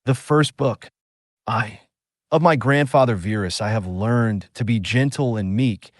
The first book. I. Of my grandfather Verus, I have learned to be gentle and meek,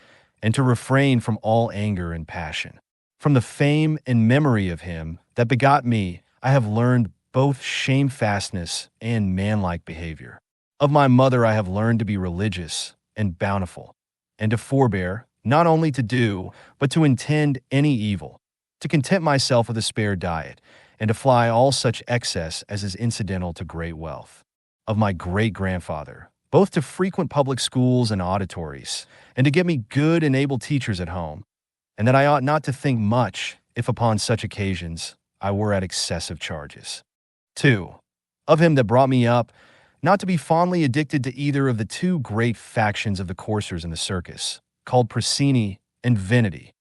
and to refrain from all anger and passion. From the fame and memory of him that begot me, I have learned both shamefastness and manlike behavior. Of my mother I have learned to be religious and bountiful, and to forbear, not only to do, but to intend any evil, to content myself with a spare diet, and to fly all such excess as is incidental to great wealth. Of my great-grandfather, both to frequent public schools and auditories, and to get me good and able teachers at home, and that I ought not to think much if upon such occasions I were at excessive charges. 2. Of him that brought me up, not to be fondly addicted to either of the two great factions of the coursers in the circus, called Prasini and Veneti,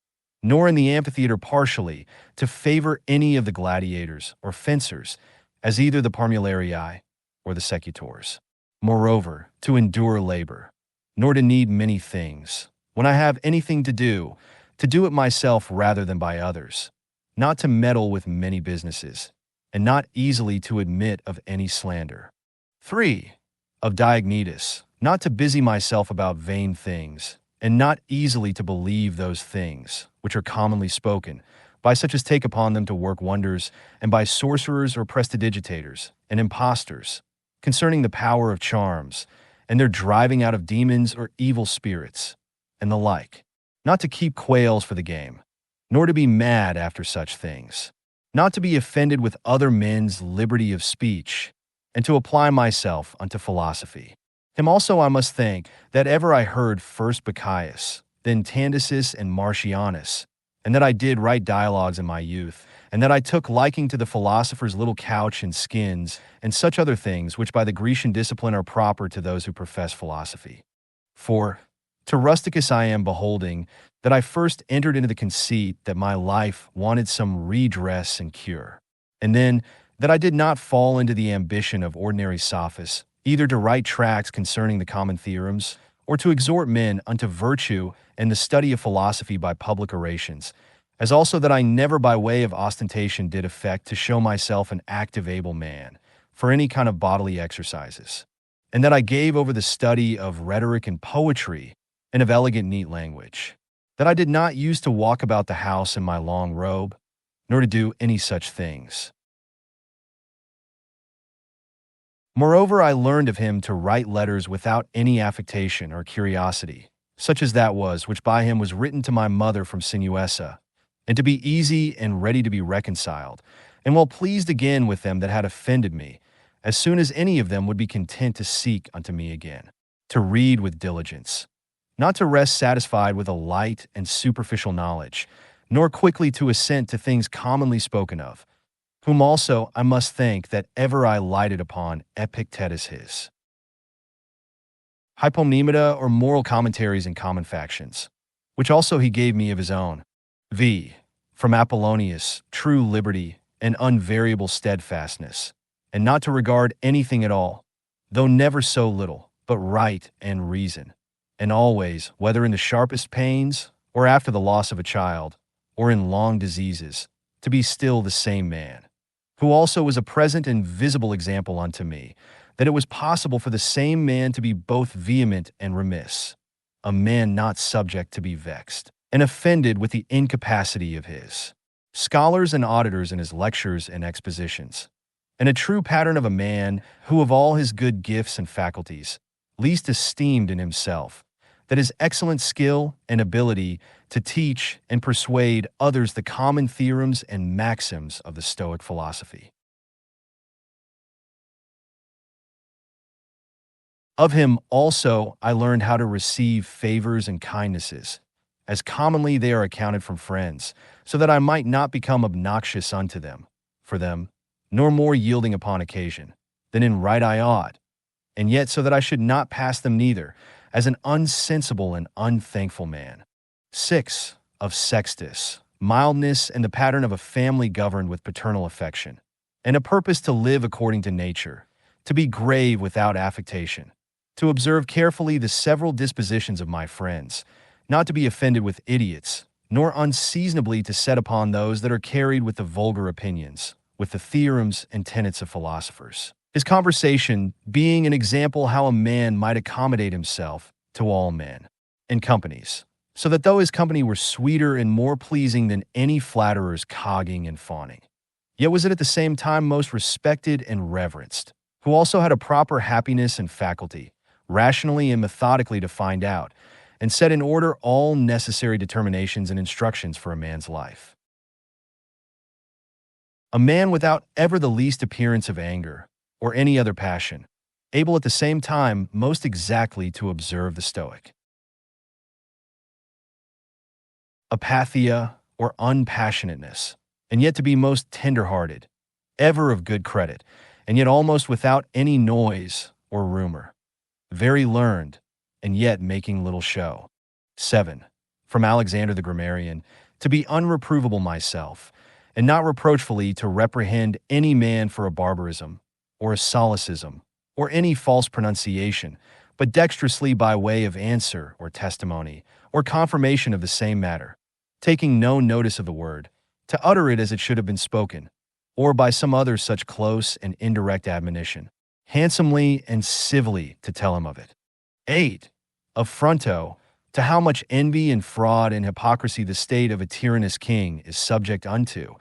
nor in the amphitheater partially to favor any of the gladiators or fencers, as either the parmularii or the secutors. Moreover, to endure labor, nor to need many things, when I have anything to do it myself rather than by others, not to meddle with many businesses, and not easily to admit of any slander. 3. Of Diognetus, not to busy myself about vain things, and not easily to believe those things which are commonly spoken, by such as take upon them to work wonders, and by sorcerers or prestidigitators and impostors, concerning the power of charms, and their driving out of demons or evil spirits, and the like. Not to keep quails for the game, nor to be mad after such things, not to be offended with other men's liberty of speech, and to apply myself unto philosophy. Him also I must thank that ever I heard first Bacchius, then Tandisis and Martianus, and that I did write dialogues in my youth, and that I took liking to the philosopher's little couch and skins, and such other things which by the Grecian discipline are proper to those who profess philosophy. 4. To Rusticus I am beholding that I first entered into the conceit that my life wanted some redress and cure, and then that I did not fall into the ambition of ordinary sophists, either to write tracts concerning the common theorems, or to exhort men unto virtue and the study of philosophy by public orations, as also that I never by way of ostentation did affect to show myself an active able man for any kind of bodily exercises, and that I gave over the study of rhetoric and poetry and of elegant neat language, that I did not use to walk about the house in my long robe, nor to do any such things. Moreover, I learned of him to write letters without any affectation or curiosity, such as that was which by him was written to my mother from Sinuessa, and to be easy and ready to be reconciled, and well pleased again with them that had offended me, as soon as any of them would be content to seek unto me again, to read with diligence, not to rest satisfied with a light and superficial knowledge, nor quickly to assent to things commonly spoken of, whom also I must thank that ever I lighted upon Epictetus his Hypomnemata or moral commentaries and common factions, which also he gave me of his own. V. From Apollonius, true liberty and unvariable steadfastness, and not to regard anything at all, though never so little, but right and reason, and always, whether in the sharpest pains, or after the loss of a child, or in long diseases, to be still the same man, who also was a present and visible example unto me, that it was possible for the same man to be both vehement and remiss, a man not subject to be vexed, and offended with the incapacity of his scholars and auditors in his lectures and expositions, and a true pattern of a man who of all his good gifts and faculties, least esteemed in himself, that his excellent skill and ability to teach and persuade others the common theorems and maxims of the Stoic philosophy. Of him also I learned how to receive favors and kindnesses, as commonly they are accounted from friends, so that I might not become obnoxious unto them, for them, nor more yielding upon occasion, than in right I ought, and yet so that I should not pass them neither, as an unsensible and unthankful man. 6. Of Sextus, mildness and the pattern of a family governed with paternal affection, and a purpose to live according to nature, to be grave without affectation, to observe carefully the several dispositions of my friends, not to be offended with idiots, nor unseasonably to set upon those that are carried with the vulgar opinions, with the theorems and tenets of philosophers. his conversation being an example how a man might accommodate himself to all men and companies, so that though his company were sweeter and more pleasing than any flatterer's cogging and fawning, yet was it at the same time most respected and reverenced, who also had a proper happiness and faculty, rationally and methodically to find out, and set in order all necessary determinations and instructions for a man's life. A man without ever the least appearance of anger, or any other passion, able at the same time most exactly to observe the Stoic. Apatheia, or unpassionateness, and yet to be most tender-hearted, ever of good credit, and yet almost without any noise or rumor, very learned, and yet making little show. 7. From Alexander the Grammarian, to be unreprovable myself, and not reproachfully to reprehend any man for a barbarism, or a solecism, or any false pronunciation, but dexterously by way of answer or testimony, or confirmation of the same matter, taking no notice of the word, to utter it as it should have been spoken, or by some other such close and indirect admonition, handsomely and civilly to tell him of it. 8. Affronto, to how much envy and fraud and hypocrisy the state of a tyrannous king is subject unto,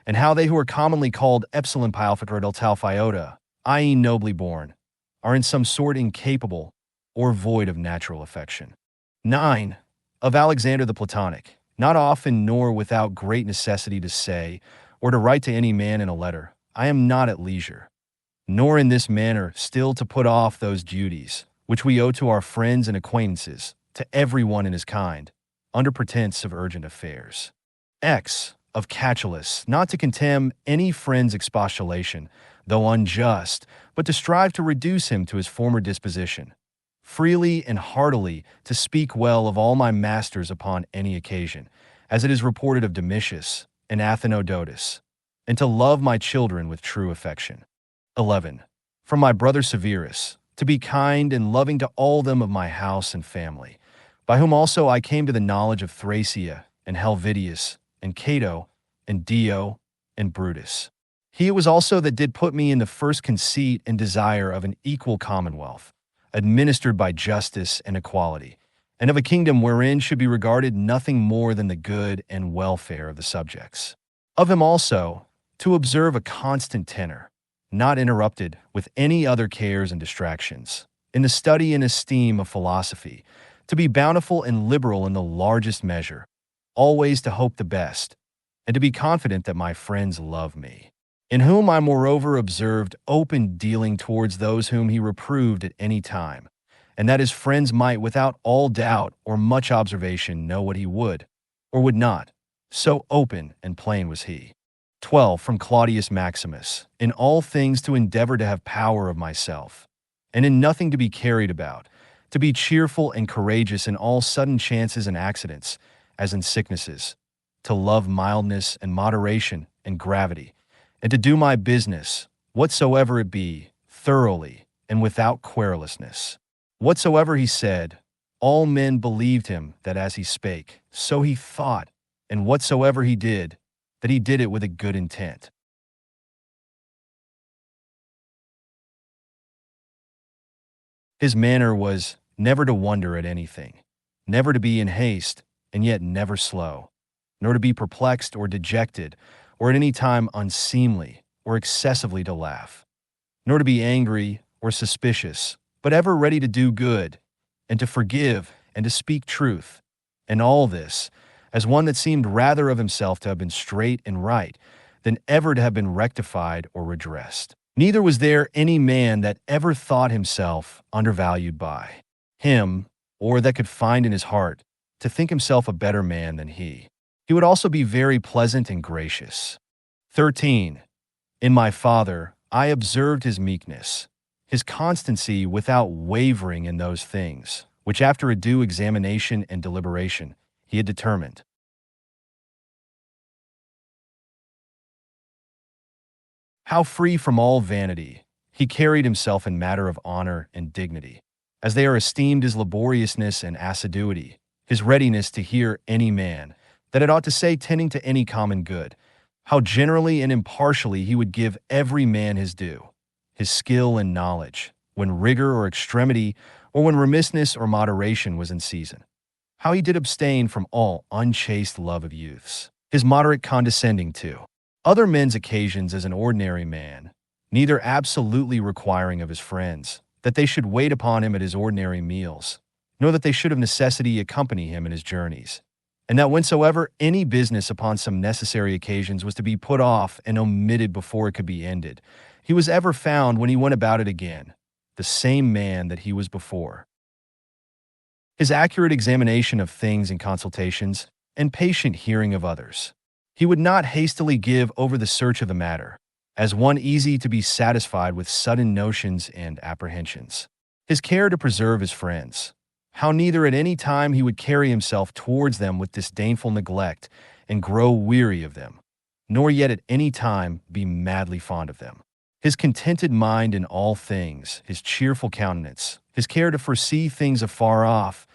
and how they who are commonly called epsilon del talphiota, i.e. nobly born, are in some sort incapable or void of natural affection. 9. Of Alexander the Platonic, not often nor without great necessity to say, or to write to any man in a letter, I am not at leisure, nor in this manner still to put off those duties, which we owe to our friends and acquaintances, to every one in his kind, under pretense of urgent affairs. X. Of Catullus, not to contemn any friend's expostulation, though unjust, but to strive to reduce him to his former disposition, freely and heartily to speak well of all my masters upon any occasion, as it is reported of Domitius and Athenodotus, and to love my children with true affection. 11. From my brother Severus, to be kind and loving to all them of my house and family, by whom also I came to the knowledge of Thracia and Helvidius and Cato and Dio and Brutus. He it was also that did put me in the first conceit and desire of an equal commonwealth, administered by justice and equality, and of a kingdom wherein should be regarded nothing more than the good and welfare of the subjects. Of him also, to observe a constant tenor, not interrupted with any other cares and distractions, in the study and esteem of philosophy, to be bountiful and liberal in the largest measure, always to hope the best, and to be confident that my friends love me, in whom I moreover observed open dealing towards those whom he reproved at any time, and that his friends might without all doubt or much observation know what he would, or would not, so open and plain was he. 12. From Claudius Maximus, in all things to endeavor to have power of myself, and in nothing to be carried about, to be cheerful and courageous in all sudden chances and accidents, as in sicknesses, to love mildness and moderation and gravity, and to do my business, whatsoever it be, thoroughly and without querulousness. Whatsoever he said, all men believed him that as he spake, so he thought, and whatsoever he did, that he did it with a good intent. His manner was never to wonder at anything, never to be in haste, and yet never slow, nor to be perplexed or dejected, or at any time unseemly, or excessively to laugh, nor to be angry or suspicious, but ever ready to do good, and to forgive, and to speak truth, and all this, as one that seemed rather of himself to have been straight and right, than ever to have been rectified or redressed. Neither was there any man that ever thought himself undervalued by him, or that could find in his heart to think himself a better man than he. He would also be very pleasant and gracious. 13. In my father, I observed his meekness, his constancy without wavering in those things, which after a due examination and deliberation, he had determined. How free from all vanity, he carried himself in matter of honor and dignity, as they are esteemed his laboriousness and assiduity, his readiness to hear any man, that it ought to say tending to any common good, how generally and impartially he would give every man his due, his skill and knowledge, when rigor or extremity, or when remissness or moderation was in season. How he did abstain from all unchaste love of youths, his moderate condescending to other men's occasions as an ordinary man, neither absolutely requiring of his friends that they should wait upon him at his ordinary meals, nor that they should of necessity accompany him in his journeys, and that whensoever any business upon some necessary occasions was to be put off and omitted before it could be ended, he was ever found, when he went about it again, the same man that he was before. His accurate examination of things and consultations, and patient hearing of others. He would not hastily give over the search of the matter, as one easy to be satisfied with sudden notions and apprehensions. His care to preserve his friends, how neither at any time he would carry himself towards them with disdainful neglect and grow weary of them, nor yet at any time be madly fond of them. His contented mind in all things, his cheerful countenance, his care to foresee things afar off,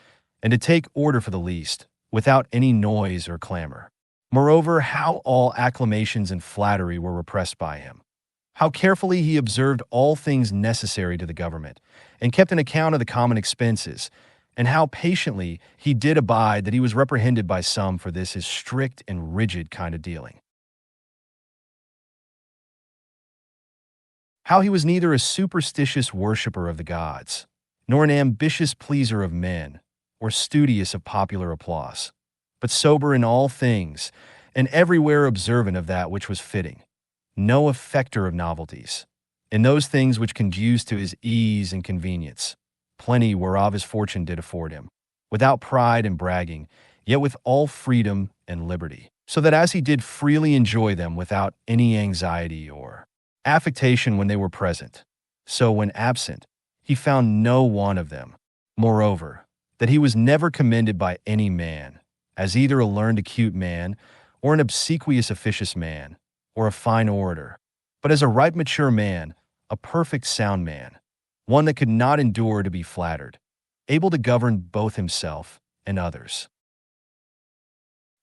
and to take order for the least, without any noise or clamor. Moreover, how all acclamations and flattery were repressed by him. How carefully he observed all things necessary to the government, and kept an account of the common expenses, and how patiently he did abide that he was reprehended by some for this his strict and rigid kind of dealing. How he was neither a superstitious worshipper of the gods, nor an ambitious pleaser of men, or studious of popular applause, but sober in all things, and everywhere observant of that which was fitting, no affecter of novelties, in those things which conduced to his ease and convenience, plenty whereof his fortune did afford him, without pride and bragging, yet with all freedom and liberty, so that as he did freely enjoy them without any anxiety or affectation when they were present, so when absent, he found no one of them. Moreover, that he was never commended by any man, as either a learned acute man, or an obsequious officious man, or a fine orator, but as a ripe mature man, a perfect sound man, one that could not endure to be flattered, able to govern both himself and others.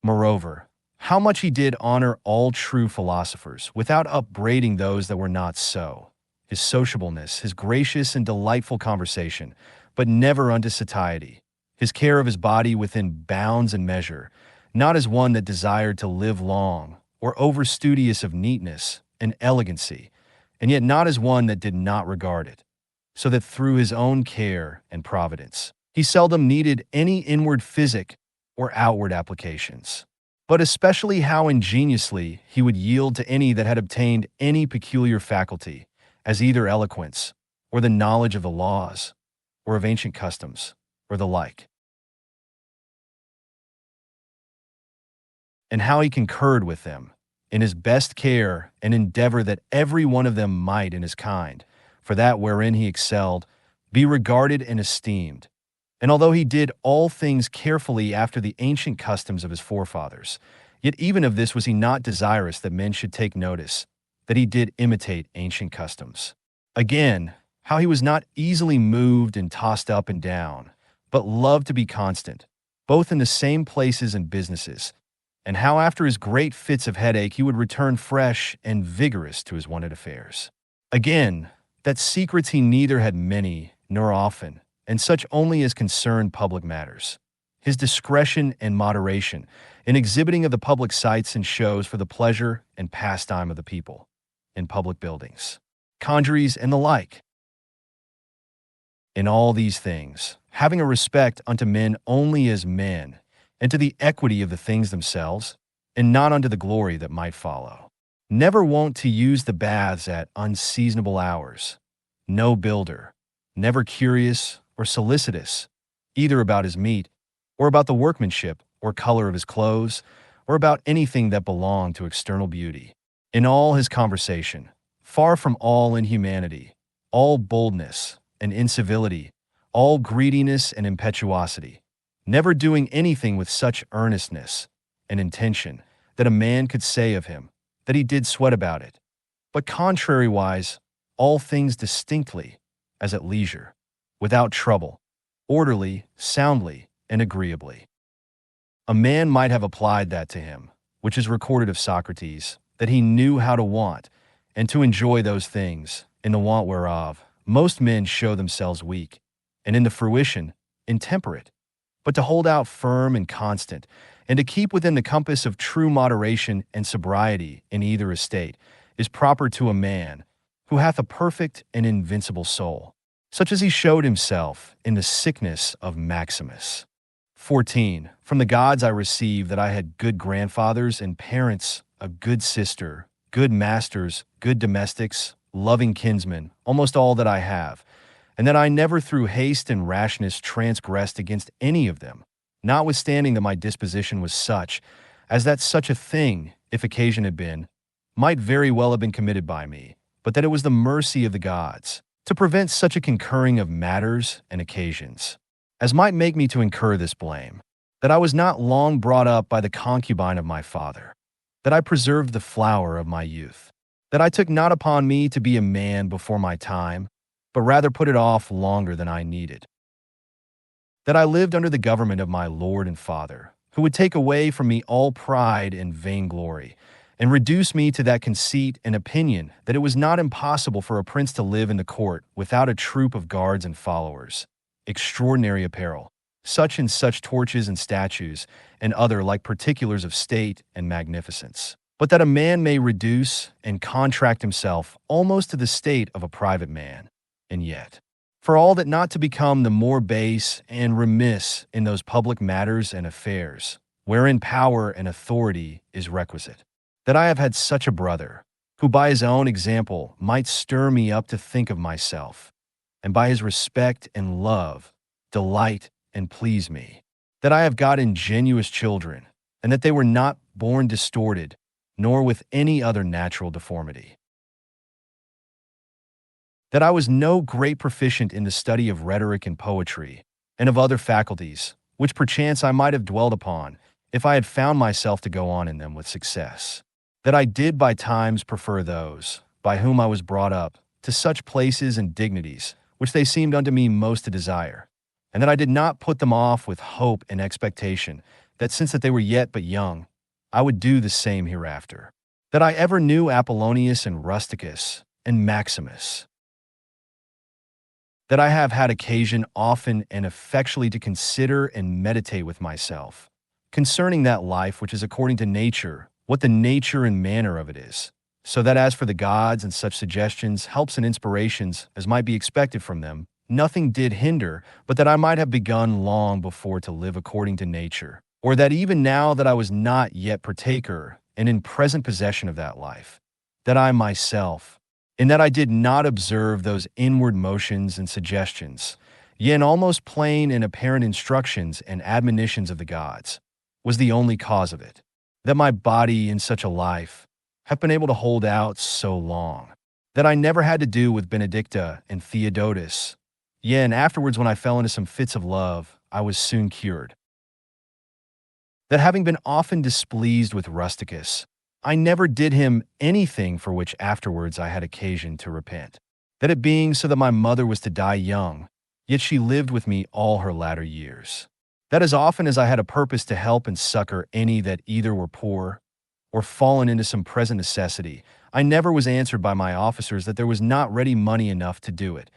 Moreover, how much he did honor all true philosophers, without upbraiding those that were not so, his sociableness, his gracious and delightful conversation, but never unto satiety, his care of his body within bounds and measure, not as one that desired to live long, or over-studious of neatness and elegancy, and yet not as one that did not regard it, so that through his own care and providence, he seldom needed any inward physic or outward applications, but especially how ingeniously he would yield to any that had obtained any peculiar faculty, as either eloquence, or the knowledge of the laws, or of ancient customs, or the like. And how he concurred with them in his best care and endeavor that every one of them might in his kind, for that wherein he excelled, be regarded and esteemed. And although he did all things carefully after the ancient customs of his forefathers, yet even of this was he not desirous that men should take notice, that he did imitate ancient customs. Again, how he was not easily moved and tossed up and down, but loved to be constant, both in the same places and businesses, and how after his great fits of headache he would return fresh and vigorous to his wonted affairs. Again, that secrets he neither had many nor often, and such only as concerned public matters. His discretion and moderation in exhibiting of the public sights and shows for the pleasure and pastime of the people, in public buildings, conjuries, and the like. In all these things, having a respect unto men only as men, and to the equity of the things themselves, and not unto the glory that might follow. Never wont to use the baths at unseasonable hours. No builder, never curious or solicitous, either about his meat, or about the workmanship or color of his clothes, or about anything that belonged to external beauty. In all his conversation, far from all inhumanity, all boldness and incivility, all greediness and impetuosity, never doing anything with such earnestness and intention that a man could say of him that he did sweat about it, but contrariwise, all things distinctly, as at leisure, without trouble, orderly, soundly, and agreeably. A man might have applied that to him, which is recorded of Socrates, that he knew how to want, and to enjoy those things, in the want whereof most men show themselves weak, and in the fruition, intemperate. But to hold out firm and constant, and to keep within the compass of true moderation and sobriety in either estate, is proper to a man who hath a perfect and invincible soul, such as he showed himself in the sickness of Maximus. 14. From the gods I received that I had good grandfathers and parents, a good sister, good masters, good domestics, loving kinsmen, almost all that I have, and that I never through haste and rashness transgressed against any of them, notwithstanding that my disposition was such, as that such a thing, if occasion had been, might very well have been committed by me, but that it was the mercy of the gods, to prevent such a concurring of matters and occasions, as might make me to incur this blame, that I was not long brought up by the concubine of my father, that I preserved the flower of my youth, that I took not upon me to be a man before my time, but rather put it off longer than I needed, that I lived under the government of my Lord and Father, who would take away from me all pride and vainglory, and reduce me to that conceit and opinion that it was not impossible for a prince to live in the court without a troop of guards and followers, extraordinary apparel, such and such torches and statues, and other like particulars of state and magnificence, but that a man may reduce and contract himself almost to the state of a private man, and yet, for all that not to become the more base and remiss in those public matters and affairs, wherein power and authority is requisite, that I have had such a brother, who by his own example might stir me up to think of myself, and by his respect and love delight and please me, that I have got ingenuous children, and that they were not born distorted, nor with any other natural deformity, that I was no great proficient in the study of rhetoric and poetry, and of other faculties, which perchance I might have dwelt upon, if I had found myself to go on in them with success, that I did by times prefer those, by whom I was brought up, to such places and dignities, which they seemed unto me most to desire, and that I did not put them off with hope and expectation, that since that they were yet but young, I would do the same hereafter, that I ever knew Apollonius and Rusticus and Maximus, that I have had occasion often and effectually to consider and meditate with myself, concerning that life which is according to nature, what the nature and manner of it is, so that as for the gods and such suggestions, helps and inspirations as might be expected from them, nothing did hinder, but that I might have begun long before to live according to nature, or that even now that I was not yet partaker and in present possession of that life, that I myself, in that I did not observe those inward motions and suggestions, yea, in almost plain and apparent instructions and admonitions of the gods, was the only cause of it, that my body in such a life have been able to hold out so long, that I never had to do with Benedicta and Theodotus, yea, and afterwards when I fell into some fits of love, I was soon cured, that having been often displeased with Rusticus, I never did him anything for which afterwards I had occasion to repent, that it being so that my mother was to die young, yet she lived with me all her latter years, that as often as I had a purpose to help and succor any that either were poor or fallen into some present necessity, I never was answered by my officers that there was not ready money enough to do it,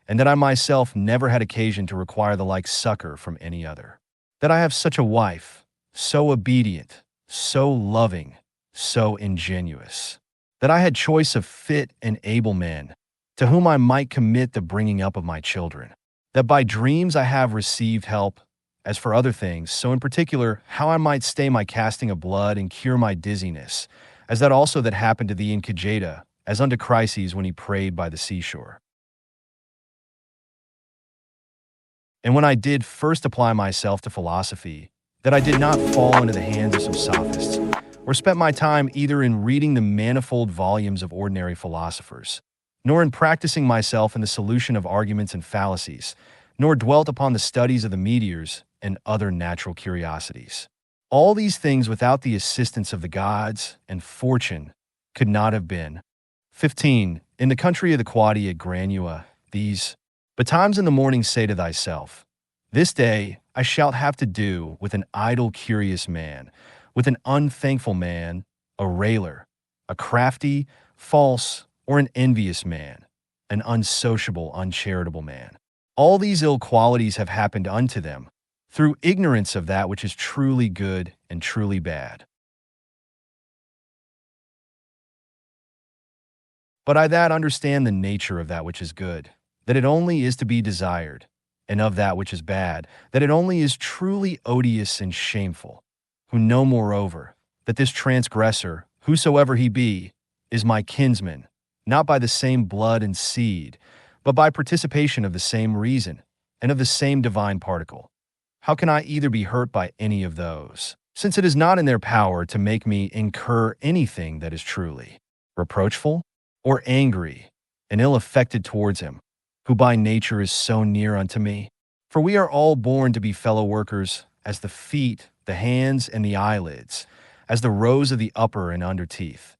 and that I myself never had occasion to require the like succor from any other, that I have such a wife, so obedient, so loving, so ingenuous, that I had choice of fit and able men, to whom I might commit the bringing up of my children, that by dreams I have received help, as for other things, so in particular, how I might stay my casting of blood and cure my dizziness, as that also that happened to thee in Cajeta, as unto Chryses when he prayed by the seashore. And when I did first apply myself to philosophy, that I did not fall into the hands of some sophists, or spent my time either in reading the manifold volumes of ordinary philosophers, nor in practicing myself in the solution of arguments and fallacies, nor dwelt upon the studies of the meteors and other natural curiosities. All these things without the assistance of the gods and fortune could not have been. 15. In the country of the Quadi at Granua, these betimes in the morning say to thyself, this day I shalt have to do with an idle curious man, with an unthankful man, a railer, a crafty, false, or an envious man, an unsociable, uncharitable man. All these ill qualities have happened unto them through ignorance of that which is truly good and truly bad. But I that understand the nature of that which is good, that it only is to be desired, and of that which is bad, that it only is truly odious and shameful, who know moreover, that this transgressor, whosoever he be, is my kinsman, not by the same blood and seed, but by participation of the same reason, and of the same divine particle. How can I either be hurt by any of those, since it is not in their power to make me incur anything that is truly reproachful, or angry, and ill-affected towards him, who by nature is so near unto me? For we are all born to be fellow workers, as the feet, the hands, and the eyelids, as the rows of the upper and under teeth.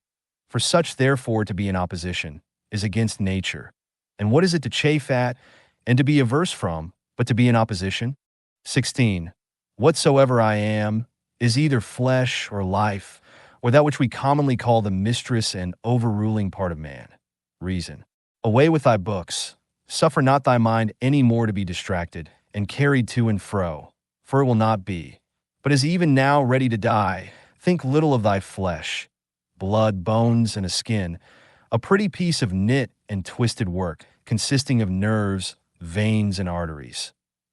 For such therefore to be in opposition is against nature. And what is it to chafe at, and to be averse from, but to be in opposition? 16. Whatsoever I am is either flesh or life, or that which we commonly call the mistress and overruling part of man, reason. Away with thy books. Suffer not thy mind any more to be distracted, and carried to and fro, for it will not be, but is even now ready to die. Think little of thy flesh, blood, bones, and a skin, a pretty piece of knit and twisted work, consisting of nerves, veins, and arteries.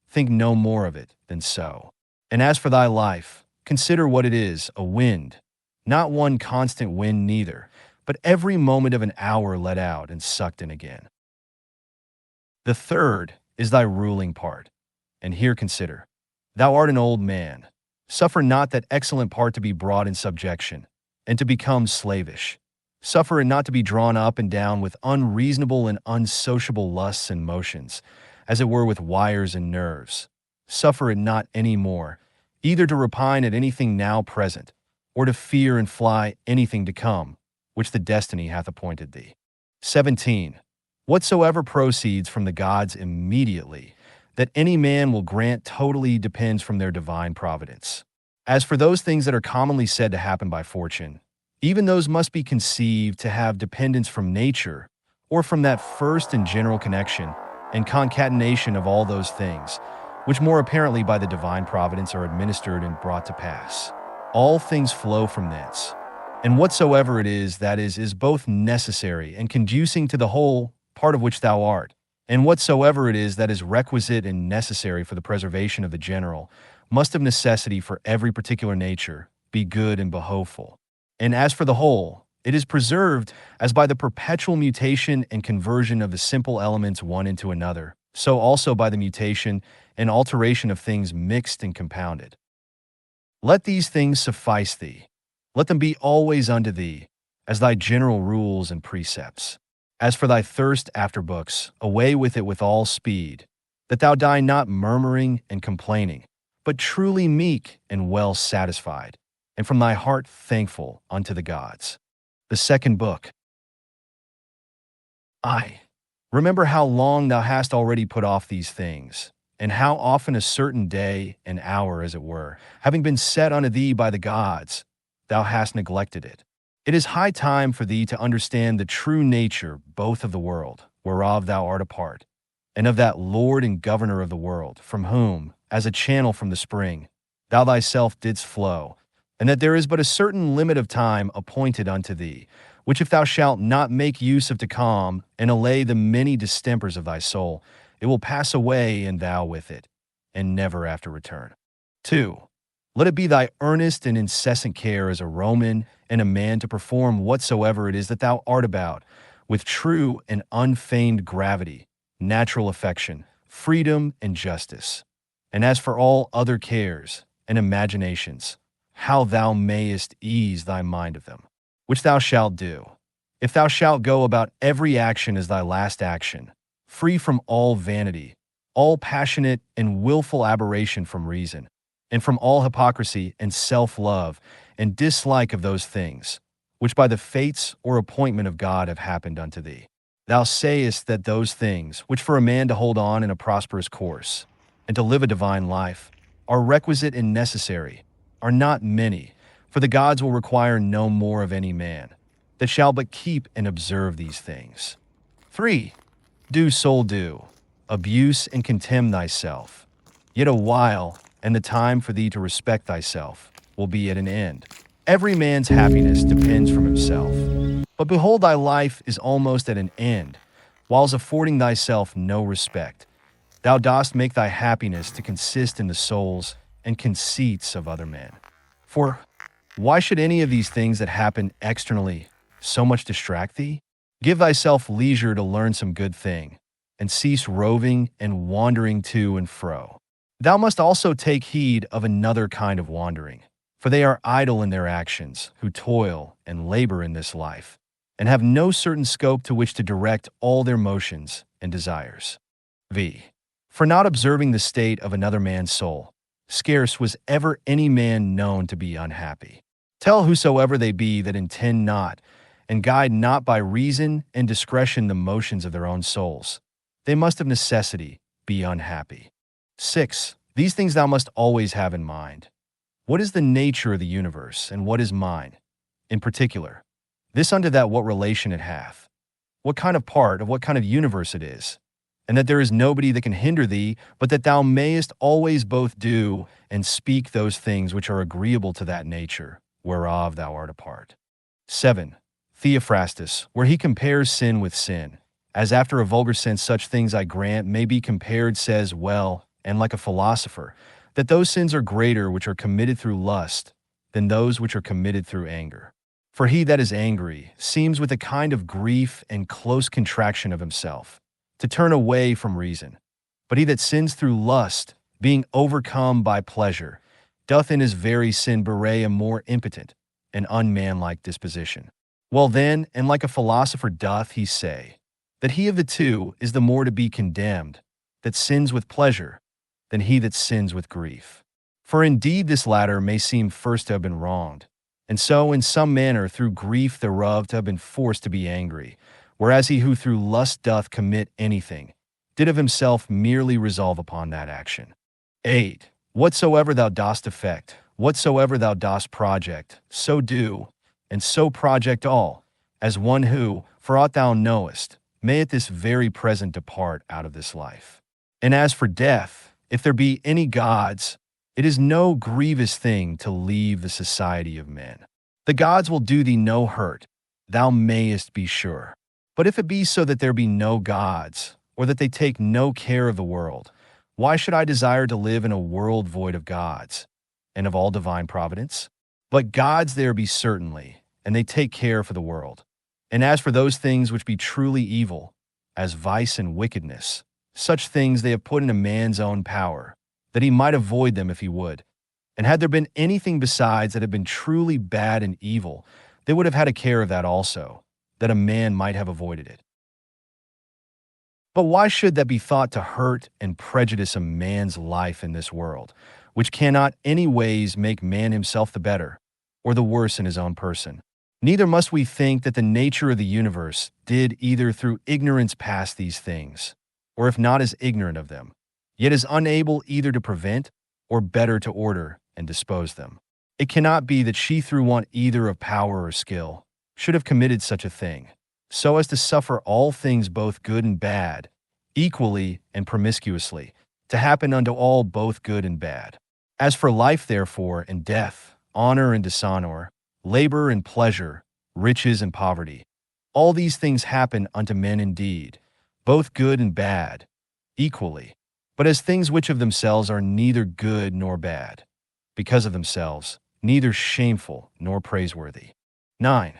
Think no more of it than so. And as for thy life, consider what it is, a wind, not one constant wind neither, but every moment of an hour let out and sucked in again. The third is thy ruling part. And here consider, thou art an old man. Suffer not that excellent part to be brought in subjection, and to become slavish. Suffer it not to be drawn up and down with unreasonable and unsociable lusts and motions, as it were with wires and nerves. Suffer it not any more, either to repine at anything now present, or to fear and fly anything to come, which the destiny hath appointed thee. 17. Whatsoever proceeds from the gods immediately, that any man will grant totally depends from their divine providence. As for those things that are commonly said to happen by fortune, even those must be conceived to have dependence from nature, or from that first and general connection and concatenation of all those things, which more apparently by the divine providence are administered and brought to pass. All things flow from thence, and whatsoever it is that is both necessary and conducing to the whole, part of which thou art, and whatsoever it is that is requisite and necessary for the preservation of the general, must of necessity for every particular nature be good and behoveful. And as for the whole, it is preserved as by the perpetual mutation and conversion of the simple elements one into another, so also by the mutation and alteration of things mixed and compounded. Let these things suffice thee. Let them be always unto thee, as thy general rules and precepts. As for thy thirst after books, away with it with all speed, that thou die not murmuring and complaining, but truly meek and well satisfied, and from thy heart thankful unto the gods. The second book. I remember how long thou hast already put off these things, and how often a certain day and hour, as it were, having been set unto thee by the gods, thou hast neglected it. It is high time for thee to understand the true nature both of the world, whereof thou art a part, and of that Lord and Governor of the world, from whom, as a channel from the spring, thou thyself didst flow, and that there is but a certain limit of time appointed unto thee, which if thou shalt not make use of to calm and allay the many distempers of thy soul, it will pass away and thou with it, and never after return. 2. Let it be thy earnest and incessant care as a Roman and a man to perform whatsoever it is that thou art about, with true and unfeigned gravity, natural affection, freedom, and justice. And as for all other cares and imaginations, how thou mayest ease thy mind of them, which thou shalt do, if thou shalt go about every action as thy last action, free from all vanity, all passionate and willful aberration from reason, and from all hypocrisy and self-love and dislike of those things, which by the fates or appointment of God have happened unto thee. Thou sayest that those things, which for a man to hold on in a prosperous course, and to live a divine life, are requisite and necessary, are not many, for the gods will require no more of any man, that shall but keep and observe these things. 3. Do soul do, abuse and contemn thyself. Yet a while, and the time for thee to respect thyself will be at an end. Every man's happiness depends from himself. But behold, thy life is almost at an end, whiles affording thyself no respect. Thou dost make thy happiness to consist in the souls and conceits of other men. For why should any of these things that happen externally so much distract thee? Give thyself leisure to learn some good thing, and cease roving and wandering to and fro. Thou must also take heed of another kind of wandering, for they are idle in their actions, who toil and labor in this life, and have no certain scope to which to direct all their motions and desires. V. For not observing the state of another man's soul, scarce was ever any man known to be unhappy. Tell whosoever they be that intend not, and guide not by reason and discretion the motions of their own souls, they must of necessity be unhappy. 6. These things thou must always have in mind. What is the nature of the universe, and what is mine? In particular, this unto that what relation it hath, what kind of part of what kind of universe it is, and that there is nobody that can hinder thee, but that thou mayest always both do and speak those things which are agreeable to that nature, whereof thou art a part. 7. Theophrastus, where he compares sin with sin, as after a vulgar sense such things I grant may be compared, says well, and like a philosopher, that those sins are greater which are committed through lust than those which are committed through anger. For he that is angry seems with a kind of grief and close contraction of himself to turn away from reason. But he that sins through lust, being overcome by pleasure, doth in his very sin bewray a more impotent and unmanlike disposition. Well then, and like a philosopher doth he say, that he of the two is the more to be condemned, that sins with pleasure, than he that sins with grief. For indeed this latter may seem first to have been wronged, and so in some manner through grief thereof to have been forced to be angry, whereas he who through lust doth commit anything, did of himself merely resolve upon that action. 8. Whatsoever thou dost effect, whatsoever thou dost project, so do, and so project all, as one who, for aught thou knowest, may at this very present depart out of this life. And as for death, if there be any gods, it is no grievous thing to leave the society of men. The gods will do thee no hurt, thou mayest be sure. But if it be so that there be no gods, or that they take no care of the world, why should I desire to live in a world void of gods, and of all divine providence? But gods there be certainly, and they take care for the world. And as for those things which be truly evil, as vice and wickedness, such things they have put in a man's own power, that he might avoid them if he would. And had there been anything besides that had been truly bad and evil, they would have had a care of that also, that a man might have avoided it. But why should that be thought to hurt and prejudice a man's life in this world, which cannot any ways make man himself the better, or the worse in his own person? Neither must we think that the nature of the universe did either through ignorance pass these things, or if not is ignorant of them, yet is unable either to prevent or better to order and dispose them. It cannot be that she through want either of power or skill should have committed such a thing, so as to suffer all things both good and bad, equally and promiscuously, to happen unto all both good and bad. As for life therefore and death, honor and dishonor, labor and pleasure, riches and poverty, all these things happen unto men indeed, both good and bad, equally, but as things which of themselves are neither good nor bad, because of themselves, neither shameful nor praiseworthy. 9.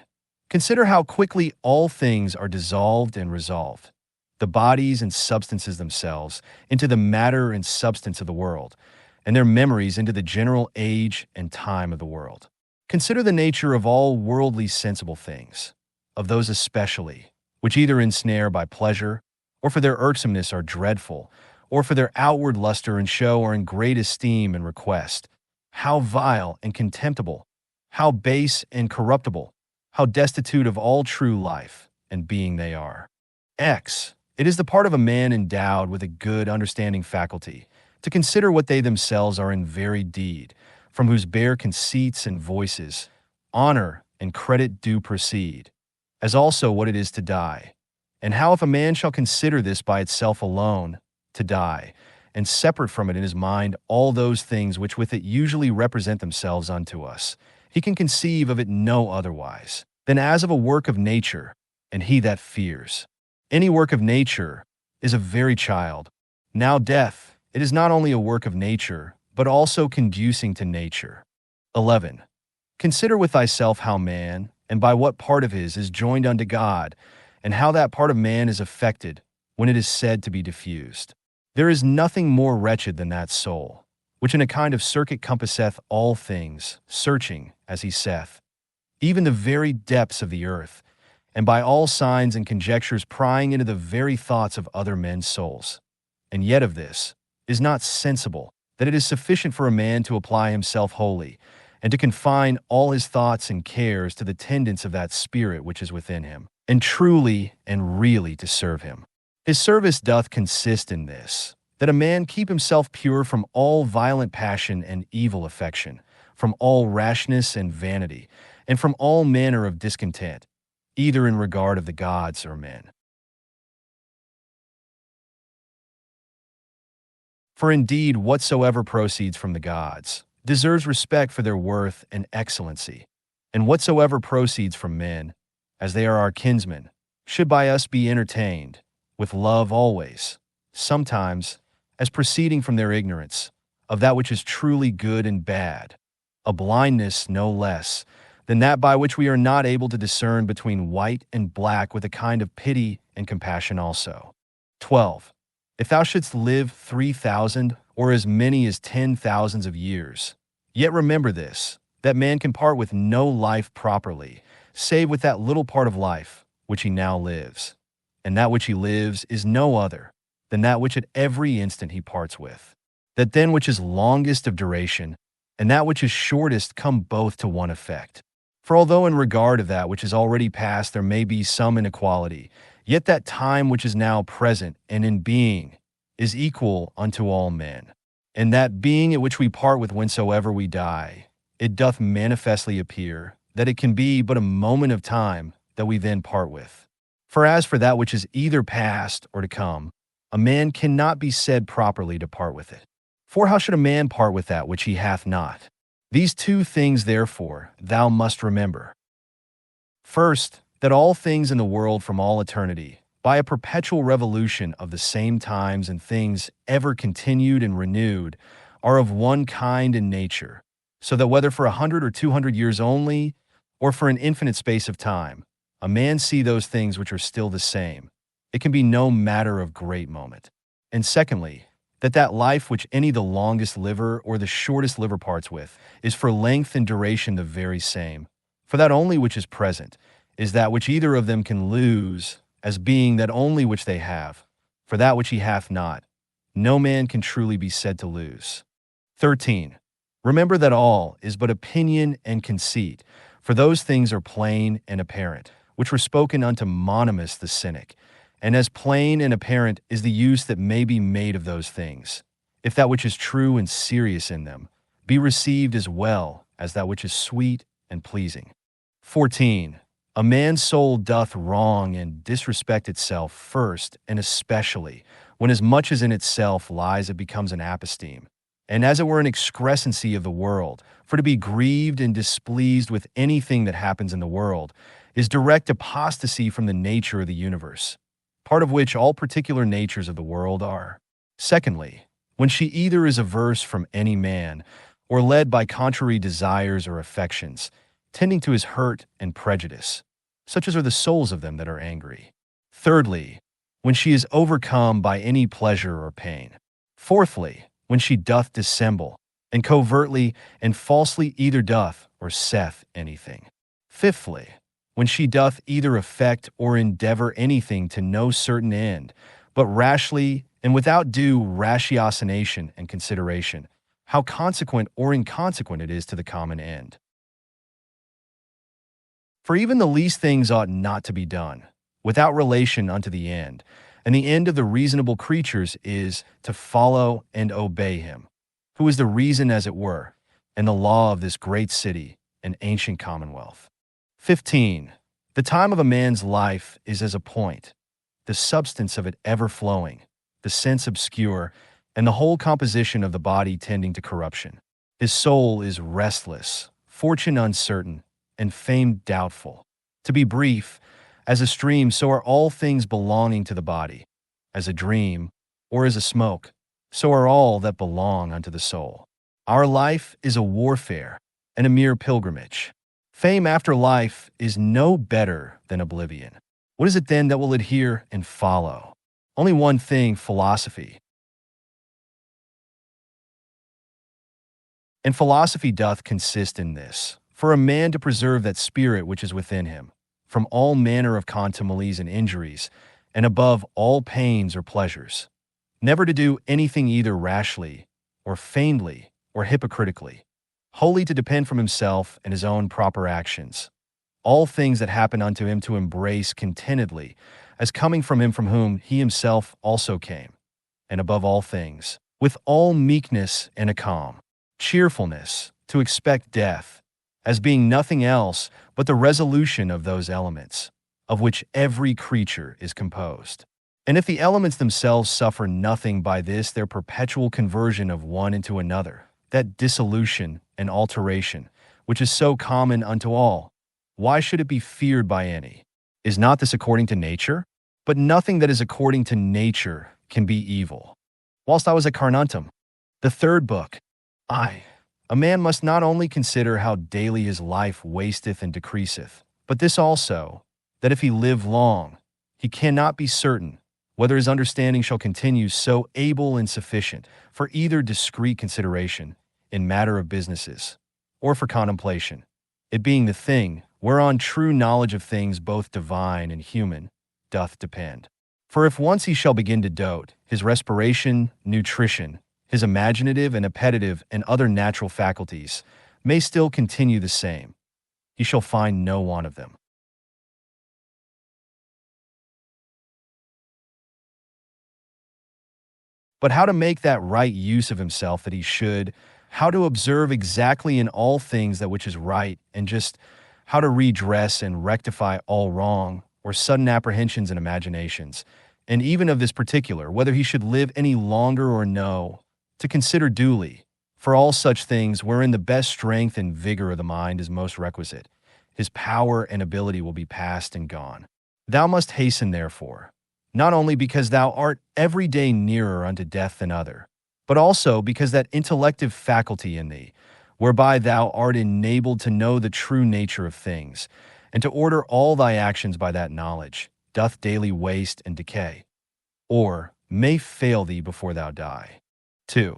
Consider how quickly all things are dissolved and resolved, the bodies and substances themselves into the matter and substance of the world, and their memories into the general age and time of the world. Consider the nature of all worldly sensible things, of those especially, which either ensnare by pleasure, or for their irksomeness are dreadful, or for their outward luster and show are in great esteem and request. How vile and contemptible, how base and corruptible, how destitute of all true life and being they are. X. It is the part of a man endowed with a good understanding faculty to consider what they themselves are in very deed, from whose bare conceits and voices honor and credit do proceed, as also what it is to die, And how if a man shall consider this by itself alone, to die, and separate from it in his mind all those things which with it usually represent themselves unto us, he can conceive of it no otherwise than as of a work of nature, and he that fears. Any work of nature is a very child. Now death, it is not only a work of nature, but also conducing to nature. 11. Consider with thyself how man, and by what part of his, is joined unto God, and how that part of man is affected when it is said to be diffused. There is nothing more wretched than that soul, which in a kind of circuit compasseth all things, searching, as he saith, even the very depths of the earth, and by all signs and conjectures prying into the very thoughts of other men's souls. And yet of this is not sensible, that it is sufficient for a man to apply himself wholly, and to confine all his thoughts and cares to the tendance of that spirit which is within him, and truly and really to serve him. His service doth consist in this, that a man keep himself pure from all violent passion and evil affection, from all rashness and vanity, and from all manner of discontent, either in regard of the gods or men. For indeed, whatsoever proceeds from the gods deserves respect for their worth and excellency, and whatsoever proceeds from men, as they are our kinsmen, should by us be entertained, with love always, sometimes, as proceeding from their ignorance, of that which is truly good and bad, a blindness no less than that by which we are not able to discern between white and black, with a kind of pity and compassion also. 12. If thou shouldst live 3,000 or as many as 10,000 of years, yet remember this, that man can part with no life properly, save with that little part of life which he now lives. And that which he lives is no other than that which at every instant he parts with. That then which is longest of duration and that which is shortest come both to one effect. For although in regard of that which is already past there may be some inequality, yet that time which is now present and in being is equal unto all men. And that being at which we part with whensoever we die, it doth manifestly appear that it can be but a moment of time that we then part with. For as for that which is either past or to come, a man cannot be said properly to part with it. For how should a man part with that which he hath not? These two things, therefore, thou must remember. First, that all things in the world from all eternity, by a perpetual revolution of the same times and things ever continued and renewed, are of one kind in nature, so that whether for 100 or 200 years only, or for an infinite space of time, a man see those things which are still the same, it can be no matter of great moment. And secondly, that life which any the longest liver or the shortest liver parts with is for length and duration the very same. For that only which is present is that which either of them can lose, as being that only which they have. For that which he hath not, no man can truly be said to lose. 13. Remember that all is but opinion and conceit, for those things are plain and apparent, which were spoken unto Monimus the Cynic. And as plain and apparent is the use that may be made of those things, if that which is true and serious in them be received as well as that which is sweet and pleasing. 14. A man's soul doth wrong and disrespect itself first, and especially when as much as in itself lies it becomes an aposteme, and as it were an excrescency of the world. For to be grieved and displeased with anything that happens in the world is direct apostasy from the nature of the universe, part of which all particular natures of the world are. Secondly, when she either is averse from any man, or led by contrary desires or affections, tending to his hurt and prejudice, such as are the souls of them that are angry. Thirdly, when she is overcome by any pleasure or pain. Fourthly, when she doth dissemble, and covertly and falsely either doth or saith anything. Fifthly, when she doth either affect or endeavor anything to no certain end, but rashly and without due ratiocination and consideration, how consequent or inconsequent it is to the common end. For even the least things ought not to be done, without relation unto the end, and the end of the reasonable creatures is to follow and obey him, who is the reason as it were, and the law of this great city and ancient commonwealth. 15. The time of a man's life is as a point, the substance of it ever flowing, the sense obscure, and the whole composition of the body tending to corruption. His soul is restless, fortune uncertain, and fame doubtful. To be brief, as a stream, so are all things belonging to the body. As a dream, or as a smoke, so are all that belong unto the soul. Our life is a warfare and a mere pilgrimage. Fame after life is no better than oblivion. What is it then that will adhere and follow? Only one thing, philosophy. And philosophy doth consist in this: for a man to preserve that spirit which is within him, from all manner of contumelies and injuries, and above all pains or pleasures, never to do anything either rashly, or feignedly, or hypocritically, wholly to depend from himself and his own proper actions, all things that happen unto him to embrace contentedly, as coming from him from whom he himself also came, and above all things, with all meekness and a calm cheerfulness, to expect death, as being nothing else but the resolution of those elements, of which every creature is composed. And if the elements themselves suffer nothing by this their perpetual conversion of one into another, that dissolution and alteration, which is so common unto all, why should it be feared by any? Is not this according to nature? But nothing that is according to nature can be evil. Whilst I was at Carnuntum, the third book, a man must not only consider how daily his life wasteth and decreaseth, but this also, that if he live long, he cannot be certain whether his understanding shall continue so able and sufficient for either discreet consideration in matter of businesses, or for contemplation, it being the thing whereon true knowledge of things both divine and human doth depend. For if once he shall begin to dote, his respiration, nutrition, his imaginative and appetitive and other natural faculties may still continue the same. He shall find no want of them. But how to make that right use of himself that he should, how to observe exactly in all things that which is right, and just how to redress and rectify all wrong, or sudden apprehensions and imaginations, and even of this particular, whether he should live any longer or no, to consider duly, for all such things wherein the best strength and vigor of the mind is most requisite, his power and ability will be past and gone. Thou must hasten, therefore, not only because thou art every day nearer unto death than other, but also because that intellective faculty in thee, whereby thou art enabled to know the true nature of things, and to order all thy actions by that knowledge, doth daily waste and decay, or may fail thee before thou die. 2.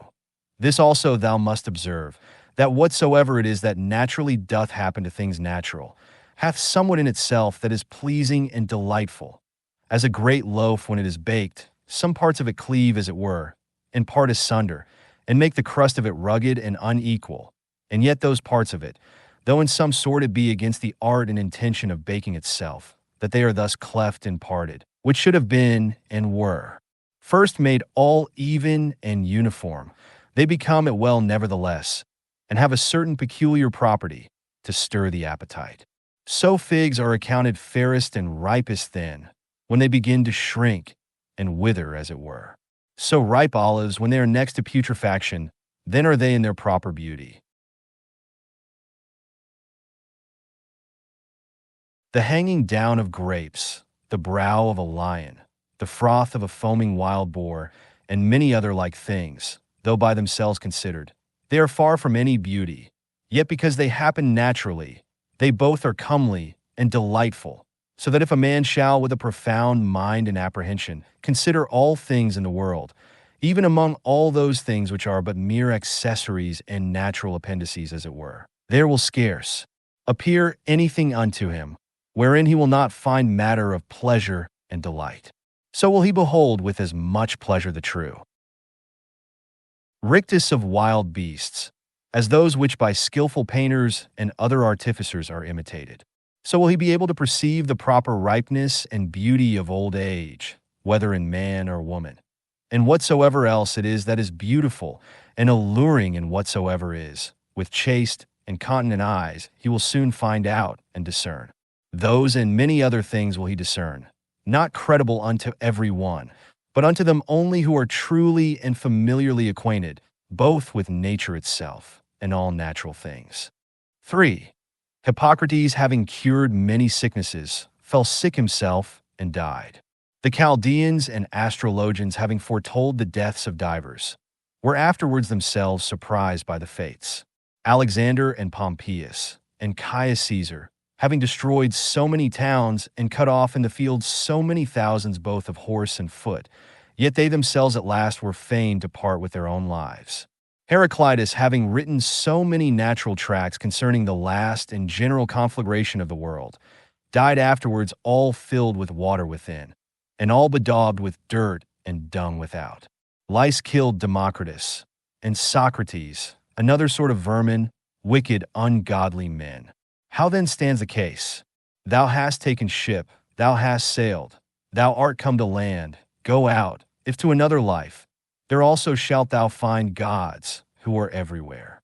This also thou must observe, that whatsoever it is that naturally doth happen to things natural, hath somewhat in itself that is pleasing and delightful. As a great loaf when it is baked, some parts of it cleave as it were, and part asunder, and make the crust of it rugged and unequal, and yet those parts of it, though in some sort it be against the art and intention of baking itself, that they are thus cleft and parted, which should have been and were first made all even and uniform, they become at well nevertheless, and have a certain peculiar property to stir the appetite. So figs are accounted fairest and ripest then, when they begin to shrink and wither as it were. So ripe olives, when they are next to putrefaction, then are they in their proper beauty. The hanging down of grapes, the brow of a lion, the froth of a foaming wild boar, and many other like things, though by themselves considered, they are far from any beauty, yet because they happen naturally, they both are comely and delightful, so that if a man shall with a profound mind and apprehension consider all things in the world, even among all those things which are but mere accessories and natural appendices as it were, there will scarce appear anything unto him, wherein he will not find matter of pleasure and delight. So will he behold with as much pleasure the true rictus of wild beasts, as those which by skillful painters and other artificers are imitated. So will he be able to perceive the proper ripeness and beauty of old age, whether in man or woman, and whatsoever else it is that is beautiful and alluring in whatsoever is, with chaste and continent eyes he will soon find out and discern. Those and many other things will he discern, not credible unto every one, but unto them only who are truly and familiarly acquainted, both with nature itself and all natural things. 3. Hippocrates, having cured many sicknesses, fell sick himself and died. The Chaldeans and astrologians, having foretold the deaths of divers, were afterwards themselves surprised by the fates. Alexander and Pompeius and Caius Caesar, having destroyed so many towns and cut off in the fields so many thousands both of horse and foot, yet they themselves at last were fain to part with their own lives. Heraclitus, having written so many natural tracts concerning the last and general conflagration of the world, died afterwards all filled with water within, and all bedaubed with dirt and dung without. Lice killed Democritus, and Socrates, another sort of vermin, wicked, ungodly men. How then stands the case? Thou hast taken ship, thou hast sailed, thou art come to land, go out, if to another life, there also shalt thou find gods who are everywhere.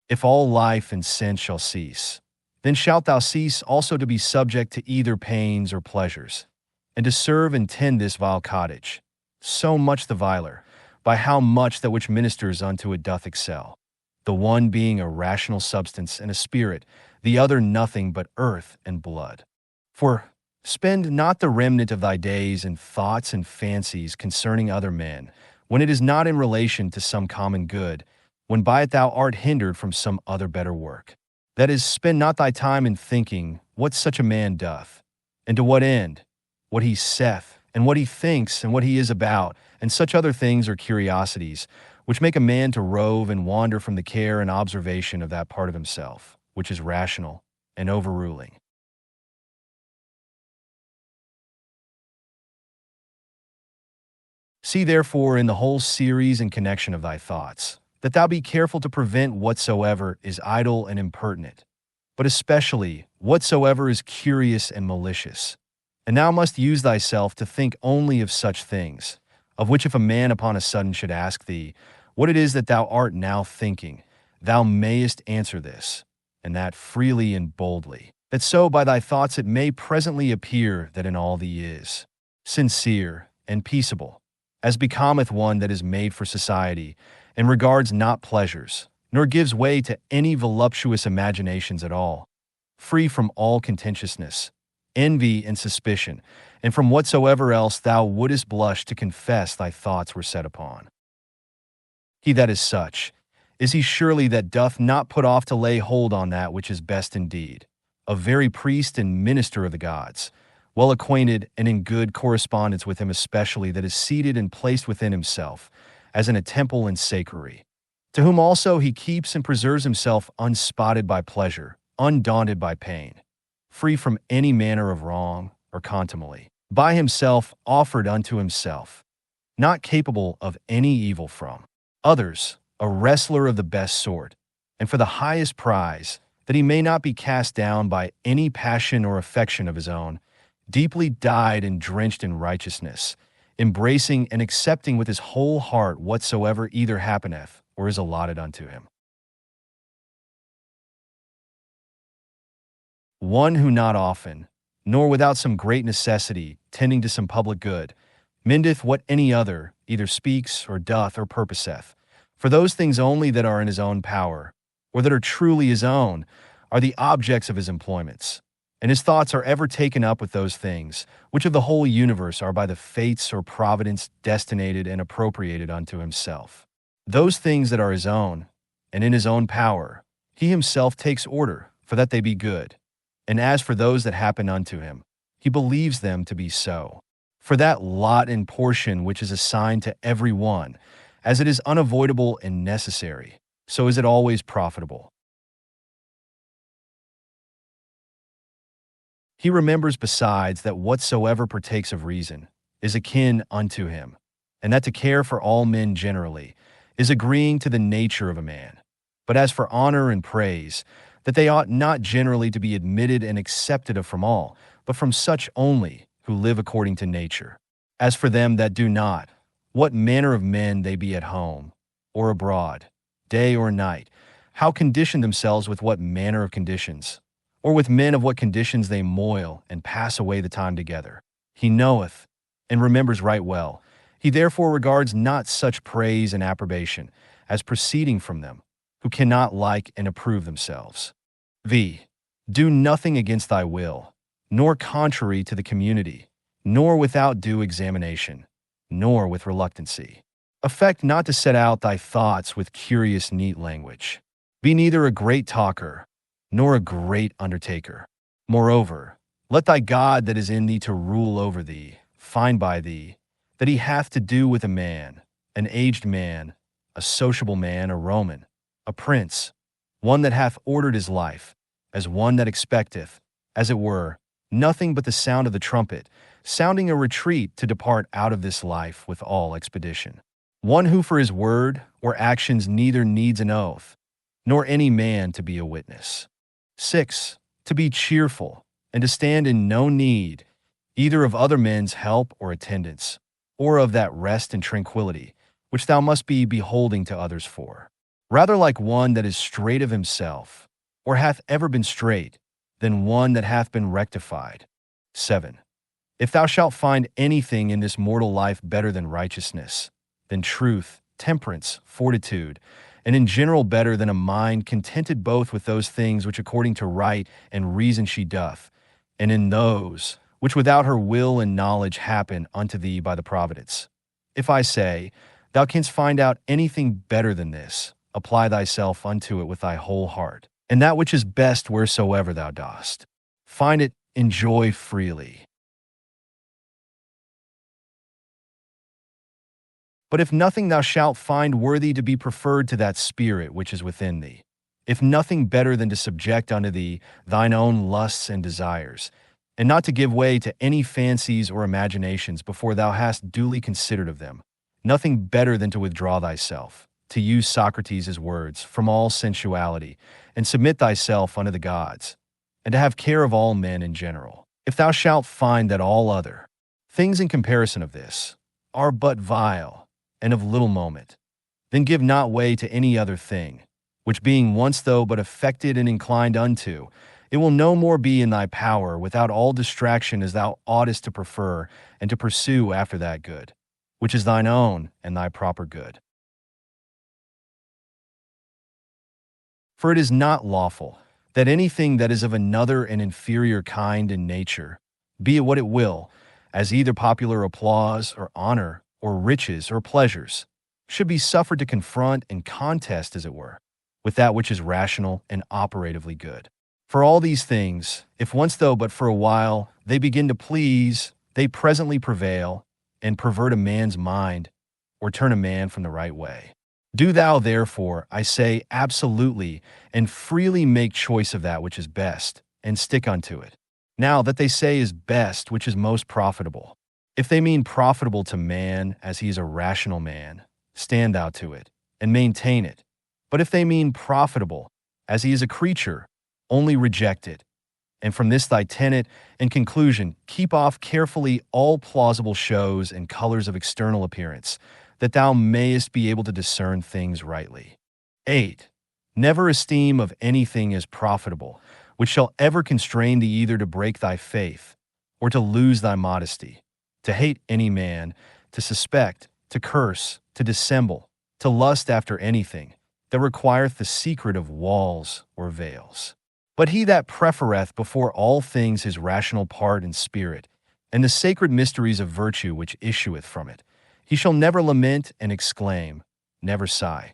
If all life and sense shall cease, then shalt thou cease also to be subject to either pains or pleasures, and to serve and tend this vile cottage, so much the viler, by how much that which ministers unto it doth excel, the one being a rational substance and a spirit, the other nothing but earth and blood. For spend not the remnant of thy days in thoughts and fancies concerning other men, when it is not in relation to some common good, when by it thou art hindered from some other better work. That is, spend not thy time in thinking what such a man doth, and to what end, what he saith, and what he thinks, and what he is about, and such other things or curiosities, which make a man to rove and wander from the care and observation of that part of himself, which is rational and overruling. See therefore in the whole series and connection of thy thoughts, that thou be careful to prevent whatsoever is idle and impertinent, but especially whatsoever is curious and malicious. And thou must use thyself to think only of such things, of which if a man upon a sudden should ask thee, what it is that thou art now thinking, thou mayest answer this, and that freely and boldly, that so by thy thoughts it may presently appear that in all thee is sincere and peaceable, as becometh one that is made for society, and regards not pleasures, nor gives way to any voluptuous imaginations at all, free from all contentiousness, envy and suspicion, and from whatsoever else thou wouldest blush to confess thy thoughts were set upon. He that is such, is he surely that doth not put off to lay hold on that which is best indeed, a very priest and minister of the gods, well acquainted and in good correspondence with him especially that is seated and placed within himself, as in a temple and sacrary, to whom also he keeps and preserves himself unspotted by pleasure, undaunted by pain, free from any manner of wrong or contumely, by himself offered unto himself, not capable of any evil from others, a wrestler of the best sort, and for the highest prize, that he may not be cast down by any passion or affection of his own, deeply dyed and drenched in righteousness, embracing and accepting with his whole heart whatsoever either happeneth or is allotted unto him. One who not often, nor without some great necessity, tending to some public good, mendeth what any other either speaks or doth or purposeth. For those things only that are in his own power, or that are truly his own, are the objects of his employments, and his thoughts are ever taken up with those things, which of the whole universe are by the fates or providence destinated and appropriated unto himself. Those things that are his own, and in his own power, he himself takes order, for that they be good. And as for those that happen unto him, he believes them to be so. For that lot and portion which is assigned to every one, as it is unavoidable and necessary, so is it always profitable. He remembers besides that whatsoever partakes of reason is akin unto him, and that to care for all men generally is agreeing to the nature of a man. But as for honor and praise, that they ought not generally to be admitted and accepted of from all, but from such only who live according to nature. As for them that do not, what manner of men they be at home, or abroad, day or night, how condition themselves with what manner of conditions, or with men of what conditions they moil and pass away the time together. He knoweth, and remembers right well. He therefore regards not such praise and approbation as proceeding from them, who cannot like and approve themselves. Do nothing against thy will, nor contrary to the community, nor without due examination, nor with reluctancy. Affect not to set out thy thoughts with curious neat language. Be neither a great talker, nor a great undertaker. Moreover, let thy God that is in thee to rule over thee, find by thee, that he hath to do with a man, an aged man, a sociable man, a Roman, a prince, one that hath ordered his life, as one that expecteth, as it were, nothing but the sound of the trumpet, sounding a retreat to depart out of this life with all expedition. One who for his word or actions neither needs an oath, nor any man to be a witness. 6. To be cheerful, and to stand in no need, either of other men's help or attendance, or of that rest and tranquility, which thou must be beholding to others for. Rather like one that is straight of himself, or hath ever been straight, than one that hath been rectified. 7. If thou shalt find anything in this mortal life better than righteousness, than truth, temperance, fortitude, and in general better than a mind contented both with those things which according to right and reason she doth, and in those which without her will and knowledge happen unto thee by the providence. If I say, thou canst find out anything better than this, apply thyself unto it with thy whole heart, and that which is best wheresoever thou dost. Find it, enjoy freely. But if nothing thou shalt find worthy to be preferred to that spirit which is within thee, if nothing better than to subject unto thee thine own lusts and desires, and not to give way to any fancies or imaginations before thou hast duly considered of them, nothing better than to withdraw thyself, to use Socrates' words, from all sensuality, and submit thyself unto the gods, and to have care of all men in general. If thou shalt find that all other things in comparison of this are but vile, and of little moment, then give not way to any other thing, which being once though but affected and inclined unto, it will no more be in thy power without all distraction as thou oughtest to prefer and to pursue after that good, which is thine own and thy proper good. For it is not lawful that anything that is of another and inferior kind in nature, be it what it will, as either popular applause or honor, or riches, or pleasures, should be suffered to confront and contest, as it were, with that which is rational and operatively good. For all these things, if once though but for a while they begin to please, they presently prevail, and pervert a man's mind, or turn a man from the right way. Do thou therefore, I say, absolutely and freely make choice of that which is best, and stick unto it. Now that they say is best which is most profitable, if they mean profitable to man as he is a rational man, stand thou to it, and maintain it. But if they mean profitable as he is a creature, only reject it. And from this thy tenet and conclusion, keep off carefully all plausible shows and colors of external appearance, that thou mayest be able to discern things rightly. 8. Never esteem of anything as profitable, which shall ever constrain thee either to break thy faith, or to lose thy modesty, to hate any man, to suspect, to curse, to dissemble, to lust after anything that requireth the secret of walls or veils. But he that prefereth before all things his rational part and spirit, and the sacred mysteries of virtue which issueth from it, he shall never lament and exclaim, never sigh.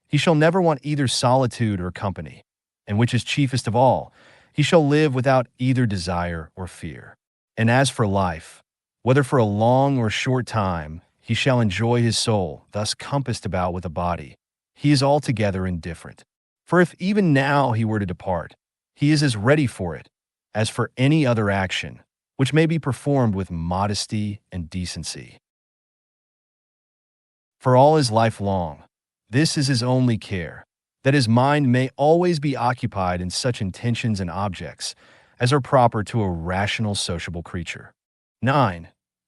He shall never want either solitude or company, and which is chiefest of all, he shall live without either desire or fear. And as for life, whether for a long or short time, he shall enjoy his soul, thus compassed about with a body. He is altogether indifferent. For if even now he were to depart, he is as ready for it as for any other action, which may be performed with modesty and decency. For all his life long, this is his only care, that his mind may always be occupied in such intentions and objects as are proper to a rational sociable creature. 9.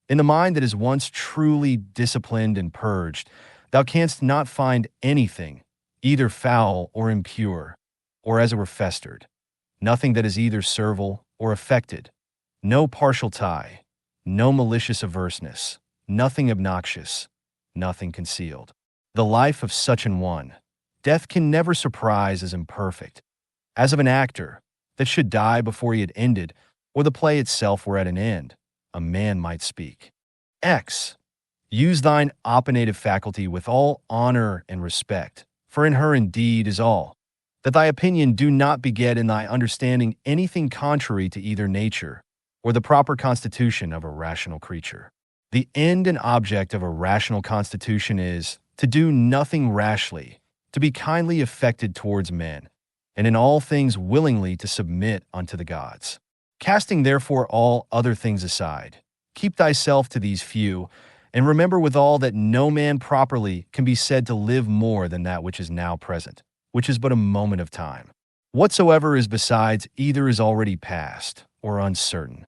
In the mind that is once truly disciplined and purged, thou canst not find anything, either foul or impure, or as it were festered, nothing that is either servile or affected, no partial tie, no malicious averseness, nothing obnoxious, nothing concealed. The life of such an one, death can never surprise as imperfect, as of an actor that should die before he had ended, or the play itself were at an end, a man might speak. X. Use thine opinative faculty with all honor and respect, for in her indeed is all, that thy opinion do not beget in thy understanding anything contrary to either nature or the proper constitution of a rational creature. The end and object of a rational constitution is to do nothing rashly, to be kindly affected towards men, and in all things willingly to submit unto the gods. Casting therefore all other things aside, keep thyself to these few, and remember withal that no man properly can be said to live more than that which is now present, which is but a moment of time. Whatsoever is besides either is already past or uncertain.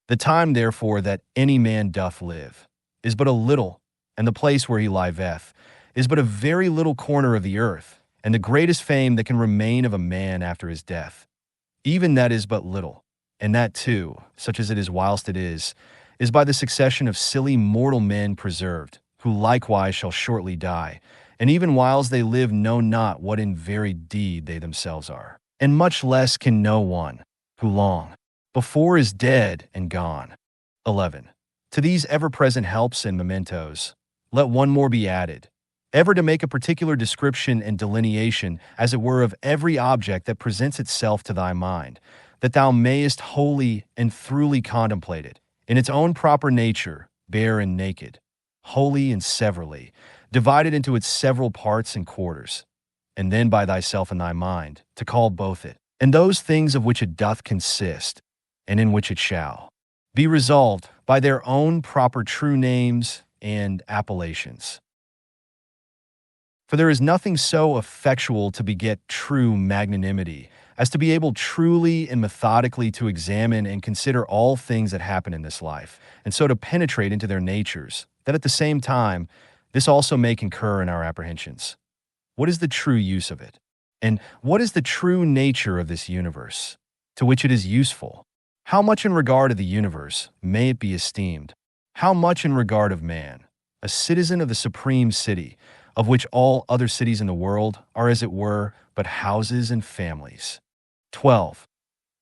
The time, therefore, that any man doth live is but a little, and the place where he liveth is but a very little corner of the earth, and the greatest fame that can remain of a man after his death, even that is but little, and that too, such as it is whilst it is by the succession of silly mortal men preserved, who likewise shall shortly die, and even whiles they live know not what in very deed they themselves are, and much less can know one, who long before is dead and gone. 11. To these ever-present helps and mementos, let one more be added, ever to make a particular description and delineation, as it were, of every object that presents itself to thy mind, that thou mayest wholly and throughly contemplate it, in its own proper nature, bare and naked, wholly and severally, divided into its several parts and quarters, and then by thyself in thy mind, to call both it, and those things of which it doth consist, and in which it shall, be resolved by their own proper true names and appellations. For there is nothing so effectual to beget true magnanimity as to be able truly and methodically to examine and consider all things that happen in this life, and so to penetrate into their natures, that at the same time this also may concur in our apprehensions. What is the true use of it? And what is the true nature of this universe, to which it is useful? How much in regard of the universe may it be esteemed? How much in regard of man, a citizen of the supreme city, of which all other cities in the world are, as it were, but houses and families? 12.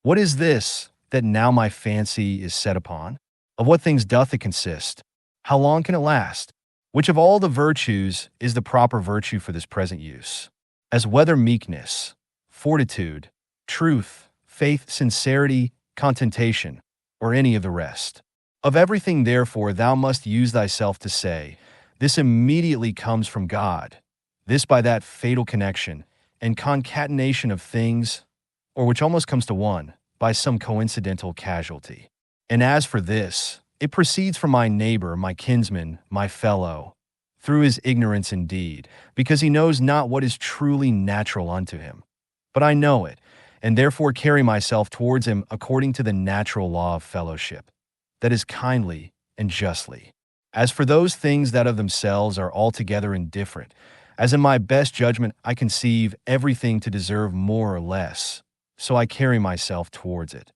What is this that now my fancy is set upon? Of what things doth it consist? How long can it last? Which of all the virtues is the proper virtue for this present use? As whether meekness, fortitude, truth, faith, sincerity, contentation, or any of the rest. Of everything, therefore, thou must use thyself to say, this immediately comes from God, this by that fatal connection and concatenation of things, or which almost comes to one, by some coincidental casualty. And as for this, it proceeds from my neighbor, my kinsman, my fellow, through his ignorance indeed, because he knows not what is truly natural unto him. But I know it, and therefore carry myself towards him according to the natural law of fellowship, that is kindly and justly. As for those things that of themselves are altogether indifferent, as in my best judgment I conceive everything to deserve more or less, so I carry myself towards it.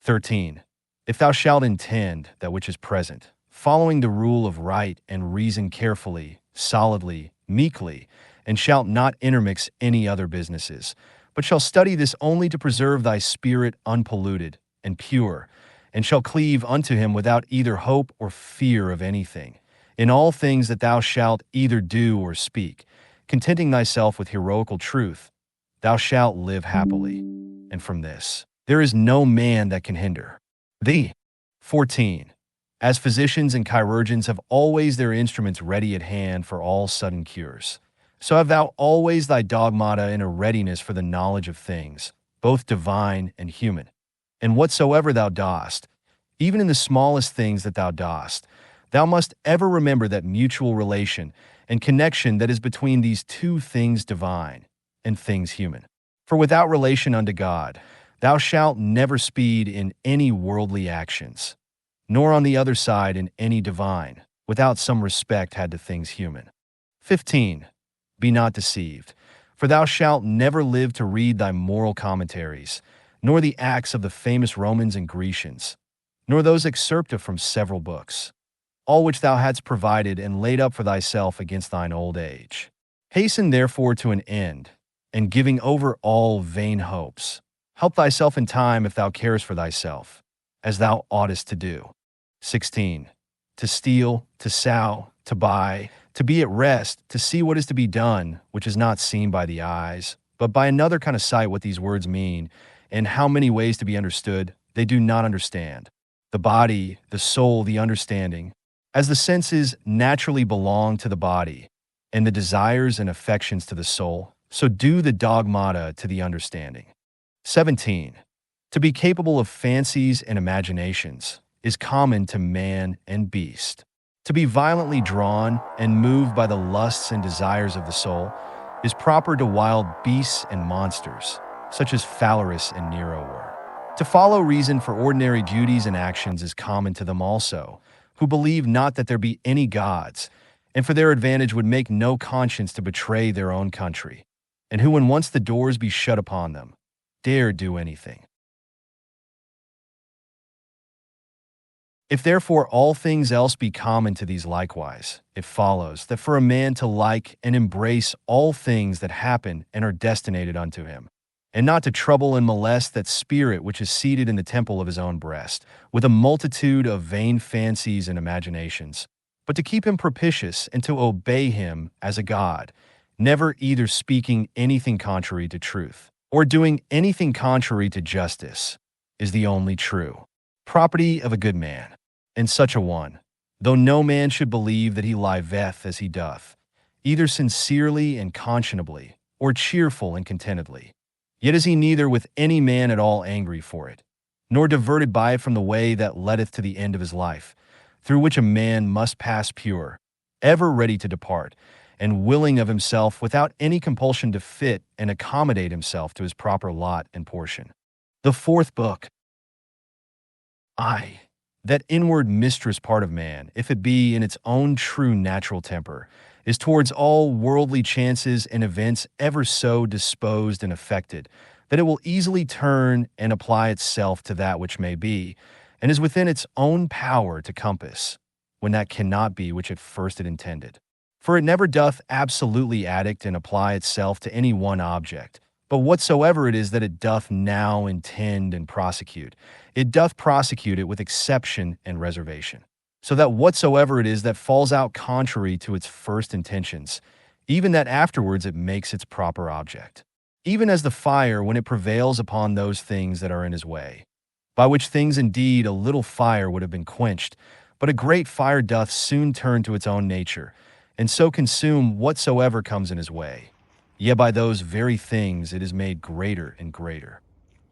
"13. If thou shalt intend that which is present, following the rule of right and reason carefully, solidly, meekly, and shalt not intermix any other businesses, but shall study this only to preserve thy spirit unpolluted and pure, and shall cleave unto him without either hope or fear of anything, in all things that thou shalt either do or speak, contenting thyself with heroical truth, thou shalt live happily, and from this there is no man that can hinder thee. 14. As physicians and chirurgeons have always their instruments ready at hand for all sudden cures, so have thou always thy dogmata in a readiness for the knowledge of things, both divine and human. And whatsoever thou dost, even in the smallest things that thou dost, thou must ever remember that mutual relation and connection that is between these two things divine and things human. For without relation unto God, Thou shalt never speed in any worldly actions, nor on the other side in any divine, without some respect had to things human. 15. Be not deceived, for thou shalt never live to read thy moral commentaries, nor the acts of the famous Romans and Grecians, nor those excerpta from several books, all which thou hadst provided and laid up for thyself against thine old age. Hasten therefore to an end, and giving over all vain hopes, help thyself in time if thou carest for thyself, as thou oughtest to do. 16. To steal, to sow, to buy, to be at rest, to see what is to be done, which is not seen by the eyes, but by another kind of sight what these words mean, and how many ways to be understood, they do not understand. The body, the soul, the understanding, as the senses naturally belong to the body, and the desires and affections to the soul, so do the dogmata to the understanding. 17. To be capable of fancies and imaginations is common to man and beast. To be violently drawn and moved by the lusts and desires of the soul is proper to wild beasts and monsters, such as Phalaris and Nero were. To follow reason for ordinary duties and actions is common to them also, who believe not that there be any gods, and for their advantage would make no conscience to betray their own country, and who, when once the doors be shut upon them, dare do anything. If therefore all things else be common to these likewise, it follows that for a man to like and embrace all things that happen and are destinated unto him, and not to trouble and molest that spirit which is seated in the temple of his own breast, with a multitude of vain fancies and imaginations, but to keep him propitious and to obey him as a God, never either speaking anything contrary to truth, or doing anything contrary to justice, is the only true property of a good man. And such a one, though no man should believe that he liveth as he doth, either sincerely and conscionably, or cheerful and contentedly, yet is he neither with any man at all angry for it, nor diverted by it from the way that leadeth to the end of his life, through which a man must pass pure, ever ready to depart, and willing of himself without any compulsion to fit and accommodate himself to his proper lot and portion. The fourth book. That inward mistress part of man, if it be in its own true natural temper, is towards all worldly chances and events ever so disposed and affected, that it will easily turn and apply itself to that which may be, and is within its own power to compass, when that cannot be which at first it intended. For it never doth absolutely addict and apply itself to any one object, but whatsoever it is that it doth now intend and prosecute, it doth prosecute it with exception and reservation. So that whatsoever it is that falls out contrary to its first intentions, even that afterwards it makes its proper object. Even as the fire when it prevails upon those things that are in his way, by which things indeed a little fire would have been quenched, but a great fire doth soon turn to its own nature, and so consume whatsoever comes in his way. Yet by those very things it is made greater and greater.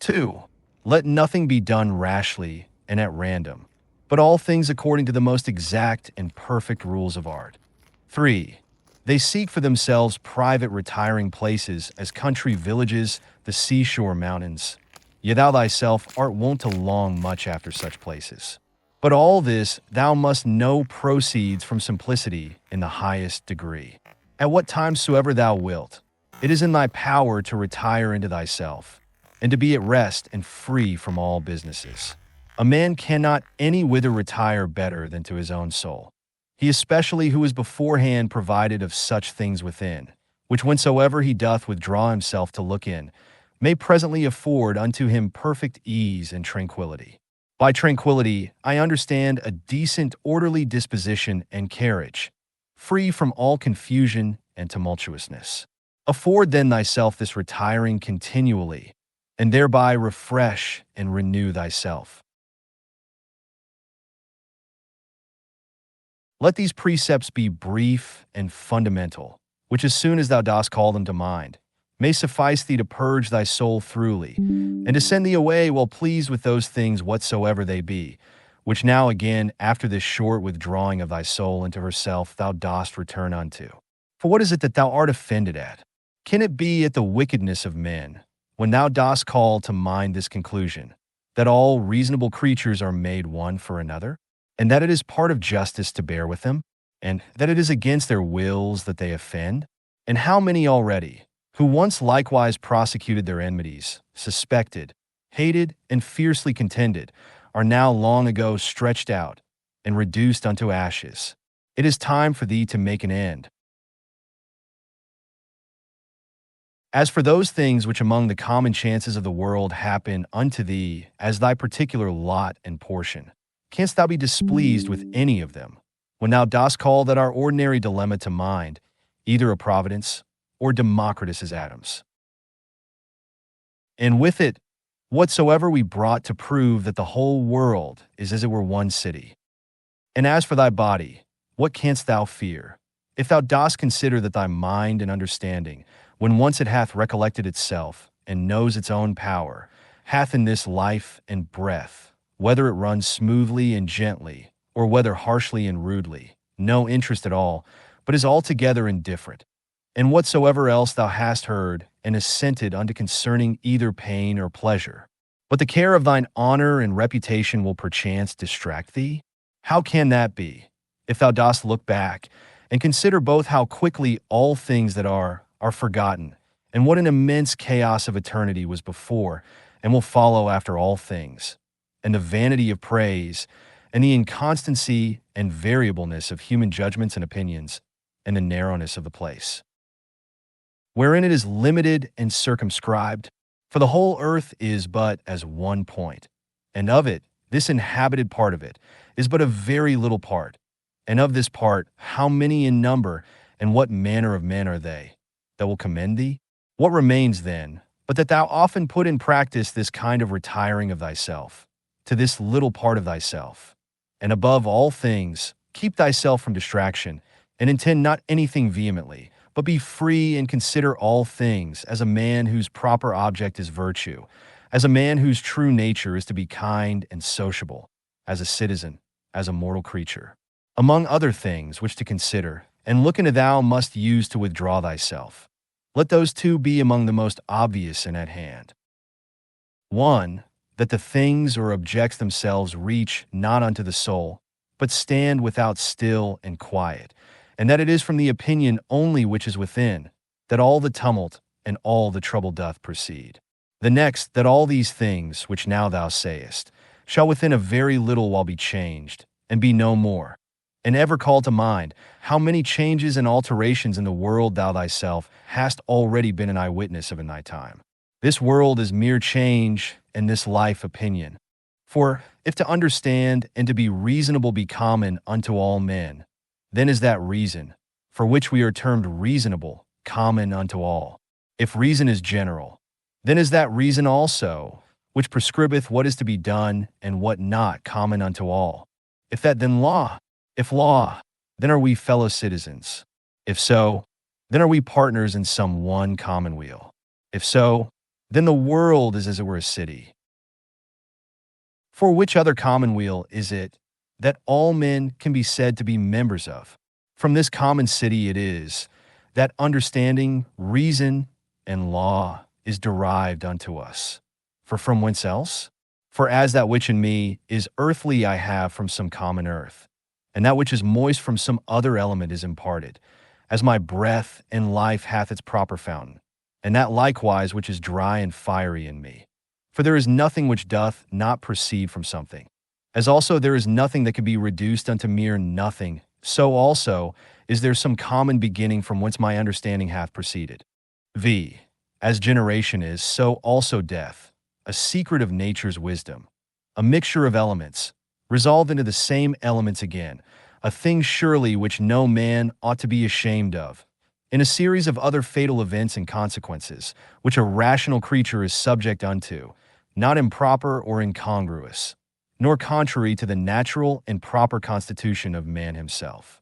2. Let nothing be done rashly and at random, but all things according to the most exact and perfect rules of art. 3. They seek for themselves private retiring places as country villages, the seashore mountains. Yet thou thyself art wont to long much after such places. But all this thou must know proceeds from simplicity in the highest degree. At what time soever thou wilt, it is in thy power to retire into thyself, and to be at rest and free from all businesses. A man cannot any whither retire better than to his own soul. He especially who is beforehand provided of such things within, which whensoever he doth withdraw himself to look in, may presently afford unto him perfect ease and tranquillity. By tranquillity, I understand a decent, orderly disposition and carriage, free from all confusion and tumultuousness. Afford then thyself this retiring continually, and thereby refresh and renew thyself. Let these precepts be brief and fundamental, which as soon as thou dost call them to mind, may suffice thee to purge thy soul throughly, and to send thee away well pleased with those things whatsoever they be, which now again, after this short withdrawing of thy soul into herself, thou dost return unto. For what is it that thou art offended at? Can it be at the wickedness of men, when thou dost call to mind this conclusion, that all reasonable creatures are made one for another, and that it is part of justice to bear with them, and that it is against their wills that they offend? And how many already, who once likewise prosecuted their enmities, suspected, hated, and fiercely contended, are now long ago stretched out and reduced unto ashes? It is time for thee to make an end. As for those things which among the common chances of the world happen unto thee as thy particular lot and portion, canst thou be displeased with any of them, when thou dost call that our ordinary dilemma to mind, either a Providence or Democritus's atoms? And with it, whatsoever we brought to prove that the whole world is as it were one city. And as for thy body, what canst thou fear, if thou dost consider that thy mind and understanding, when once it hath recollected itself, and knows its own power, hath in this life and breath, whether it runs smoothly and gently, or whether harshly and rudely, no interest at all, but is altogether indifferent. And whatsoever else thou hast heard and assented unto concerning either pain or pleasure, but the care of thine honor and reputation will perchance distract thee? How can that be, if thou dost look back, and consider both how quickly all things that are forgotten, and what an immense chaos of eternity was before and will follow after all things, and the vanity of praise, and the inconstancy and variableness of human judgments and opinions, and the narrowness of the place wherein it is limited and circumscribed? For the whole earth is but as one point, and of it, this inhabited part of it, is but a very little part. And of this part, how many in number, and what manner of men are they that will commend thee? What remains then, but that thou often put in practice this kind of retiring of thyself, to this little part of thyself, and above all things, keep thyself from distraction, and intend not anything vehemently, but be free and consider all things as a man whose proper object is virtue, as a man whose true nature is to be kind and sociable, as a citizen, as a mortal creature. Among other things which to consider, and look into thou must use to withdraw thyself, let those two be among the most obvious and at hand. 1. That the things or objects themselves reach not unto the soul, but stand without still and quiet, and that it is from the opinion only which is within, that all the tumult and all the trouble doth proceed. The next, that all these things, which now thou sayest, shall within a very little while be changed, and be no more. And ever call to mind how many changes and alterations in the world thou thyself hast already been an eyewitness of in thy time. This world is mere change, and this life opinion. For if to understand and to be reasonable be common unto all men, then is that reason, for which we are termed reasonable, common unto all. If reason is general, then is that reason also, which prescribeth what is to be done and what not, common unto all. If that, then law. If law, then are we fellow citizens. If so, then are we partners in some one commonweal. If so, then the world is as it were a city. For which other commonweal is it that all men can be said to be members of? From this common city it is that understanding, reason, and law is derived unto us. For from whence else? For as that which in me is earthly I have from some common earth, and that which is moist from some other element is imparted, as my breath and life hath its proper fountain, and that likewise which is dry and fiery in me. For there is nothing which doth not proceed from something. As also there is nothing that can be reduced unto mere nothing, so also is there some common beginning from whence my understanding hath proceeded. As generation is, so also death, a secret of nature's wisdom, a mixture of elements, resolved into the same elements again, a thing surely which no man ought to be ashamed of, in a series of other fatal events and consequences, which a rational creature is subject unto, not improper or incongruous, nor contrary to the natural and proper constitution of man himself.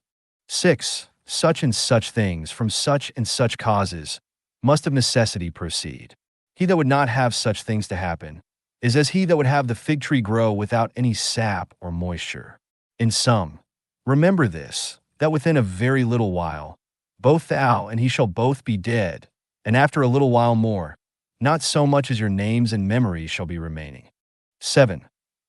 6. Such and such things from such and such causes must of necessity proceed. He that would not have such things to happen is as he that would have the fig tree grow without any sap or moisture. In sum, remember this, that within a very little while, both thou and he shall both be dead, and after a little while more, not so much as your names and memories shall be remaining. 7.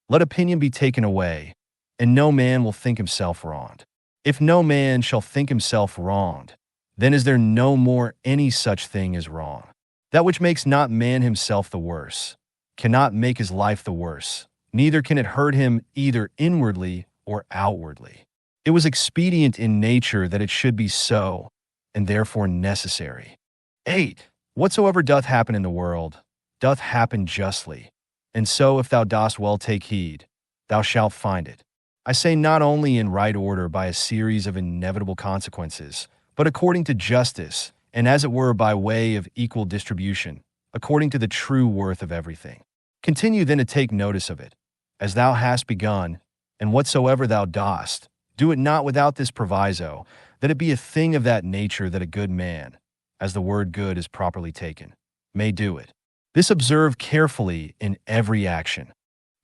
Let opinion be taken away, and no man will think himself wronged. If no man shall think himself wronged, then is there no more any such thing as wrong. That which makes not man himself the worse cannot make his life the worse, neither can it hurt him either inwardly or outwardly. It was expedient in nature that it should be so, and therefore necessary. 8. Whatsoever doth happen in the world, doth happen justly, and so if thou dost well take heed, thou shalt find it. I say not only in right order by a series of inevitable consequences, but according to justice, and as it were by way of equal distribution, according to the true worth of everything. Continue then to take notice of it, as thou hast begun, and whatsoever thou dost, do it not without this proviso, that it be a thing of that nature that a good man, as the word good is properly taken, may do it. This observe carefully in every action.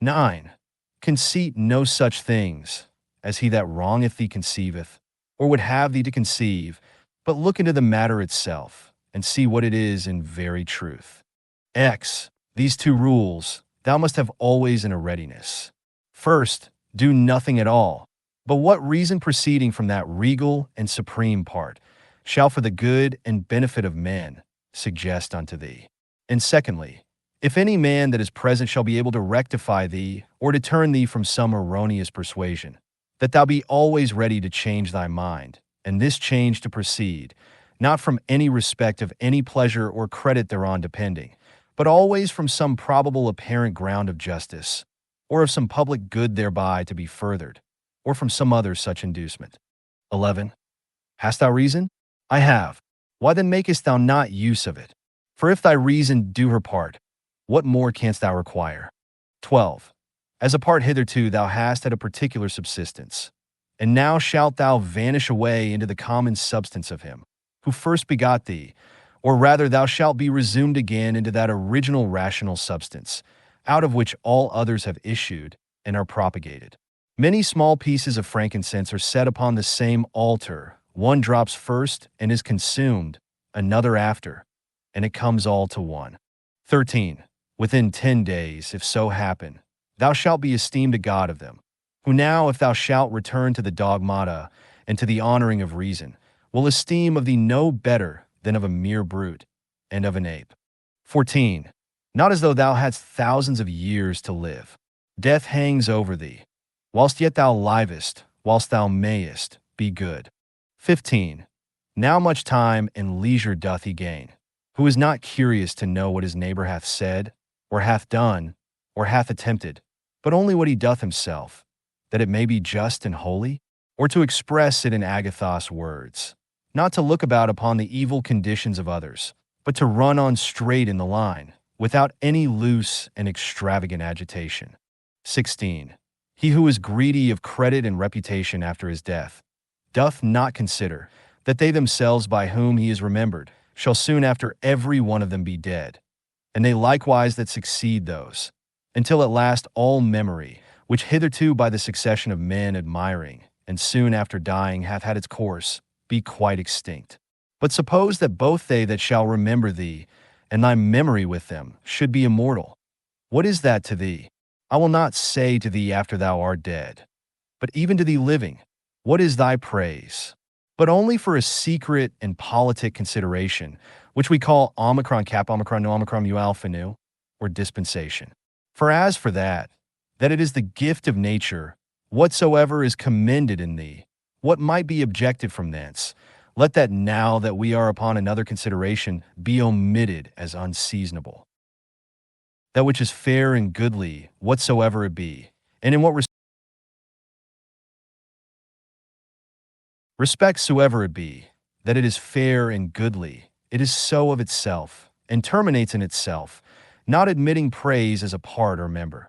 9. Conceit no such things, as he that wrongeth thee conceiveth, or would have thee to conceive, but look into the matter itself, and see what it is in very truth. X. These two rules thou must have always in a readiness. First, do nothing at all, but what reason proceeding from that regal and supreme part shall for the good and benefit of men suggest unto thee. And secondly, if any man that is present shall be able to rectify thee or to turn thee from some erroneous persuasion, that thou be always ready to change thy mind, and this change to proceed, not from any respect of any pleasure or credit thereon depending, but always from some probable apparent ground of justice, or of some public good thereby to be furthered, or from some other such inducement. 11. Hast thou reason? I have. Why then makest thou not use of it? For if thy reason do her part, what more canst thou require? 12. As a part hitherto thou hast had a particular subsistence, and now shalt thou vanish away into the common substance of him, who first begot thee, or rather thou shalt be resumed again into that original rational substance, out of which all others have issued and are propagated. Many small pieces of frankincense are set upon the same altar. One drops first and is consumed, another after, and it comes all to one. 13. Within 10 days, if so happen, thou shalt be esteemed a god of them, who now, if thou shalt return to the dogmata and to the honoring of reason, will esteem of thee no better than of a mere brute and of an ape. 14. Not as though thou hadst thousands of years to live. Death hangs over thee, whilst yet thou livest, whilst thou mayest be good. 15. Now much time and leisure doth he gain, who is not curious to know what his neighbor hath said, or hath done, or hath attempted, but only what he doth himself, that it may be just and holy, or to express it in Agathos words, not to look about upon the evil conditions of others, but to run on straight in the line, without any loose and extravagant agitation. 16. He who is greedy of credit and reputation after his death, doth not consider that they themselves by whom he is remembered shall soon after every one of them be dead, and they likewise that succeed those, until at last all memory, which hitherto by the succession of men admiring, and soon after dying hath had its course, be quite extinct. But suppose that both they that shall remember thee, and thy memory with them, should be immortal. What is that to thee? I will not say to thee after thou art dead, but even to thee living, what is thy praise? But only for a secret and politic consideration, which we call omicron cap omicron no omicron mu alpha nu, or dispensation. For as for that it is the gift of nature, whatsoever is commended in thee, what might be objected from thence, let that now that we are upon another consideration be omitted as unseasonable. That which is fair and goodly, whatsoever it be, and in what respect soever it be, that it is fair and goodly, it is so of itself, and terminates in itself, not admitting praise as a part or member,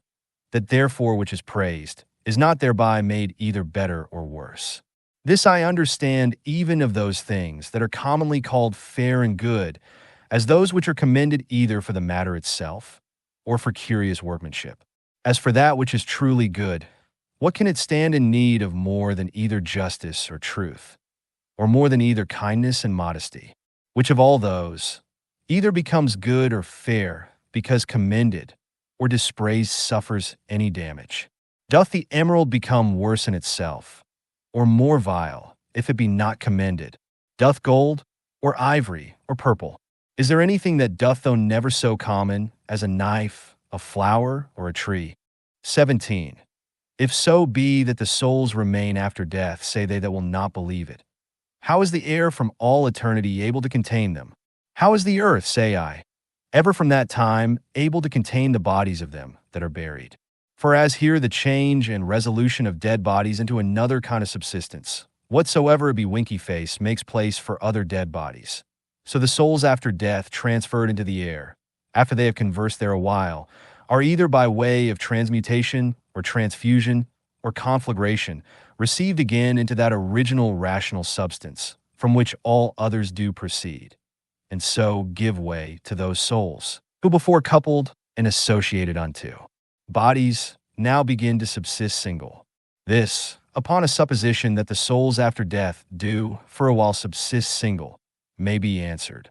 that therefore which is praised is not thereby made either better or worse. This I understand even of those things that are commonly called fair and good, as those which are commended either for the matter itself, or for curious workmanship. As for that which is truly good, what can it stand in need of more than either justice or truth, or more than either kindness and modesty? Which of all those, either becomes good or fair, because commended, or dispraised suffers any damage. Doth the emerald become worse in itself, or more vile, if it be not commended? Doth gold, or ivory, or purple? Is there anything that doth though never so common as a knife, a flower, or a tree? 17. If so be that the souls remain after death, say they that will not believe it. How is the air from all eternity able to contain them? How is the earth, say I, ever from that time able to contain the bodies of them that are buried? For as here the change and resolution of dead bodies into another kind of subsistence, whatsoever it be winky face, makes place for other dead bodies. So the souls after death, transferred into the air, after they have conversed there a while, are either by way of transmutation or transfusion or conflagration received again into that original rational substance from which all others do proceed, and so give way to those souls who before coupled and associated unto bodies now begin to subsist single. This, upon a supposition that the souls after death do for a while subsist single, may be answered.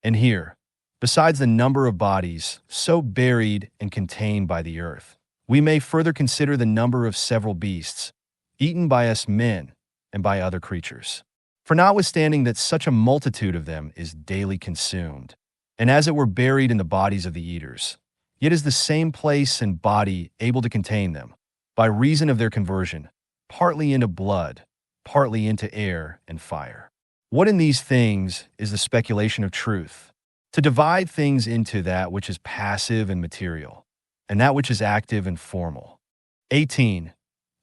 And here, besides the number of bodies so buried and contained by the earth, we may further consider the number of several beasts, eaten by us men and by other creatures. For notwithstanding that such a multitude of them is daily consumed, and as it were buried in the bodies of the eaters, yet is the same place and body able to contain them, by reason of their conversion, partly into blood, partly into air and fire. What in these things is the speculation of truth? To divide things into that which is passive and material, and that which is active and formal. 18.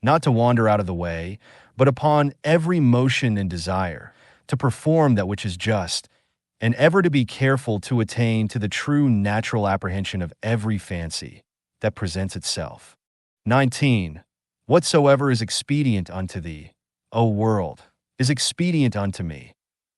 Not to wander out of the way, but upon every motion and desire, to perform that which is just, and ever to be careful to attain to the true natural apprehension of every fancy that presents itself. 19. Whatsoever is expedient unto thee, O world, is expedient unto me.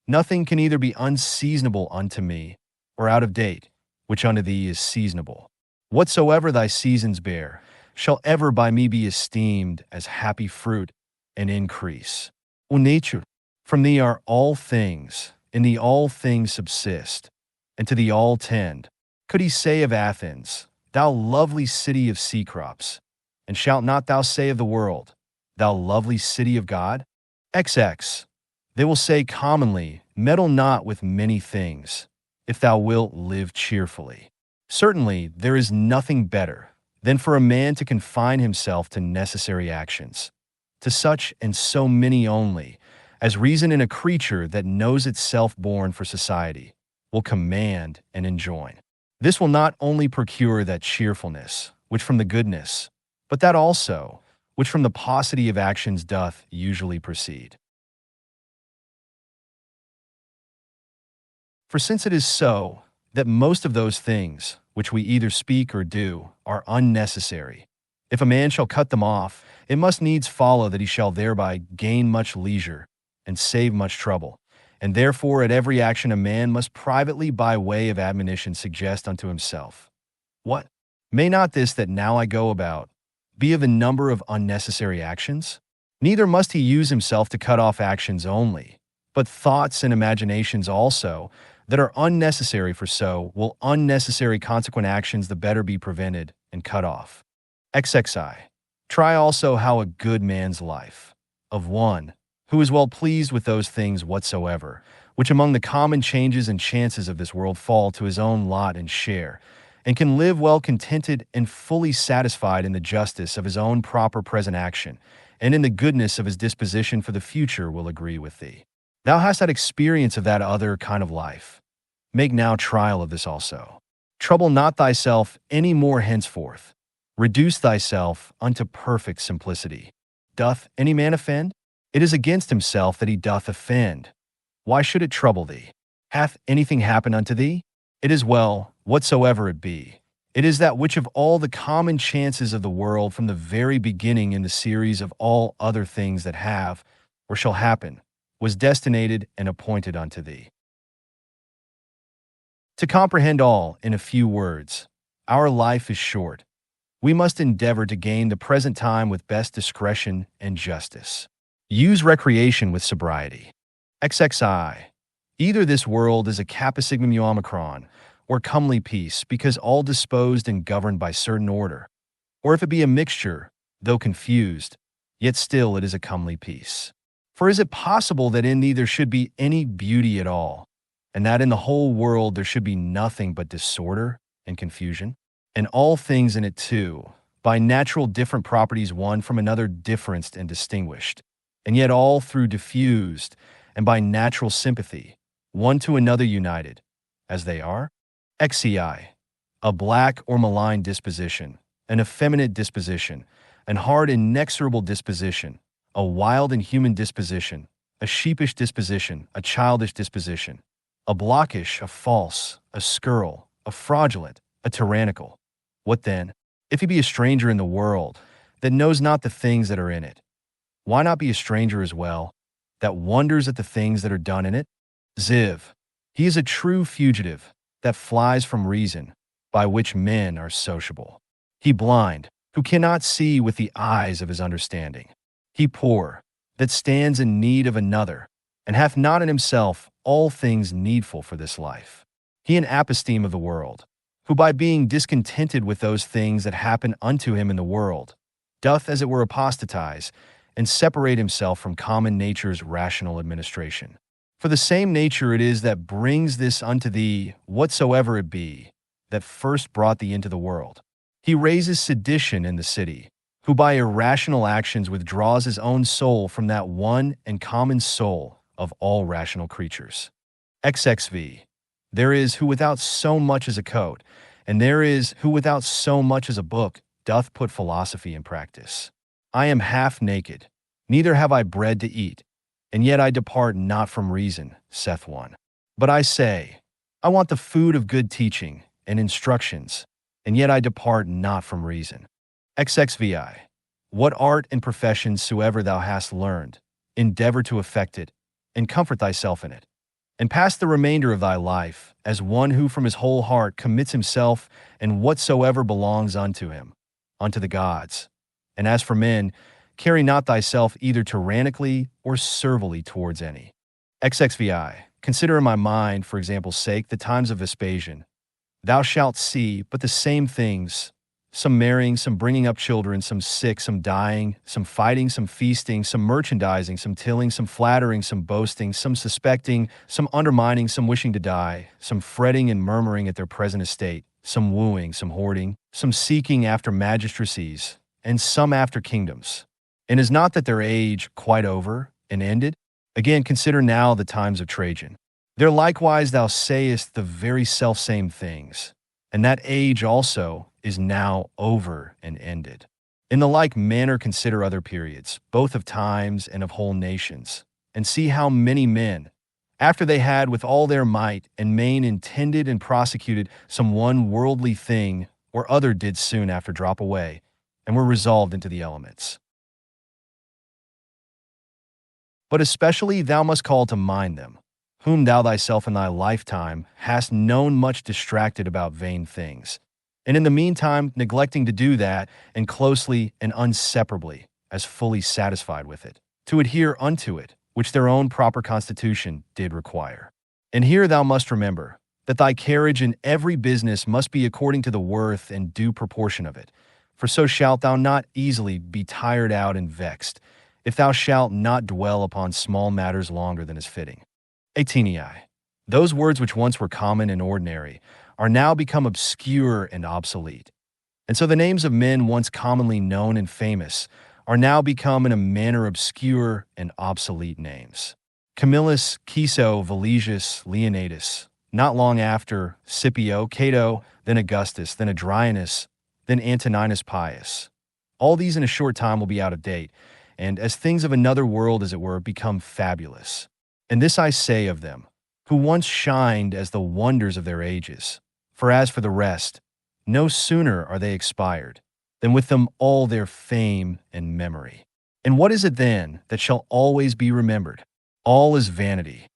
Nothing can either be unseasonable unto me, or out of date, which unto thee is seasonable. Whatsoever thy seasons bear, shall ever by me be esteemed as happy fruit and increase. O nature, from thee are all things, in thee all things subsist, and to thee all tend. Could he say of Athens, thou lovely city of sea crops, and shalt not thou say of the world, thou lovely city of God? XX. They will say commonly, meddle not with many things, if thou wilt live cheerfully. Certainly, there is nothing better than for a man to confine himself to necessary actions, to such and so many only, as reason in a creature that knows itself born for society will command and enjoin. This will not only procure that cheerfulness, which from the goodness, but that also, which from the paucity of actions doth usually proceed. For since it is so, that most of those things, which we either speak or do, are unnecessary, if a man shall cut them off, it must needs follow that he shall thereby gain much leisure and save much trouble, and therefore at every action a man must privately by way of admonition suggest unto himself, what? May not this that now I go about be of a number of unnecessary actions? Neither must he use himself to cut off actions only, but thoughts and imaginations also, that are unnecessary, for so will unnecessary consequent actions the better be prevented and cut off. XXI. Try also how a good man's life, of one who is well pleased with those things whatsoever, which among the common changes and chances of this world fall to his own lot and share, and can live well contented and fully satisfied in the justice of his own proper present action, and in the goodness of his disposition for the future, will agree with thee. Thou hast had experience of that other kind of life. Make now trial of this also. Trouble not thyself any more henceforth. Reduce thyself unto perfect simplicity. Doth any man offend? It is against himself that he doth offend. Why should it trouble thee? Hath anything happened unto thee? It is well, whatsoever it be. It is that which of all the common chances of the world from the very beginning in the series of all other things that have, or shall happen, was destinated and appointed unto thee. To comprehend all in a few words, our life is short. We must endeavor to gain the present time with best discretion and justice. Use recreation with sobriety. XXI. Either this world is a kappa sigma mu omicron, or comely peace, because all disposed and governed by certain order, or if it be a mixture, though confused, yet still it is a comely peace. For is it possible that in thee there should be any beauty at all, and that in the whole world there should be nothing but disorder and confusion? And all things in it too, by natural different properties one from another differenced and distinguished, and yet all through diffused, and by natural sympathy, one to another united, as they are? XCI, a black or malign disposition, an effeminate disposition, an hard inexorable disposition, a wild and human disposition, a sheepish disposition, a childish disposition, a blockish, a false, a scurril, a fraudulent, a tyrannical. What then? If he be a stranger in the world, that knows not the things that are in it, why not be a stranger as well, that wonders at the things that are done in it? Ziv, he is a true fugitive, that flies from reason, by which men are sociable. He blind, who cannot see with the eyes of his understanding. He poor, that stands in need of another, and hath not in himself all things needful for this life. He an aposteme of the world, who by being discontented with those things that happen unto him in the world, doth as it were apostatize, and separate himself from common nature's rational administration. For the same nature it is that brings this unto thee, whatsoever it be, that first brought thee into the world. He raises sedition in the city, who by irrational actions withdraws his own soul from that one and common soul of all rational creatures. XXV, there is who without so much as a coat, and there is who without so much as a book doth put philosophy in practice. I am half naked, neither have I bread to eat, and yet I depart not from reason, saith one. But I say, I want the food of good teaching and instructions, and yet I depart not from reason. XXVI, what art and profession soever thou hast learned, endeavor to effect it, and comfort thyself in it, and pass the remainder of thy life as one who from his whole heart commits himself and whatsoever belongs unto him, unto the gods. And as for men, carry not thyself either tyrannically or servilely towards any. XXVI, consider in my mind, for example's sake, the times of Vespasian. Thou shalt see but the same things, some marrying, some bringing up children, some sick, some dying, some fighting, some feasting, some merchandising, some tilling, some flattering, some boasting, some suspecting, some undermining, some wishing to die, some fretting and murmuring at their present estate, some wooing, some hoarding, some seeking after magistracies, and some after kingdoms. And is not that their age quite over and ended? Again, consider now the times of Trajan. There likewise thou sayest the very selfsame things, and that age also is now over and ended. In the like manner consider other periods, both of times and of whole nations, and see how many men, after they had with all their might and main intended and prosecuted some one worldly thing or other, did soon after drop away, and were resolved into the elements. But especially thou must call to mind them, whom thou thyself in thy lifetime hast known much distracted about vain things, and in the meantime neglecting to do that, and closely and inseparably, as fully satisfied with it, to adhere unto it, which their own proper constitution did require. And here thou must remember, that thy carriage in every business must be according to the worth and due proportion of it, for so shalt thou not easily be tired out and vexed, if thou shalt not dwell upon small matters longer than is fitting. 18. Those words which once were common and ordinary are now become obscure and obsolete. And so the names of men once commonly known and famous are now become in a manner obscure and obsolete names. Camillus, Piso, Valesius, Leonidas, not long after, Scipio, Cato, then Augustus, then Adrianus, then Antoninus Pius. All these in a short time will be out of date, and as things of another world, as it were, become fabulous. And this I say of them, who once shined as the wonders of their ages. For as for the rest, no sooner are they expired, than with them all their fame and memory. And what is it then that shall always be remembered? All is vanity.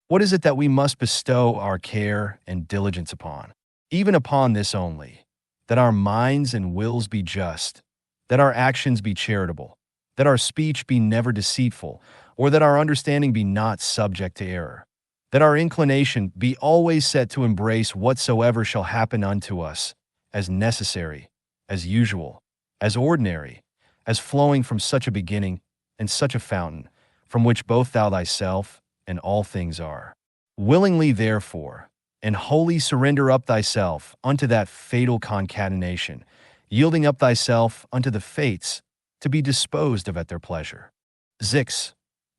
What is it that we must bestow our care and diligence upon? Even upon this only, that our minds and wills be just, that our actions be charitable, that our speech be never deceitful, or that our understanding be not subject to error, that our inclination be always set to embrace whatsoever shall happen unto us, as necessary, as usual, as ordinary, as flowing from such a beginning and such a fountain, from which both thou thyself and all things are. Willingly, therefore, and wholly surrender up thyself unto that fatal concatenation, yielding up thyself unto the fates to be disposed of at their pleasure. 6.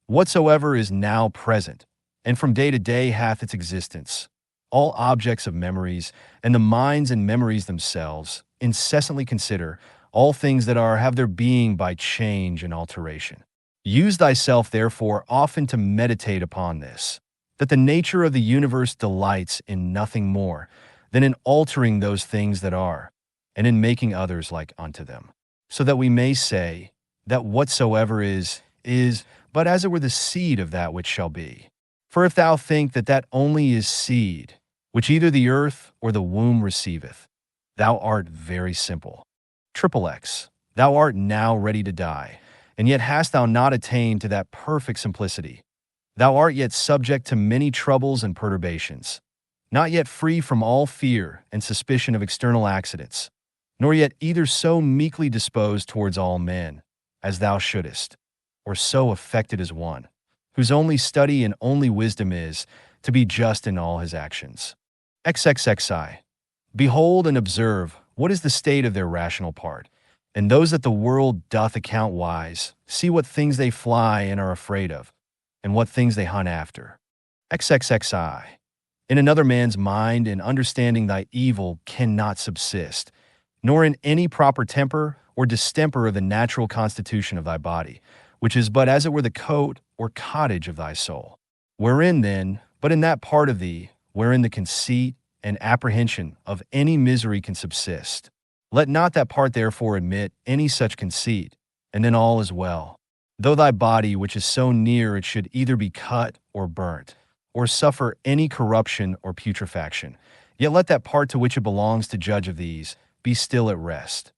Whatsoever is now present, and from day to day hath its existence, all objects of memories, and the minds and memories themselves, incessantly consider, all things that are have their being by change and alteration. Use thyself, therefore, often to meditate upon this, that the nature of the universe delights in nothing more than in altering those things that are, and in making others like unto them, so that we may say that whatsoever is, but as it were the seed of that which shall be. For if thou think that that only is seed, which either the earth or the womb receiveth, thou art very simple. XXX. Thou art now ready to die, and yet hast thou not attained to that perfect simplicity. Thou art yet subject to many troubles and perturbations, not yet free from all fear and suspicion of external accidents, nor yet either so meekly disposed towards all men as thou shouldest, or so affected as one, whose only study and only wisdom is to be just in all his actions. XXXI. Behold and observe what is the state of their rational part, and those that the world doth account wise, see what things they fly and are afraid of, and what things they hunt after. XXXI. In another man's mind and understanding thy evil cannot subsist, nor in any proper temper or distemper of the natural constitution of thy body, which is but as it were the coat or cottage of thy soul. Wherein then, but in that part of thee, wherein the conceit and apprehension of any misery can subsist, let not that part therefore admit any such conceit, and then all is well. Though thy body, which is so near it should either be cut or burnt, or suffer any corruption or putrefaction, yet let that part to which it belongs to judge of these be still at rest.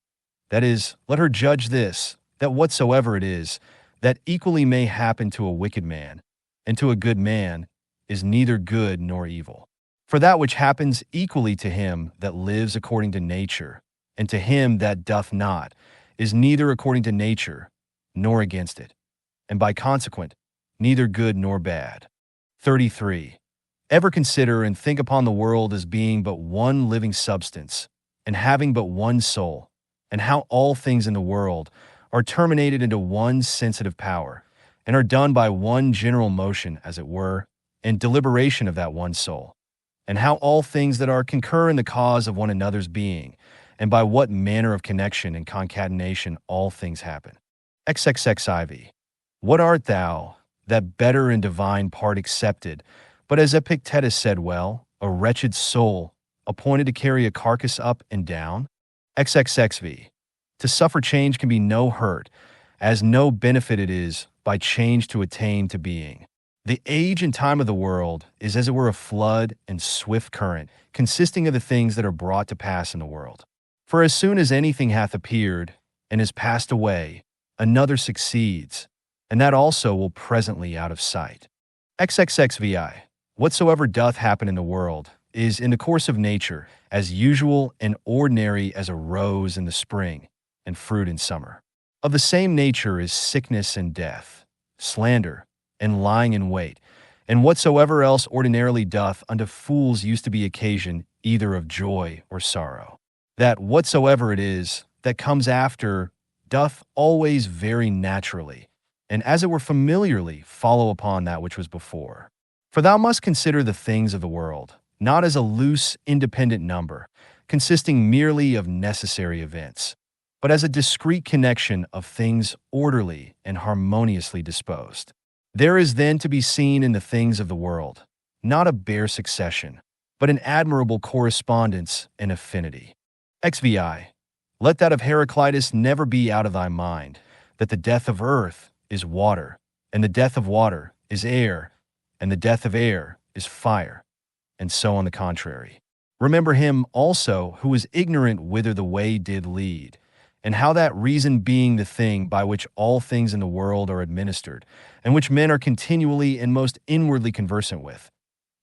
That is, let her judge this, that whatsoever it is, that equally may happen to a wicked man, and to a good man, is neither good nor evil. For that which happens equally to him that lives according to nature, and to him that doth not, is neither according to nature, nor against it, and by consequent, neither good nor bad. 33. Ever consider and think upon the world as being but one living substance, and having but one soul, and how all things in the world are terminated into one sensitive power, and are done by one general motion, as it were, and deliberation of that one soul, and how all things that are concur in the cause of one another's being, and by what manner of connection and concatenation all things happen. XXXIV. What art thou, that better and divine part accepted, but as Epictetus said well, a wretched soul, appointed to carry a carcass up and down? XXXV. To suffer change can be no hurt, as no benefit it is by change to attain to being. The age and time of the world is as it were a flood and swift current, consisting of the things that are brought to pass in the world. For as soon as anything hath appeared and is passed away, another succeeds, and that also will presently out of sight. XXXVI. Whatsoever doth happen in the world is in the course of nature as usual and ordinary as a rose in the spring and fruit in summer. Of the same nature is sickness and death, slander, and lying in wait, and whatsoever else ordinarily doth unto fools used to be occasion either of joy or sorrow. That whatsoever it is that comes after doth always very naturally, and as it were familiarly follow upon that which was before. For thou must consider the things of the world, not as a loose, independent number, consisting merely of necessary events, but as a discrete connection of things orderly and harmoniously disposed. There is then to be seen in the things of the world, not a bare succession, but an admirable correspondence and affinity. XVI. Let that of Heraclitus never be out of thy mind, that the death of earth is water, and the death of water is air, and the death of air is fire, and so on the contrary. Remember him also who was ignorant whither the way did lead, and how that reason being the thing by which all things in the world are administered, and which men are continually and most inwardly conversant with,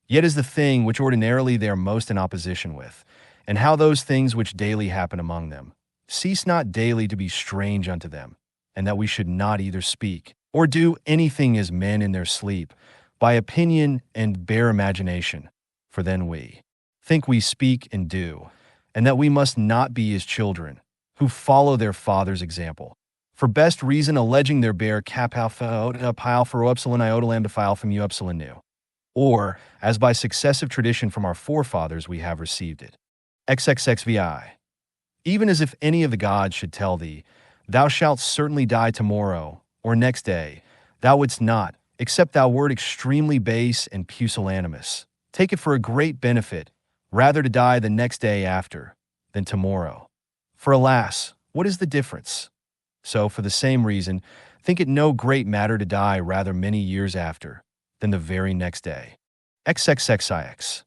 yet is the thing which ordinarily they are most in opposition with, and how those things which daily happen among them cease not daily to be strange unto them, and that we should not either speak or do anything as men in their sleep, by opinion and bare imagination, for then we think we speak and do, and that we must not be as children, who follow their father's example, for best reason alleging their bare pile for upsilon iodolam defile from you upsilon new, or as by successive tradition from our forefathers we have received it. XXXVI. Even as if any of the gods should tell thee, thou shalt certainly die tomorrow, or next day, thou wouldst not, except thou wert extremely base and pusillanimous. Take it for a great benefit, rather to die the next day after, than tomorrow. For alas, what is the difference? So, for the same reason, think it no great matter to die rather many years after, than the very next day. XXXIX.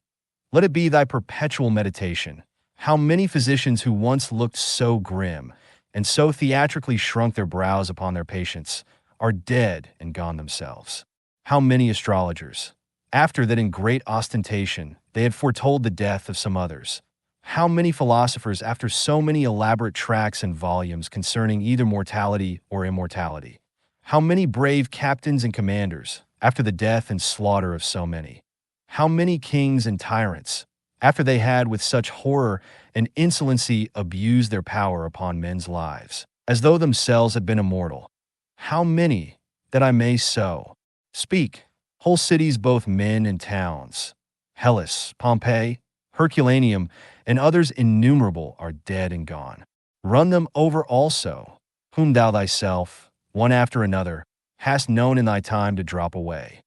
Let it be thy perpetual meditation. How many physicians who once looked so grim, and so theatrically shrunk their brows upon their patients, are dead and gone themselves. How many astrologers, after that in great ostentation they had foretold the death of some others, how many philosophers after so many elaborate tracts and volumes concerning either mortality or immortality, how many brave captains and commanders, after the death and slaughter of so many, how many kings and tyrants, after they had with such horror and insolency abused their power upon men's lives, as though themselves had been immortal. How many, that I may so speak, whole cities both men and towns, Hellas, Pompeii, Herculaneum, and others innumerable are dead and gone. Run them over also, whom thou thyself, one after another, hast known in thy time to drop away.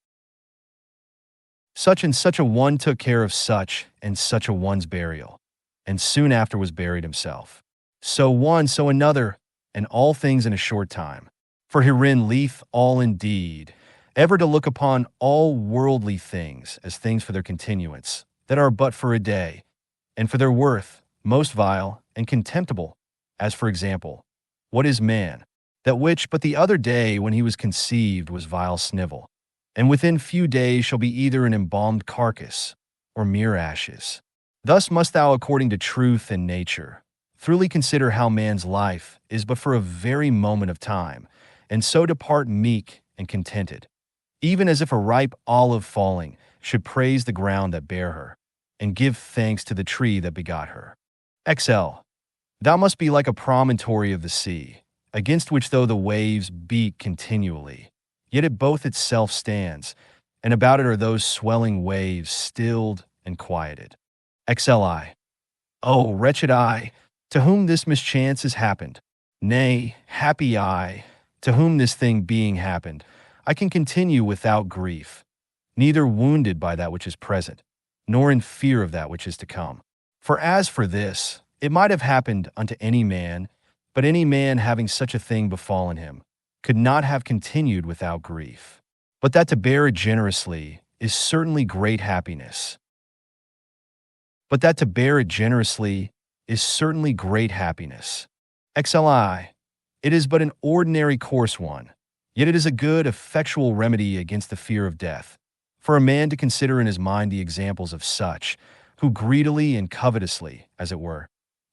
Such and such a one took care of such and such a one's burial, and soon after was buried himself. So one, so another, and all things in a short time. For herein lieth all indeed, ever to look upon all worldly things as things for their continuance, that are but for a day, and for their worth most vile and contemptible, as for example, what is man, that which but the other day when he was conceived was vile snivel, and within few days shall be either an embalmed carcass or mere ashes. Thus must thou, according to truth and nature, truly consider how man's life is but for a very moment of time, and so depart meek and contented, even as if a ripe olive falling should praise the ground that bare her, and give thanks to the tree that begot her. XL. Thou must be like a promontory of the sea, against which though the waves beat continually, yet it both itself stands, and about it are those swelling waves stilled and quieted. XLI. O wretched I, to whom this mischance has happened, nay, happy I, to whom this thing being happened, I can continue without grief, neither wounded by that which is present, nor in fear of that which is to come. For as for this, it might have happened unto any man, but any man having such a thing befallen him, could not have continued without grief. But that to bear it generously is certainly great happiness. But that to bear it generously is certainly great happiness. XLI. It is but an ordinary coarse one, yet it is a good, effectual remedy against the fear of death, for a man to consider in his mind the examples of such, who greedily and covetously, as it were,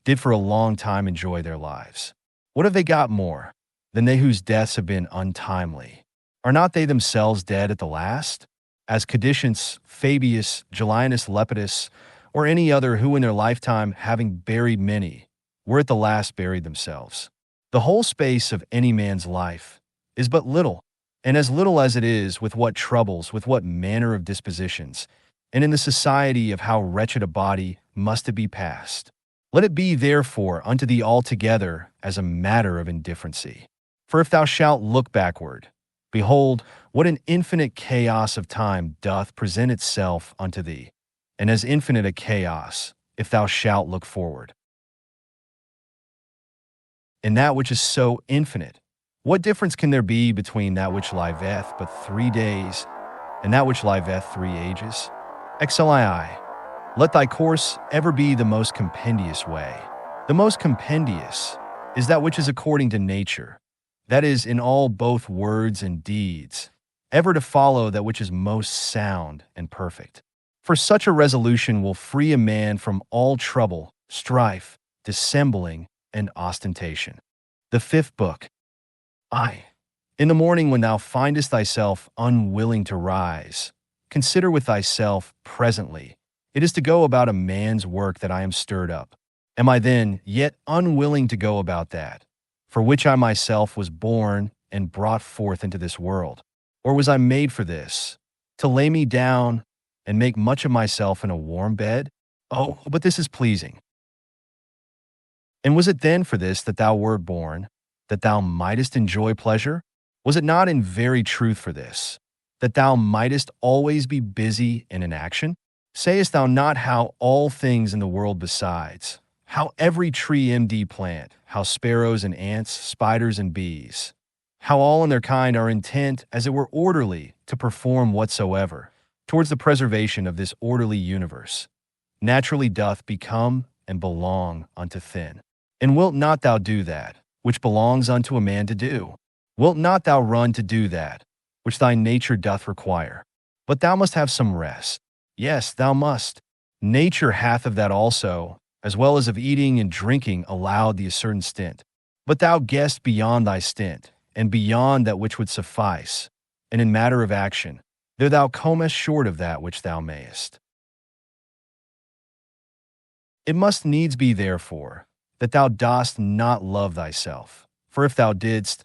did for a long time enjoy their lives. What have they got more than they whose deaths have been untimely? Are not they themselves dead at the last? As Cadicius, Fabius, Gellianus Lepidus, or any other who in their lifetime, having buried many, were at the last buried themselves. The whole space of any man's life is but little, and as little as it is with what troubles, with what manner of dispositions, and in the society of how wretched a body must it be passed. Let it be therefore unto thee altogether as a matter of indifferency. For if thou shalt look backward, behold, what an infinite chaos of time doth present itself unto thee, and as infinite a chaos, if thou shalt look forward. In that which is so infinite, what difference can there be between that which liveth but 3 days, and that which liveth 3 ages? XLII. Let thy course ever be the most compendious way. The most compendious is that which is according to nature, that is, in all both words and deeds, ever to follow that which is most sound and perfect. For such a resolution will free a man from all trouble, strife, dissembling, and ostentation. The fifth book. I. In the morning when thou findest thyself unwilling to rise, consider with thyself presently, it is to go about a man's work that I am stirred up. Am I then yet unwilling to go about that, for which I myself was born and brought forth into this world? Or was I made for this, to lay me down and make much of myself in a warm bed? Oh, but this is pleasing. And was it then for this that thou wert born, that thou mightest enjoy pleasure? Was it not in very truth for this, that thou mightest always be busy and in action? Sayest thou not how all things in the world besides, how every tree plant, how sparrows and ants, spiders and bees, how all in their kind are intent, as it were orderly, to perform whatsoever, towards the preservation of this orderly universe, naturally doth become and belong unto thin. And wilt not thou do that, which belongs unto a man to do? Wilt not thou run to do that, which thy nature doth require? But thou must have some rest. Yes, thou must. Nature hath of that also, as well as of eating and drinking allowed thee a certain stint. But thou guessed beyond thy stint, and beyond that which would suffice, and in matter of action, there thou comest short of that which thou mayest. It must needs be, therefore, that thou dost not love thyself. For if thou didst,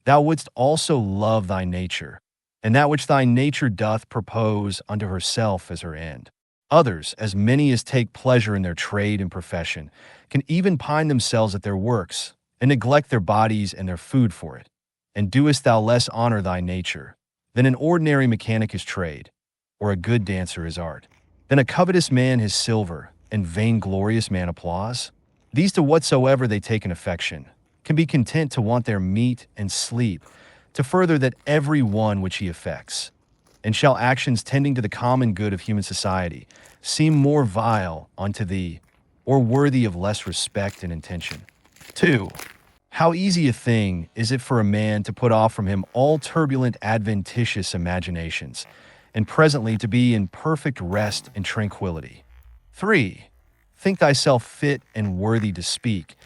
thou wouldst also love thy nature, and that which thy nature doth propose unto herself as her end. Others, as many as take pleasure in their trade and profession, can even pine themselves at their works, and neglect their bodies and their food for it. And doest thou less honor thy nature, than an ordinary mechanic his trade, or a good dancer his art, than a covetous man his silver, and vainglorious man applause? These to whatsoever they take an affection, can be content to want their meat and sleep, to further that every one which he affects. And shall actions tending to the common good of human society seem more vile unto thee, or worthy of less respect and intention? 2. How easy a thing is it for a man to put off from him all turbulent adventitious imaginations, and presently to be in perfect rest and tranquility. 3. Think thyself fit and worthy to speak,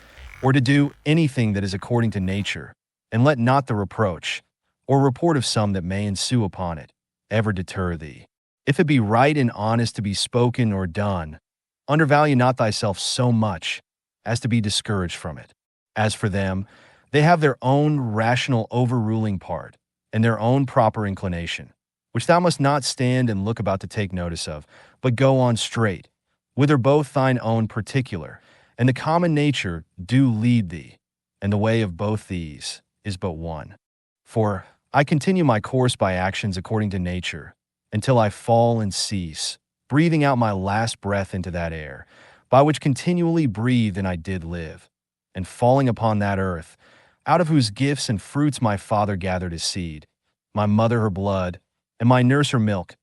or to do anything that is according to nature, and let not the reproach, or report of some that may ensue upon it, ever deter thee. If it be right and honest to be spoken or done, undervalue not thyself so much as to be discouraged from it. As for them, they have their own rational overruling part, and their own proper inclination, which thou must not stand and look about to take notice of, but go on straight, whither both thine own particular and the common nature do lead thee, and the way of both these is but one. For I continue my course by actions according to nature, until I fall and cease, breathing out my last breath into that air, by which continually breathed and I did live, and falling upon that earth, out of whose gifts and fruits my father gathered his seed, my mother her blood, and my nurse her milk,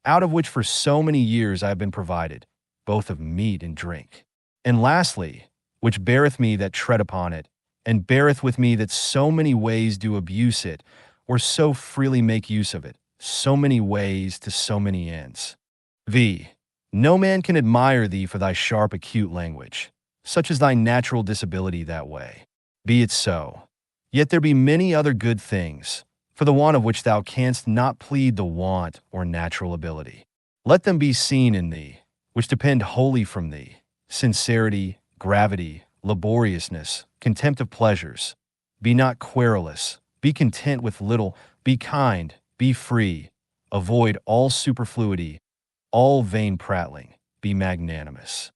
out of which for so many years I have been provided, both of meat and drink. And lastly, which beareth me that tread upon it, and beareth with me that so many ways do abuse it, or so freely make use of it, so many ways to so many ends. V. No man can admire thee for thy sharp acute language, such as thy natural disability that way. Be it so. Yet there be many other good things, for the want of which thou canst not plead the want or natural ability. Let them be seen in thee, which depend wholly from thee: sincerity, gravity, laboriousness, contempt of pleasures. Be not querulous, be content with little, be kind, be free, avoid all superfluity, all vain prattling, be magnanimous.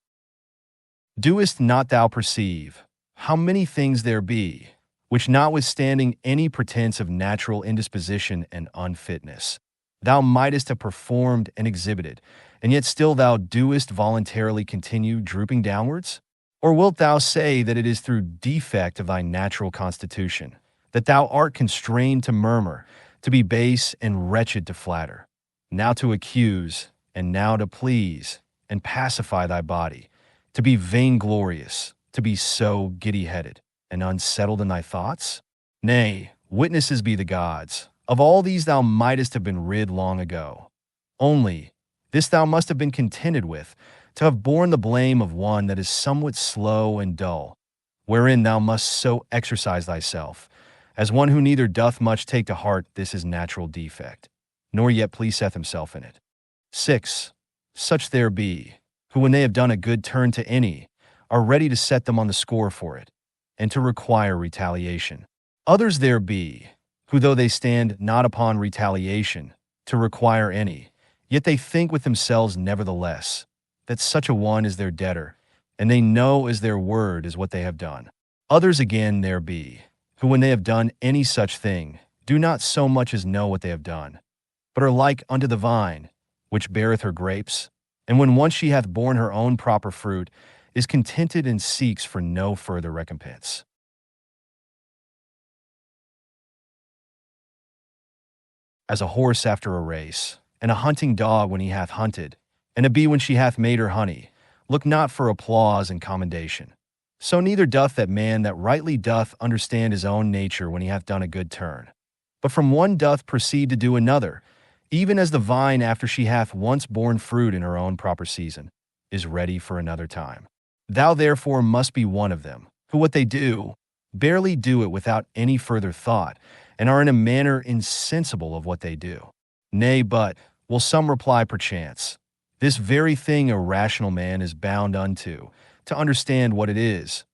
Doest not thou perceive how many things there be, which notwithstanding any pretense of natural indisposition and unfitness, thou mightest have performed and exhibited, and yet still thou doest voluntarily continue drooping downwards? Or wilt thou say that it is through defect of thy natural constitution, that thou art constrained to murmur, to be base and wretched to flatter, now to accuse, and now to please, and pacify thy body, to be vainglorious, to be so giddy-headed, and unsettled in thy thoughts? Nay, witnesses be the gods, of all these thou mightest have been rid long ago. Only, This thou must have been contented with, to have borne the blame of one that is somewhat slow and dull, wherein thou must so exercise thyself, as one who neither doth much take to heart this is natural defect, nor yet pleaseth himself in it. 6. Such there be, who when they have done a good turn to any, are ready to set them on the score for it, and to require retaliation. Others there be, who though they stand not upon retaliation, to require any, yet they think with themselves nevertheless, that such a one is their debtor, and they know as their word is what they have done. Others again there be, who when they have done any such thing, do not so much as know what they have done, but are like unto the vine, which beareth her grapes, and when once she hath borne her own proper fruit, is contented and seeks for no further recompense. As a horse after a race, and a hunting dog when he hath hunted, and a bee when she hath made her honey, look not for applause and commendation. So neither doth that man that rightly doth understand his own nature when he hath done a good turn, but from one doth proceed to do another, even as the vine after she hath once borne fruit in her own proper season, is ready for another time. Thou therefore must be one of them, who what they do, barely do it without any further thought, and are in a manner insensible of what they do. Nay, but, will some reply perchance, this very thing a rational man is bound unto, to understand what it is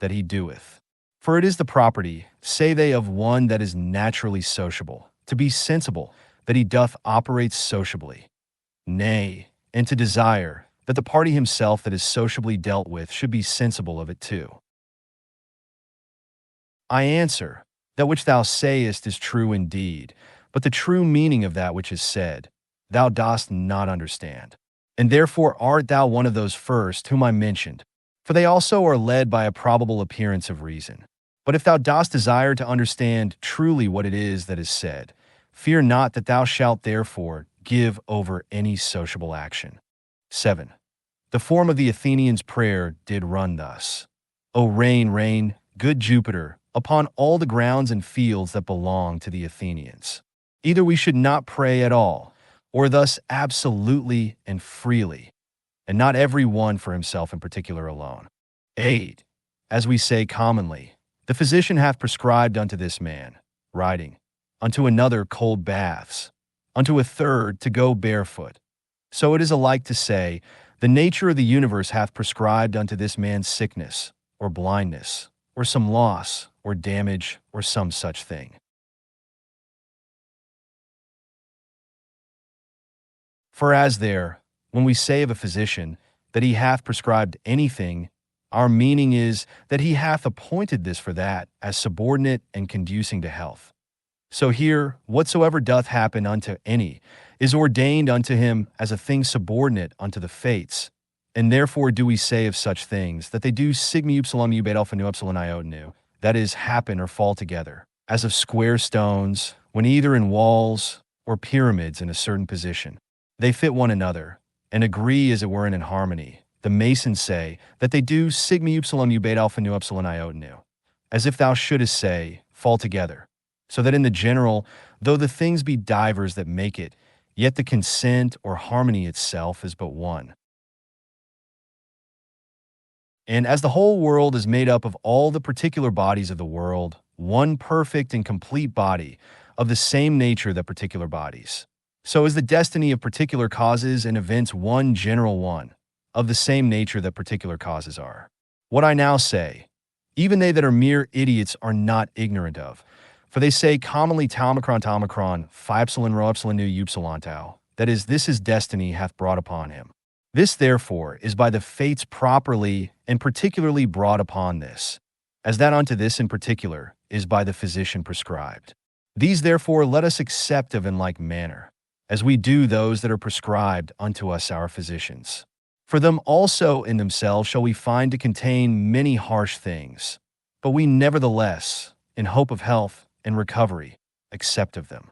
that he doeth. For it is the property, say they, of one that is naturally sociable, to be sensible that he doth operate sociably. Nay, and to desire that the party himself that is sociably dealt with should be sensible of it too. I answer, that which thou sayest is true indeed, but the true meaning of that which is said, thou dost not understand. And therefore art thou one of those first whom I mentioned, for they also are led by a probable appearance of reason. But if thou dost desire to understand truly what it is that is said, fear not that thou shalt therefore give over any sociable action. 7. The form of the Athenians' prayer did run thus: O rain, rain, good Jupiter, upon all the grounds and fields that belong to the Athenians. Either we should not pray at all, or thus absolutely and freely, and not every one for himself in particular alone. 8. As we say commonly, the physician hath prescribed unto this man riding, unto another cold baths, unto a third to go barefoot. So it is alike to say, the nature of the universe hath prescribed unto this man sickness, or blindness, or some loss, or damage, or some such thing. For as there, when we say of a physician that he hath prescribed anything, our meaning is that he hath appointed this for that as subordinate and conducing to health. So here, whatsoever doth happen unto any is ordained unto him as a thing subordinate unto the fates, and therefore do we say of such things that they do sigma upsilon ubet alpha nu epsilon iota nu, that is, happen or fall together, as of square stones, when either in walls or pyramids in a certain position. They fit one another, and agree as it were in harmony. The masons say that they do sigma upsilon ubet alpha nu epsilon iota nu, as if thou shouldest say, fall together, so that in the general, though the things be divers that make it, yet the consent or harmony itself is but one. And as the whole world is made up of all the particular bodies of the world, one perfect and complete body of the same nature that particular bodies, so is the destiny of particular causes and events one general one, of the same nature that particular causes are. What I now say, even they that are mere idiots are not ignorant of, for they say commonly tau phi epsilon rho epsilon nu upsilon tau, that is, this his destiny hath brought upon him. This, therefore, is by the fates properly and particularly brought upon this, as that unto this in particular is by the physician prescribed. These, therefore, let us accept of in like manner, as we do those that are prescribed unto us our physicians. For them also in themselves shall we find to contain many harsh things, but we nevertheless, in hope of health and recovery, accept of them.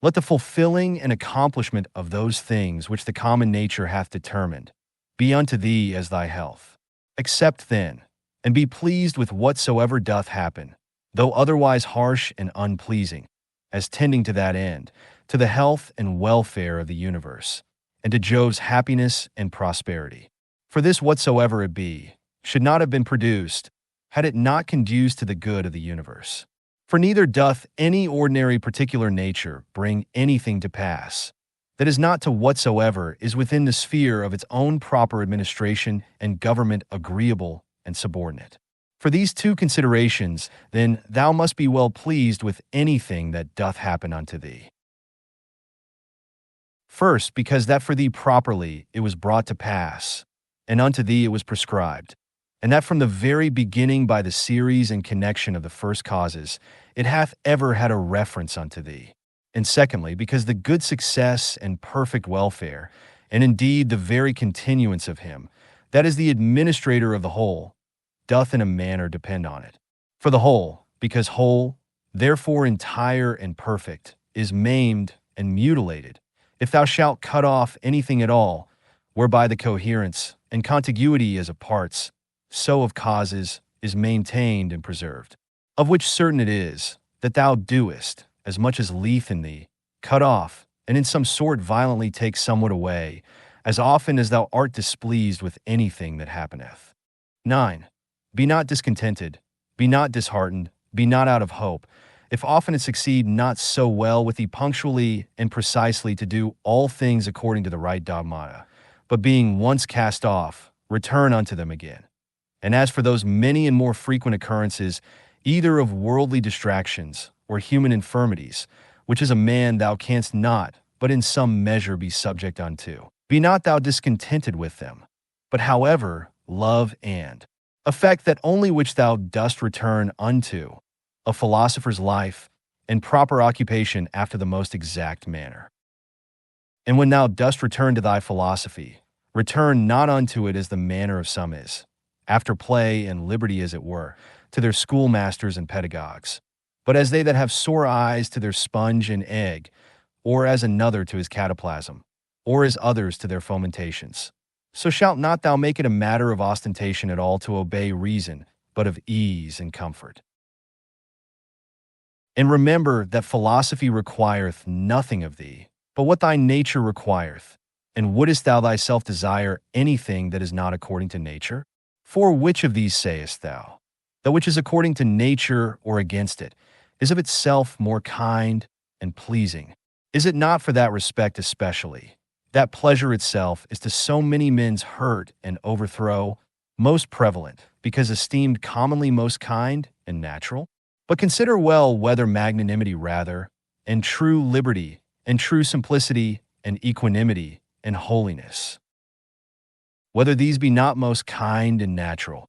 Let the fulfilling and accomplishment of those things which the common nature hath determined be unto thee as thy health. Accept then, and be pleased with whatsoever doth happen, though otherwise harsh and unpleasing, as tending to that end, to the health and welfare of the universe, and to Jove's happiness and prosperity. For this whatsoever it be should not have been produced, had it not conduced to the good of the universe. For neither doth any ordinary particular nature bring anything to pass that is not to whatsoever is within the sphere of its own proper administration and government agreeable and subordinate. For these two considerations, then, thou must be well pleased with anything that doth happen unto thee. First, because that for thee properly it was brought to pass, and unto thee it was prescribed, and that from the very beginning by the series and connection of the first causes, it hath ever had a reference unto thee. And secondly, because the good success and perfect welfare, and indeed the very continuance of him, that is the administrator of the whole, doth in a manner depend on it. For the whole, because whole, therefore entire and perfect, is maimed and mutilated, if thou shalt cut off anything at all, whereby the coherence and contiguity as of parts, so of causes, is maintained and preserved. Of which certain it is, that thou doest, as much as lieth in thee, cut off, and in some sort violently take somewhat away, as often as thou art displeased with anything that happeneth. 9. Be not discontented, be not disheartened, be not out of hope, if often it succeed not so well with thee punctually and precisely to do all things according to the right dogmata, but being once cast off, return unto them again. And as for those many and more frequent occurrences, either of worldly distractions or human infirmities, which as a man thou canst not, but in some measure be subject unto, be not thou discontented with them, but however love and affect that only which thou dost return unto, a philosopher's life, and proper occupation after the most exact manner. And when thou dost return to thy philosophy, return not unto it as the manner of some is, after play and liberty as it were, to their schoolmasters and pedagogues, but as they that have sore eyes to their sponge and egg, or as another to his cataplasm, or as others to their fomentations. So shalt not thou make it a matter of ostentation at all to obey reason, but of ease and comfort. And remember that philosophy requireth nothing of thee, but what thy nature requireth. And wouldest thou thyself desire anything that is not according to nature? For which of these sayest thou? That which is according to nature or against it, is of itself more kind and pleasing. Is it not for that respect especially, that pleasure itself is to so many men's hurt and overthrow, most prevalent, because esteemed commonly most kind and natural? But consider well whether magnanimity rather, and true liberty, and true simplicity, and equanimity, and holiness, whether these be not most kind and natural,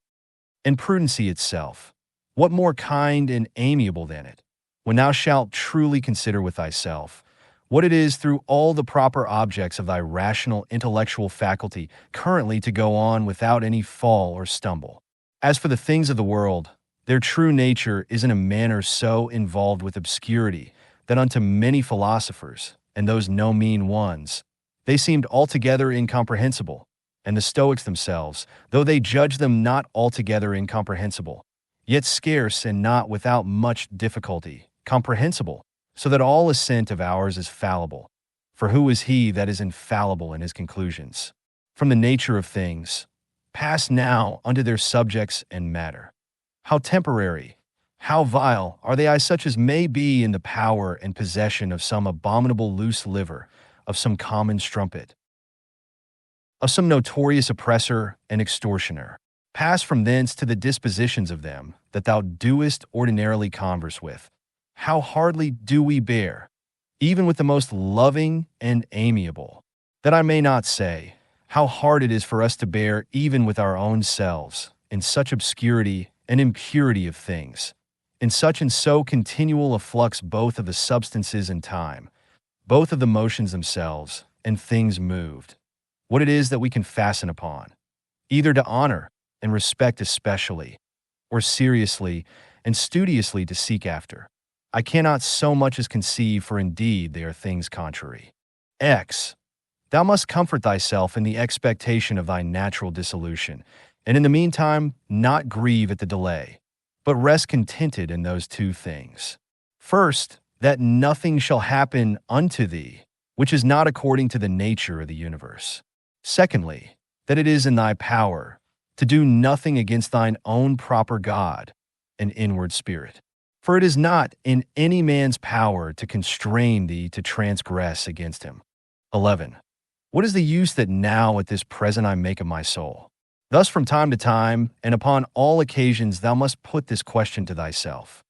and prudency itself, what more kind and amiable than it, when thou shalt truly consider with thyself what it is through all the proper objects of thy rational intellectual faculty currently to go on without any fall or stumble. As for the things of the world, their true nature is in a manner so involved with obscurity that unto many philosophers, and those no mean ones, they seemed altogether incomprehensible, and the Stoics themselves, though they judge them not altogether incomprehensible, yet scarce and not without much difficulty comprehensible, so that all assent of ours is fallible. For who is he that is infallible in his conclusions? From the nature of things, pass now unto their subjects and matter. How temporary, how vile are they such as may be in the power and possession of some abominable loose liver, of some common strumpet, of some notorious oppressor and extortioner. Pass from thence to the dispositions of them that thou doest ordinarily converse with. How hardly do we bear, even with the most loving and amiable, that I may not say, how hard it is for us to bear even with our own selves, in such obscurity and impurity of things, in such and so continual a flux both of the substances and time, both of the motions themselves and things moved, what it is that we can fasten upon, either to honor and respect especially, or seriously and studiously to seek after. I cannot so much as conceive, for indeed they are things contrary. X. Thou must comfort thyself in the expectation of thy natural dissolution, and in the meantime not grieve at the delay, but rest contented in those two things. First, that nothing shall happen unto thee, which is not according to the nature of the universe. Secondly, that it is in thy power to do nothing against thine own proper God and inward spirit. For it is not in any man's power to constrain thee to transgress against him. 11. What is the use that now at this present I make of my soul? Thus from time to time, and upon all occasions, thou must put this question to thyself.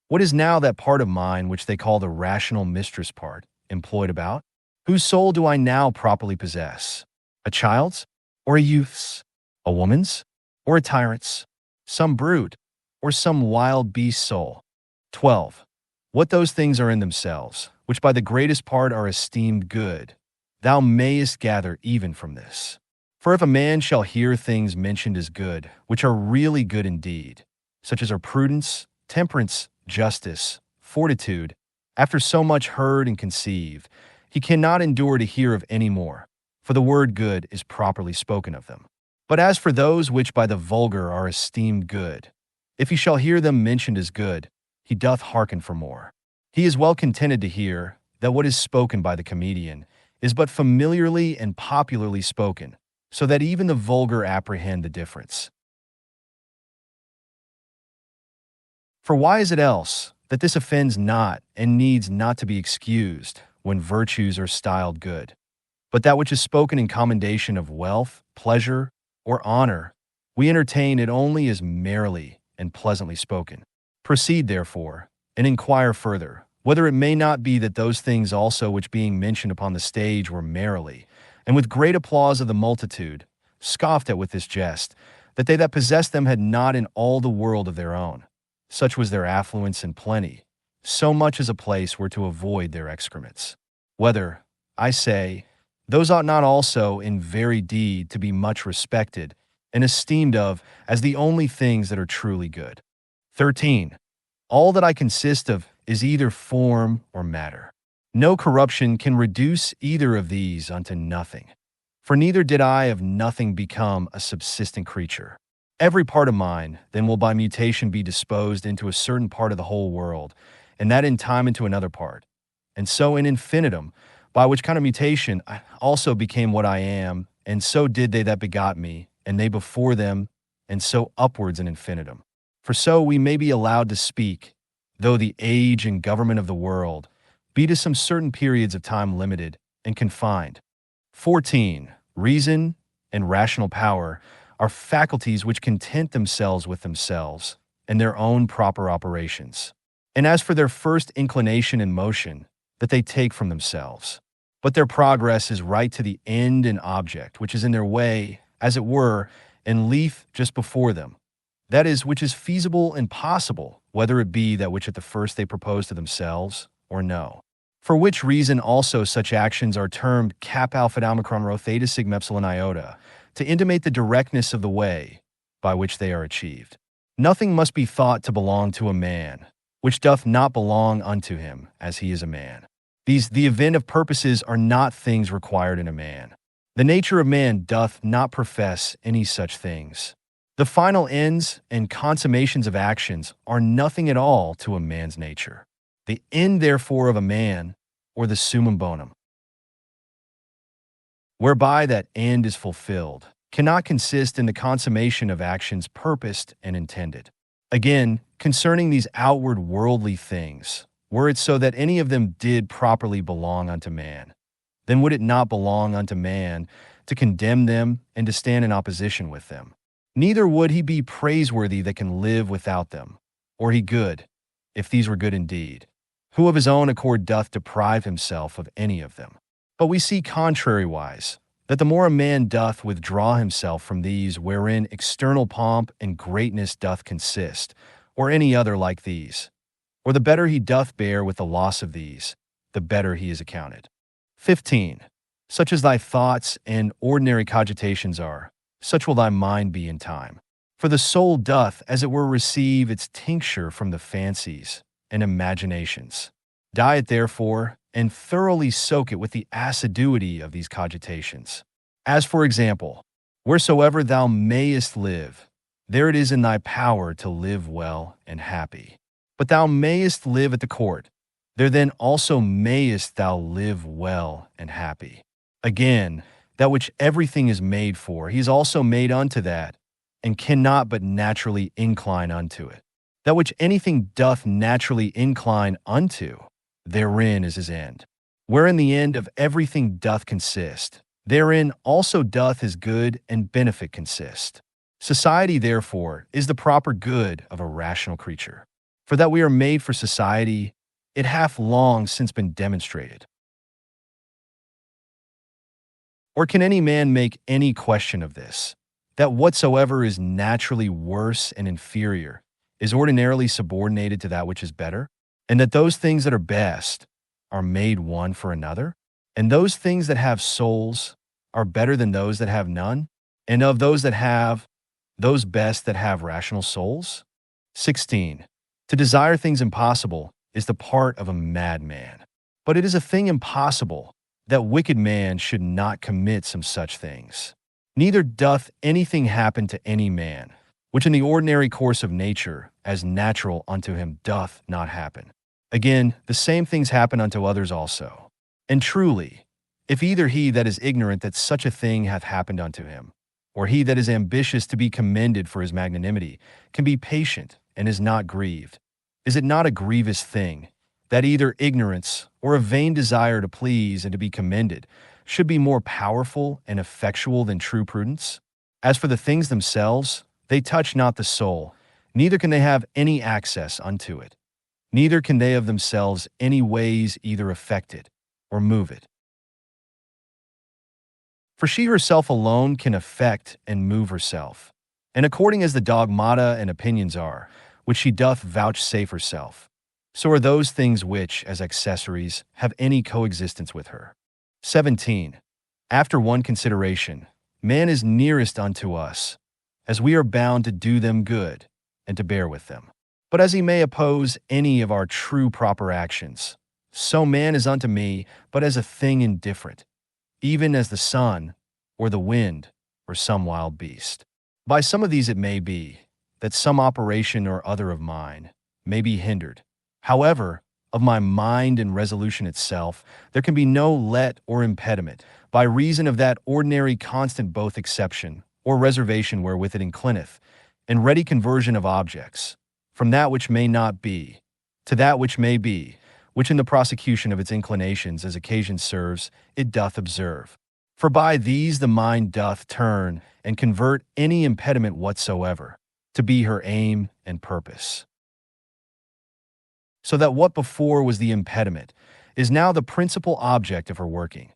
What is now that part of mine which they call the rational mistress part, employed about? Whose soul do I now properly possess? A child's? Or a youth's? A woman's? Or a tyrant's? Some brute? Or some wild beast's soul? 12. What those things are in themselves, which by the greatest part are esteemed good, thou mayest gather even from this. For if a man shall hear things mentioned as good, which are really good indeed, such as are prudence, temperance, justice, fortitude, after so much heard and conceived, he cannot endure to hear of any more, for the word good is properly spoken of them. But as for those which by the vulgar are esteemed good, if he shall hear them mentioned as good, he doth hearken for more. He is well contented to hear that what is spoken by the comedian is but familiarly and popularly spoken, so that even the vulgar apprehend the difference. For why is it else that this offends not and needs not to be excused when virtues are styled good, but that which is spoken in commendation of wealth, pleasure, or honor, we entertain it only as merrily and pleasantly spoken? Proceed, therefore, and inquire further, whether it may not be that those things also which being mentioned upon the stage were merrily, and with great applause of the multitude, scoffed at with this jest, that they that possessed them had not in all the world of their own. Such was their affluence and plenty, so much as a place were to avoid their excrements. Whether, I say, those ought not also in very deed to be much respected and esteemed of as the only things that are truly good. 13. All that I consist of is either form or matter. No corruption can reduce either of these unto nothing. For neither did I of nothing become a subsistent creature. Every part of mine then will by mutation be disposed into a certain part of the whole world, and that in time into another part. And so in infinitum, by which kind of mutation I also became what I am, and so did they that begot me, and they before them, and so upwards in infinitum. For so we may be allowed to speak, though the age and government of the world be to some certain periods of time limited and confined. 14. Reason and rational power are faculties which content themselves with themselves and their own proper operations. And as for their first inclination and motion, that they take from themselves. But their progress is right to the end and object, which is in their way, as it were, and lieth just before them. That is, which is feasible and possible, whether it be that which at the first they propose to themselves, or no. For which reason also such actions are termed cap alpha omicron rho theta sigma epsilon iota, to intimate the directness of the way by which they are achieved. Nothing must be thought to belong to a man, which doth not belong unto him, as he is a man. The event of purposes are not things required in a man. The nature of man doth not profess any such things. The final ends and consummations of actions are nothing at all to a man's nature. The end, therefore, of a man, or the summum bonum, whereby that end is fulfilled, cannot consist in the consummation of actions purposed and intended. Again, concerning these outward worldly things, were it so that any of them did properly belong unto man, then would it not belong unto man to condemn them and to stand in opposition with them. Neither would he be praiseworthy that can live without them, or he good, if these were good indeed, who of his own accord doth deprive himself of any of them. But we see contrariwise, that the more a man doth withdraw himself from these wherein external pomp and greatness doth consist, or any other like these, or the better he doth bear with the loss of these, the better he is accounted. 15. Such as thy thoughts and ordinary cogitations are, such will thy mind be in time. For the soul doth, as it were, receive its tincture from the fancies and imaginations. Diet, therefore, and thoroughly soak it with the assiduity of these cogitations. As for example, wheresoever thou mayest live, there it is in thy power to live well and happy. But thou mayest live at the court, there then also mayest thou live well and happy. Again, that which everything is made for, he is also made unto that, and cannot but naturally incline unto it. That which anything doth naturally incline unto, therein is his end. Wherein the end of everything doth consist, therein also doth his good and benefit consist. Society, therefore, is the proper good of a rational creature. For that we are made for society, it hath long since been demonstrated. Or can any man make any question of this, that whatsoever is naturally worse and inferior is ordinarily subordinated to that which is better, and that those things that are best are made one for another, and those things that have souls are better than those that have none, and of those that have, those best that have rational souls? 16. To desire things impossible is the part of a madman. But it is a thing impossible that wicked man should not commit some such things. Neither doth anything happen to any man, which in the ordinary course of nature, as natural unto him, doth not happen. Again, the same things happen unto others also. And truly, if either he that is ignorant that such a thing hath happened unto him, or he that is ambitious to be commended for his magnanimity, can be patient and is not grieved, is it not a grievous thing that either ignorance or a vain desire to please and to be commended should be more powerful and effectual than true prudence? As for the things themselves, they touch not the soul, neither can they have any access unto it, neither can they of themselves any ways either affect it or move it. For she herself alone can affect and move herself, and according as the dogmata and opinions are, which she doth vouchsafe herself, so are those things which, as accessories, have any coexistence with her. 17. After one consideration, man is nearest unto us, as we are bound to do them good and to bear with them. But as he may oppose any of our true proper actions, so man is unto me but as a thing indifferent, even as the sun, or the wind, or some wild beast. By some of these it may be, that some operation or other of mine may be hindered. However, of my mind and resolution itself, there can be no let or impediment, by reason of that ordinary constant both exception or reservation wherewith it inclineth, and ready conversion of objects, from that which may not be, to that which may be, which in the prosecution of its inclinations as occasion serves, it doth observe. For by these the mind doth turn and convert any impediment whatsoever, to be her aim and purpose. So that what before was the impediment is now the principal object of her working,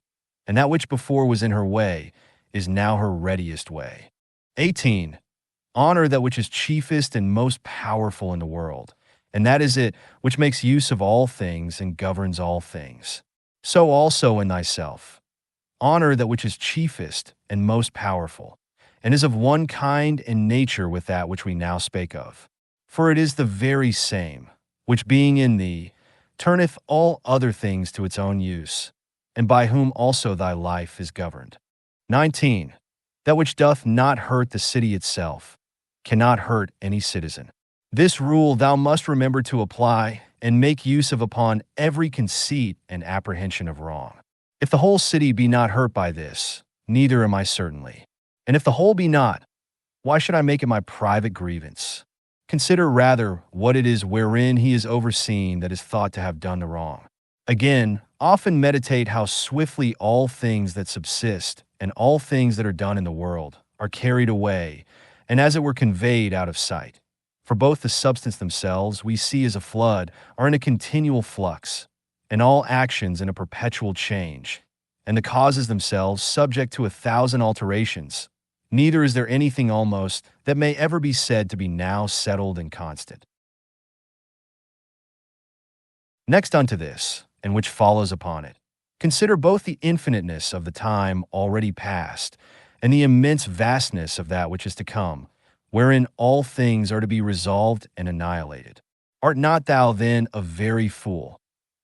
and that which before was in her way is now her readiest way. 18. Honor that which is chiefest and most powerful in the world, and that is it which makes use of all things and governs all things. So also in thyself. Honor that which is chiefest and most powerful, and is of one kind and nature with that which we now spake of. For it is the very same, which being in thee, turneth all other things to its own use, and by whom also thy life is governed. 19. That which doth not hurt the city itself, cannot hurt any citizen. This rule thou must remember to apply, and make use of upon every conceit and apprehension of wrong. If the whole city be not hurt by this, neither am I certainly. And if the whole be not, why should I make it my private grievance? Consider rather what it is wherein he is overseen that is thought to have done the wrong. Again, often meditate how swiftly all things that subsist and all things that are done in the world are carried away, and as it were conveyed out of sight. For both the substance themselves we see as a flood are in a continual flux, and all actions in a perpetual change, and the causes themselves subject to 1,000 alterations. Neither is there anything almost that may ever be said to be now settled and constant. Next unto this, and which follows upon it, consider both the infiniteness of the time already past, and the immense vastness of that which is to come, wherein all things are to be resolved and annihilated. Art not thou then a very fool,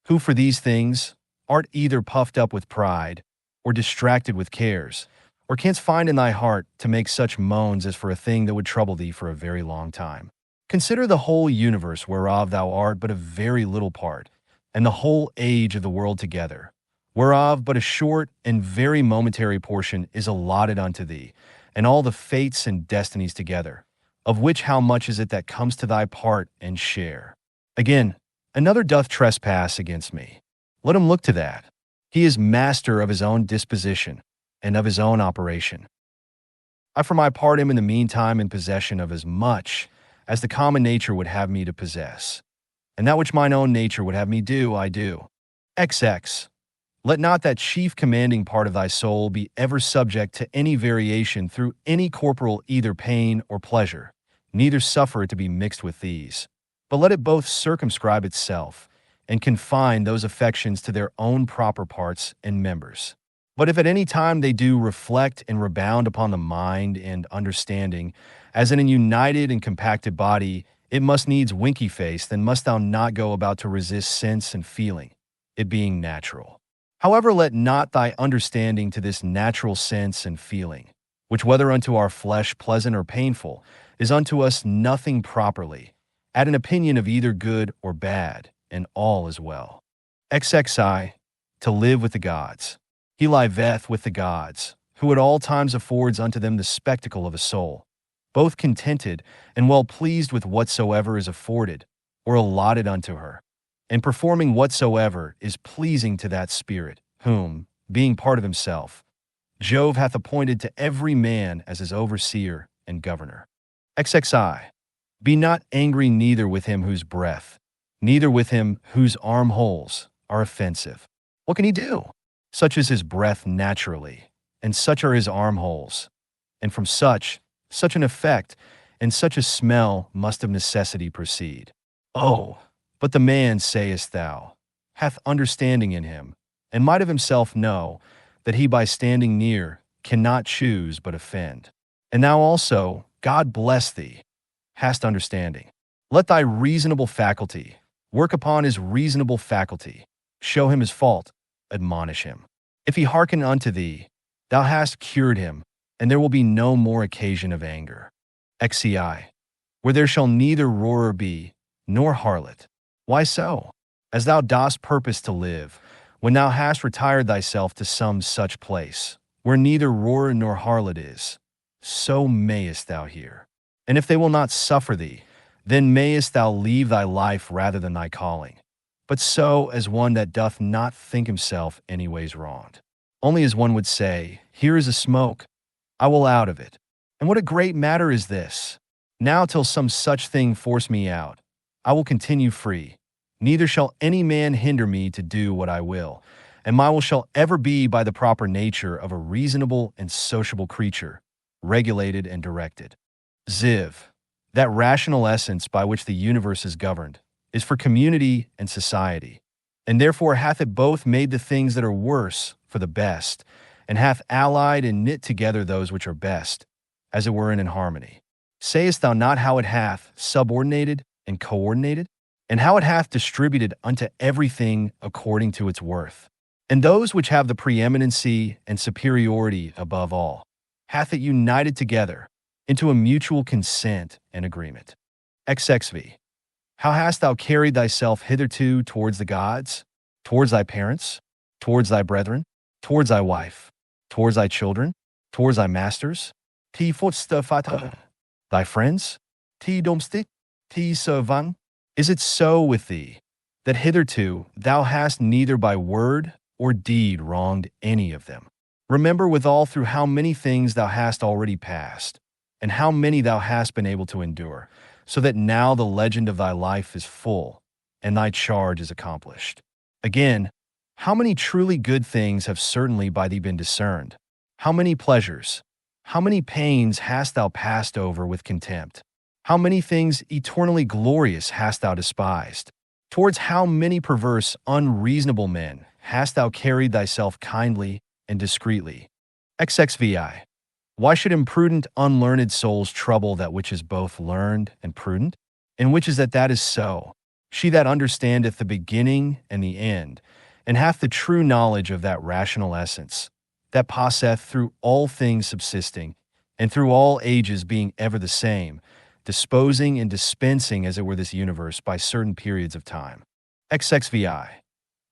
who for these things art either puffed up with pride, or distracted with cares, or canst find in thy heart to make such moans as for a thing that would trouble thee for a very long time? Consider the whole universe whereof thou art but a very little part, and the whole age of the world together, whereof but a short and very momentary portion is allotted unto thee, and all the fates and destinies together, of which how much is it that comes to thy part and share? Again, another doth trespass against me. Let him look to that. He is master of his own disposition and of his own operation. I for my part am in the meantime in possession of as much as the common nature would have me to possess, and that which mine own nature would have me do, I do. XX. Let not that chief commanding part of thy soul be ever subject to any variation through any corporal either pain or pleasure, neither suffer it to be mixed with these, but let it both circumscribe itself, and confine those affections to their own proper parts and members. But if at any time they do reflect and rebound upon the mind and understanding, as in a united and compacted body, it must needs winky face, then must thou not go about to resist sense and feeling, it being natural. However, let not thy understanding to this natural sense and feeling, which whether unto our flesh pleasant or painful, is unto us nothing properly, add an opinion of either good or bad, and all is well. XXI, to live with the gods. He liveth with the gods, who at all times affords unto them the spectacle of a soul, both contented and well pleased with whatsoever is afforded, or allotted unto her, and performing whatsoever is pleasing to that spirit, whom, being part of himself, Jove hath appointed to every man as his overseer and governor. XXI. Be not angry neither with him whose breath, neither with him whose armholes are offensive. What can he do? Such is his breath naturally, and such are his armholes, and from such an effect, and such a smell must of necessity proceed. Oh, but the man, sayest thou, hath understanding in him, and might of himself know that he by standing near cannot choose but offend. And thou also, God bless thee, hast understanding. Let thy reasonable faculty work upon his reasonable faculty, show him his fault, admonish him. If he hearken unto thee, thou hast cured him, and there will be no more occasion of anger. XCI. Where there shall neither roarer be, nor harlot. Why so? As thou dost purpose to live, when thou hast retired thyself to some such place, where neither roarer nor harlot is, so mayest thou hear. And if they will not suffer thee, then mayest thou leave thy life rather than thy calling, but so as one that doth not think himself anyways wronged. Only as one would say, here is a smoke, I will out of it. And what a great matter is this! Now till some such thing force me out, I will continue free, neither shall any man hinder me to do what I will, and my will shall ever be by the proper nature of a reasonable and sociable creature, regulated and directed. Ziv, that rational essence by which the universe is governed, is for community and society, and therefore hath it both made the things that are worse for the best, and hath allied and knit together those which are best, as it were in harmony. Sayest thou not how it hath subordinated and coordinated, and how it hath distributed unto everything according to its worth? And those which have the preeminency and superiority above all, hath it united together into a mutual consent and agreement. XXV. How hast thou carried thyself hitherto towards the gods, towards thy parents, towards thy brethren, towards thy wife, towards thy children, towards thy masters, ti fotstafata, thy friends, ti domstit, ti servant? Is it so with thee, that hitherto thou hast neither by word or deed wronged any of them? Remember withal through how many things thou hast already passed, and how many thou hast been able to endure, so that now the legend of thy life is full, and thy charge is accomplished. Again, how many truly good things have certainly by thee been discerned? How many pleasures, how many pains hast thou passed over with contempt? How many things eternally glorious hast thou despised? Towards how many perverse, unreasonable men hast thou carried thyself kindly and discreetly? XXVI. Why should imprudent, unlearned souls trouble that which is both learned and prudent? In which is that is so. She that understandeth the beginning and the end, and hath the true knowledge of that rational essence, that passeth through all things subsisting, and through all ages being ever the same, disposing and dispensing as it were this universe by certain periods of time. XXVI.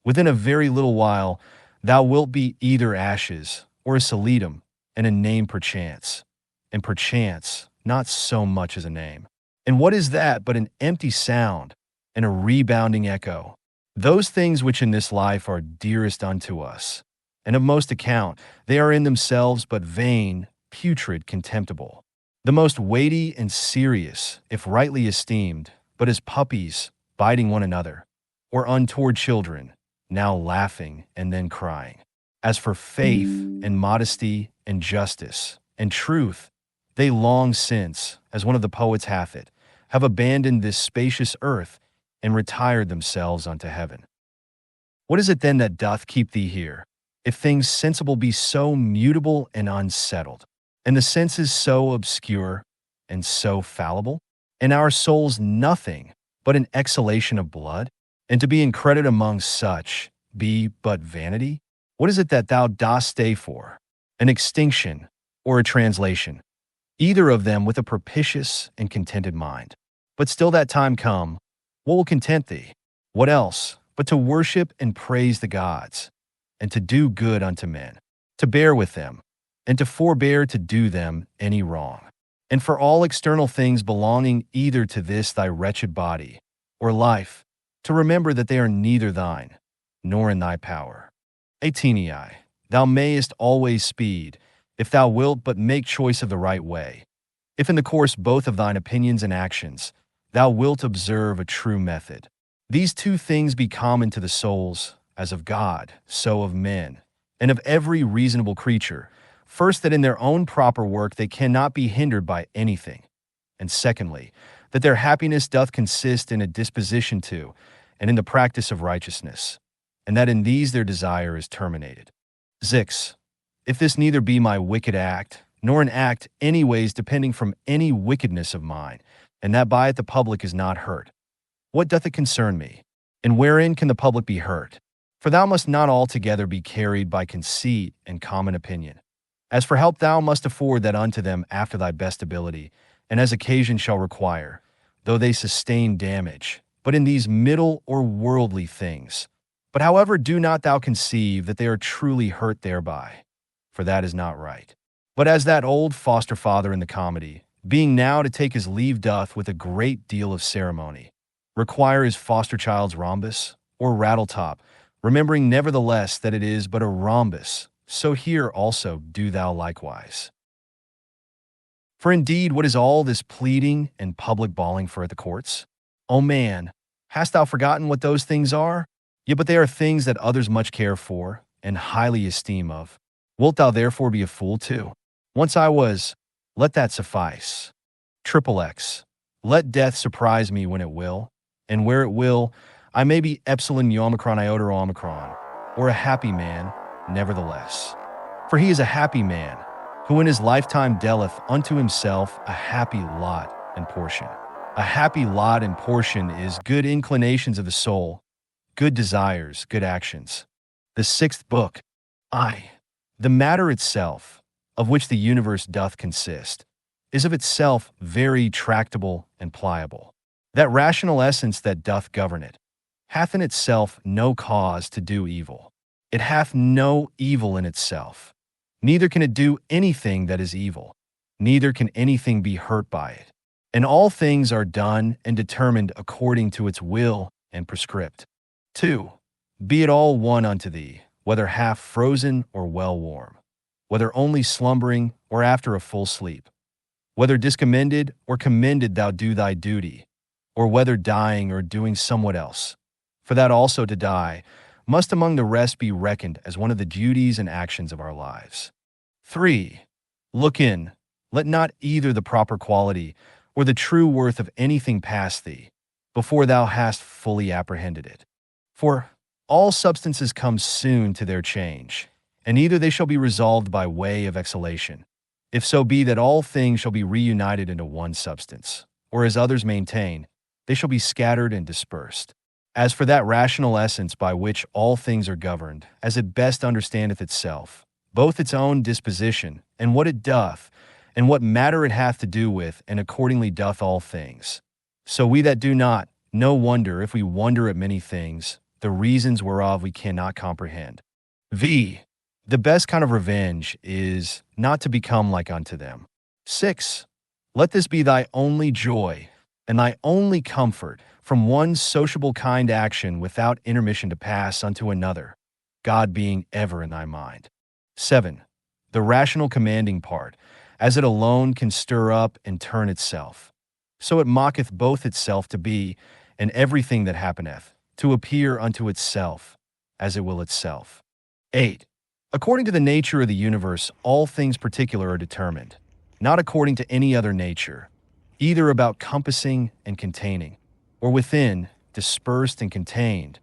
Within a very little while, thou wilt be either ashes or a solitum, and a name perchance, and perchance not so much as a name. And what is that but an empty sound and a rebounding echo? Those things which in this life are dearest unto us, and of most account, they are in themselves but vain, putrid, contemptible. The most weighty and serious, if rightly esteemed, but as puppies biting one another, or untoward children, now laughing and then crying. As for faith and modesty and justice and truth, they long since, as one of the poets hath it, have abandoned this spacious earth and retired themselves unto heaven. What is it then that doth keep thee here, if things sensible be so mutable and unsettled, and the senses so obscure and so fallible, and our souls nothing but an exhalation of blood, and to be in credit among such be but vanity? What is it that thou dost stay for, an extinction or a translation, either of them with a propitious and contented mind? But still that time come, what will content thee? What else but to worship and praise the gods, and to do good unto men, to bear with them, and to forbear to do them any wrong, and for all external things belonging either to this thy wretched body or life, to remember that they are neither thine, nor in thy power. Atenei, thou mayest always speed, if thou wilt but make choice of the right way, if in the course both of thine opinions and actions thou wilt observe a true method. These two things be common to the souls, as of God, so of men, and of every reasonable creature. First, that in their own proper work they cannot be hindered by anything, and secondly, that their happiness doth consist in a disposition to, and in the practice of righteousness, and that in these their desire is terminated. 6. If this neither be my wicked act, nor an act anyways depending from any wickedness of mine, and that by it the public is not hurt, what doth it concern me? And wherein can the public be hurt? For thou must not altogether be carried by conceit and common opinion. As for help thou must afford that unto them after thy best ability, and as occasion shall require, though they sustain damage, but in these middle or worldly things. But however, do not thou conceive that they are truly hurt thereby, for that is not right. But as that old foster father in the comedy, being now to take his leave doth with a great deal of ceremony, require his foster child's rhombus, or rattletop, remembering nevertheless that it is but a rhombus, so here also do thou likewise. For indeed, what is all this pleading and public bawling for at the courts? O man, hast thou forgotten what those things are? Yet but they are things that others much care for, and highly esteem of. Wilt thou therefore be a fool too? Once I was, let that suffice. X. Let death surprise me when it will, and where it will, I may be epsilon omicron iota omicron, or a happy man, nevertheless. For he is a happy man, who in his lifetime dealeth unto himself a happy lot and portion. A happy lot and portion is good inclinations of the soul, good desires, good actions. The sixth book, the matter itself, of which the universe doth consist, is of itself very tractable and pliable. That rational essence that doth govern it hath in itself no cause to do evil. It hath no evil in itself. Neither can it do anything that is evil. Neither can anything be hurt by it. And all things are done and determined according to its will and prescript. 2. Be it all one unto thee, whether half frozen or well warm, whether only slumbering or after a full sleep, whether discommended or commended thou do thy duty, or whether dying or doing somewhat else. For that also to die must among the rest be reckoned as one of the duties and actions of our lives. 3. Look in, let not either the proper quality or the true worth of anything pass thee, before thou hast fully apprehended it. For all substances come soon to their change, and either they shall be resolved by way of exhalation, if so be that all things shall be reunited into one substance, or as others maintain, they shall be scattered and dispersed. As for that rational essence by which all things are governed, as it best understandeth itself, both its own disposition, and what it doth, and what matter it hath to do with, and accordingly doth all things. So we that do not, no wonder if we wonder at many things, the reasons whereof we cannot comprehend. V. The best kind of revenge is not to become like unto them. 6. Let this be thy only joy and thy only comfort, from one sociable kind action without intermission to pass unto another, God being ever in thy mind. 7. The rational commanding part, as it alone can stir up and turn itself. So it mocketh both itself to be, and everything that happeneth, to appear unto itself, as it will itself. 8. According to the nature of the universe, all things particular are determined, not according to any other nature, either about compassing and containing, or within, dispersed and contained,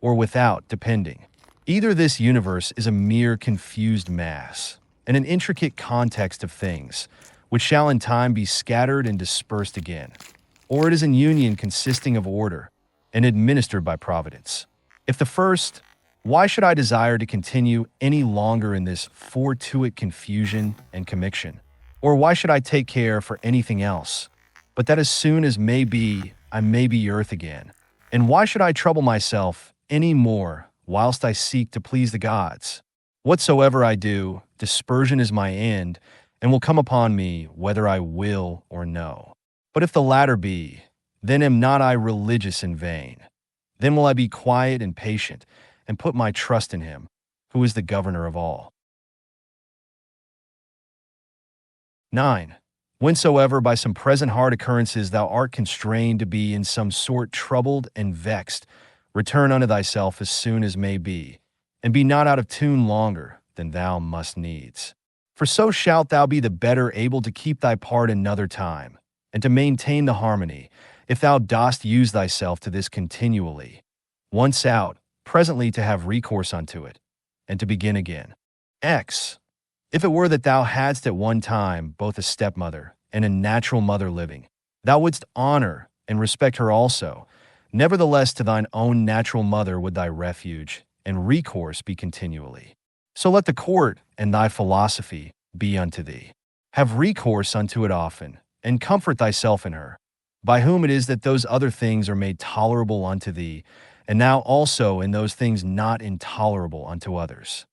or without, depending. Either this universe is a mere confused mass, and an intricate context of things, which shall in time be scattered and dispersed again, or it is an union consisting of order, and administered by providence. If the first, why should I desire to continue any longer in this fortuit confusion and commiction? Or why should I take care for anything else, but that as soon as may be, I may be earth again? And why should I trouble myself any more whilst I seek to please the gods? Whatsoever I do, dispersion is my end, and will come upon me whether I will or no. But if the latter be, then am not I religious in vain. Then will I be quiet and patient, and put my trust in him, who is the governor of all. 9. Whensoever by some present hard occurrences thou art constrained to be in some sort troubled and vexed, return unto thyself as soon as may be, and be not out of tune longer than thou must needs. For so shalt thou be the better able to keep thy part another time, and to maintain the harmony, if thou dost use thyself to this continually. Once out, presently to have recourse unto it, and to begin again. X. If it were that thou hadst at one time both a stepmother and a natural mother living, thou wouldst honor and respect her also. Nevertheless, to thine own natural mother would thy refuge and recourse be continually. So let the court and thy philosophy be unto thee. Have recourse unto it often, and comfort thyself in her, by whom it is that those other things are made tolerable unto thee, and now also in those things not intolerable unto others.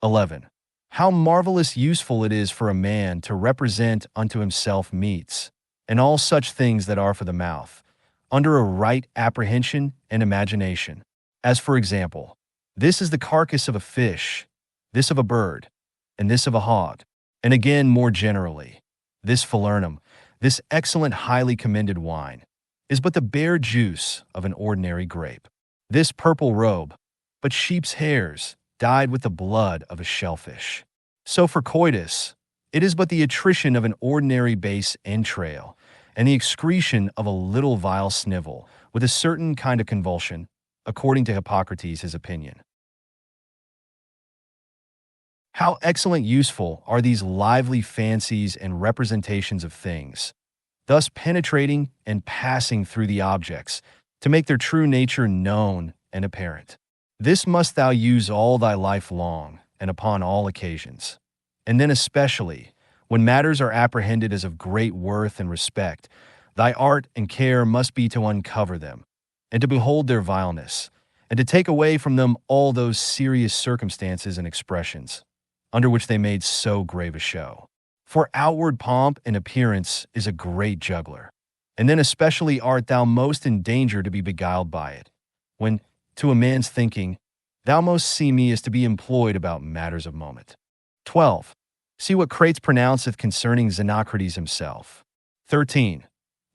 11. How marvelous useful it is for a man to represent unto himself meats, and all such things that are for the mouth, under a right apprehension and imagination. As for example, this is the carcass of a fish, this of a bird, and this of a hog. And again, more generally, this falernum, this excellent highly commended wine, is but the bare juice of an ordinary grape. This purple robe, but sheep's hairs, dyed with the blood of a shellfish. So for coitus, it is but the attrition of an ordinary base entrail, and the excretion of a little vile snivel, with a certain kind of convulsion, according to Hippocrates his opinion. How excellent useful are these lively fancies and representations of things, thus penetrating and passing through the objects, to make their true nature known and apparent. This must thou use all thy life long, and upon all occasions. And then especially, when matters are apprehended as of great worth and respect, thy art and care must be to uncover them, and to behold their vileness, and to take away from them all those serious circumstances and expressions, under which they made so grave a show. For outward pomp and appearance is a great juggler, and then especially art thou most in danger to be beguiled by it, when, to a man's thinking, thou most see me as to be employed about matters of moment. 12. See what Crates pronounceth concerning Xenocrates himself. 13.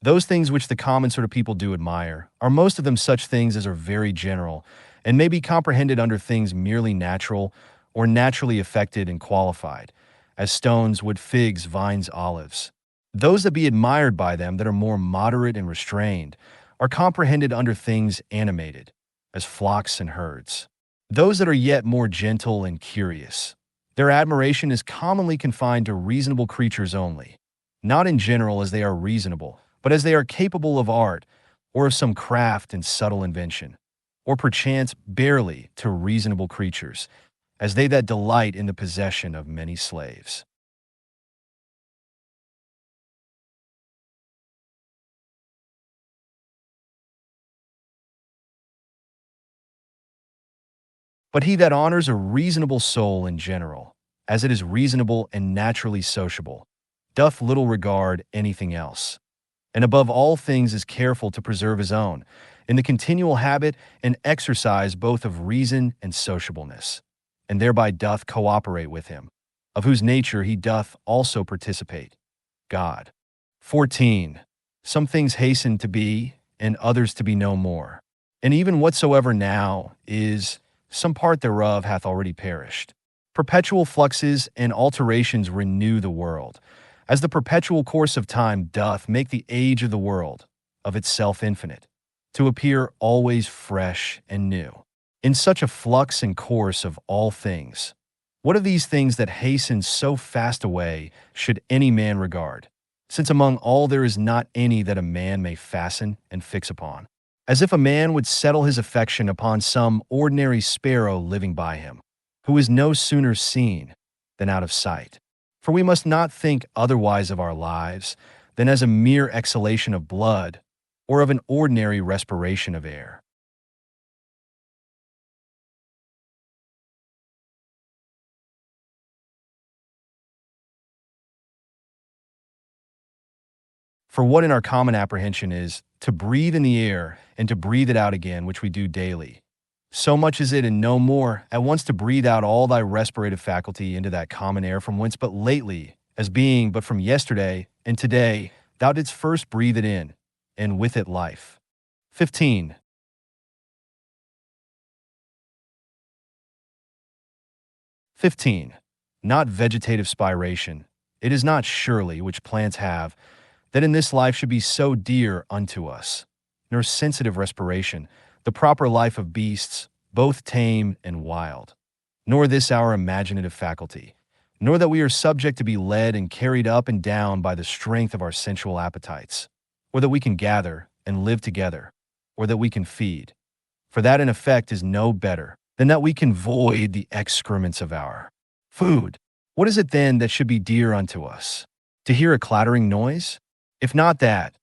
Those things which the common sort of people do admire are most of them such things as are very general, and may be comprehended under things merely natural, or naturally affected and qualified, as stones, wood, figs, vines, olives. Those that be admired by them that are more moderate and restrained are comprehended under things animated, as flocks and herds. Those that are yet more gentle and curious, their admiration is commonly confined to reasonable creatures only, not in general as they are reasonable, but as they are capable of art, or of some craft and subtle invention, or perchance barely to reasonable creatures, as they that delight in the possession of many slaves. But he that honors a reasonable soul in general, as it is reasonable and naturally sociable, doth little regard anything else, and above all things is careful to preserve his own, in the continual habit and exercise both of reason and sociableness, and thereby doth cooperate with him, of whose nature he doth also participate, God. 14. Some things hasten to be, and others to be no more. And even whatsoever now is, some part thereof hath already perished. Perpetual fluxes and alterations renew the world, as the perpetual course of time doth make the age of the world, of itself infinite, to appear always fresh and new. In such a flux and course of all things, what of these things that hasten so fast away should any man regard, since among all there is not any that a man may fasten and fix upon? As if a man would settle his affection upon some ordinary sparrow living by him, who is no sooner seen than out of sight. For we must not think otherwise of our lives than as a mere exhalation of blood or of an ordinary respiration of air. For what in our common apprehension is to breathe in the air and to breathe it out again, which we do daily, so much is it and no more at once to breathe out all thy respirative faculty into that common air from whence but lately, as being but from yesterday and today, thou didst first breathe it in, and with it life. 15. 15. Not vegetative spiration. It is not surely, which plants have, that in this life should be so dear unto us, nor sensitive respiration, the proper life of beasts, both tame and wild, nor this our imaginative faculty, nor that we are subject to be led and carried up and down by the strength of our sensual appetites, or that we can gather and live together, or that we can feed, for that in effect is no better than that we can void the excrements of our food. What is it then that should be dear unto us? To hear a clattering noise? If not that,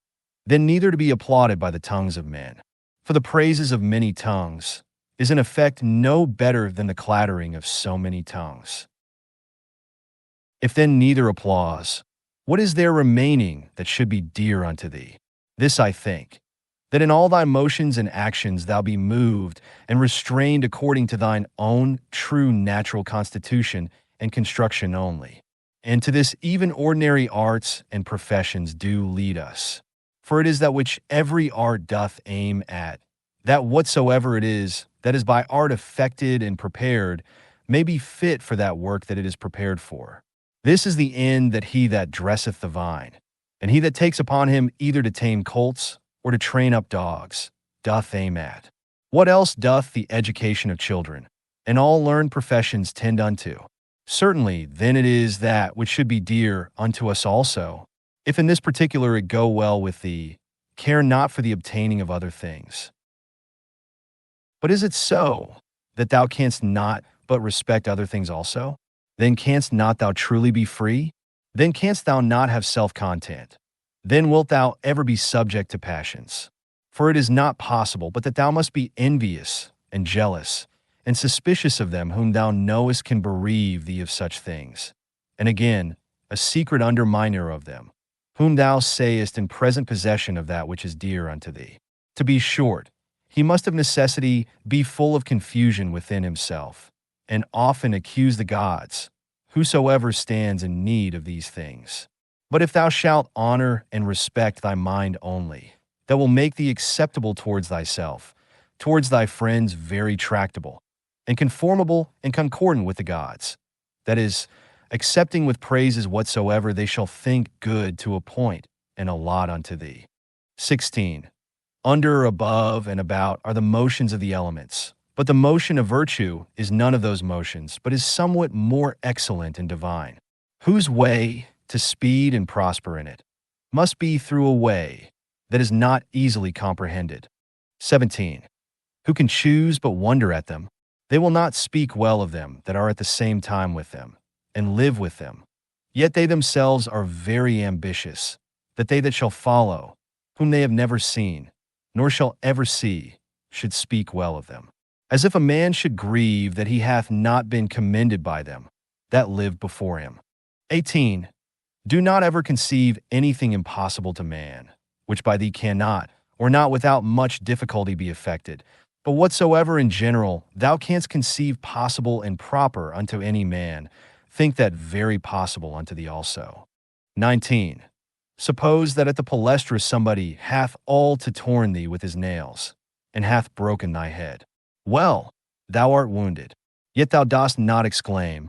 then neither to be applauded by the tongues of men. For the praises of many tongues is in effect no better than the clattering of so many tongues. If then neither applause, what is there remaining that should be dear unto thee? This I think, that in all thy motions and actions thou be moved and restrained according to thine own true natural constitution and construction only. And to this even ordinary arts and professions do lead us. For it is that which every art doth aim at, that whatsoever it is that is by art effected and prepared may be fit for that work that it is prepared for. This is the end that he that dresseth the vine, and he that takes upon him either to tame colts or to train up dogs, doth aim at. What else doth the education of children, and all learned professions tend unto? Certainly, then it is that which should be dear unto us also. If in this particular it go well with thee, care not for the obtaining of other things. But is it so that thou canst not but respect other things also? Then canst not thou truly be free? Then canst thou not have self-content? Then wilt thou ever be subject to passions? For it is not possible but that thou must be envious and jealous, and suspicious of them whom thou knowest can bereave thee of such things, and again, a secret underminer of them, whom thou sayest in present possession of that which is dear unto thee. To be short, he must of necessity be full of confusion within himself, and often accuse the gods, whosoever stands in need of these things. But if thou shalt honor and respect thy mind only, that will make thee acceptable towards thyself, towards thy friends very tractable, and conformable and concordant with the gods, that is, accepting with praises whatsoever they shall think good to appoint and allot unto thee. 16. Under, above, and about are the motions of the elements, but the motion of virtue is none of those motions, but is somewhat more excellent and divine, whose way to speed and prosper in it must be through a way that is not easily comprehended. 17. Who can choose but wonder at them? They will not speak well of them that are at the same time with them, and live with them. Yet they themselves are very ambitious, that they that shall follow, whom they have never seen, nor shall ever see, should speak well of them. as if a man should grieve that he hath not been commended by them that lived before him. 18. Do not ever conceive anything impossible to man, which by thee cannot, or not without much difficulty be effected. But whatsoever in general thou canst conceive possible and proper unto any man, think that very possible unto thee also. 19. Suppose that at the palestra somebody hath all to torn thee with his nails, and hath broken thy head. Well, thou art wounded, yet thou dost not exclaim,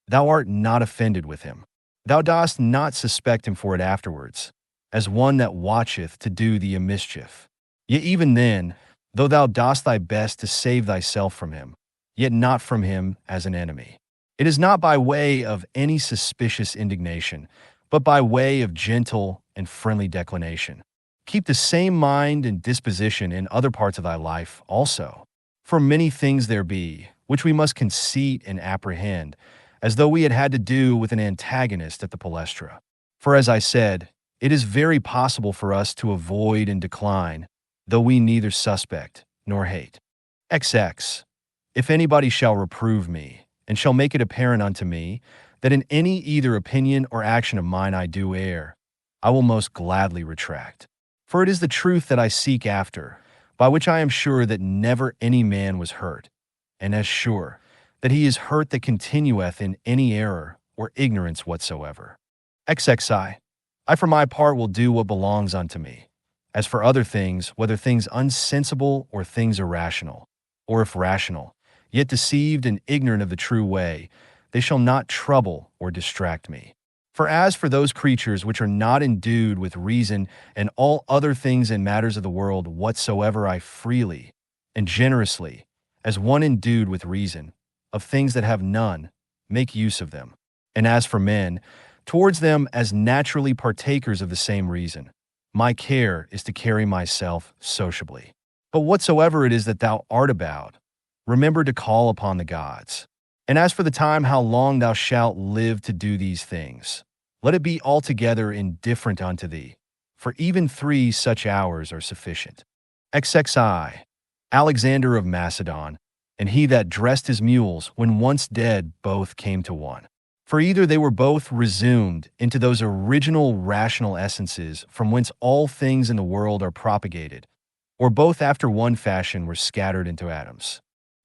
thou art not offended with him. Thou dost not suspect him for it afterwards, as one that watcheth to do thee a mischief. Yet even then, though thou dost thy best to save thyself from him, yet not from him as an enemy. It is not by way of any suspicious indignation, but by way of gentle and friendly declination. Keep the same mind and disposition in other parts of thy life also. For many things there be, which we must conceit and apprehend, as though we had to do with an antagonist at the palestra. For as I said, it is very possible for us to avoid and decline, though we neither suspect nor hate. XX. If anybody shall reprove me, and shall make it apparent unto me, that in any either opinion or action of mine I do err, I will most gladly retract. For it is the truth that I seek after, by which I am sure that never any man was hurt, and as sure that he is hurt that continueth in any error or ignorance whatsoever. XXI. I for my part will do what belongs unto me. As for other things, whether things unsensible or things irrational, or if rational, yet deceived and ignorant of the true way, they shall not trouble or distract me. For as for those creatures which are not endued with reason and all other things in matters of the world whatsoever I freely and generously, as one endued with reason, of things that have none, make use of them. And as for men, towards them as naturally partakers of the same reason, my care is to carry myself sociably. But whatsoever it is that thou art about, remember to call upon the gods. And as for the time how long thou shalt live to do these things, let it be altogether indifferent unto thee, for even 3 such hours are sufficient. XXI. Alexander of Macedon, and he that dressed his mules, when once dead, both came to one. For either they were both resumed into those original rational essences from whence all things in the world are propagated, or both after one fashion were scattered into atoms.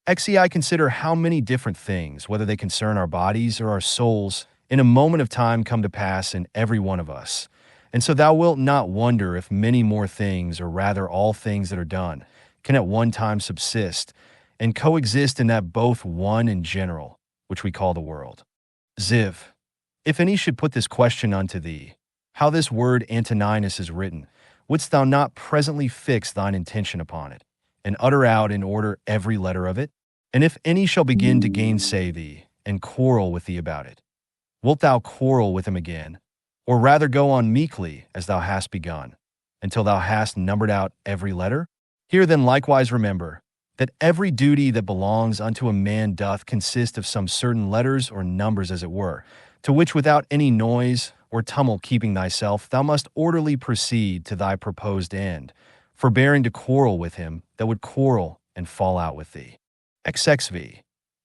XEI consider how many different things, whether they concern our bodies or our souls, in a moment of time come to pass in every one of us. And so thou wilt not wonder if many more things, or rather all things that are done, can at one time subsist, and coexist in that both one and general, which we call the world. Ziv. If any should put this question unto thee, how this word Antoninus is written, wouldst thou not presently fix thine intention upon it, and utter out in order every letter of it? And if any shall begin to gainsay thee, and quarrel with thee about it, wilt thou quarrel with him again, or rather go on meekly as thou hast begun, until thou hast numbered out every letter? Here then likewise remember, that every duty that belongs unto a man doth consist of some certain letters or numbers as it were, to which without any noise or tumult keeping thyself, thou must orderly proceed to thy proposed end, forbearing to quarrel with him that would quarrel and fall out with thee. XXV.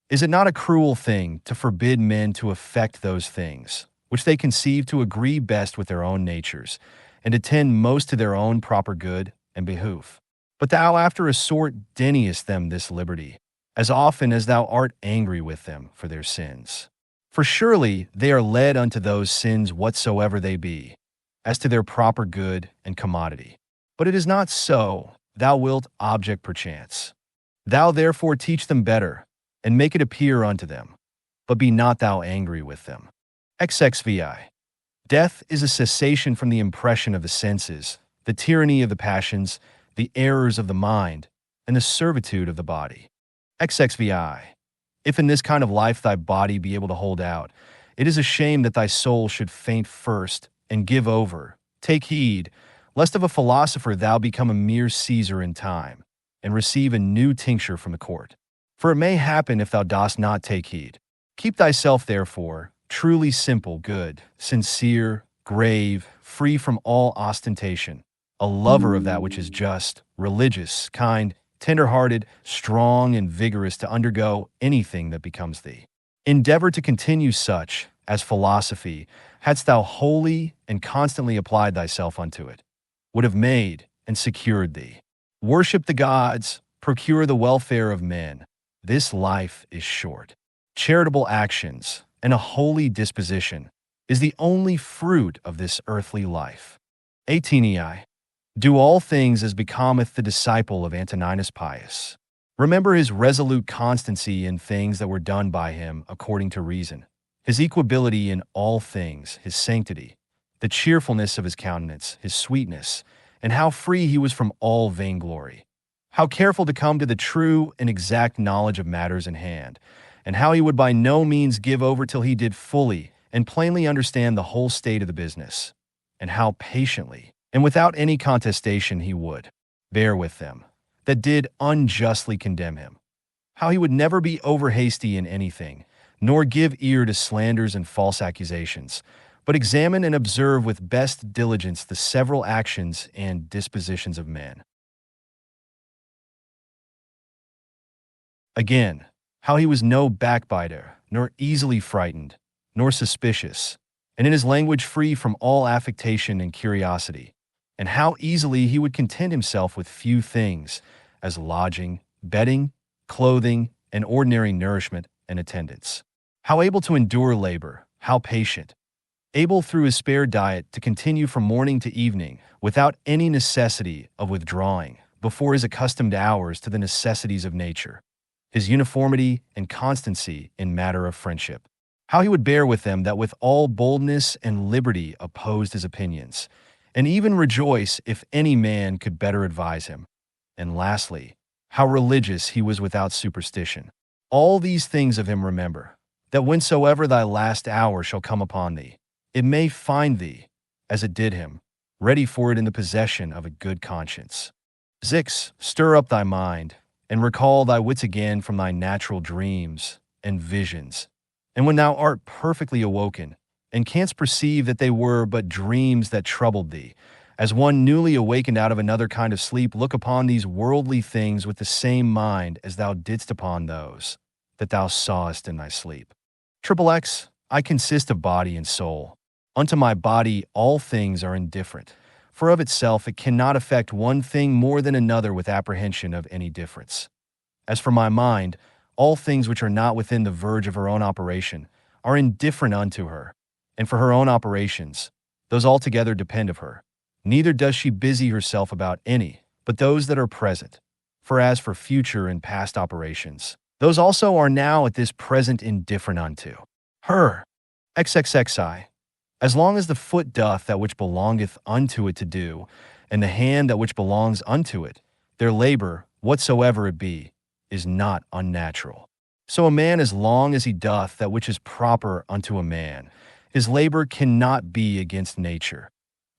Is it not a cruel thing to forbid men to effect those things, which they conceive to agree best with their own natures, and to tend most to their own proper good and behoof? But thou after a sort deniest them this liberty, as often as thou art angry with them for their sins. For surely they are led unto those sins whatsoever they be, as to their proper good and commodity. But it is not so, thou wilt object perchance. Thou therefore teach them better, and make it appear unto them, but be not thou angry with them. XXVI. Death is a cessation from the impression of the senses, the tyranny of the passions, the errors of the mind, and the servitude of the body. XXVI. If in this kind of life thy body be able to hold out, it is a shame that thy soul should faint first and give over. Take heed, lest of a philosopher thou become a mere Caesar in time, and receive a new tincture from the court. For it may happen if thou dost not take heed. Keep thyself, therefore, truly simple, good, sincere, grave, free from all ostentation, a lover of that which is just, religious, kind, tender-hearted, strong, and vigorous to undergo anything that becomes thee. Endeavor to continue such, as philosophy, hadst thou wholly and constantly applied thyself unto it, would have made and secured thee. Worship the gods, procure the welfare of men. This life is short. Charitable actions and a holy disposition is the only fruit of this earthly life. 18. Do all things as becometh the disciple of Antoninus Pius. Remember his resolute constancy in things that were done by him according to reason, his equability in all things, his sanctity, the cheerfulness of his countenance, his sweetness, and how free he was from all vainglory, how careful to come to the true and exact knowledge of matters in hand, and how he would by no means give over till he did fully and plainly understand the whole state of the business, and how patiently and without any contestation he would bear with them that did unjustly condemn him, how he would never be over-hasty in anything, nor give ear to slanders and false accusations, but examine and observe with best diligence the several actions and dispositions of men. Again, how he was no backbiter, nor easily frightened, nor suspicious, and in his language free from all affectation and curiosity, and how easily he would content himself with few things, as lodging, bedding, clothing, and ordinary nourishment and attendance. How able to endure labor, how patient, able through his spare diet to continue from morning to evening without any necessity of withdrawing before his accustomed hours to the necessities of nature, his uniformity and constancy in matter of friendship, how he would bear with them that with all boldness and liberty opposed his opinions, and even rejoice if any man could better advise him. And lastly, how religious he was without superstition. All these things of him remember, that whensoever thy last hour shall come upon thee, it may find thee, as it did him, ready for it in the possession of a good conscience. 6. Stir up thy mind, and recall thy wits again from thy natural dreams and visions. And when thou art perfectly awoken, and canst perceive that they were but dreams that troubled thee, as one newly awakened out of another kind of sleep, look upon these worldly things with the same mind as thou didst upon those that thou sawest in thy sleep. XXX, I consist of body and soul. Unto my body all things are indifferent, for of itself it cannot affect one thing more than another with apprehension of any difference. As for my mind, all things which are not within the verge of her own operation are indifferent unto her, and for her own operations, those altogether depend of her. Neither does she busy herself about any, but those that are present. For as for future and past operations, those also are now at this present indifferent unto her. XXXI. As long as the foot doth that which belongeth unto it to do, and the hand that which belongs unto it, their labor, whatsoever it be, is not unnatural. So a man, as long as he doth that which is proper unto a man, his labor cannot be against nature.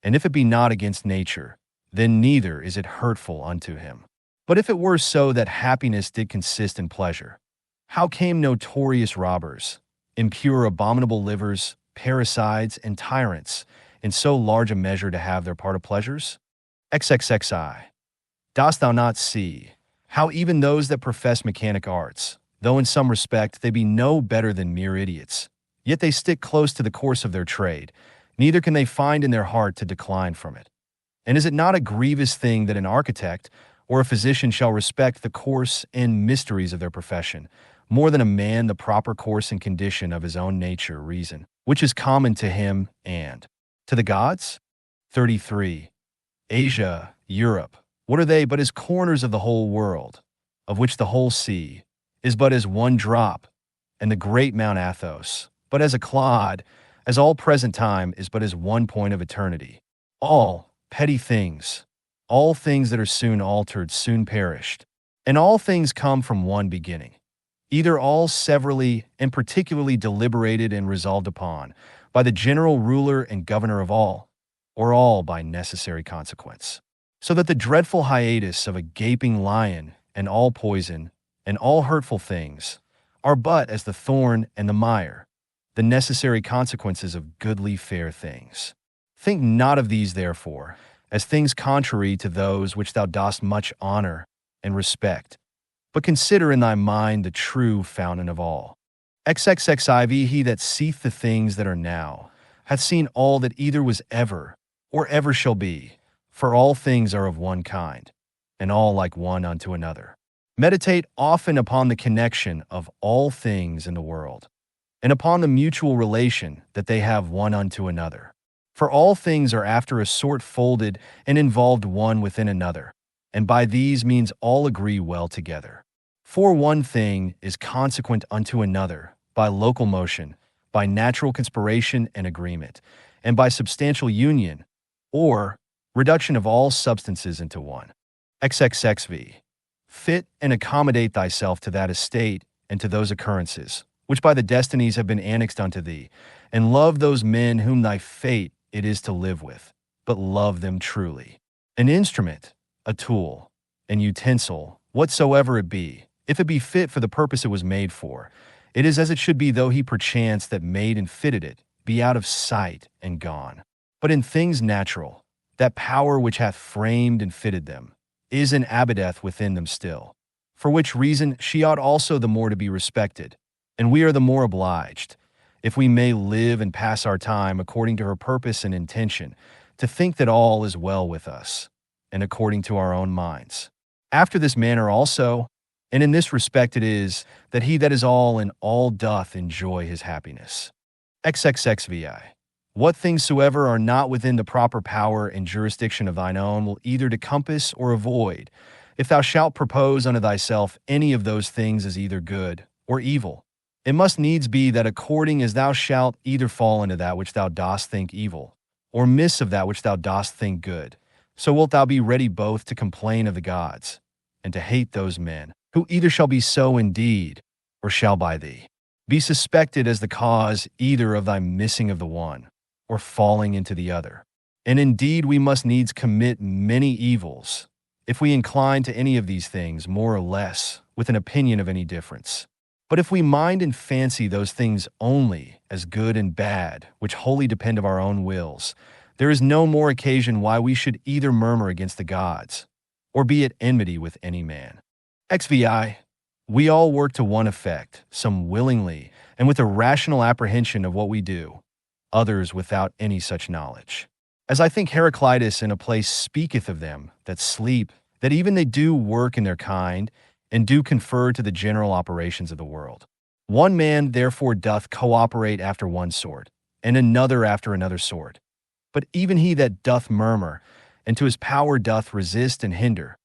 And if it be not against nature, then neither is it hurtful unto him. But if it were so that happiness did consist in pleasure, how came notorious robbers, impure abominable livers, parricides, and tyrants in so large a measure to have their part of pleasures? XXXI. Dost thou not see how even those that profess mechanic arts, though in some respect they be no better than mere idiots, yet they stick close to the course of their trade, neither can they find in their heart to decline from it. And is it not a grievous thing that an architect or a physician shall respect the course and mysteries of their profession, more than a man the proper course and condition of his own nature, reason, which is common to him and to the gods? 33. Asia, Europe, what are they but as corners of the whole world, of which the whole sea is but as one drop, and the great Mount Athos but as a clod, as all present time is but as one point of eternity. All petty things, all things that are soon altered, soon perished, and all things come from one beginning, either all severally and particularly deliberated and resolved upon by the general ruler and governor of all, or all by necessary consequence. So that the dreadful hiatus of a gaping lion and all poison and all hurtful things are but as the thorn and the mire, the necessary consequences of goodly fair things. Think not of these, therefore, as things contrary to those which thou dost much honor, and respect. But consider in thy mind the true fountain of all. XXXIV He that seeth the things that are now, hath seen all that either was ever, or ever shall be, for all things are of one kind, and all like one unto another. Meditate often upon the connection of all things in the world, and upon the mutual relation that they have one unto another. For all things are after a sort folded and involved one within another, and by these means all agree well together. For one thing is consequent unto another, by local motion, by natural conspiration and agreement, and by substantial union, or reduction of all substances into one. XXXV. Fit and accommodate thyself to that estate and to those occurrences, which by the destinies have been annexed unto thee, and love those men whom thy fate it is to live with, but love them truly. An instrument, a tool, an utensil, whatsoever it be, if it be fit for the purpose it was made for, it is as it should be, though he perchance that made and fitted it be out of sight and gone. But in things natural, that power which hath framed and fitted them is and abideth within them still, for which reason she ought also the more to be respected, and we are the more obliged, if we may live and pass our time according to her purpose and intention, to think that all is well with us, and according to our own minds. After this manner also, and in this respect it is, that he that is all in all doth enjoy his happiness. XXXVI. What things soever are not within the proper power and jurisdiction of thine own will either to compass or avoid, if thou shalt propose unto thyself any of those things as either good or evil. It must needs be that according as thou shalt either fall into that which thou dost think evil, or miss of that which thou dost think good, so wilt thou be ready both to complain of the gods, and to hate those men, who either shall be so indeed, or shall by thee be suspected as the cause either of thy missing of the one, or falling into the other. And indeed we must needs commit many evils, if we incline to any of these things more or less, with an opinion of any difference. But if we mind and fancy those things only as good and bad, which wholly depend of our own wills, there is no more occasion why we should either murmur against the gods, or be at enmity with any man. XVI. We all work to one effect, some willingly, and with a rational apprehension of what we do, others without any such knowledge. As I think Heraclitus in a place speaketh of them that sleep, that even they do work in their kind, and do confer to the general operations of the world. One man therefore doth cooperate after one sort, and another after another sort. But even he that doth murmur, and to his power doth resist and hinder,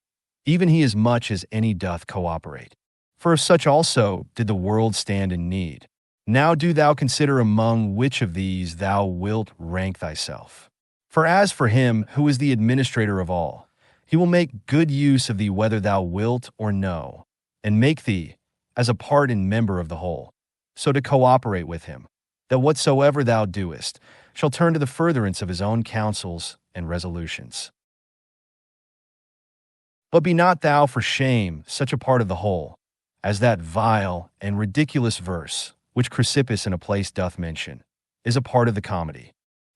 even he as much as any doth cooperate. For of such also did the world stand in need. Now do thou consider among which of these thou wilt rank thyself. For as for him who is the administrator of all, he will make good use of thee whether thou wilt or no, and make thee as a part and member of the whole, so to cooperate with him, that whatsoever thou doest shall turn to the furtherance of his own counsels and resolutions. But be not thou for shame such a part of the whole, as that vile and ridiculous verse, which Chrysippus in a place doth mention, is a part of the comedy.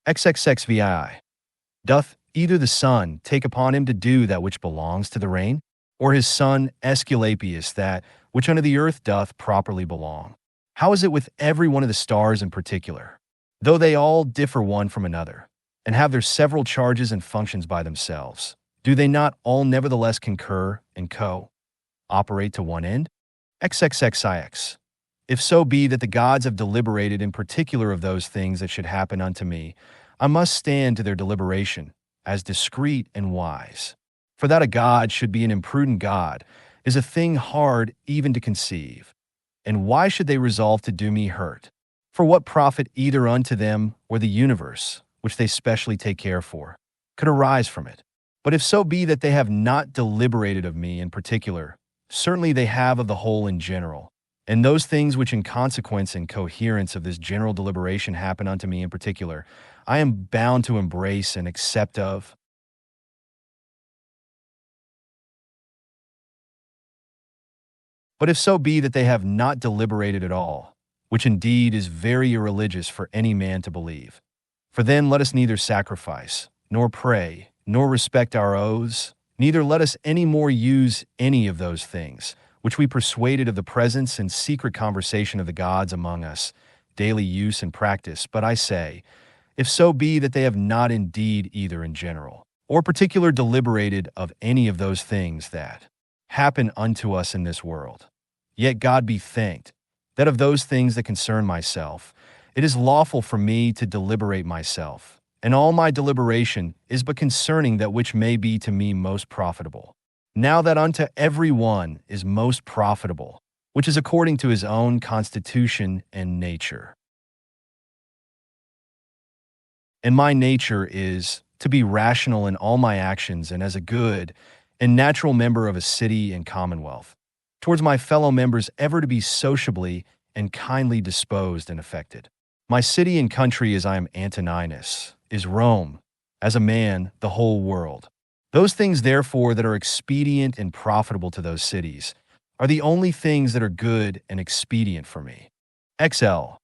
XXXVII. Doth either the sun take upon him to do that which belongs to the rain, or his son Aesculapius that which unto the earth doth properly belong? How is it with every one of the stars in particular? Though they all differ one from another, and have their several charges and functions by themselves, do they not all nevertheless concur and co-operate to one end? XXXIX. If so be that the gods have deliberated in particular of those things that should happen unto me, I must stand to their deliberation, as discreet and wise. For that a god should be an imprudent god is a thing hard even to conceive. And why should they resolve to do me hurt? For what profit either unto them or the universe, which they specially take care for, could arise from it? But if so be that they have not deliberated of me in particular, certainly they have of the whole in general, and those things which in consequence and coherence of this general deliberation happen unto me in particular, I am bound to embrace and accept of. But if so be that they have not deliberated at all, which indeed is very irreligious for any man to believe, for then let us neither sacrifice, nor pray, nor respect our oaths, Neither let us any more use any of those things, which we persuaded of the presence and secret conversation of the gods among us, daily use and practice. But I say, if so be that they have not indeed either in general, or particular deliberated of any of those things that happen unto us in this world. Yet God be thanked, that of those things that concern myself, it is lawful for me to deliberate myself, and all my deliberation is but concerning that which may be to me most profitable. Now that unto every one is most profitable, which is according to his own constitution and nature. And my nature is to be rational in all my actions and as a good and natural member of a city and commonwealth, towards my fellow members ever to be sociably and kindly disposed and affected. My city and country, as I am Antoninus, is Rome, as a man, the whole world. Those things, therefore, that are expedient and profitable to those cities are the only things that are good and expedient for me. XL.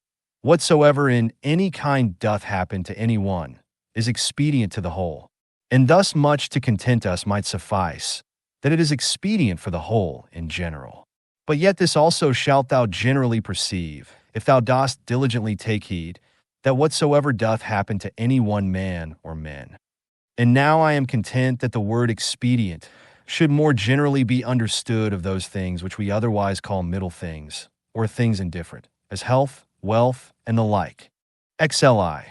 Whatsoever in any kind doth happen to any one is expedient to the whole. And thus much to content us might suffice, that it is expedient for the whole in general. But yet this also shalt thou generally perceive, if thou dost diligently take heed, that whatsoever doth happen to any one man or men. And now I am content that the word expedient should more generally be understood of those things which we otherwise call middle things, or things indifferent, as health, wealth, and the like. XLI.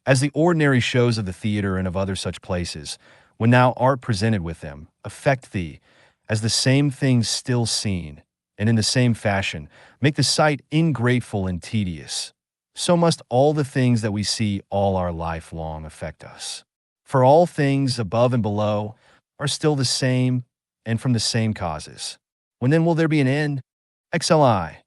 As the ordinary shows of the theater and of other such places, when thou art presented with them, affect thee, as the same things still seen, and in the same fashion, make the sight ingrateful and tedious. So must all the things that we see all our life long affect us. For all things above and below are still the same and from the same causes. When then will there be an end? XLI.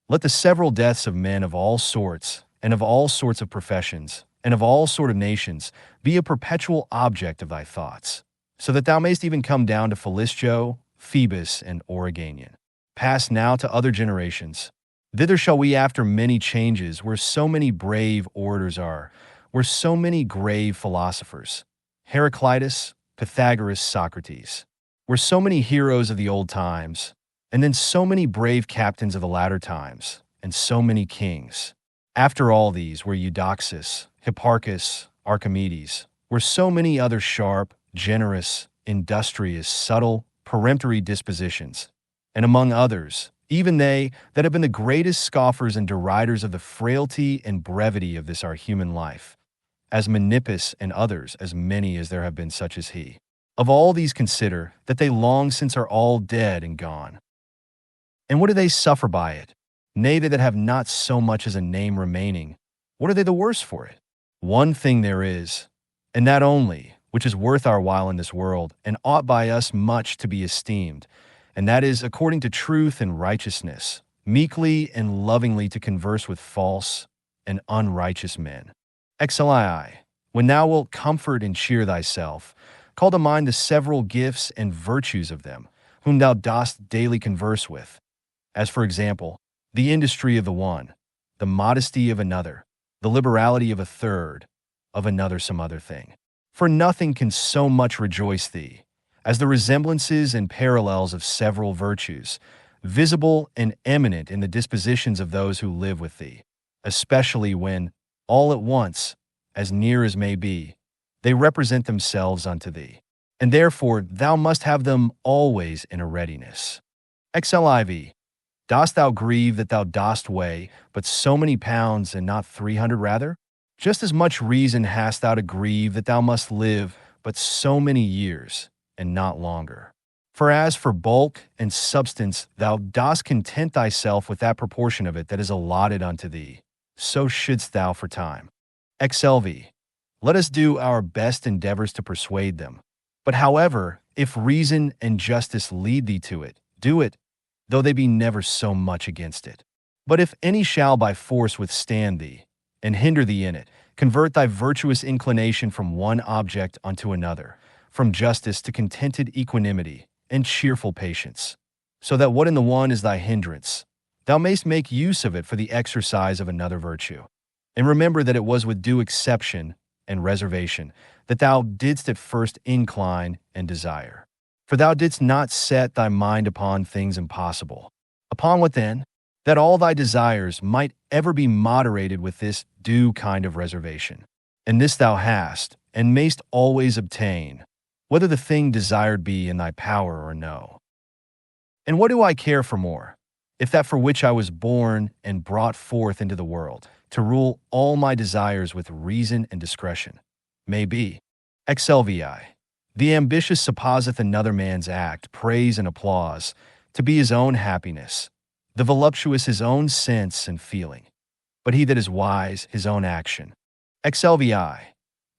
Let the several deaths of men of all sorts and of all sorts of professions and of all sort of nations be a perpetual object of thy thoughts, so that thou mayst even come down to Philistio, Phoebus, and Oregonian. Pass now to other generations. Thither shall we after many changes, where so many brave orators are, where so many grave philosophers, Heraclitus, Pythagoras, Socrates, where so many heroes of the old times, and then so many brave captains of the latter times, and so many kings. After all these were Eudoxus, Hipparchus, Archimedes, were so many other sharp, generous, industrious, subtle, peremptory dispositions, and among others, even they that have been the greatest scoffers and deriders of the frailty and brevity of this our human life, as Menippus and others, as many as there have been such as he. Of all these consider that they long since are all dead and gone. And what do they suffer by it? Nay, they that have not so much as a name remaining, what are they the worse for it? One thing there is, and that only, which is worth our while in this world, and ought by us much to be esteemed, and that is, according to truth and righteousness, meekly and lovingly to converse with false and unrighteous men. XLII. When thou wilt comfort and cheer thyself, call to mind the several gifts and virtues of them, whom thou dost daily converse with, as for example, the industry of the one, the modesty of another, the liberality of a third, of another some other thing. For nothing can so much rejoice thee as the resemblances and parallels of several virtues, visible and eminent in the dispositions of those who live with thee, especially when, all at once, as near as may be, they represent themselves unto thee. And therefore thou must have them always in a readiness. XLIV. Dost thou grieve that thou dost weigh but so many pounds and not 300 rather? Just as much reason hast thou to grieve that thou must live but so many years, and not longer. For as for bulk and substance thou dost content thyself with that proportion of it that is allotted unto thee, so shouldst thou for time. XLV. Let us do our best endeavors to persuade them. But however, if reason and justice lead thee to it, do it, though they be never so much against it. But if any shall by force withstand thee, and hinder thee in it, convert thy virtuous inclination from one object unto another, from justice to contented equanimity and cheerful patience, so that what in the one is thy hindrance, thou mayst make use of it for the exercise of another virtue. And remember that it was with due exception and reservation that thou didst at first incline and desire. For thou didst not set thy mind upon things impossible. Upon what then? That all thy desires might ever be moderated with this due kind of reservation. And this thou hast, and mayst always obtain, whether the thing desired be in thy power or no. And what do I care for more, if that for which I was born and brought forth into the world, to rule all my desires with reason and discretion, may be? XLVI. The ambitious supposeth another man's act, praise and applause, to be his own happiness, the voluptuous his own sense and feeling, but he that is wise his own action. XLVI.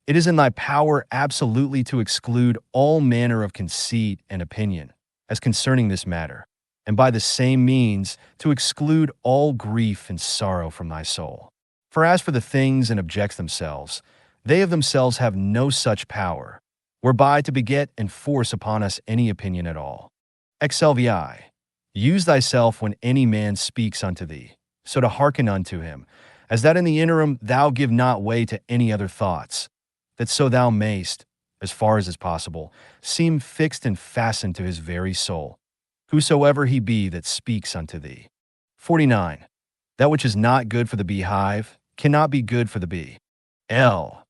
It is in thy power absolutely to exclude all manner of conceit and opinion, as concerning this matter, and by the same means to exclude all grief and sorrow from thy soul. For as for the things and objects themselves, they of themselves have no such power, whereby to beget and force upon us any opinion at all. XLVI. Use thyself when any man speaks unto thee, so to hearken unto him, as that in the interim thou give not way to any other thoughts, that so thou mayst, as far as is possible, seem fixed and fastened to his very soul, whosoever he be that speaks unto thee. 49. That which is not good for the beehive cannot be good for the bee. L.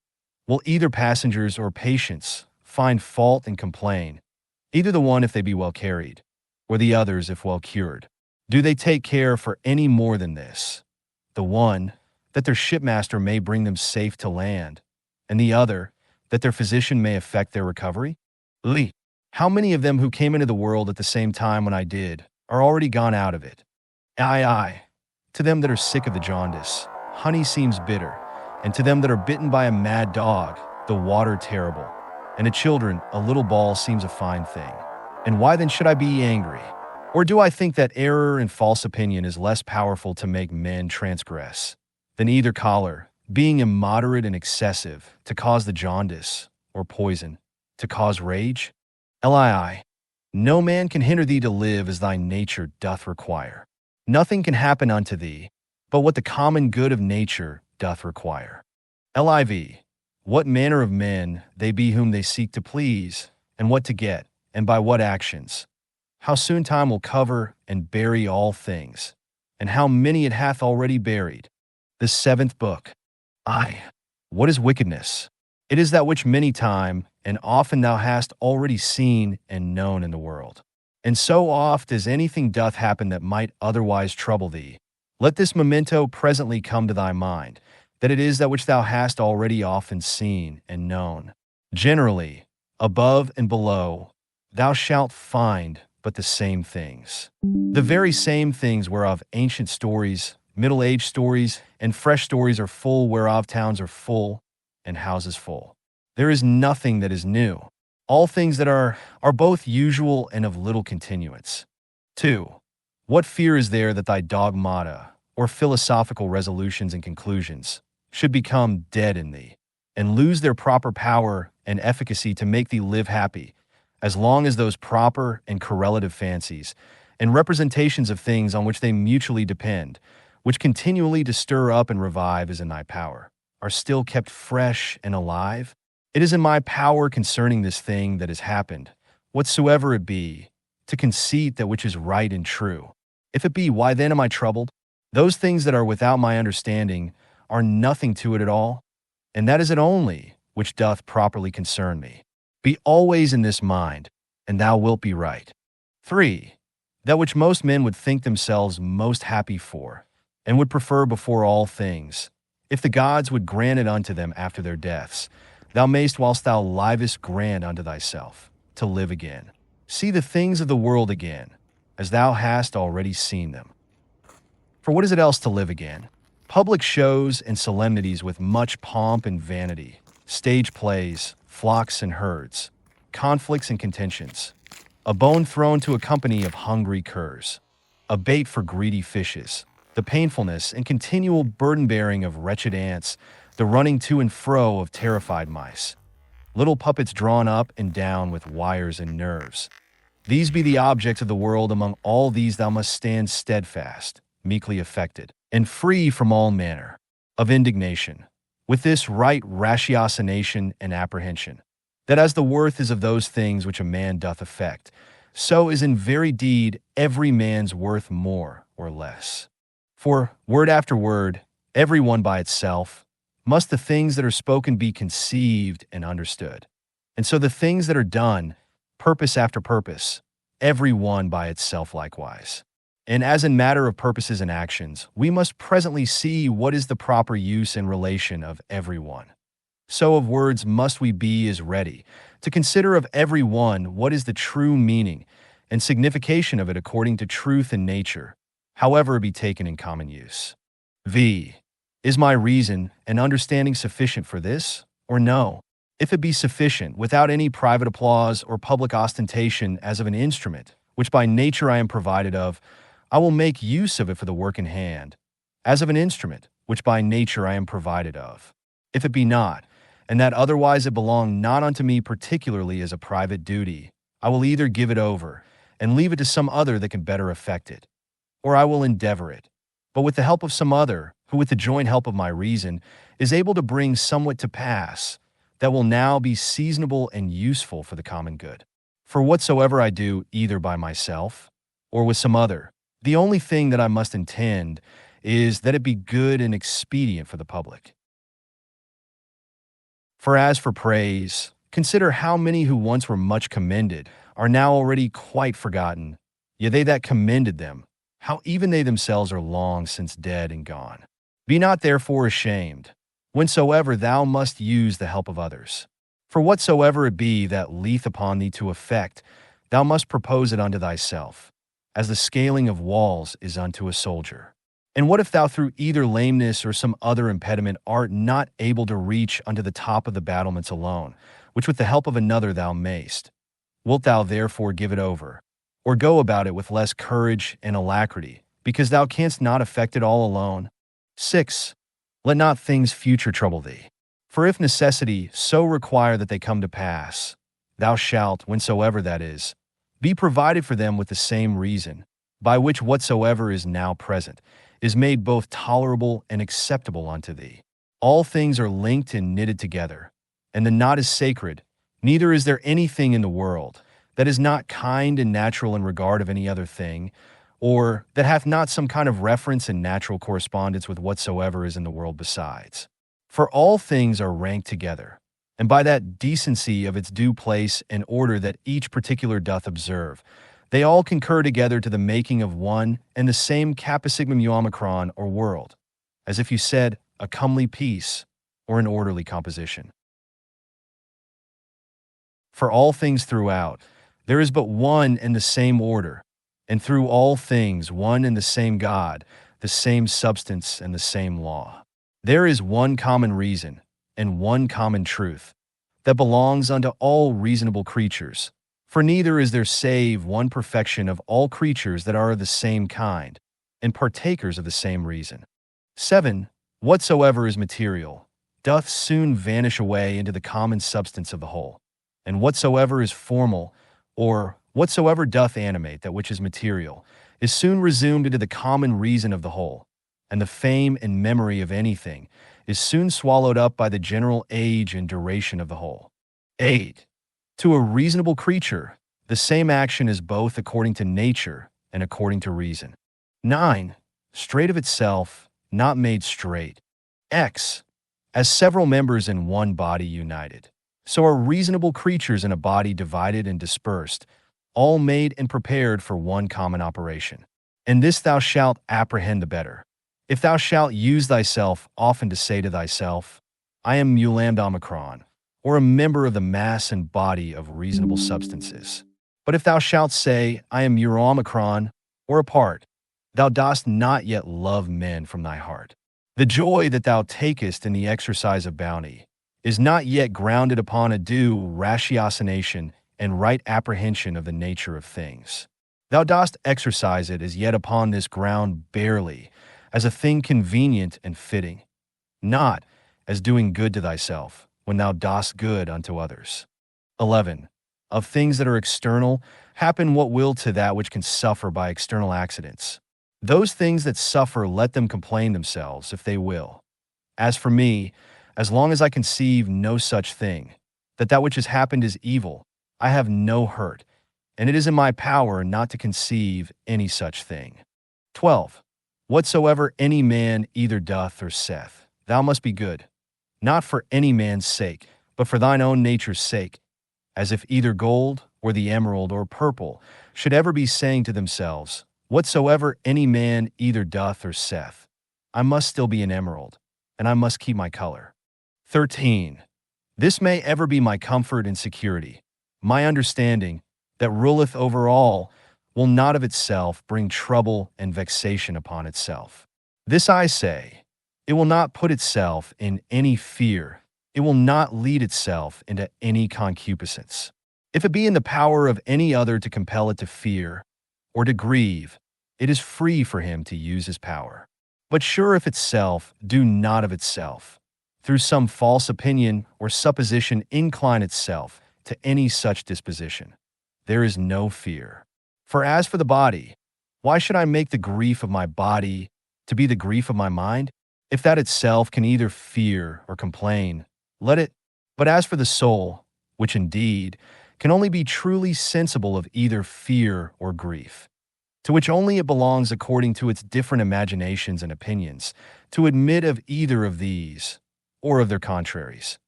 Will either passengers or patients find fault and complain, either the one if they be well carried, or the others if well cured? Do they take care for any more than this? The one, that their shipmaster may bring them safe to land, and the other, that their physician may effect their recovery? Lee. How many of them who came into the world at the same time when I did are already gone out of it? I. To them that are sick of the jaundice, honey seems bitter, and to them that are bitten by a mad dog, the water terrible. And to children, a little ball seems a fine thing. And why then should I be angry? Or do I think that error and false opinion is less powerful to make men transgress than either choler, being immoderate and excessive, to cause the jaundice, or poison, to cause rage? Lii. No man can hinder thee to live as thy nature doth require. Nothing can happen unto thee, but what the common good of nature doth require. Liv. What manner of men they be whom they seek to please, and what to get, and by what actions. How soon time will cover and bury all things, and how many it hath already buried. The seventh book. What is wickedness? It is that which many time and often thou hast already seen and known in the world. And so oft as anything doth happen that might otherwise trouble thee, let this memento presently come to thy mind, that it is that which thou hast already often seen and known. Generally, above and below, thou shalt find but the same things. The very same things whereof ancient stories, middle-aged stories, and fresh stories are full, whereof towns are full, and houses full. There is nothing that is new. All things that are both usual and of little continuance. 2. What fear is there that thy dogmata, or philosophical resolutions and conclusions, should become dead in thee, and lose their proper power and efficacy to make thee live happy, as long as those proper and correlative fancies and representations of things on which they mutually depend, which continually to stir up and revive is in thy power, are still kept fresh and alive? It is in my power concerning this thing that has happened, whatsoever it be, to conceit that which is right and true. If it be, why then am I troubled? Those things that are without my understanding are nothing to it at all, and that is it only which doth properly concern me. Be always in this mind, and thou wilt be right. 3. That which most men would think themselves most happy for, and would prefer before all things, if the gods would grant it unto them after their deaths, thou mayst whilst thou livest grant unto thyself, to live again. See the things of the world again, as thou hast already seen them. For what is it else to live again? Public shows and solemnities with much pomp and vanity, stage plays, flocks and herds, conflicts and contentions, a bone thrown to a company of hungry curs, a bait for greedy fishes, the painfulness and continual burden-bearing of wretched ants, the running to and fro of terrified mice, little puppets drawn up and down with wires and nerves. These be the objects of the world. Among all these thou must stand steadfast, meekly affected, and free from all manner of indignation, with this right ratiocination and apprehension, that as the worth is of those things which a man doth affect, so is in very deed every man's worth more or less. For, word after word, every one by itself, must the things that are spoken be conceived and understood. And so the things that are done, purpose after purpose, every one by itself likewise. And as in matter of purposes and actions, we must presently see what is the proper use and relation of every one. So of words must we be as ready to consider of every one what is the true meaning and signification of it according to truth and nature, however it be taken in common use. V. Is my reason and understanding sufficient for this, or no? If it be sufficient, without any private applause or public ostentation as of an instrument, which by nature I am provided of, I will make use of it for the work in hand, as of an instrument, which by nature I am provided of. If it be not, and that otherwise it belong not unto me particularly as a private duty, I will either give it over, and leave it to some other that can better effect it, or I will endeavor it, but with the help of some other, who with the joint help of my reason is able to bring somewhat to pass, that will now be seasonable and useful for the common good. For whatsoever I do either by myself, or with some other, the only thing that I must intend is that it be good and expedient for the public. For as for praise, consider how many who once were much commended are now already quite forgotten, yea, they that commended them, how even they themselves are long since dead and gone. Be not therefore ashamed, whensoever thou must use the help of others. For whatsoever it be that leeth upon thee to effect, thou must propose it unto thyself, as the scaling of walls is unto a soldier. And what if thou through either lameness or some other impediment art not able to reach unto the top of the battlements alone, which with the help of another thou mayst? Wilt thou therefore give it over, or go about it with less courage and alacrity, because thou canst not effect it all alone? 6. Let not things future trouble thee. For if necessity so require that they come to pass, thou shalt, whensoever that is, be provided for them with the same reason, by which whatsoever is now present is made both tolerable and acceptable unto thee. All things are linked and knitted together, and the knot is sacred, neither is there anything in the world that is not kind and natural in regard of any other thing, or that hath not some kind of reference and natural correspondence with whatsoever is in the world besides. For all things are ranked together, and by that decency of its due place and order that each particular doth observe, they all concur together to the making of one and the same kappa sigmum omicron or world, as if you said a comely piece or an orderly composition. For all things throughout, there is but one and the same order, and through all things one and the same God, the same substance and the same law. There is one common reason and one common truth that belongs unto all reasonable creatures, for neither is there save one perfection of all creatures that are of the same kind, and partakers of the same reason. 7. Whatsoever is material doth soon vanish away into the common substance of the whole, and whatsoever is formal, or whatsoever doth animate that which is material, is soon resumed into the common reason of the whole, and the fame and memory of anything is soon swallowed up by the general age and duration of the whole. 8. To a reasonable creature, the same action is both according to nature and according to reason. 9. Straight of itself, not made straight. X. As several members in one body united, so are reasonable creatures in a body divided and dispersed, all made and prepared for one common operation. And this thou shalt apprehend the better, if thou shalt use thyself often to say to thyself, I am Mulamd Omicron, or a member of the mass and body of reasonable substances. But if thou shalt say, I am Euromicron, or a part, thou dost not yet love men from thy heart. The joy that thou takest in the exercise of bounty is not yet grounded upon a due ratiocination and right apprehension of the nature of things. Thou dost exercise it as yet upon this ground barely, as a thing convenient and fitting, not as doing good to thyself, when thou dost good unto others. 11. Of things that are external, happen what will to that which can suffer by external accidents. Those things that suffer, let them complain themselves, if they will. As for me, as long as I conceive no such thing, that which has happened is evil. I have no hurt, and it is in my power not to conceive any such thing. 12. Whatsoever any man either doth or saith, thou must be good, not for any man's sake, but for thine own nature's sake, as if either gold, or the emerald, or purple, should ever be saying to themselves, whatsoever any man either doth or saith, I must still be an emerald, and I must keep my color. 13. This may ever be my comfort and security, my understanding, that ruleth over all, will not of itself bring trouble and vexation upon itself. This I say, it will not put itself in any fear, it will not lead itself into any concupiscence. If it be in the power of any other to compel it to fear, or to grieve, it is free for him to use his power. But sure if itself do not of itself, through some false opinion or supposition incline itself to any such disposition, there is no fear. For as for the body, why should I make the grief of my body to be the grief of my mind? If that itself can either fear or complain, let it. But as for the soul, which indeed can only be truly sensible of either fear or grief, to which only it belongs according to its different imaginations and opinions, to admit of either of these, or of their contraries,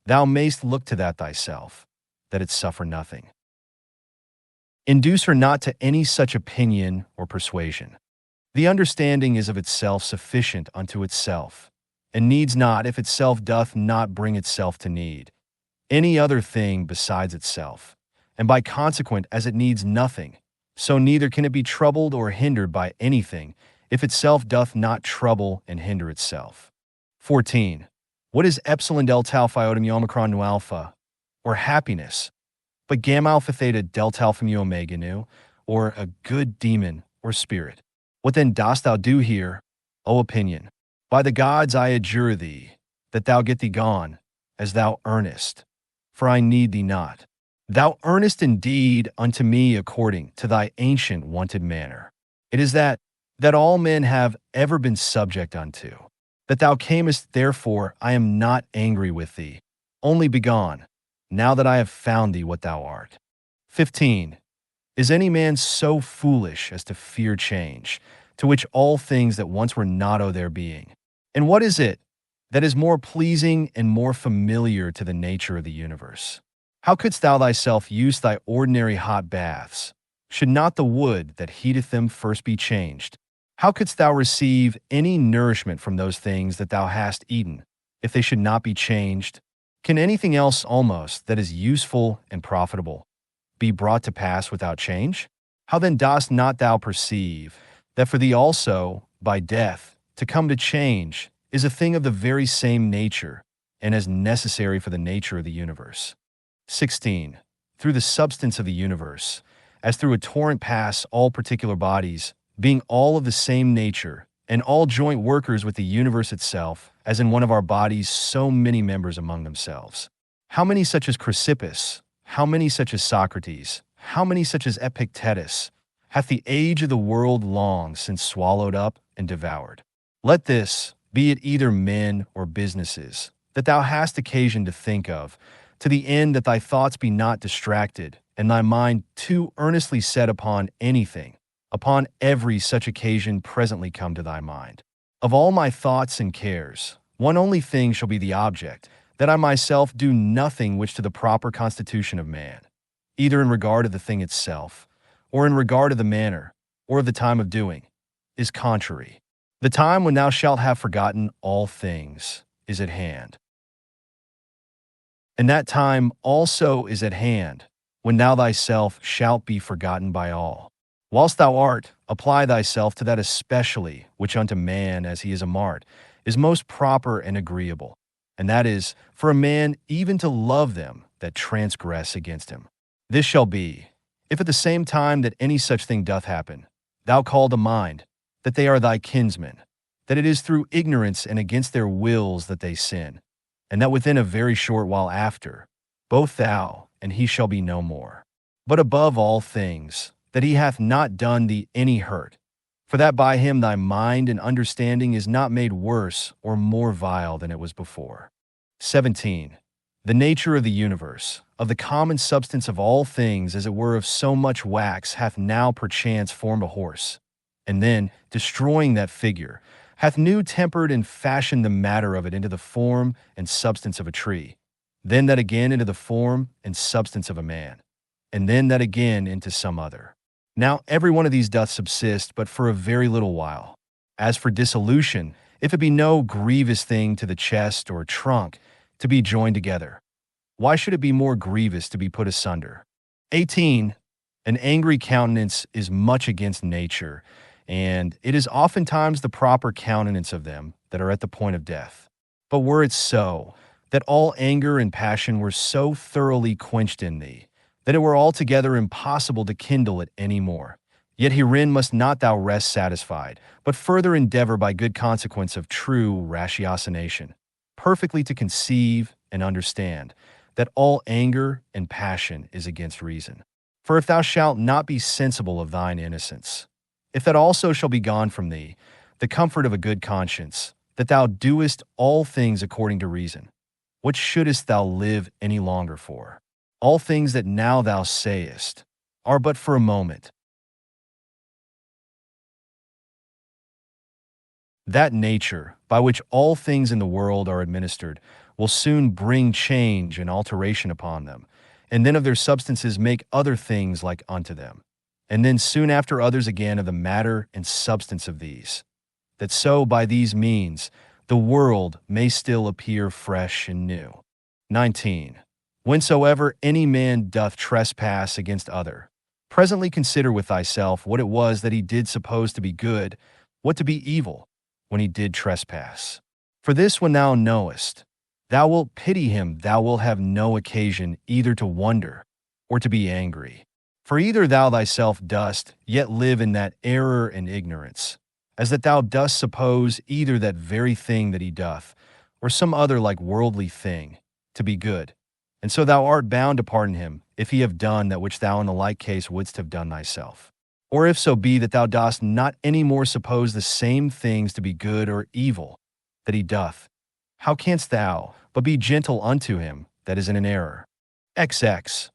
thou mayst look to that thyself, that it suffer nothing. Induce her not to any such opinion or persuasion. The understanding is of itself sufficient unto itself, and needs not, if itself doth not bring itself to need, any other thing besides itself, and by consequent as it needs nothing, so neither can it be troubled or hindered by anything, if itself doth not trouble and hinder itself. 14. What is epsilon delta alpha iota mu omicron nu alpha, or happiness, but gamma alpha theta delta alpha mu omega nu, or a good demon or spirit? What then dost thou do here, O opinion? By the gods I adjure thee, that thou get thee gone, as thou earnest, for I need thee not. Thou earnest indeed unto me according to thy ancient wonted manner. It is that all men have ever been subject unto, that thou camest, therefore I am not angry with thee, only begone, now that I have found thee what thou art. 15. Is any man so foolish as to fear change, to which all things that once were not owe their being? And what is it that is more pleasing and more familiar to the nature of the universe? How couldst thou thyself use thy ordinary hot baths, should not the wood that heateth them first be changed? How couldst thou receive any nourishment from those things that thou hast eaten, if they should not be changed? Can anything else almost that is useful and profitable be brought to pass without change? How then dost not thou perceive that for thee also, by death, to come to change is a thing of the very same nature, and as necessary for the nature of the universe? 16. Through the substance of the universe, as through a torrent pass all particular bodies, being all of the same nature, and all joint workers with the universe itself, as in one of our bodies so many members among themselves. How many such as Chrysippus, how many such as Socrates, how many such as Epictetus, hath the age of the world long since swallowed up and devoured? Let this, be it either men or businesses, that thou hast occasion to think of, to the end that thy thoughts be not distracted, and thy mind too earnestly set upon anything, upon every such occasion presently come to thy mind. Of all my thoughts and cares, one only thing shall be the object, that I myself do nothing which to the proper constitution of man, either in regard of the thing itself, or in regard of the manner, or of the time of doing, is contrary. The time when thou shalt have forgotten all things is at hand. And that time also is at hand, when thou thyself shalt be forgotten by all. Whilst thou art, apply thyself to that especially which unto man, as he is a mart, is most proper and agreeable, and that is, for a man even to love them that transgress against him. This shall be, if at the same time that any such thing doth happen, thou call to mind that they are thy kinsmen, that it is through ignorance and against their wills that they sin, and that within a very short while after, both thou and he shall be no more. But above all things, that he hath not done thee any hurt, for that by him thy mind and understanding is not made worse or more vile than it was before. 17. The nature of the universe, of the common substance of all things, as it were of so much wax, hath now perchance formed a horse, and then, destroying that figure, hath new tempered and fashioned the matter of it into the form and substance of a tree, then that again into the form and substance of a man, and then that again into some other. Now every one of these doth subsist but for a very little while. As for dissolution, if it be no grievous thing to the chest or trunk to be joined together, why should it be more grievous to be put asunder? 18. An angry countenance is much against nature, and it is oftentimes the proper countenance of them that are at the point of death. But were it so, that all anger and passion were so thoroughly quenched in thee, that it were altogether impossible to kindle it any more, yet herein must not thou rest satisfied, but further endeavor by good consequence of true ratiocination, perfectly to conceive and understand that all anger and passion is against reason. For if thou shalt not be sensible of thine innocence, if that also shall be gone from thee, the comfort of a good conscience, that thou doest all things according to reason, what shouldest thou live any longer for? All things that now thou sayest are but for a moment. That nature, by which all things in the world are administered, will soon bring change and alteration upon them, and then of their substances make other things like unto them, and then soon after others again of the matter and substance of these, that so by these means the world may still appear fresh and new. 19. Whensoever any man doth trespass against other, presently consider with thyself what it was that he did suppose to be good, what to be evil, when he did trespass. For this when thou knowest, thou wilt pity him, thou wilt have no occasion either to wonder or to be angry. For either thou thyself dost yet live in that error and ignorance, as that thou dost suppose either that very thing that he doth, or some other like worldly thing, to be good, and so thou art bound to pardon him, if he have done that which thou in the like case wouldst have done thyself. Or if so be that thou dost not any more suppose the same things to be good or evil that he doth, how canst thou but be gentle unto him that is in an error? XX.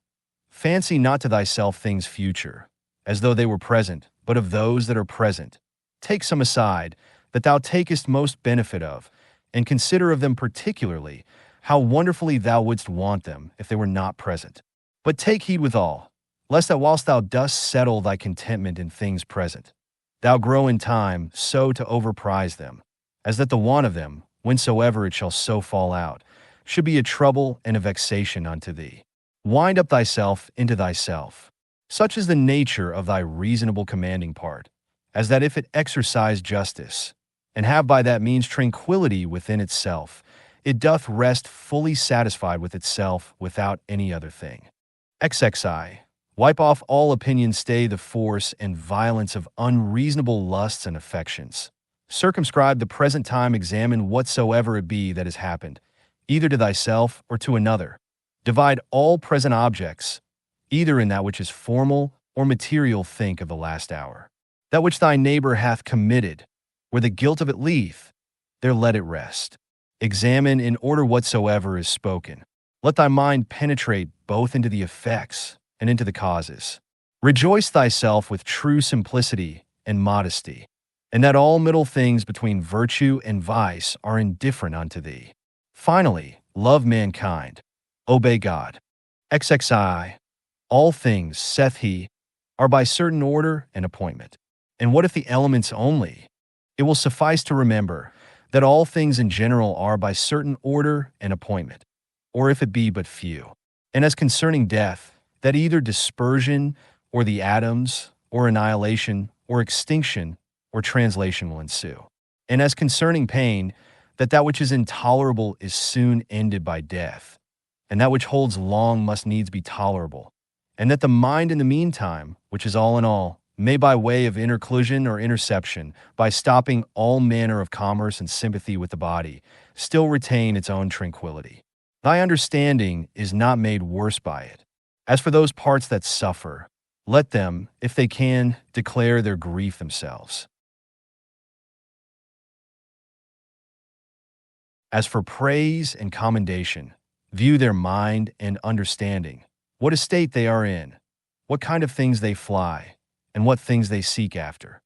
Fancy not to thyself things future, as though they were present, but of those that are present. Take some aside, that thou takest most benefit of, and consider of them particularly, how wonderfully thou wouldst want them if they were not present. But take heed withal, lest that whilst thou dost settle thy contentment in things present, thou grow in time so to overprize them, as that the want of them, whensoever it shall so fall out, should be a trouble and a vexation unto thee. Wind up thyself into thyself. Such is the nature of thy reasonable commanding part, as that if it exercise justice, and have by that means tranquillity within itself, it doth rest fully satisfied with itself without any other thing. XXI. Wipe off all opinions, stay the force and violence of unreasonable lusts and affections. Circumscribe the present time, examine whatsoever it be that has happened, either to thyself or to another. Divide all present objects, either in that which is formal or material. Think of the last hour. That which thy neighbor hath committed, where the guilt of it lieth, there let it rest. Examine in order whatsoever is spoken. Let thy mind penetrate both into the effects and into the causes. Rejoice thyself with true simplicity and modesty, and that all middle things between virtue and vice are indifferent unto thee. Finally, love mankind, obey God. XXI. All things, saith he, are by certain order and appointment. And what if the elements only? It will suffice to remember that all things in general are by certain order and appointment, or if it be but few. And as concerning death, that either dispersion or the atoms, or annihilation, or extinction, or translation will ensue. And as concerning pain, that which is intolerable is soon ended by death, and that which holds long must needs be tolerable, and that the mind in the meantime, which is all in all, may by way of interclusion or interception, by stopping all manner of commerce and sympathy with the body, still retain its own tranquility. Thy understanding is not made worse by it. As for those parts that suffer, let them, if they can, declare their grief themselves. As for praise and commendation, View their mind and understanding, what estate they are in, what kind of things they fly, and what things they seek after.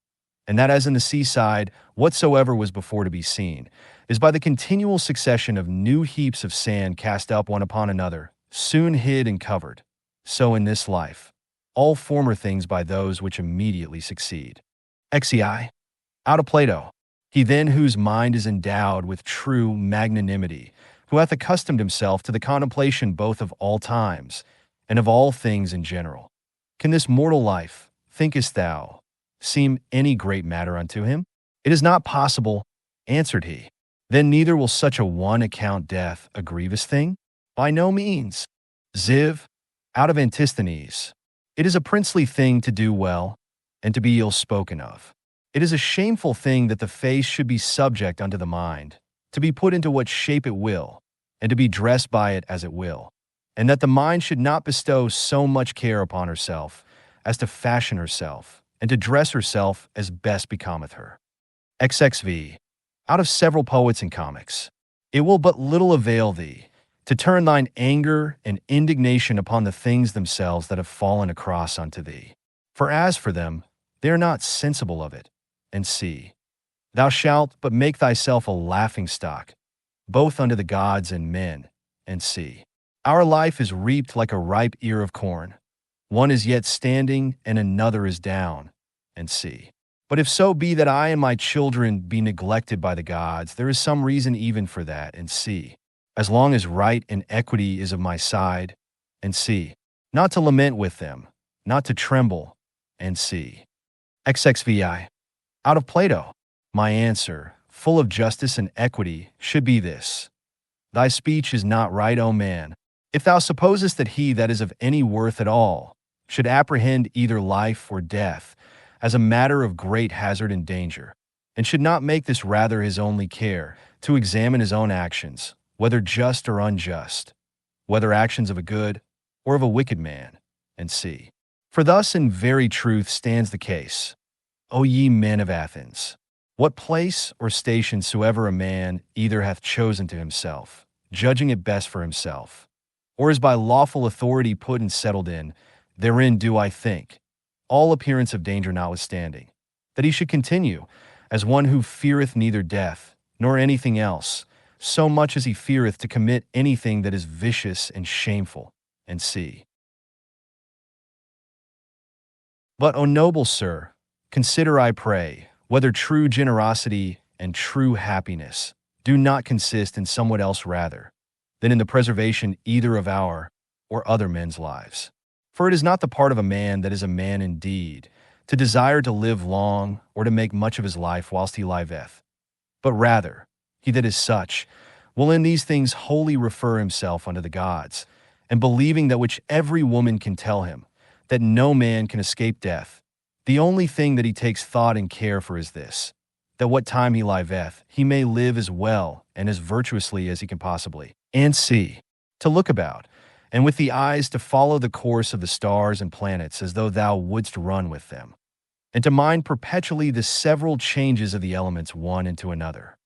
And that as in the seaside, whatsoever was before to be seen, is by the continual succession of new heaps of sand cast up one upon another, soon hid and covered. So in this life, all former things by those which immediately succeed. Xei, out of Plato. He then whose mind is endowed with true magnanimity, who hath accustomed himself to the contemplation both of all times, and of all things in general. Can this mortal life, thinkest thou, seem any great matter unto him? It is not possible, answered he. Then neither will such a one account death a grievous thing? By no means. Ziv, out of Antisthenes. It is a princely thing to do well, and to be ill spoken of. It is a shameful thing that the face should be subject unto the mind, to be put into what shape it will, and to be dressed by it as it will, and that the mind should not bestow so much care upon herself as to fashion herself, and to dress herself as best becometh her. XXV, out of several poets and comics. It will but little avail thee to turn thine anger and indignation upon the things themselves that have fallen across unto thee. For as for them, they are not sensible of it. And see, thou shalt but make thyself a laughing-stock, both unto the gods and men, and see. Our life is reaped like a ripe ear of corn. One is yet standing, and another is down, and see. But if so be that I and my children be neglected by the gods, there is some reason even for that, and see. As long as right and equity is of my side, and see. Not to lament with them, not to tremble, and see. XXVI. Out of Plato. My answer, full of justice and equity, should be this. Thy speech is not right, O man, if thou supposest that he that is of any worth at all should apprehend either life or death as a matter of great hazard and danger, and should not make this rather his only care, to examine his own actions, whether just or unjust, whether actions of a good or of a wicked man, and see. For thus in very truth stands the case. O ye men of Athens, what place or station soever a man either hath chosen to himself, judging it best for himself, or is by lawful authority put and settled in, therein do I think, all appearance of danger notwithstanding, that he should continue, as one who feareth neither death, nor anything else, so much as he feareth to commit anything that is vicious and shameful, and see. But, O noble sir, consider, I pray, whether true generosity and true happiness do not consist in somewhat else rather than in the preservation either of our or other men's lives. For it is not the part of a man that is a man indeed, to desire to live long or to make much of his life whilst he liveth, but rather, he that is such will in these things wholly refer himself unto the gods, and believing that which every woman can tell him, that no man can escape death, the only thing that he takes thought and care for is this, that what time he liveth, he may live as well and as virtuously as he can possibly, and see, to look about, and with the eyes to follow the course of the stars and planets as though thou wouldst run with them, and to mind perpetually the several changes of the elements one into another.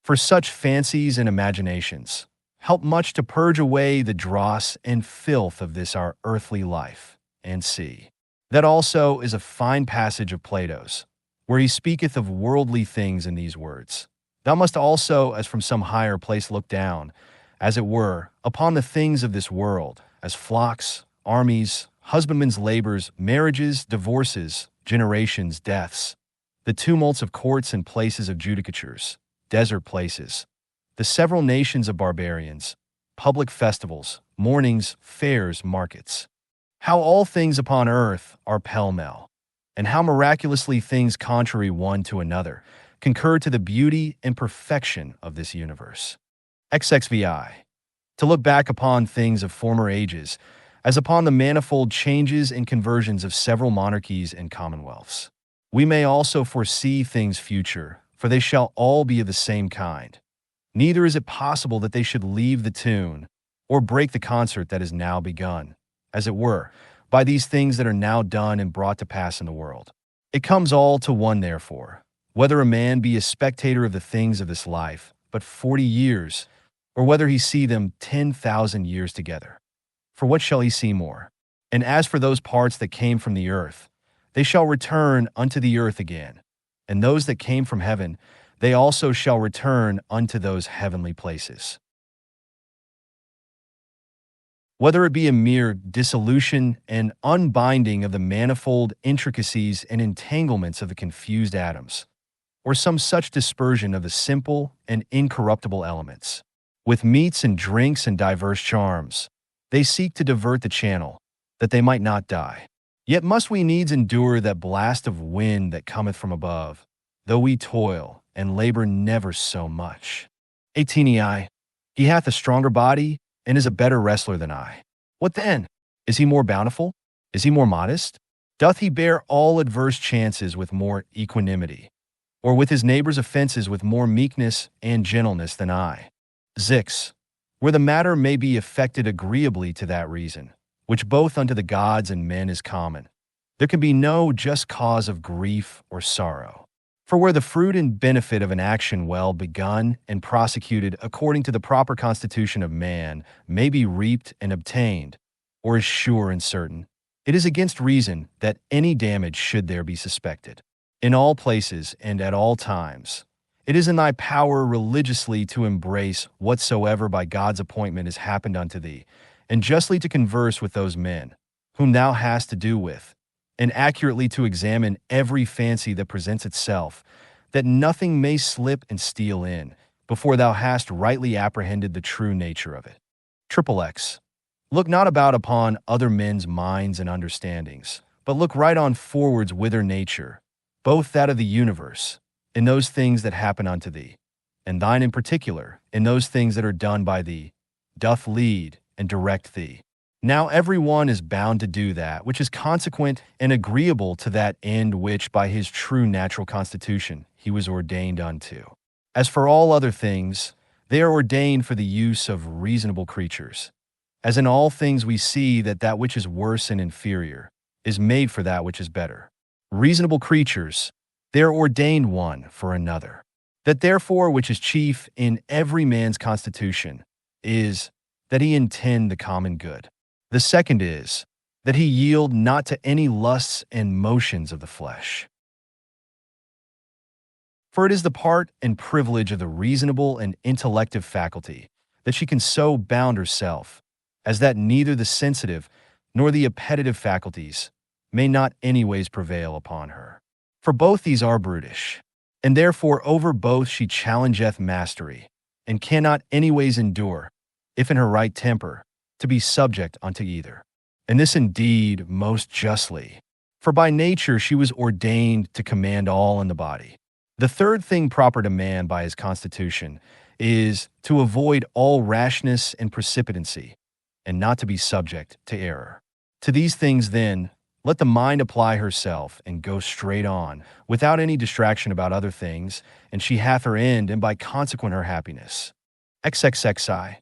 For such fancies and imaginations help much to purge away the dross and filth of this our earthly life, and see. That also is a fine passage of Plato's, where he speaketh of worldly things in these words. Thou must also, as from some higher place, look down, as it were, upon the things of this world, as flocks, armies, husbandmen's labors, marriages, divorces, generations, deaths, the tumults of courts and places of judicatures, desert places, the several nations of barbarians, public festivals, mournings, fairs, markets. How all things upon earth are pell-mell, and how miraculously things contrary one to another concur to the beauty and perfection of this universe. XXVI. To look back upon things of former ages, as upon the manifold changes and conversions of several monarchies and commonwealths. We may also foresee things future, for they shall all be of the same kind. Neither is it possible that they should leave the tune, or break the concert that is now begun, as it were, by these things that are now done and brought to pass in the world. It comes all to one, therefore, whether a man be a spectator of the things of this life, but 40 years, or whether he see them 10,000 years together. For what shall he see more? And as for those parts that came from the earth, they shall return unto the earth again, and those that came from heaven, they also shall return unto those heavenly places. Whether it be a mere dissolution and unbinding of the manifold intricacies and entanglements of the confused atoms, or some such dispersion of the simple and incorruptible elements, with meats and drinks and diverse charms, they seek to divert the channel, that they might not die. Yet must we needs endure that blast of wind that cometh from above, though we toil and labor never so much. 18 He hath a stronger body, and is a better wrestler than I. What then? Is he more bountiful? Is he more modest? Doth he bear all adverse chances with more equanimity, or with his neighbor's offenses with more meekness and gentleness than I? 6 Where the matter may be effected agreeably to that reason, which both unto the gods and men is common, there can be no just cause of grief or sorrow. For where the fruit and benefit of an action well begun and prosecuted according to the proper constitution of man may be reaped and obtained, or is sure and certain, it is against reason that any damage should there be suspected. In all places and at all times, it is in thy power religiously to embrace whatsoever by God's appointment has happened unto thee, and justly to converse with those men, whom thou hast to do with, and accurately to examine every fancy that presents itself, that nothing may slip and steal in, before thou hast rightly apprehended the true nature of it. XXX. Look not about upon other men's minds and understandings, but look right on forwards whither nature, both that of the universe, in those things that happen unto thee, and thine in particular, in those things that are done by thee, doth lead and direct thee. Now every one is bound to do that which is consequent and agreeable to that end which by his true natural constitution he was ordained unto. As for all other things, they are ordained for the use of reasonable creatures. As in all things we see that that which is worse and inferior is made for that which is better. Reasonable creatures, they are ordained one for another. That therefore which is chief in every man's constitution is that he intend the common good. The second is that he yield not to any lusts and motions of the flesh. For it is the part and privilege of the reasonable and intellective faculty that she can so bound herself as that neither the sensitive nor the appetitive faculties may not anyways prevail upon her. For both these are brutish, and therefore over both she challengeth mastery, and cannot anyways endure, if in her right temper, to be subject unto either. And this indeed most justly, for by nature she was ordained to command all in the body. The third thing proper to man by his constitution is to avoid all rashness and precipitancy, and not to be subject to error. To these things then, let the mind apply herself and go straight on, without any distraction about other things, and she hath her end, and by consequent her happiness. XXXI.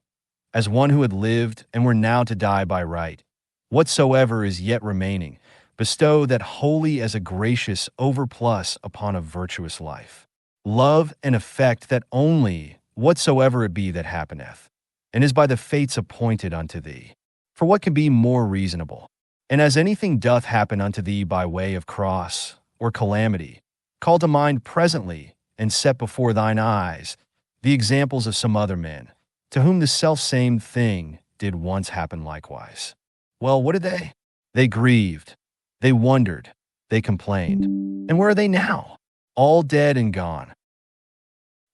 As one who had lived and were now to die by right, whatsoever is yet remaining, bestow that wholly as a gracious overplus upon a virtuous life. Love and affect that only whatsoever it be that happeneth, and is by the fates appointed unto thee. For what can be more reasonable? And as anything doth happen unto thee by way of cross or calamity, call to mind presently and set before thine eyes the examples of some other men, to whom the self-same thing did once happen likewise. Well, what did they? They grieved, they wondered, they complained. And where are they now? All dead and gone.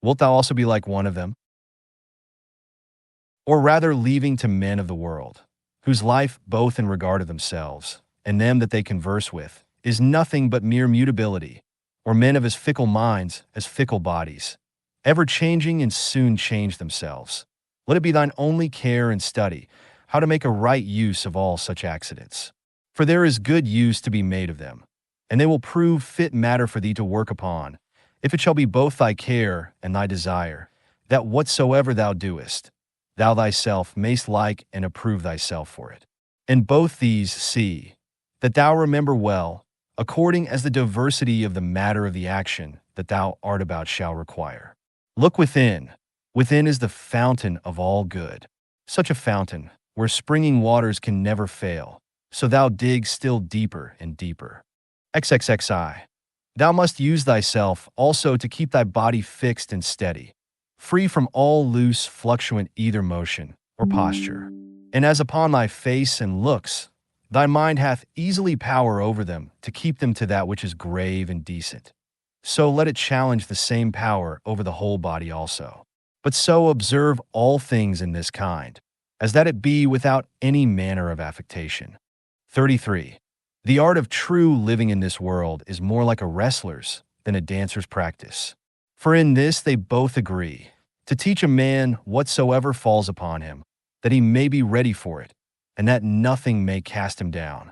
Wilt thou also be like one of them? Or rather leaving to men of the world, whose life, both in regard of themselves and them that they converse with, is nothing but mere mutability, or men of as fickle minds as fickle bodies, ever changing and soon change themselves. Let it be thine only care and study how to make a right use of all such accidents. For there is good use to be made of them, and they will prove fit matter for thee to work upon, if it shall be both thy care and thy desire, that whatsoever thou doest, thou thyself mayst like and approve thyself for it. And both these see, that thou remember well, according as the diversity of the matter of the action that thou art about shall require. Look within, Within is the fountain of all good, such a fountain where springing waters can never fail, so thou dig still deeper and deeper. XXXI. Thou must use thyself also to keep thy body fixed and steady, free from all loose, fluctuant either motion or posture. And as upon thy face and looks, thy mind hath easily power over them to keep them to that which is grave and decent. So let it challenge the same power over the whole body also. But so observe all things in this kind, as that it be without any manner of affectation. 33. The art of true living in this world is more like a wrestler's than a dancer's practice. For in this they both agree, to teach a man whatsoever falls upon him, that he may be ready for it, and that nothing may cast him down.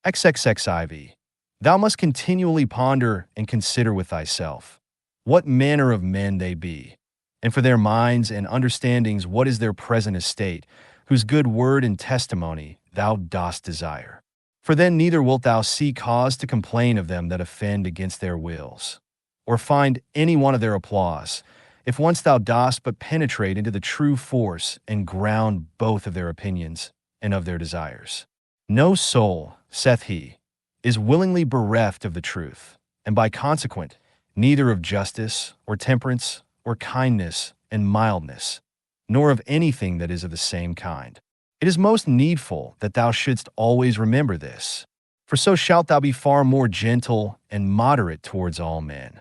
XXXIV. Thou must continually ponder and consider with thyself what manner of men they be, and for their minds and understandings what is their present estate, whose good word and testimony thou dost desire. For then neither wilt thou see cause to complain of them that offend against their wills, or find any one of their applause, if once thou dost but penetrate into the true force and ground both of their opinions and of their desires. No soul, saith he, is willingly bereft of the truth, and by consequent, neither of justice, or temperance, or kindness, and mildness, nor of anything that is of the same kind. It is most needful that thou shouldst always remember this, for so shalt thou be far more gentle and moderate towards all men.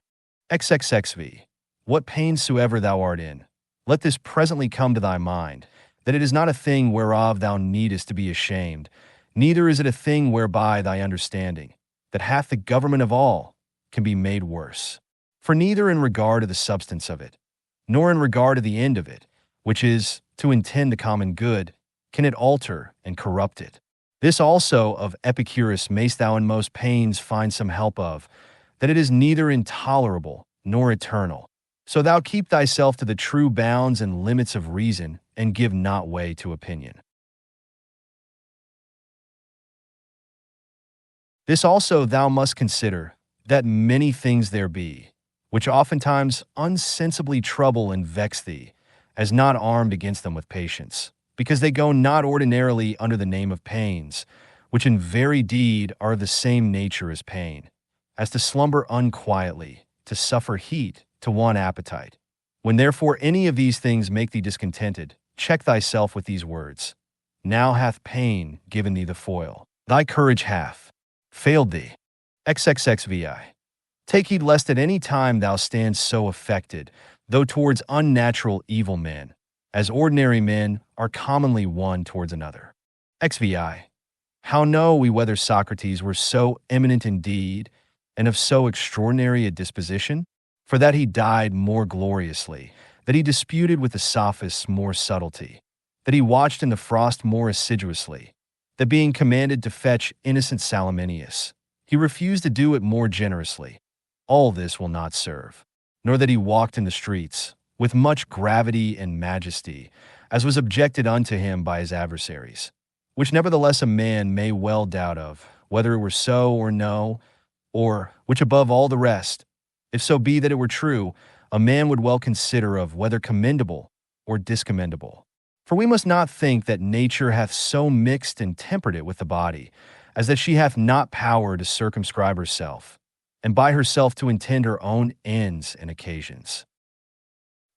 XXXV. What pain soever thou art in, let this presently come to thy mind, that it is not a thing whereof thou needest to be ashamed, neither is it a thing whereby thy understanding, that hath the government of all, can be made worse. For neither in regard to the substance of it, nor in regard to the end of it, which is, to intend the common good, can it alter and corrupt it. This also of Epicurus mayst thou in most pains find some help of, that it is neither intolerable nor eternal. So thou keep thyself to the true bounds and limits of reason, and give not way to opinion. This also thou must consider, that many things there be, which oftentimes unsensibly trouble and vex thee, as not armed against them with patience, because they go not ordinarily under the name of pains, which in very deed are of the same nature as pain, as to slumber unquietly, to suffer heat, to want appetite. When therefore any of these things make thee discontented, check thyself with these words. Now hath pain given thee the foil. Thy courage hath failed thee. XXXVI. Take heed lest at any time thou stand so affected, though towards unnatural evil men, as ordinary men are commonly one towards another. XVI. How know we whether Socrates were so eminent in deed, and of so extraordinary a disposition? For that he died more gloriously, that he disputed with the sophists more subtlety, that he watched in the frost more assiduously, that being commanded to fetch innocent Salaminius, he refused to do it more generously. All this will not serve, nor that he walked in the streets, with much gravity and majesty, as was objected unto him by his adversaries, which nevertheless a man may well doubt of, whether it were so or no, or, which above all the rest, if so be that it were true, a man would well consider of whether commendable or discommendable. For we must not think that nature hath so mixed and tempered it with the body, as that she hath not power to circumscribe herself, and by herself to intend her own ends and occasions.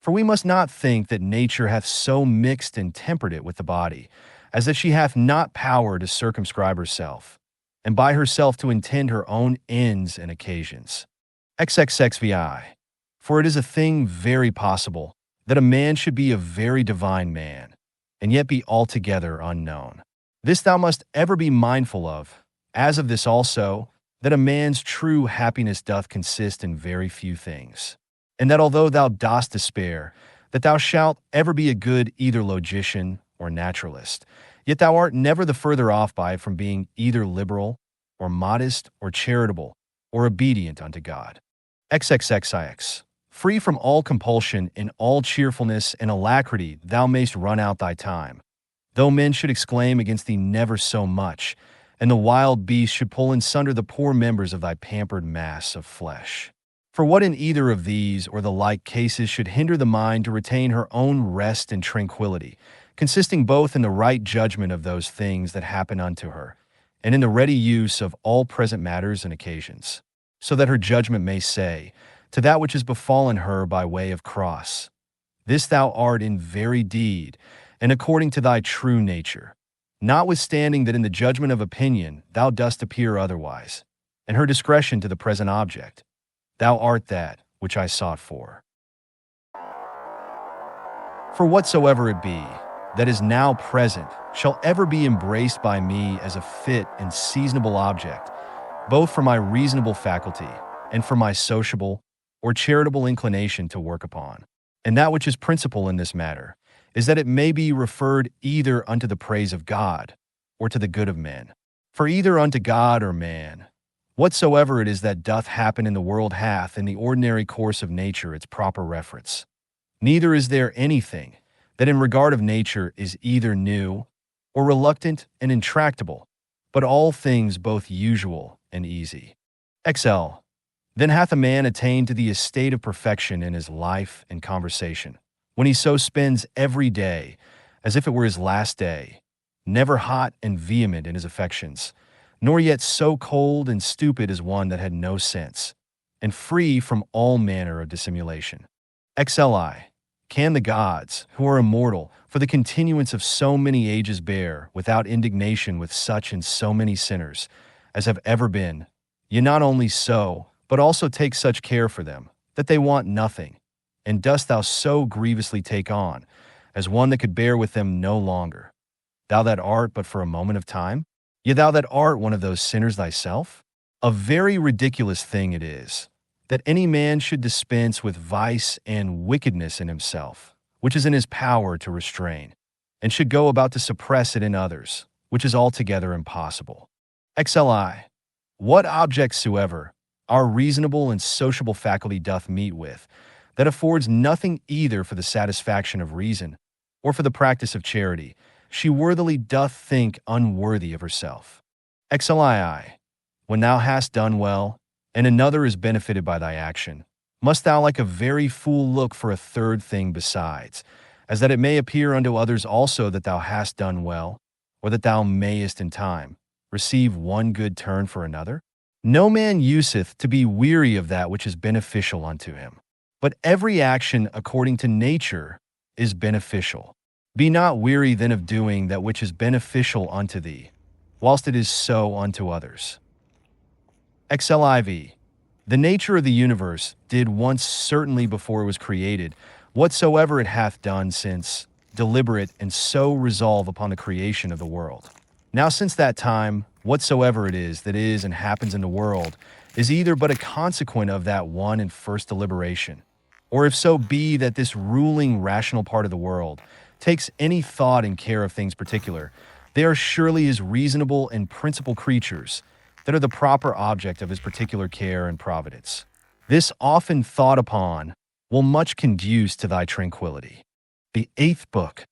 For we must not think that nature hath so mixed and tempered it with the body, as that she hath not power to circumscribe herself, and by herself to intend her own ends and occasions. XXXVI. For it is a thing very possible that a man should be a very divine man, and yet be altogether unknown. This thou must ever be mindful of, as of this also, that a man's true happiness doth consist in very few things, and that although thou dost despair, that thou shalt ever be a good either logician or naturalist, yet thou art never the further off by from being either liberal, or modest, or charitable, or obedient unto God. XXXIX. Free from all compulsion, in all cheerfulness and alacrity thou mayst run out thy time, though men should exclaim against thee never so much, and the wild beasts should pull in sunder the poor members of thy pampered mass of flesh. For what in either of these or the like cases should hinder the mind to retain her own rest and tranquility, consisting both in the right judgment of those things that happen unto her, and in the ready use of all present matters and occasions, so that her judgment may say, to that which is befallen her by way of cross, this thou art in very deed, and according to thy true nature, notwithstanding that in the judgment of opinion thou dost appear otherwise, and her discretion to the present object, thou art that which I sought for. For whatsoever it be that is now present shall ever be embraced by me as a fit and seasonable object, both for my reasonable faculty and for my sociable or charitable inclination to work upon. And that which is principal in this matter is that it may be referred either unto the praise of God or to the good of men. For either unto God or man, whatsoever it is that doth happen in the world hath in the ordinary course of nature its proper reference. Neither is there anything that in regard of nature is either new or reluctant and intractable, but all things both usual and easy. XL. Then hath a man attained to the estate of perfection in his life and conversation, when he so spends every day as if it were his last day, never hot and vehement in his affections, nor yet so cold and stupid as one that had no sense, and free from all manner of dissimulation. XLI. Can the gods, who are immortal, for the continuance of so many ages bear, without indignation with such and so many sinners, as have ever been, yea, not only so, but also take such care for them, that they want nothing, and dost thou so grievously take on, as one that could bear with them no longer, thou that art but for a moment of time? Yea, thou that art one of those sinners thyself? A very ridiculous thing it is, that any man should dispense with vice and wickedness in himself, which is in his power to restrain, and should go about to suppress it in others, which is altogether impossible. XLI. What object soever our reasonable and sociable faculty doth meet with, that affords nothing either for the satisfaction of reason or for the practice of charity, she worthily doth think unworthy of herself. XLII. When thou hast done well, and another is benefited by thy action, must thou like a very fool look for a third thing besides, as that it may appear unto others also that thou hast done well, or that thou mayest in time receive one good turn for another? No man useth to be weary of that which is beneficial unto him, but every action according to nature is beneficial. Be not weary then of doing that which is beneficial unto thee, whilst it is so unto others. XLIV. The nature of the universe did once certainly before it was created whatsoever it hath done since, deliberate and so resolve upon the creation of the world. Now since that time, whatsoever it is that is and happens in the world is either but a consequent of that one and first deliberation, or if so be that this ruling rational part of the world takes any thought and care of things particular, they are surely his reasonable and principal creatures that are the proper object of his particular care and providence. This often thought upon will much conduce to thy tranquility. The 8th book.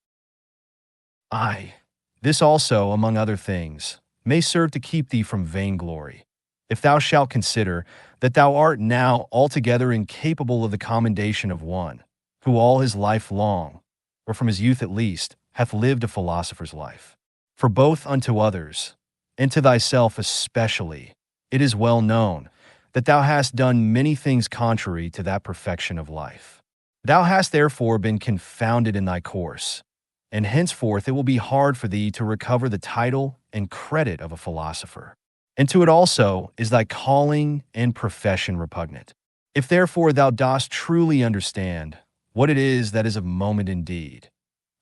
This also, among other things, may serve to keep thee from vainglory, if thou shalt consider that thou art now altogether incapable of the commendation of one, who all his life long, or from his youth at least, hath lived a philosopher's life. For both unto others, and to thyself especially, it is well known that thou hast done many things contrary to that perfection of life. Thou hast therefore been confounded in thy course, and henceforth it will be hard for thee to recover the title and credit of a philosopher. And to it also is thy calling and profession repugnant. If therefore thou dost truly understand what it is that is of moment indeed,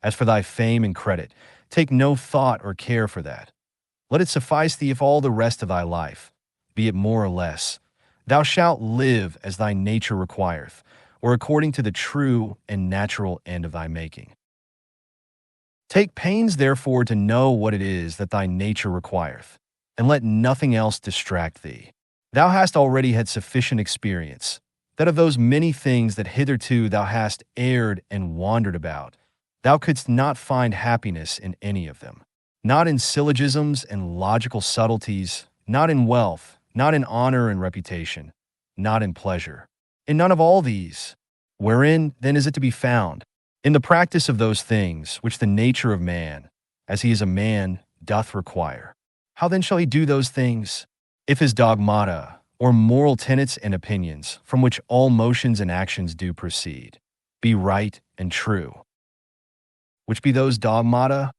as for thy fame and credit, take no thought or care for that. Let it suffice thee if all the rest of thy life, be it more or less, thou shalt live as thy nature requireth, or according to the true and natural end of thy making. Take pains therefore to know what it is that thy nature requireth, and let nothing else distract thee. Thou hast already had sufficient experience, that of those many things that hitherto thou hast erred and wandered about, thou couldst not find happiness in any of them. Not in syllogisms and logical subtleties, not in wealth, not in honor and reputation, not in pleasure, In none of all these. Wherein, then, is it to be found? In the practice of those things which the nature of man, as he is a man, doth require. How then shall he do those things? If his dogmata, or moral tenets and opinions, from which all motions and actions do proceed, be right and true. Which be those dogmata?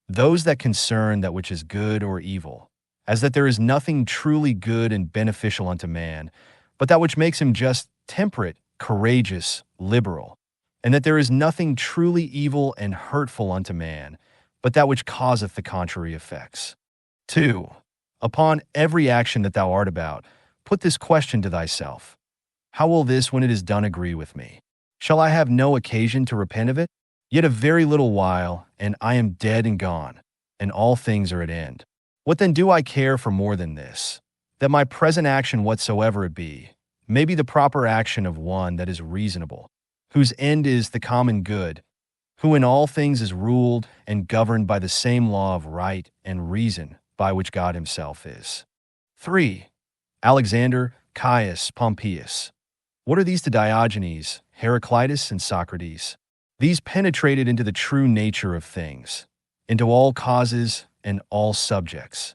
Those that concern that which is good or evil, as that there is nothing truly good and beneficial unto man, but that which makes him just, temperate, courageous, liberal, and that there is nothing truly evil and hurtful unto man, but that which causeth the contrary effects. 2. Upon every action that thou art about, put this question to thyself: how will this, when it is done, agree with me? Shall I have no occasion to repent of it? Yet a very little while, and I am dead and gone, and all things are at end. What then do I care for more than this? That my present action whatsoever it be, may be the proper action of one that is reasonable, whose end is the common good, who in all things is ruled and governed by the same law of right and reason by which God himself is. 3. Alexander, Caius, Pompeius. What are these to Diogenes, Heraclitus, and Socrates? These penetrated into the true nature of things, into all causes and all subjects,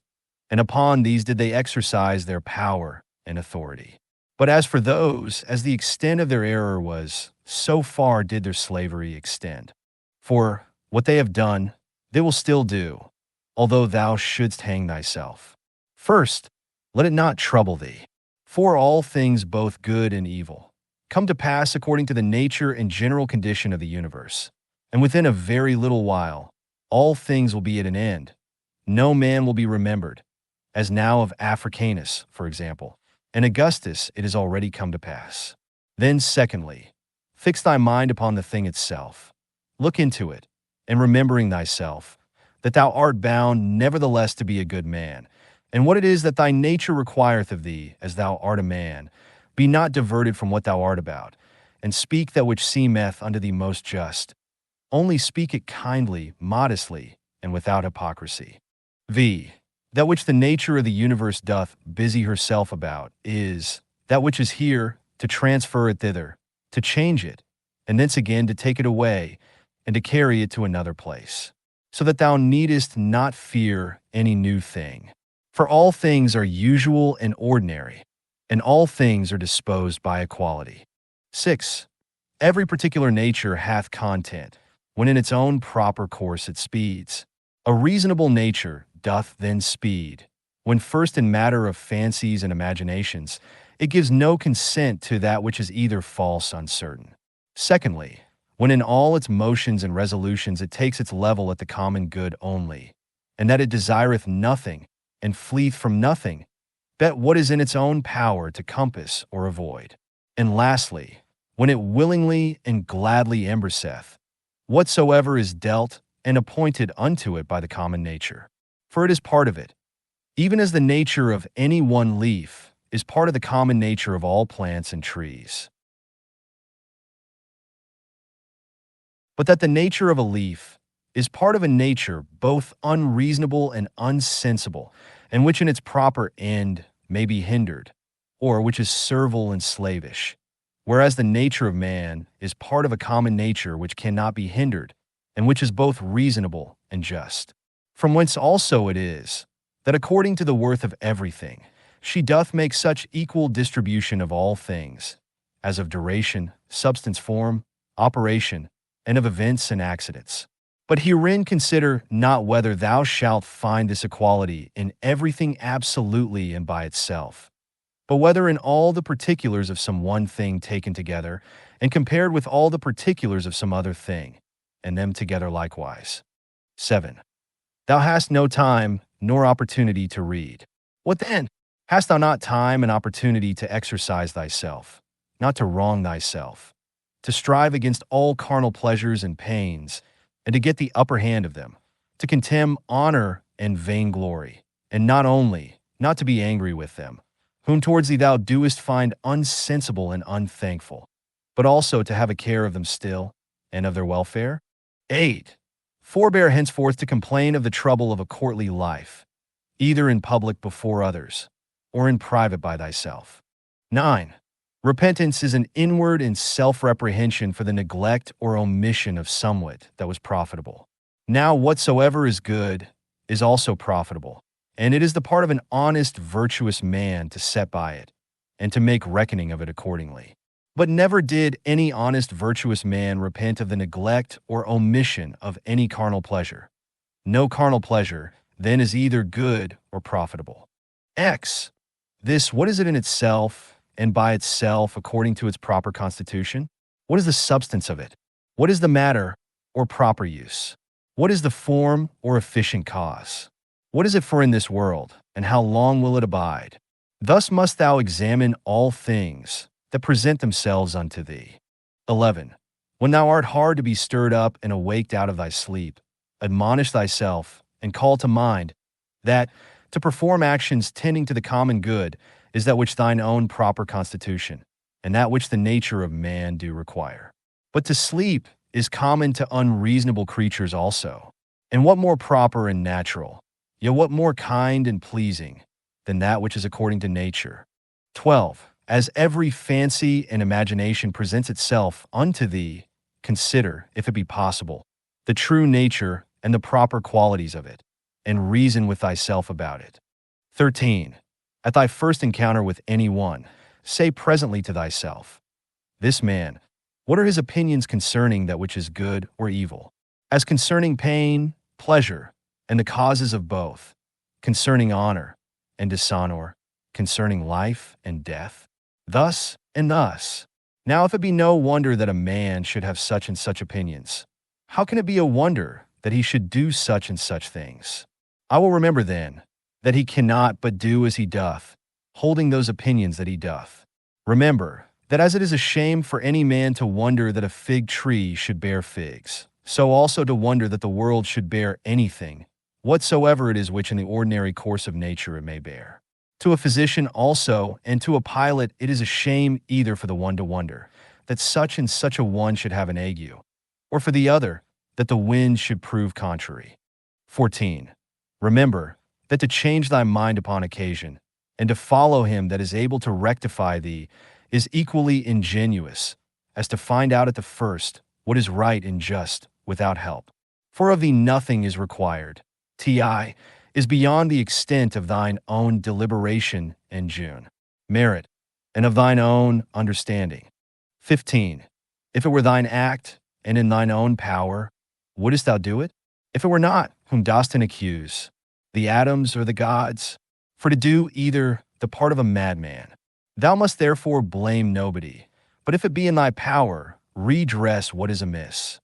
and upon these did they exercise their power and authority. But as for those, as the extent of their error was, so far did their slavery extend. For what they have done, they will still do, although thou shouldst hang thyself. First, let it not trouble thee, for all things both good and evil come to pass according to the nature and general condition of the universe. And within a very little while, all things will be at an end. No man will be remembered, as now of Africanus, for example, and Augustus it is already come to pass. Then secondly, fix thy mind upon the thing itself. Look into it, and remembering thyself, that thou art bound nevertheless to be a good man, and what it is that thy nature requireth of thee, as thou art a man, be not diverted from what thou art about, and speak that which seemeth unto thee most just. Only speak it kindly, modestly, and without hypocrisy. V. That which the nature of the universe doth busy herself about is, that which is here, to transfer it thither, to change it, and thence again to take it away, and to carry it to another place, so that thou needest not fear any new thing. For all things are usual and ordinary, and all things are disposed by equality. 6. Every particular nature hath content, when in its own proper course it speeds. A reasonable nature doth then speed, when first in matter of fancies and imaginations, it gives no consent to that which is either false, uncertain. Secondly, when in all its motions and resolutions it takes its level at the common good only, and that it desireth nothing, and fleeth from nothing, but what is in its own power to compass or avoid. And lastly, when it willingly and gladly embraceth whatsoever is dealt and appointed unto it by the common nature. For it is part of it, even as the nature of any one leaf is part of the common nature of all plants and trees. But that the nature of a leaf is part of a nature both unreasonable and unsensible, and which in its proper end may be hindered, or which is servile and slavish, whereas the nature of man is part of a common nature which cannot be hindered, and which is both reasonable and just. From whence also it is, that according to the worth of everything, she doth make such equal distribution of all things, as of duration, substance, form, operation, and of events and accidents. But herein consider not whether thou shalt find this equality in everything absolutely and by itself, but whether in all the particulars of some one thing taken together, and compared with all the particulars of some other thing, and them together likewise. 7. Thou hast no time nor opportunity to read. What then? Hast thou not time and opportunity to exercise thyself, not to wrong thyself, to strive against all carnal pleasures and pains, and to get the upper hand of them, to contemn honor and vainglory, and not only, not to be angry with them, whom towards thee thou doest find unsensible and unthankful, but also to have a care of them still, and of their welfare? 8. Forbear henceforth to complain of the trouble of a courtly life, either in public before others, or in private by thyself. 9. Repentance is an inward and self-reprehension for the neglect or omission of somewhat that was profitable. Now whatsoever is good is also profitable, and it is the part of an honest, virtuous man to set by it, and to make reckoning of it accordingly. But never did any honest, virtuous man repent of the neglect or omission of any carnal pleasure. No carnal pleasure, then, is either good or profitable. X. This, what is it in itself, and by itself according to its proper constitution? What is the substance of it? What is the matter, or proper use? What is the form, or efficient cause? What is it for in this world, and how long will it abide? Thus must thou examine all things that present themselves unto thee. 11. When thou art hard to be stirred up and awaked out of thy sleep, admonish thyself, and call to mind that to perform actions tending to the common good is that which thine own proper constitution, and that which the nature of man do require. But to sleep is common to unreasonable creatures also. And what more proper and natural, yet what more kind and pleasing, than that which is according to nature? 12. As every fancy and imagination presents itself unto thee, consider, if it be possible, the true nature and the proper qualities of it, and reason with thyself about it. 13. At thy first encounter with any one, say presently to thyself, this man, what are his opinions concerning that which is good or evil? As concerning pain, pleasure, and the causes of both, concerning honor and dishonor, concerning life and death? Thus and thus. Now if it be no wonder that a man should have such and such opinions, how can it be a wonder that he should do such and such things? I will remember then that he cannot but do as he doth, holding those opinions that he doth. Remember that as it is a shame for any man to wonder that a fig tree should bear figs, so also to wonder that the world should bear anything, whatsoever it is which in the ordinary course of nature it may bear. To a physician also, and to a pilot, it is a shame either for the one to wonder that such and such a one should have an ague, or for the other, that the wind should prove contrary. 14. Remember that to change thy mind upon occasion, and to follow him that is able to rectify thee, is equally ingenious, as to find out at the first what is right and just without help. For of thee nothing is required. Ti is beyond the extent of thine own deliberation and merit, and of thine own understanding. 15. If it were thine act, and in thine own power, wouldest thou do it? If it were not, whom dost thou accuse? The atoms or the gods? For to do either the part of a madman. Thou must therefore blame nobody, but if it be in thy power, redress what is amiss.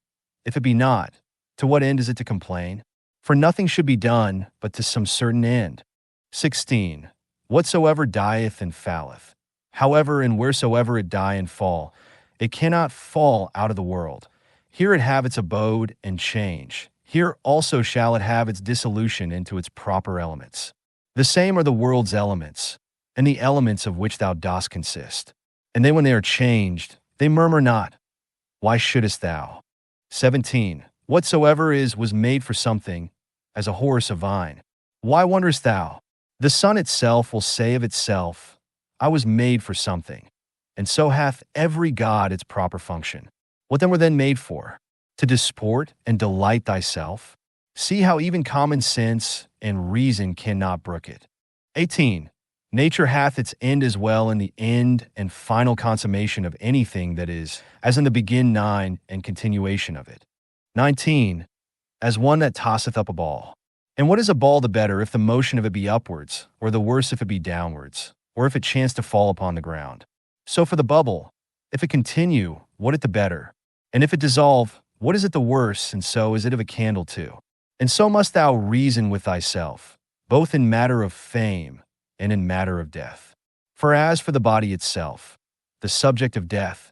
If it be not, to what end is it to complain? For nothing should be done but to some certain end. 16. Whatsoever dieth and falleth, however and wheresoever it die and fall, it cannot fall out of the world. Here it have its abode and change. Here also shall it have its dissolution into its proper elements. The same are the world's elements, and the elements of which thou dost consist. And then when they are changed, they murmur not. Why shouldest thou? 17. Whatsoever is was made for something, as a horse a vine. Why wonderest thou? The sun itself will say of itself, I was made for something, and so hath every god its proper function. What then were then made for? To disport and delight thyself? See how even common sense and reason cannot brook it. 18. Nature hath its end as well in the end and final consummation of anything that is, as in the begin 9 and continuation of it. 19. As one that tosseth up a ball. And what is a ball the better if the motion of it be upwards, or the worse if it be downwards, or if it chance to fall upon the ground? So for the bubble, if it continue, what it the better? And if it dissolve, what is it the worse, and so is it of a candle too? And so must thou reason with thyself, both in matter of fame and in matter of death. For as for the body itself, the subject of death,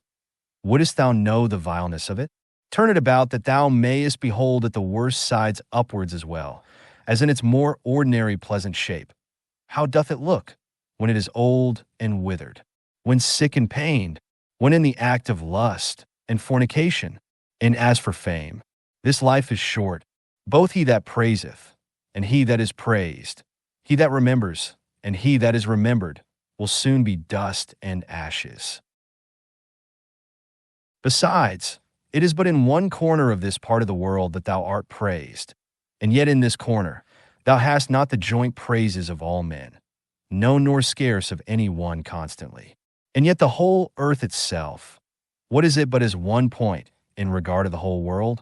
wouldest thou know the vileness of it? Turn it about that thou mayest behold at the worst sides upwards as well, as in its more ordinary pleasant shape. How doth it look, when it is old and withered, when sick and pained, when in the act of lust and fornication? And as for fame, this life is short, both he that praiseth, and he that is praised, he that remembers, and he that is remembered will soon be dust and ashes. Besides, it is but in one corner of this part of the world that thou art praised, and yet in this corner thou hast not the joint praises of all men, no nor scarce of any one constantly. And yet the whole earth itself, what is it but as one point in regard of the whole world?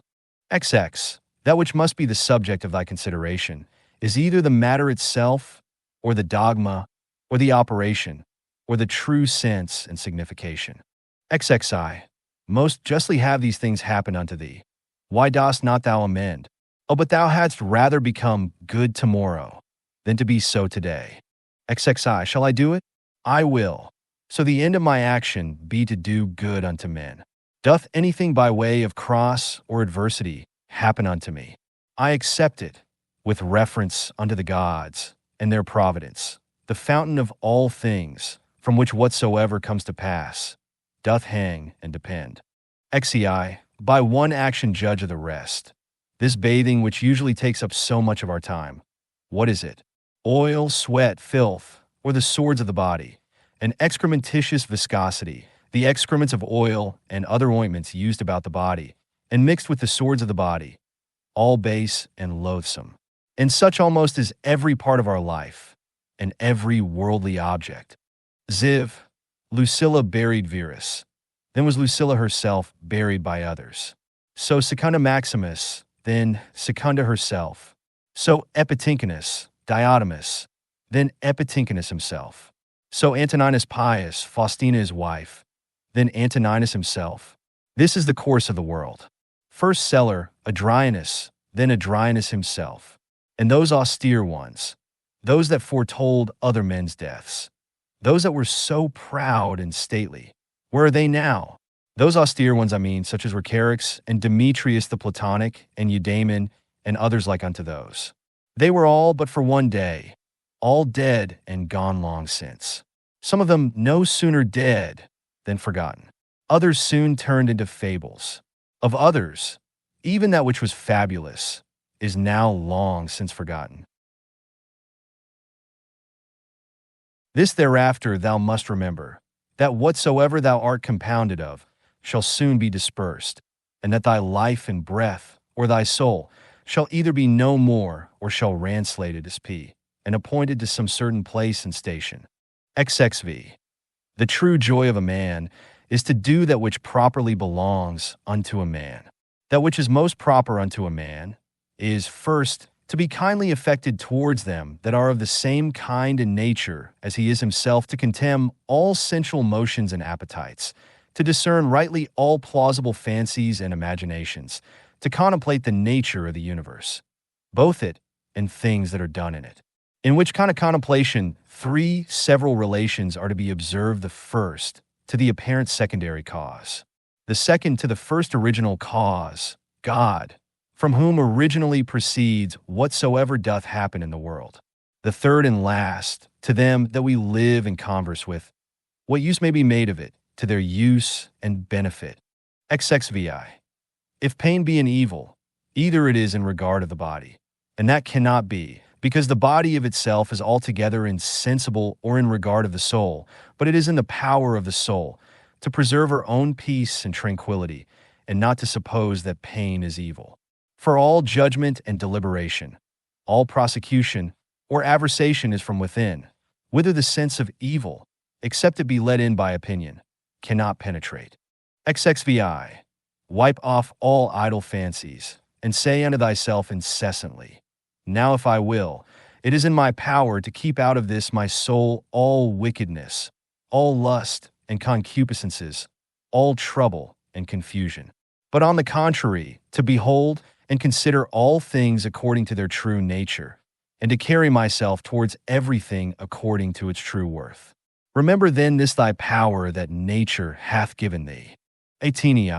XX, that which must be the subject of thy consideration, is either the matter itself, or the dogma, or the operation, or the true sense and signification. XXI, most justly have these things happen unto thee. Why dost not thou amend? Oh, but thou hadst rather become good tomorrow than to be so today. XXI, shall I do it? I will. So the end of my action be to do good unto men. Doth anything by way of cross or adversity happen unto me? I accept it with reference unto the gods and their providence, the fountain of all things, from which whatsoever comes to pass doth hang and depend. XEI, by one action judge of the rest. This bathing which usually takes up so much of our time, what is it? Oil, sweat, filth, or the swords of the body, an excrementitious viscosity, the excrements of oil and other ointments used about the body, and mixed with the swords of the body, all base and loathsome. And such almost is every part of our life, and every worldly object. Ziv, Lucilla buried Verus. Then was Lucilla herself buried by others. So Secunda Maximus, then Secunda herself. So Epitincinus, Diotimus, then Epitincinus himself. So Antoninus Pius, Faustina his wife, then Antoninus himself. This is the course of the world. First seller, Adrianus, then Adrianus himself. And those austere ones, those that foretold other men's deaths, those that were so proud and stately, where are they now? Those austere ones, I mean, such as Recarix and Demetrius the Platonic and Eudaemon and others like unto those. They were all but for one day, all dead and gone long since. Some of them no sooner dead than forgotten. Others soon turned into fables. Of others, even that which was fabulous is now long since forgotten. This thereafter thou must remember, that whatsoever thou art compounded of shall soon be dispersed, and that thy life and breath, or thy soul, shall either be no more or shall ranslated as P, and appointed to some certain place and station. XXV. The true joy of a man is to do that which properly belongs unto a man. That which is most proper unto a man is, first, to be kindly affected towards them that are of the same kind and nature as he is himself, to contemn all sensual motions and appetites, to discern rightly all plausible fancies and imaginations, to contemplate the nature of the universe, both it and things that are done in it. In which kind of contemplation, three several relations are to be observed: the first, to the apparent secondary cause; the second, to the first original cause, God, from whom originally proceeds whatsoever doth happen in the world; the third and last, to them that we live and converse with, what use may be made of it, to their use and benefit. XXVI. If pain be an evil, either it is in regard of the body, and that cannot be, because the body of itself is altogether insensible, or in regard of the soul, but it is in the power of the soul to preserve her own peace and tranquility, and not to suppose that pain is evil. For all judgment and deliberation, all prosecution or aversation is from within, whither the sense of evil, except it be let in by opinion, cannot penetrate. XXVI. Wipe off all idle fancies, and say unto thyself incessantly, now if I will, it is in my power to keep out of this my soul all wickedness, all lust and concupiscences, all trouble and confusion. But on the contrary, to behold and consider all things according to their true nature, and to carry myself towards everything according to its true worth. Remember then this thy power that nature hath given thee. 18.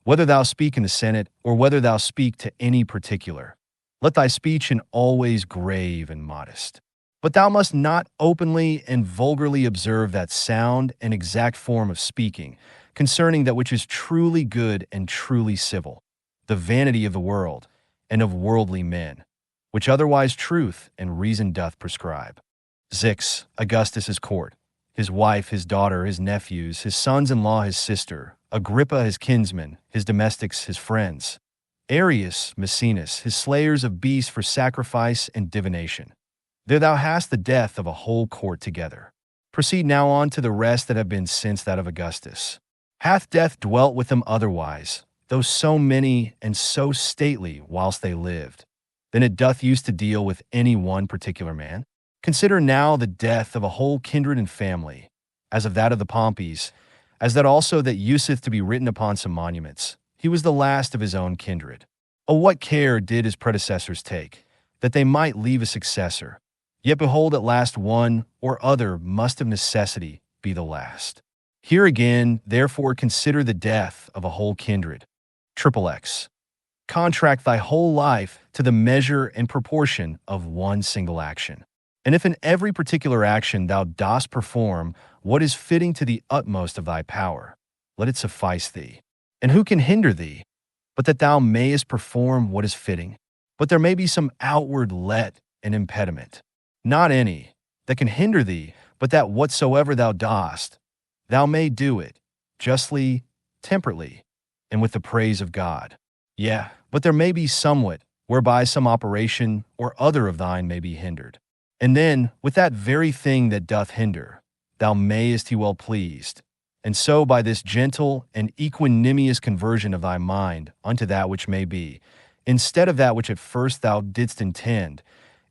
Whether thou speak in the Senate, or whether thou speak to any particular, let thy speech in always grave and modest. But thou must not openly and vulgarly observe that sound and exact form of speaking concerning that which is truly good and truly civil, the vanity of the world and of worldly men, which otherwise truth and reason doth prescribe. Zix, Augustus's court, his wife, his daughter, his nephews, his sons-in-law, his sister, Agrippa, his kinsmen, his domestics, his friends, Arius, Maecenas, his slayers of beasts for sacrifice and divination. There thou hast the death of a whole court together. Proceed now on to the rest that have been since that of Augustus. Hath death dwelt with them otherwise, though so many and so stately whilst they lived, than it doth used to deal with any one particular man? Consider now the death of a whole kindred and family, as of that of the Pompeys, as that also that useth to be written upon some monuments. He was the last of his own kindred. Oh, what care did his predecessors take, that they might leave a successor? Yet behold, at last one or other must of necessity be the last. Here again, therefore, consider the death of a whole kindred. XXX. Contract thy whole life to the measure and proportion of one single action. And if in every particular action thou dost perform what is fitting to the utmost of thy power, let it suffice thee. And who can hinder thee, but that thou mayest perform what is fitting? But there may be some outward let and impediment, not any, that can hinder thee, but that whatsoever thou dost, thou may do it, justly, temperately, and with the praise of God. Yea, but there may be somewhat, whereby some operation or other of thine may be hindered. And then, with that very thing that doth hinder, thou mayest be well pleased. And so by this gentle and equanimous conversion of thy mind unto that which may be, instead of that which at first thou didst intend,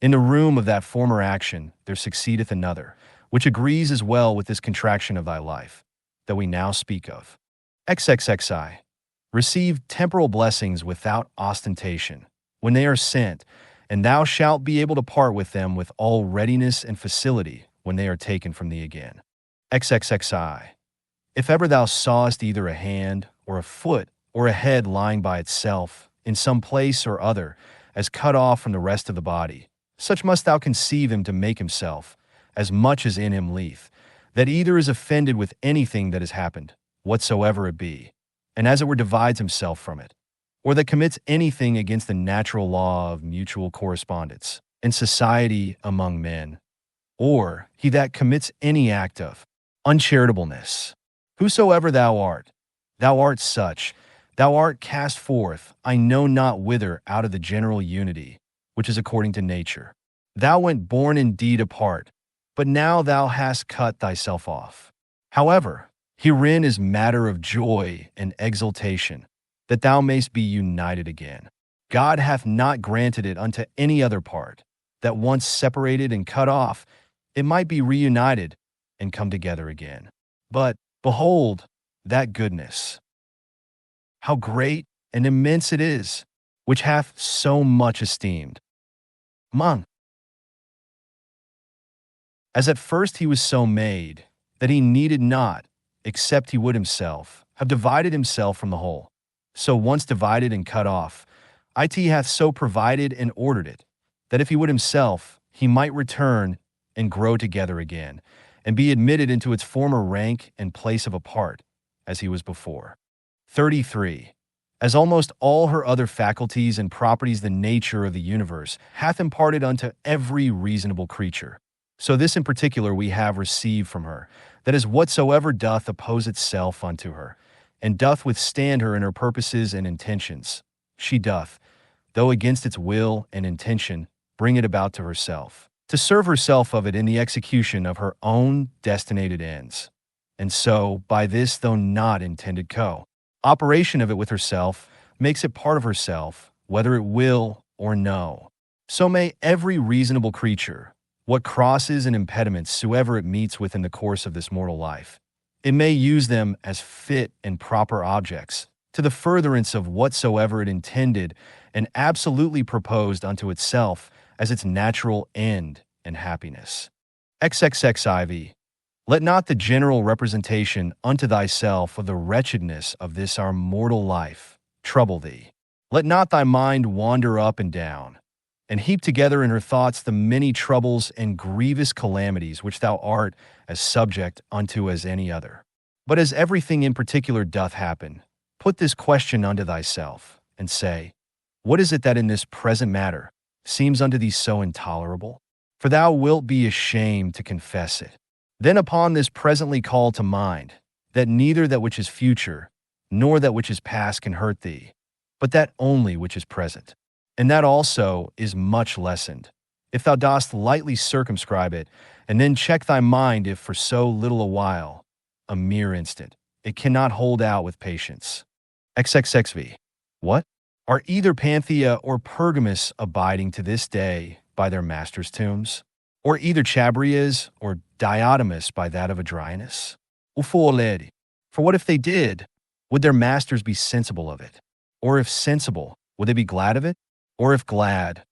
in the room of that former action there succeedeth another, which agrees as well with this contraction of thy life, that we now speak of. XXXI. Receive temporal blessings without ostentation, when they are sent, and thou shalt be able to part with them with all readiness and facility when they are taken from thee again. XXXI. If ever thou sawest either a hand, or a foot, or a head lying by itself, in some place or other, as cut off from the rest of the body, such must thou conceive him to make himself, as much as in him lieth, that either is offended with anything that has happened, whatsoever it be, and as it were divides himself from it, or that commits anything against the natural law of mutual correspondence and society among men, or he that commits any act of uncharitableness. Whosoever thou art such, thou art cast forth, I know not whither, out of the general unity, which is according to nature. Thou went born indeed apart, but now thou hast cut thyself off. However, herein is matter of joy and exultation, that thou mayst be united again. God hath not granted it unto any other part, that once separated and cut off, it might be reunited and come together again. But, behold, that goodness, how great and immense it is, which hath so much esteemed. Mung. As at first he was so made, that he needed not, except he would himself, have divided himself from the whole. So once divided and cut off, it hath so provided and ordered it, that if he would himself, he might return and grow together again, and be admitted into its former rank and place of a part, as he was before. 33. As almost all her other faculties and properties the nature of the universe hath imparted unto every reasonable creature, so this in particular we have received from her, that is whatsoever doth oppose itself unto her, and doth withstand her in her purposes and intentions, she doth, though against its will and intention, bring it about to herself, to serve herself of it in the execution of her own destinated ends. And so, by this though not intended operation of it with herself, makes it part of herself, whether it will or no. So may every reasonable creature, what crosses and impediments soever it meets with in the course of this mortal life, it may use them as fit and proper objects, to the furtherance of whatsoever it intended and absolutely proposed unto itself as its natural end and happiness. XXXIV. Let not the general representation unto thyself of the wretchedness of this our mortal life trouble thee. Let not thy mind wander up and down, and heap together in her thoughts the many troubles and grievous calamities which thou art as subject unto as any other. But as everything in particular doth happen, put this question unto thyself, and say, what is it that in this present matter seems unto thee so intolerable? for thou wilt be ashamed to confess it. Then upon this presently call to mind, that neither that which is future, nor that which is past can hurt thee, but that only which is present. And that also is much lessened, if thou dost lightly circumscribe it, and then check thy mind if for so little a while, a mere instant, it cannot hold out with patience. XXXV. What? Are either Panthea or Pergamus abiding to this day by their masters' tombs? Or either Chabrias or Diotimus by that of Adrianus? Ufoledi. For what if they did? Would their masters be sensible of it? Or if sensible, would they be glad of it? Or if glad,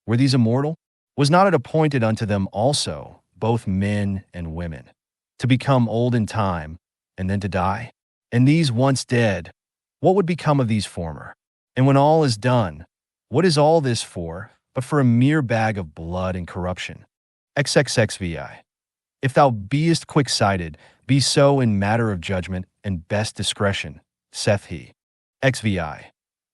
were these immortal? Was not it appointed unto them also, both men and women, to become old in time, and then to die? And these once dead, what would become of these former? And when all is done, what is all this for, but for a mere bag of blood and corruption? XXXVI. If thou beest quick-sighted, be so in matter of judgment and best discretion, saith he. XVI.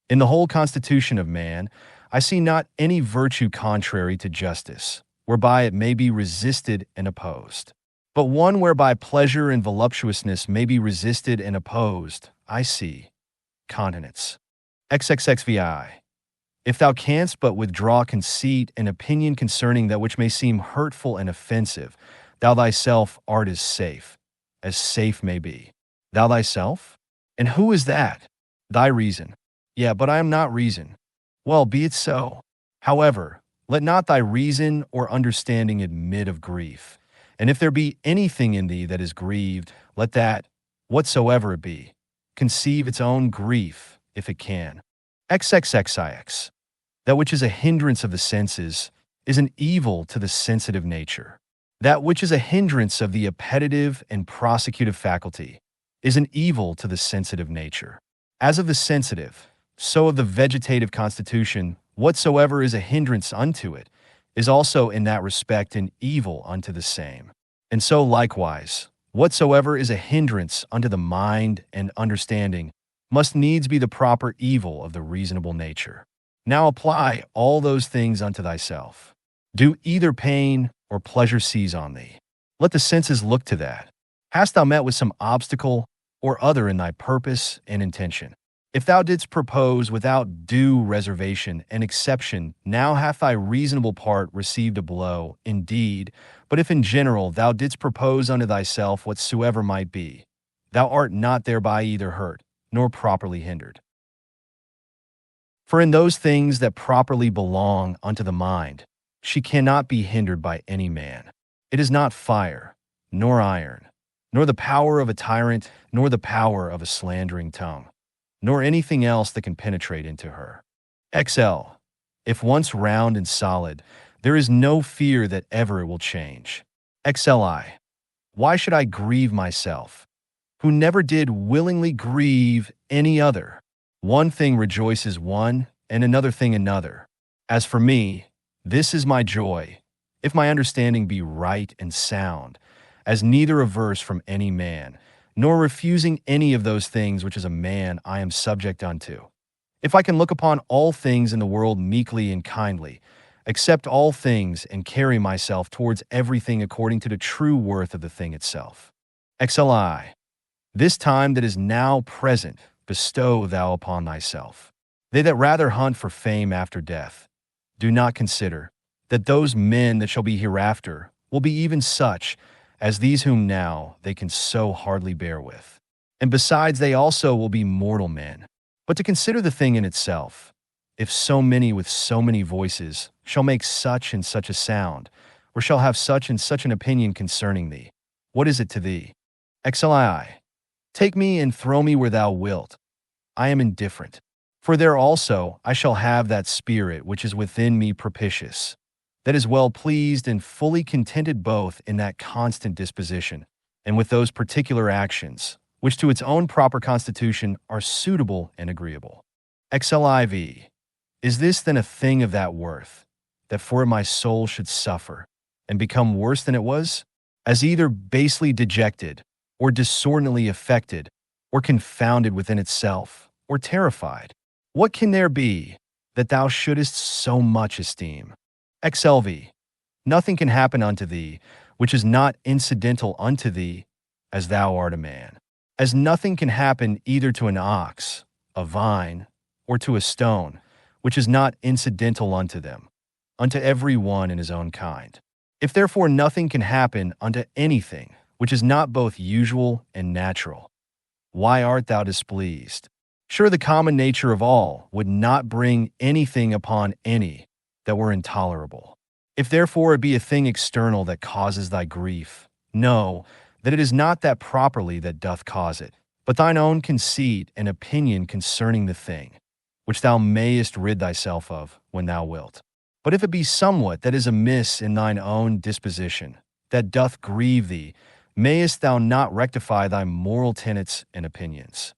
In the whole constitution of man, I see not any virtue contrary to justice, whereby it may be resisted and opposed. But one whereby pleasure and voluptuousness may be resisted and opposed, I see. Continence. XXXVI. If thou canst but withdraw conceit and opinion concerning that which may seem hurtful and offensive, thou thyself art as safe may be. Thou thyself? And who is that? Thy reason. Yeah, but I am not reason. Well, be it so. However, let not thy reason or understanding admit of grief. And if there be anything in thee that is grieved, let that, whatsoever it be, conceive its own grief, if it can. XXXIX. That which is a hindrance of the senses is an evil to the sensitive nature. That which is a hindrance of the appetitive and prosecutive faculty is an evil to the sensitive nature. As of the sensitive, so of the vegetative constitution, whatsoever is a hindrance unto it is also in that respect an evil unto the same. And so likewise, whatsoever is a hindrance unto the mind and understanding must needs be the proper evil of the reasonable nature. Now apply all those things unto thyself. Do either pain or pleasure seize on thee. Let the senses look to that. Hast thou met with some obstacle or other in thy purpose and intention? If thou didst propose without due reservation and exception, now hath thy reasonable part received a blow, indeed, but if in general thou didst propose unto thyself whatsoever might be, thou art not thereby either hurt, nor properly hindered. For in those things that properly belong unto the mind, she cannot be hindered by any man. It is not fire, nor iron, nor the power of a tyrant, nor the power of a slandering tongue, nor anything else that can penetrate into her. XL. If once round and solid, there is no fear that ever it will change. XLI. Why should I grieve myself, who never did willingly grieve any other? One thing rejoices one, and another thing another. As for me, this is my joy, if my understanding be right and sound, as neither averse from any man, nor refusing any of those things which as a man I am subject unto. If I can look upon all things in the world meekly and kindly, accept all things and carry myself towards everything according to the true worth of the thing itself. XLI. This time that is now present, bestow thou upon thyself. They that rather hunt for fame after death, do not consider that those men that shall be hereafter will be even such as these whom now they can so hardly bear with. And besides, they also will be mortal men. But to consider the thing in itself, if so many with so many voices shall make such and such a sound, or shall have such and such an opinion concerning thee, what is it to thee? XLII. Take me and throw me where thou wilt. I am indifferent. For there also I shall have that spirit which is within me propitious, that is well pleased and fully contented both in that constant disposition, and with those particular actions, which to its own proper constitution are suitable and agreeable. XLIV. Is this then a thing of that worth, that for it my soul should suffer, and become worse than it was, as either basely dejected, or disordinately affected, or confounded within itself, or terrified? What can there be that thou shouldest so much esteem? XLV. Nothing can happen unto thee, which is not incidental unto thee, as thou art a man. As nothing can happen either to an ox, a vine, or to a stone, which is not incidental unto them, unto every one in his own kind. If therefore nothing can happen unto anything, which is not both usual and natural, why art thou displeased? Sure, the common nature of all would not bring anything upon any that were intolerable. If therefore it be a thing external that causes thy grief, know that it is not that properly that doth cause it, but thine own conceit and opinion concerning the thing, which thou mayest rid thyself of when thou wilt. But if it be somewhat that is amiss in thine own disposition, that doth grieve thee, mayest thou not rectify thy moral tenets and opinions?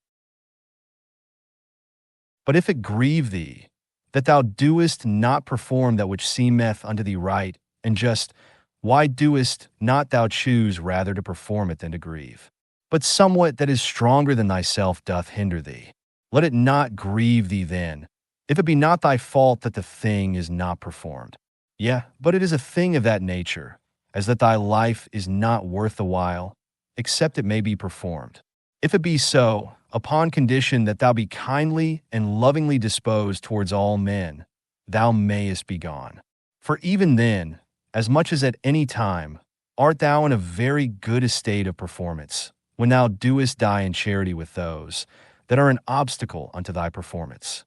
But if it grieve thee, that thou doest not perform that which seemeth unto thee right and just, why doest not thou choose rather to perform it than to grieve? But somewhat that is stronger than thyself doth hinder thee. Let it not grieve thee then, if it be not thy fault that the thing is not performed. Yeah, but it is a thing of that nature, as that thy life is not worth the while, except it may be performed. If it be so, upon condition that thou be kindly and lovingly disposed towards all men, thou mayest be gone. For even then, as much as at any time, art thou in a very good estate of performance, when thou doest die in charity with those that are an obstacle unto thy performance.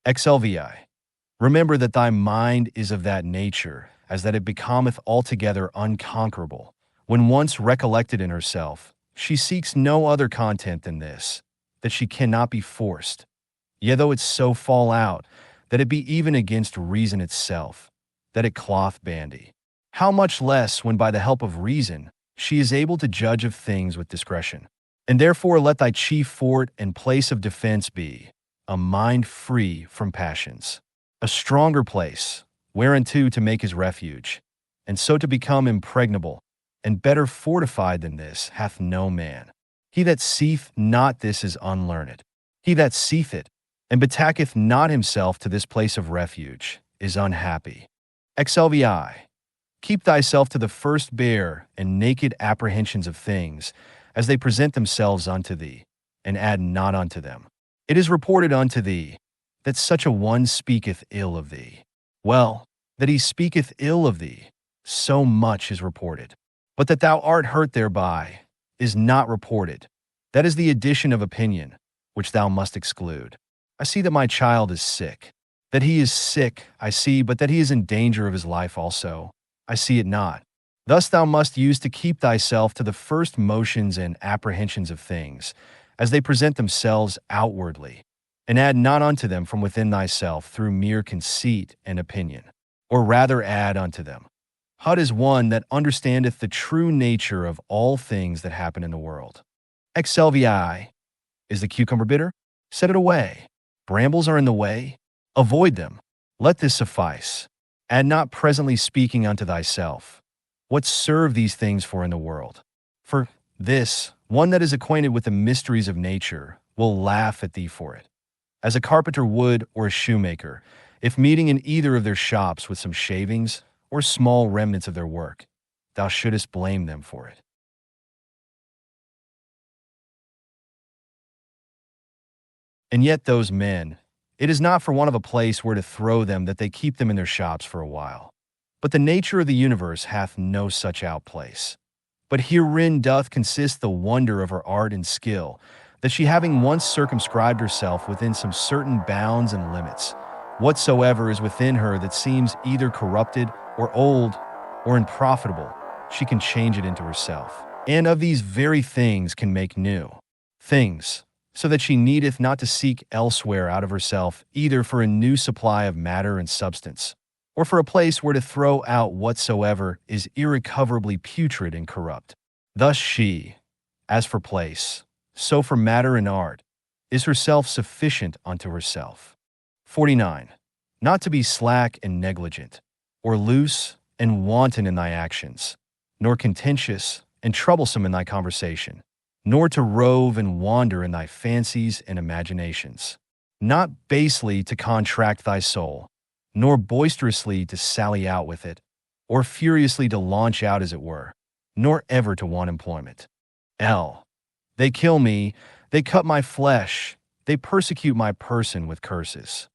XLVI. Remember that thy mind is of that nature, as that it becometh altogether unconquerable. When once recollected in herself, she seeks no other content than this, that she cannot be forced, yea, though it so fall out, that it be even against reason itself, that it cloth bandy. How much less when by the help of reason she is able to judge of things with discretion. And therefore let thy chief fort and place of defense be a mind free from passions, a stronger place, whereunto to make his refuge, and so to become impregnable, and better fortified than this hath no man. He that seeth not this is unlearned. He that seeth it, and betacketh not himself to this place of refuge, is unhappy. XLVI. Keep thyself to the first bare and naked apprehensions of things, as they present themselves unto thee, and add not unto them. It is reported unto thee, that such a one speaketh ill of thee. Well, that he speaketh ill of thee, so much is reported. But that thou art hurt thereby, is not reported. That is the addition of opinion, which thou must exclude. I see that my child is sick. That he is sick, I see, but that he is in danger of his life also, I see it not. Thus thou must use to keep thyself to the first motions and apprehensions of things, as they present themselves outwardly, and add not unto them from within thyself through mere conceit and opinion, or rather add unto them. Hud is one that understandeth the true nature of all things that happen in the world. XLVI. Is the cucumber bitter? Set it away. Brambles are in the way? Avoid them. Let this suffice. Add not presently speaking unto thyself, what serve these things for in the world? For this, one that is acquainted with the mysteries of nature will laugh at thee for it, as a carpenter would or a shoemaker, if meeting in either of their shops with some shavings or small remnants of their work, thou shouldest blame them for it. And yet those men, it is not for want of a place where to throw them that they keep them in their shops for a while. But the nature of the universe hath no such outplace. But herein doth consist the wonder of her art and skill, that she having once circumscribed herself within some certain bounds and limits, whatsoever is within her that seems either corrupted or old or unprofitable, she can change it into herself. And of these very things can make new things, so that she needeth not to seek elsewhere out of herself either for a new supply of matter and substance, or for a place where to throw out whatsoever is irrecoverably putrid and corrupt. Thus she, as for place, so for matter and art, is herself sufficient unto herself. 49. Not to be slack and negligent, or loose and wanton in thy actions, nor contentious and troublesome in thy conversation, nor to rove and wander in thy fancies and imaginations, not basely to contract thy soul, nor boisterously to sally out with it, or furiously to launch out as it were, nor ever to want employment. L. They kill me, they cut my flesh, they persecute my person with curses.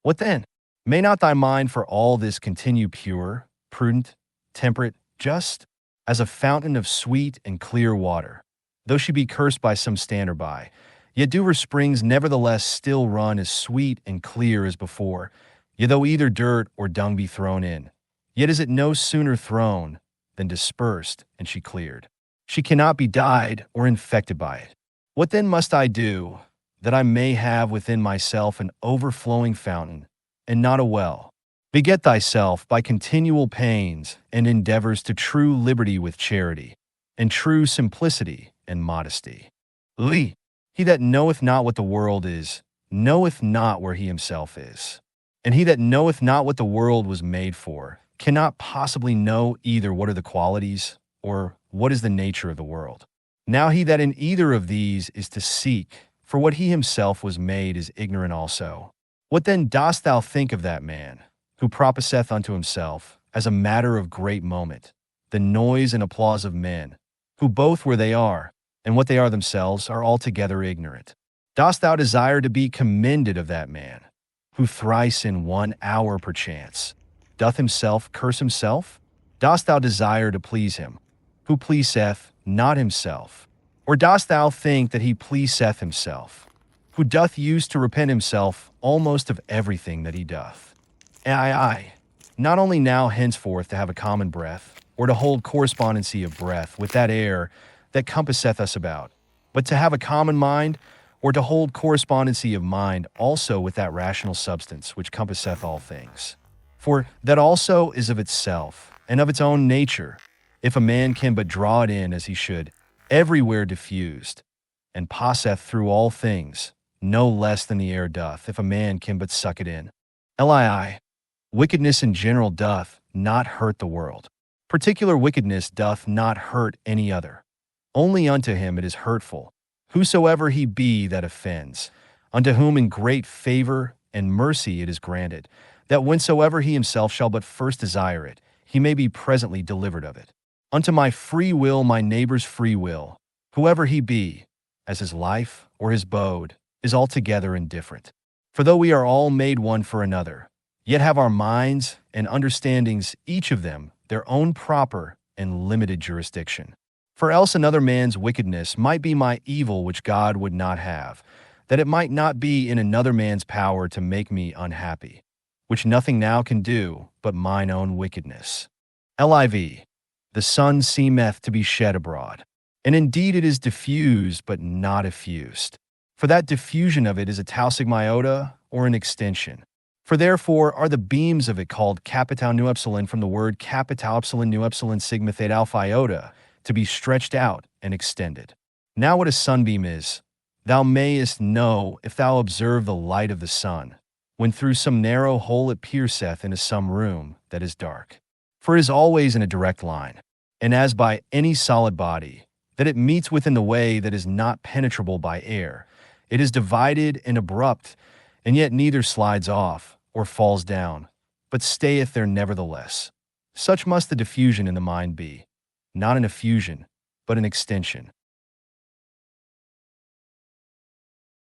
What then? May not thy mind for all this continue pure, prudent, temperate, just, as a fountain of sweet and clear water? Though she be cursed by some stander by, yet do her springs nevertheless still run as sweet and clear as before. Yet though either dirt or dung be thrown in, yet is it no sooner thrown than dispersed and she cleared. She cannot be dyed or infected by it. What then must I do, that I may have within myself an overflowing fountain, and not a well? Beget thyself by continual pains and endeavors to true liberty with charity, and true simplicity and modesty. Li, he that knoweth not what the world is, knoweth not where he himself is. And he that knoweth not what the world was made for, cannot possibly know either what are the qualities, or what is the nature of the world. Now he that in either of these is to seek, for what he himself was made is ignorant also. What then dost thou think of that man, who proposeth unto himself, as a matter of great moment, the noise and applause of men, who both where they are, and what they are themselves, are altogether ignorant? Dost thou desire to be commended of that man, who thrice in 1 hour perchance doth himself curse himself? Dost thou desire to please him, who pleaseth not himself? Or dost thou think that he pleaseth himself, who doth use to repent himself almost of everything that he doth? Aye, not only now henceforth to have a common breath, or to hold correspondency of breath with that air that compasseth us about, but to have a common mind, or to hold correspondency of mind also with that rational substance which compasseth all things. For that also is of itself, and of its own nature, if a man can but draw it in as he should, everywhere diffused, and passeth through all things, no less than the air doth, if a man can but suck it in. Lii, wickedness in general doth not hurt the world. Particular wickedness doth not hurt any other. Only unto him it is hurtful, whosoever he be that offends, unto whom in great favor and mercy it is granted, that whensoever he himself shall but first desire it, he may be presently delivered of it. Unto my free will, my neighbor's free will, whoever he be, as his life or his bode, is altogether indifferent. For though we are all made one for another, yet have our minds and understandings, each of them, their own proper and limited jurisdiction. For else another man's wickedness might be my evil which God would not have, that it might not be in another man's power to make me unhappy, which nothing now can do but mine own wickedness. Liv. The sun seemeth to be shed abroad, and indeed it is diffused but not effused. For that diffusion of it is a tau sigma iota, or an extension. For therefore are the beams of it called kappa tau nu epsilon, from the word kappa tau epsilon nu epsilon sigma theta alpha iota, to be stretched out and extended. Now what a sunbeam is, thou mayest know if thou observe the light of the sun, when through some narrow hole it pierceth into some room that is dark. For it is always in a direct line, and as by any solid body, that it meets within the way that is not penetrable by air, it is divided and abrupt, and yet neither slides off or falls down, but stayeth there nevertheless. Such must the diffusion in the mind be, not an effusion, but an extension.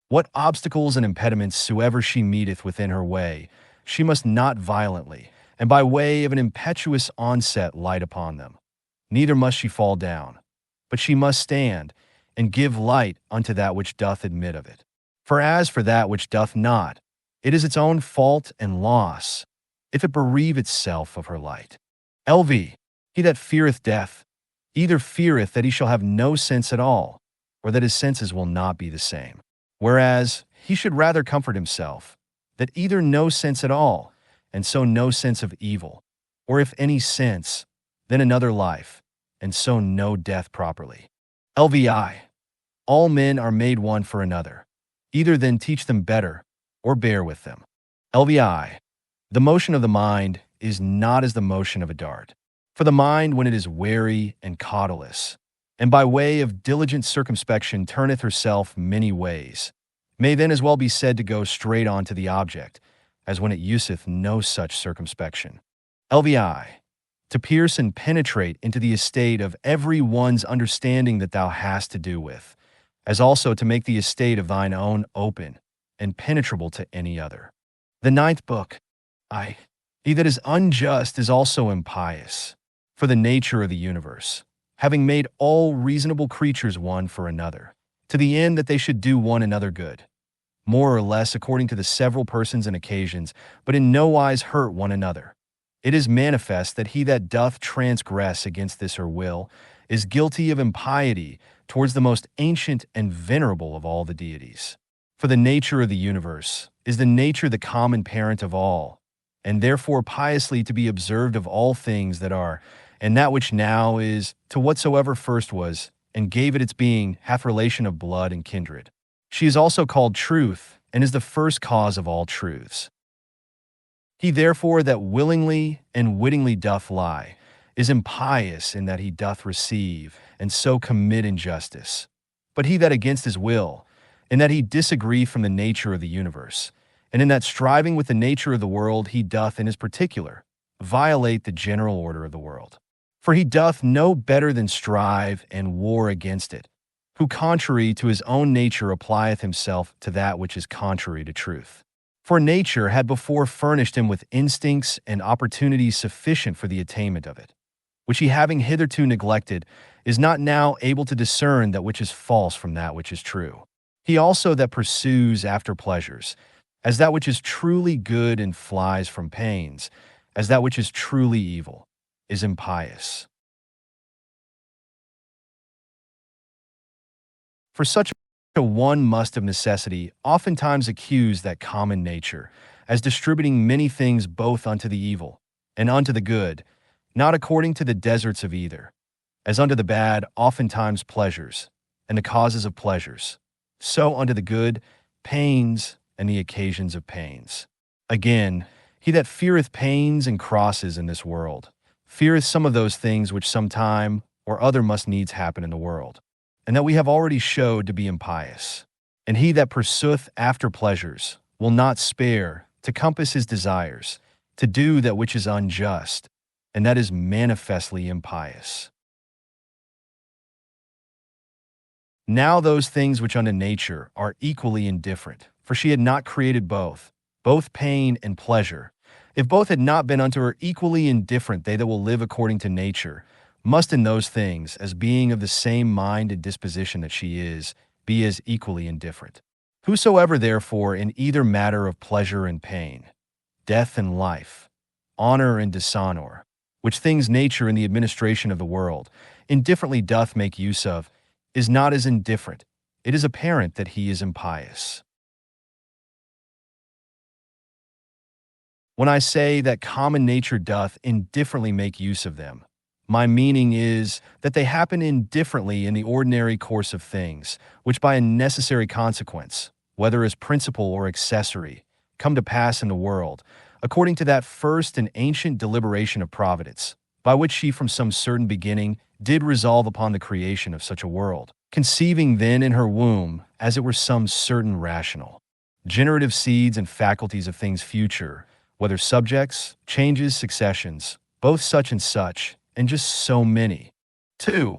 What obstacles and impediments soever she meeteth within her way, she must not violently, and by way of an impetuous onset light upon them. Neither must she fall down, but she must stand, and give light unto that which doth admit of it. For as for that which doth not, it is its own fault and loss, if it bereave itself of her light. Lv. He that feareth death, either feareth that he shall have no sense at all, or that his senses will not be the same. Whereas he should rather comfort himself, that either no sense at all, and so no sense of evil, or if any sense, then another life, and so no death properly. Lvi. All men are made one for another. Either then teach them better, or bear with them. Lvi. The motion of the mind is not as the motion of a dart. For the mind, when it is wary and cautelous, and by way of diligent circumspection turneth herself many ways, may then as well be said to go straight on to the object, as when it useth no such circumspection. Lvi. to pierce and penetrate into the estate of every one's understanding that thou hast to do with, as also to make the estate of thine own open and penetrable to any other. The ninth book. He that is unjust is also impious, for the nature of the universe, having made all reasonable creatures one for another, to the end that they should do one another good, more or less according to the several persons and occasions, but in no wise hurt one another. It is manifest that he that doth transgress against this her will is guilty of impiety towards the most ancient and venerable of all the deities. For the nature of the universe is the nature the common parent of all, and therefore piously to be observed of all things that are, and that which now is, to whatsoever first was, and gave it its being, hath relation of blood and kindred. She is also called truth, and is the first cause of all truths. He therefore that willingly and wittingly doth lie is impious in that he doth receive, and so commit injustice. But he that against his will, in that he disagree from the nature of the universe, and in that striving with the nature of the world he doth in his particular, violate the general order of the world. For he doth no better than strive and war against it, who contrary to his own nature applieth himself to that which is contrary to truth. For nature had before furnished him with instincts and opportunities sufficient for the attainment of it, which he having hitherto neglected, is not now able to discern that which is false from that which is true. He also that pursues after pleasures, as that which is truly good and flies from pains, as that which is truly evil, is impious. For such a one must of necessity oftentimes accuse that common nature, as distributing many things both unto the evil and unto the good, not according to the deserts of either, as unto the bad oftentimes pleasures, and the causes of pleasures, so unto the good pains and the occasions of pains. Again, he that feareth pains and crosses in this world, feareth some of those things which sometime or other must needs happen in the world, and that we have already showed to be impious. And he that pursueth after pleasures will not spare to compass his desires, to do that which is unjust, and that is manifestly impious. Now those things which unto nature are equally indifferent, for she had not created both pain and pleasure. If both had not been unto her equally indifferent, they that will live according to nature must in those things, as being of the same mind and disposition that she is, be as equally indifferent. Whosoever therefore in either matter of pleasure and pain, death and life, honor and dishonor, which things nature in the administration of the world indifferently doth make use of, is not as indifferent, it is apparent that he is impious. When I say that common nature doth indifferently make use of them, my meaning is that they happen indifferently in the ordinary course of things, which by a necessary consequence, whether as principal or accessory, come to pass in the world, according to that first and ancient deliberation of providence, by which she from some certain beginning did resolve upon the creation of such a world, conceiving then in her womb, as it were some certain rational, generative seeds and faculties of things future, whether subjects, changes, successions, both such and such, and just so many. 2.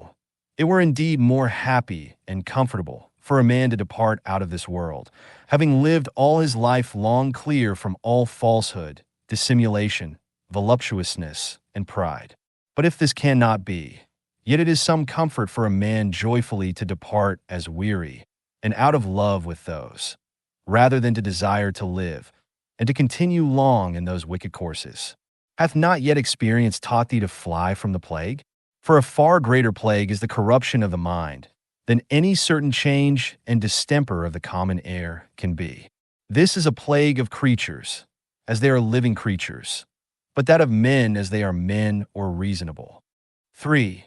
It were indeed more happy and comfortable for a man to depart out of this world, having lived all his life long clear from all falsehood, dissimulation, voluptuousness, and pride. But if this cannot be, yet it is some comfort for a man joyfully to depart as weary, and out of love with those, rather than to desire to live, and to continue long in those wicked courses. Hath not yet experience taught thee to fly from the plague? For a far greater plague is the corruption of the mind than any certain change and distemper of the common air can be. This is a plague of creatures, as they are living creatures, but that of men as they are men or reasonable. 3.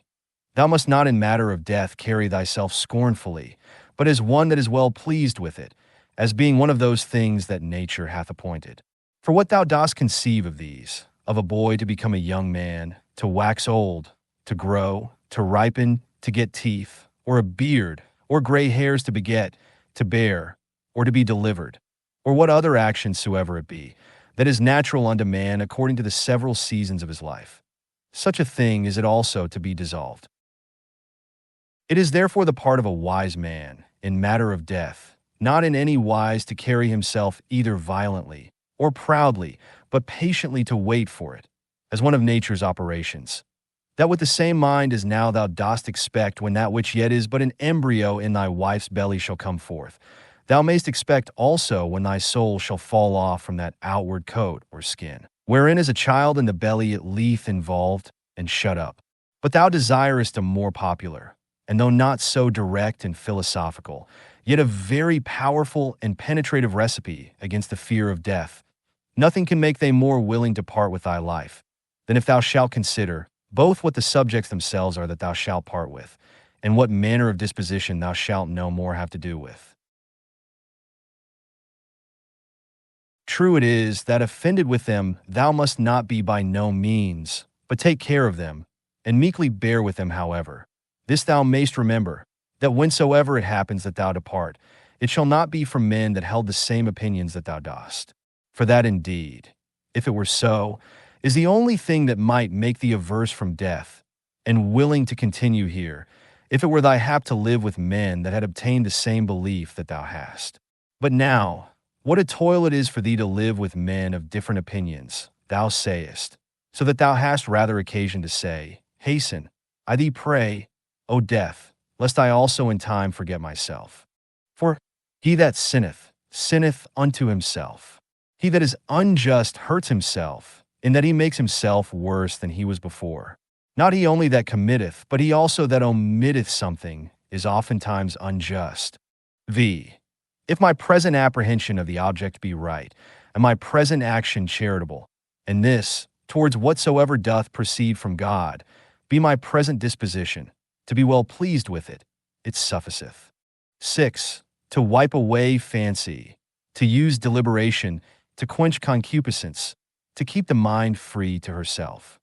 Thou must not in matter of death carry thyself scornfully, but as one that is well pleased with it, as being one of those things that nature hath appointed. For what thou dost conceive of these, of a boy to become a young man, to wax old, to grow, to ripen, to get teeth, or a beard, or gray hairs to beget, to bear, or to be delivered, or what other action soever it be, that is natural unto man according to the several seasons of his life. such a thing is it also to be dissolved. It is therefore the part of a wise man, in matter of death, not in any wise to carry himself either violently or proudly, but patiently to wait for it, as one of nature's operations. That with the same mind as now thou dost expect when that which yet is but an embryo in thy wife's belly shall come forth, thou mayst expect also when thy soul shall fall off from that outward coat or skin, wherein as a child in the belly it lieth involved and shut up. But thou desirest a more popular, and though not so direct and philosophical, yet a very powerful and penetrative recipe against the fear of death. Nothing can make thee more willing to part with thy life than if thou shalt consider both what the subjects themselves are that thou shalt part with, and what manner of disposition thou shalt no more have to do with. True it is that offended with them thou must not be by no means, but take care of them, and meekly bear with them however. This thou mayst remember, that whensoever it happens that thou depart, it shall not be from men that held the same opinions that thou dost. For that indeed, if it were so, is the only thing that might make thee averse from death, and willing to continue here, if it were thy hap to live with men that had obtained the same belief that thou hast. But now, what a toil it is for thee to live with men of different opinions, thou sayest, so that thou hast rather occasion to say, Hasten, I thee pray, O death, lest I also in time forget myself. For he that sinneth, sinneth unto himself. He that is unjust hurts himself, in that he makes himself worse than he was before. Not he only that committeth, but he also that omitteth something is oftentimes unjust. If my present apprehension of the object be right, and my present action charitable, and this, towards whatsoever doth proceed from God, be my present disposition, to be well pleased with it, it sufficeth. 6. To wipe away fancy, to use deliberation, to quench concupiscence, to keep the mind free to herself.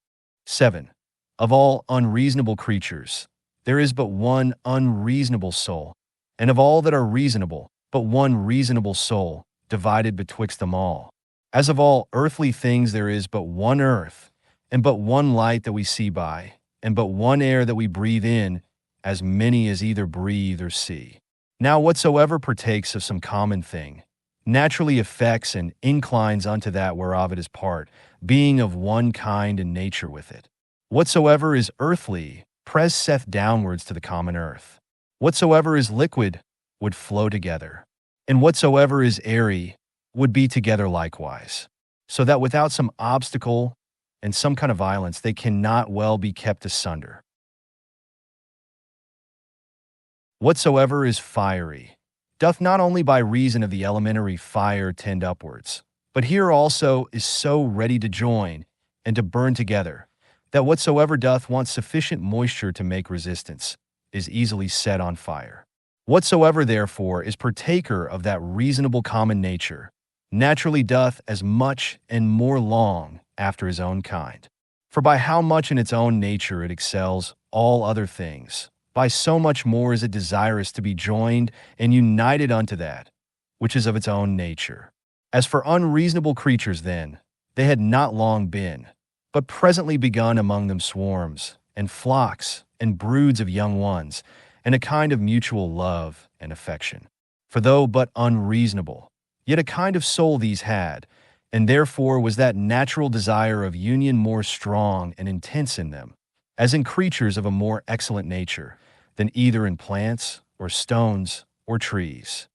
7. Of all unreasonable creatures, there is but one unreasonable soul, and of all that are reasonable, but one reasonable soul, divided betwixt them all. As of all earthly things there is but one earth, and but one light that we see by, and but one air that we breathe in, as many as either breathe or see. Now whatsoever partakes of some common thing, naturally affects and inclines unto that whereof it is part, being of one kind and nature with it. Whatsoever is earthly presseth downwards to the common earth. Whatsoever is liquid would flow together, and whatsoever is airy would be together likewise, so that without some obstacle and some kind of violence they cannot well be kept asunder. Whatsoever is fiery doth not only by reason of the elementary fire tend upwards, but here also is so ready to join and to burn together, that whatsoever doth want sufficient moisture to make resistance is easily set on fire. Whatsoever therefore is partaker of that reasonable common nature, naturally doth as much and more long after his own kind. For by how much in its own nature it excels all other things, by so much more is it desirous to be joined and united unto that which is of its own nature. As for unreasonable creatures then, they had not long been, but presently begun among them swarms, and flocks, and broods of young ones, and a kind of mutual love and affection. For though but unreasonable, yet a kind of soul these had, and therefore was that natural desire of union more strong and intense in them, as in creatures of a more excellent nature, than either in plants, or stones, or trees.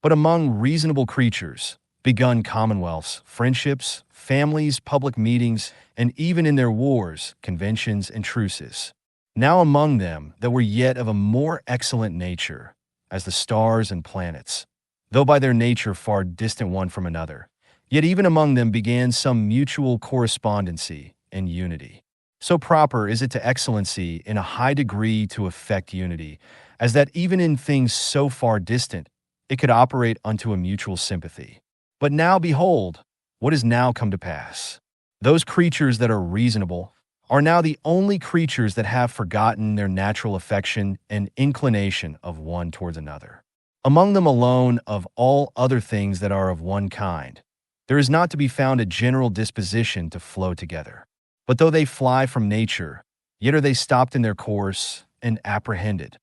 But among reasonable creatures, begun commonwealths, friendships, families, public meetings, and even in their wars, conventions, and truces. Now among them that were yet of a more excellent nature, as the stars and planets, though by their nature far distant one from another, yet even among them began some mutual correspondency and unity. So proper is it to excellency in a high degree to effect unity, as that even in things so far distant, it could operate unto a mutual sympathy. But now behold, what is now come to pass? Those creatures that are reasonable are now the only creatures that have forgotten their natural affection and inclination of one towards another. Among them alone of all other things that are of one kind, there is not to be found a general disposition to flow together. But though they fly from nature, yet are they stopped in their course and apprehended.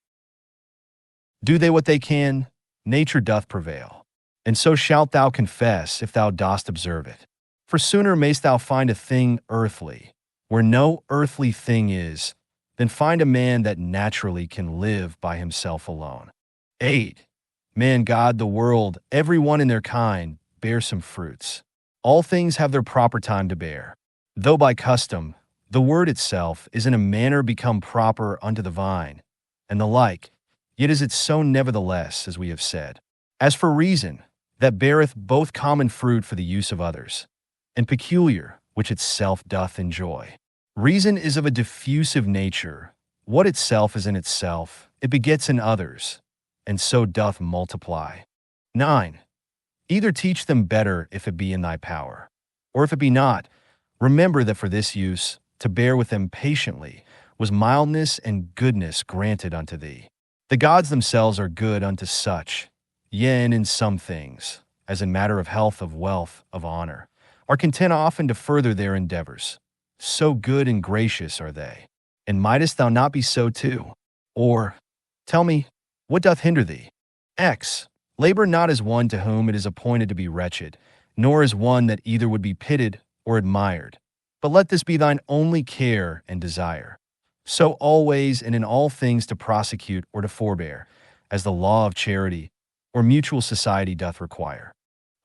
Do they what they can, nature doth prevail. And so shalt thou confess, if thou dost observe it. For sooner mayst thou find a thing earthly, where no earthly thing is, than find a man that naturally can live by himself alone. 8. Man, God, the world, every one in their kind, bear some fruits. All things have their proper time to bear. Though by custom, the word itself is in a manner become proper unto the vine, and the like, yet is it so nevertheless, as we have said. As for reason, that beareth both common fruit for the use of others, and peculiar, which itself doth enjoy. Reason is of a diffusive nature. What itself is in itself, it begets in others, and so doth multiply. 9. Either teach them better if it be in thy power, or if it be not, remember that for this use, to bear with them patiently, was mildness and goodness granted unto thee. The gods themselves are good unto such, yea, and in some things, as in matter of health, of wealth, of honor, are content often to further their endeavors. So good and gracious are they. And mightest thou not be so too? Or, tell me, what doth hinder thee? X. Labor not as one to whom it is appointed to be wretched, nor as one that either would be pitied or admired. But let this be thine only care and desire. So always and in all things to prosecute or to forbear, as the law of charity or mutual society doth require.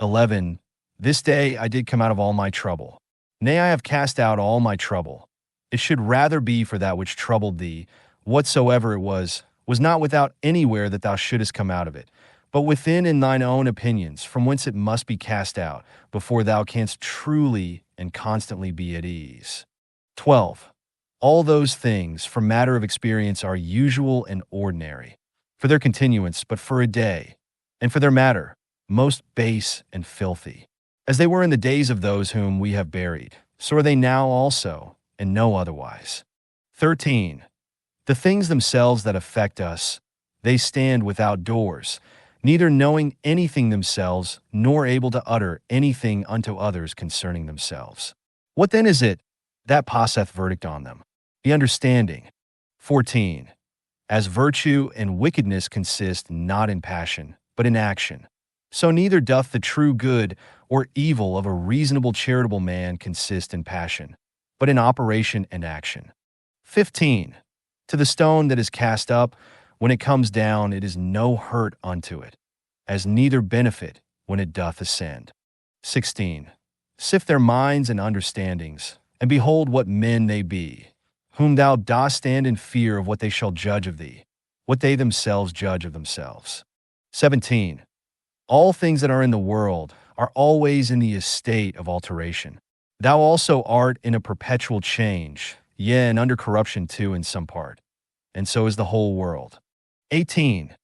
11. This day I did come out of all my trouble. Nay, I have cast out all my trouble. It should rather be for that which troubled thee, whatsoever it was not without anywhere that thou shouldest come out of it, but within in thine own opinions, from whence it must be cast out, before thou canst truly and constantly be at ease. 12. All those things, from matter of experience, are usual and ordinary, for their continuance but for a day, and for their matter, most base and filthy. As they were in the days of those whom we have buried, so are they now also, and no otherwise. 13. The things themselves that affect us, they stand without doors, neither knowing anything themselves, nor able to utter anything unto others concerning themselves. What then is it that passeth verdict on them? The understanding. 14. As virtue and wickedness consist not in passion, but in action, so neither doth the true good or evil of a reasonable charitable man consist in passion, but in operation and action. 15. To the stone that is cast up, when it comes down, it is no hurt unto it, as neither benefit when it doth ascend. 16. Sift their minds and understandings, and behold what men they be, whom thou dost stand in fear of what they shall judge of thee, what they themselves judge of themselves. 17. All things that are in the world are always in the estate of alteration. Thou also art in a perpetual change, yea, and under corruption too in some part, and so is the whole world. 18.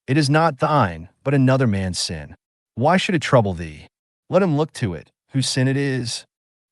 It is not thine, but another man's sin. Why should it trouble thee? Let him look to it, whose sin it is.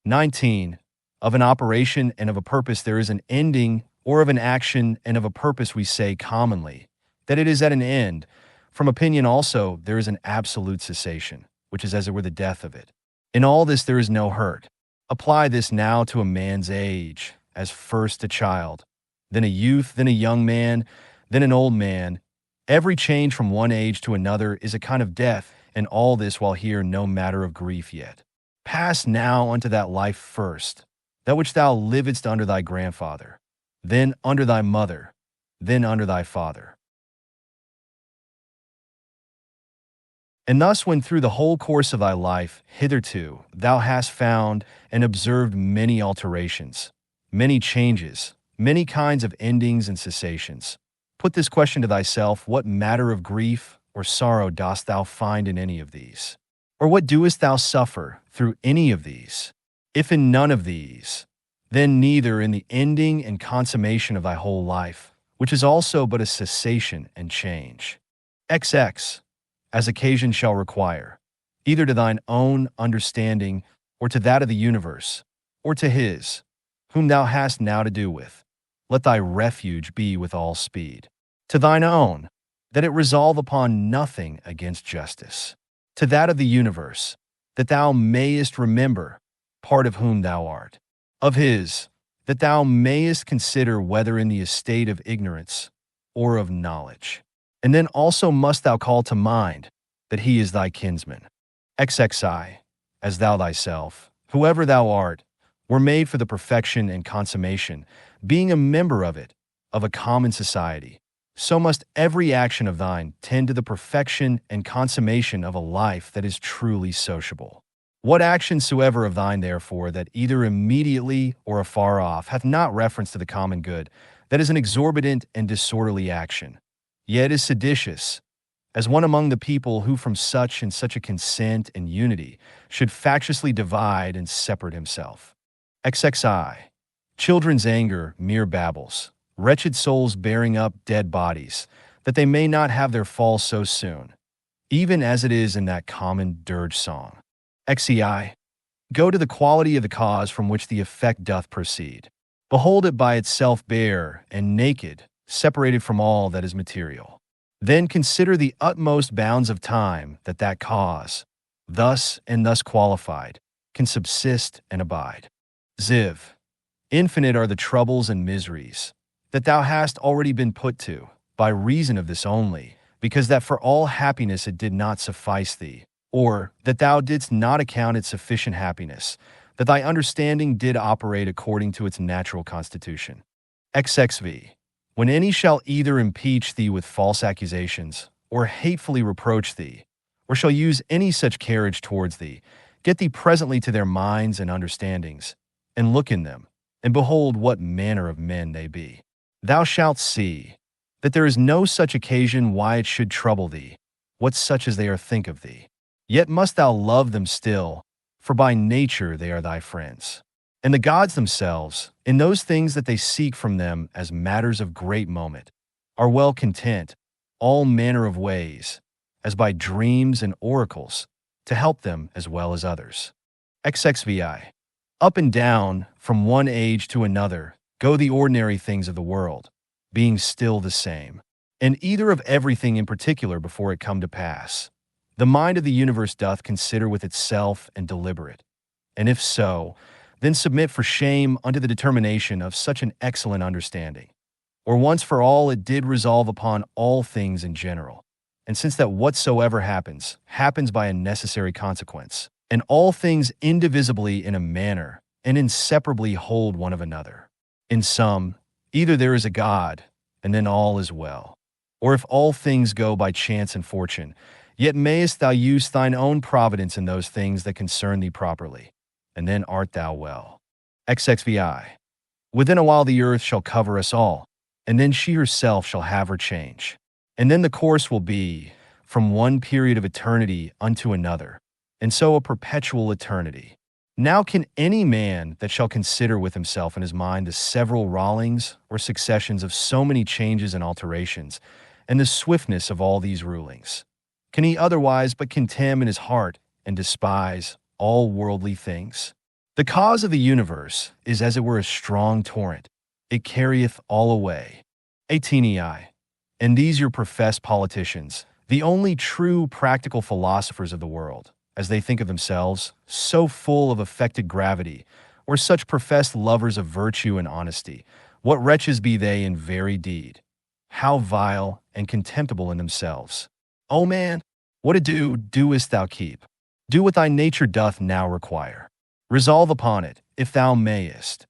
19. Of an operation and of a purpose there is an ending, or of an action and of a purpose we say commonly, that it is at an end. From opinion also there is an absolute cessation, which is as it were the death of it. In all this there is no hurt. Apply this now to a man's age, as first a child, then a youth, then a young man, then an old man. Every change from one age to another is a kind of death, and all this while here no matter of grief yet. Pass now unto that life first, that which thou livedst under thy grandfather, then under thy mother, then under thy father. And thus when through the whole course of thy life hitherto thou hast found and observed many alterations, many changes, many kinds of endings and cessations, put this question to thyself, what matter of grief or sorrow dost thou find in any of these? Or what doest thou suffer through any of these? If in none of these, then neither in the ending and consummation of thy whole life, which is also but a cessation and change. XX, as occasion shall require, either to thine own understanding, or to that of the universe, or to his, whom thou hast now to do with, let thy refuge be with all speed. To thine own, that it resolve upon nothing against justice. To that of the universe, that thou mayest remember part of whom thou art. of his, that thou mayest consider whether in the estate of ignorance or of knowledge. And then also must thou call to mind that he is thy kinsman. XXI, as thou thyself, whoever thou art, were made for the perfection and consummation, being a member of it, of a common society. So must every action of thine tend to the perfection and consummation of a life that is truly sociable. What action soever of thine, therefore, that either immediately or afar off hath not reference to the common good, that is an exorbitant and disorderly action, yet is seditious, as one among the people who from such and such a consent and unity should factiously divide and separate himself. XXI. Children's anger, mere babbles, wretched souls bearing up dead bodies, that they may not have their fall so soon, even as it is in that common dirge song. XEI. Go to the quality of the cause from which the effect doth proceed. Behold it by itself bare and naked, separated from all that is material. Then consider the utmost bounds of time that that cause, thus and thus qualified, can subsist and abide. Ziv. Infinite are the troubles and miseries that thou hast already been put to, by reason of this only, because that for all happiness it did not suffice thee, or that thou didst not account it sufficient happiness, that thy understanding did operate according to its natural constitution. XXV. When any shall either impeach thee with false accusations, or hatefully reproach thee, or shall use any such carriage towards thee, get thee presently to their minds and understandings, and look in them, and behold what manner of men they be. Thou shalt see that there is no such occasion why it should trouble thee, what such as they are think of thee. Yet must thou love them still, for by nature they are thy friends. And the gods themselves, in those things that they seek from them as matters of great moment, are well content, all manner of ways, as by dreams and oracles, to help them as well as others. XXVI. Up and down, from one age to another, go the ordinary things of the world, being still the same, and either of everything in particular before it come to pass. The mind of the universe doth consider with itself and deliberate, and if so, then submit for shame unto the determination of such an excellent understanding. Or once for all it did resolve upon all things in general, and since that whatsoever happens, happens by a necessary consequence, and all things indivisibly in a manner, and inseparably hold one of another. In sum, either there is a God, and then all is well. Or if all things go by chance and fortune, yet mayest thou use thine own providence in those things that concern thee properly, and then art thou well. XXVI. Within a while the earth shall cover us all, and then she herself shall have her change. And then the course will be, from one period of eternity unto another, and so a perpetual eternity. Now can any man that shall consider with himself in his mind the several rollings or successions of so many changes and alterations, and the swiftness of all these rulings, can he otherwise but contemn in his heart and despise all worldly things? The cause of the universe is as it were a strong torrent. It carrieth all away. 18ei. And these your professed politicians, the only true practical philosophers of the world, as they think of themselves, so full of affected gravity, or such professed lovers of virtue and honesty, what wretches be they in very deed? How vile and contemptible in themselves! O man, what ado doest thou keep? Do what thy nature doth now require. Resolve upon it, if thou mayest,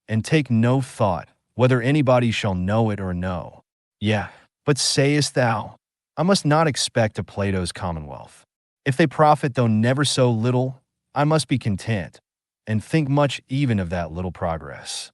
and take no thought whether anybody shall know it or no. Yea, but sayest thou, I must not expect to Plato's commonwealth. If they profit though never so little, I must be content, and think much even of that little progress.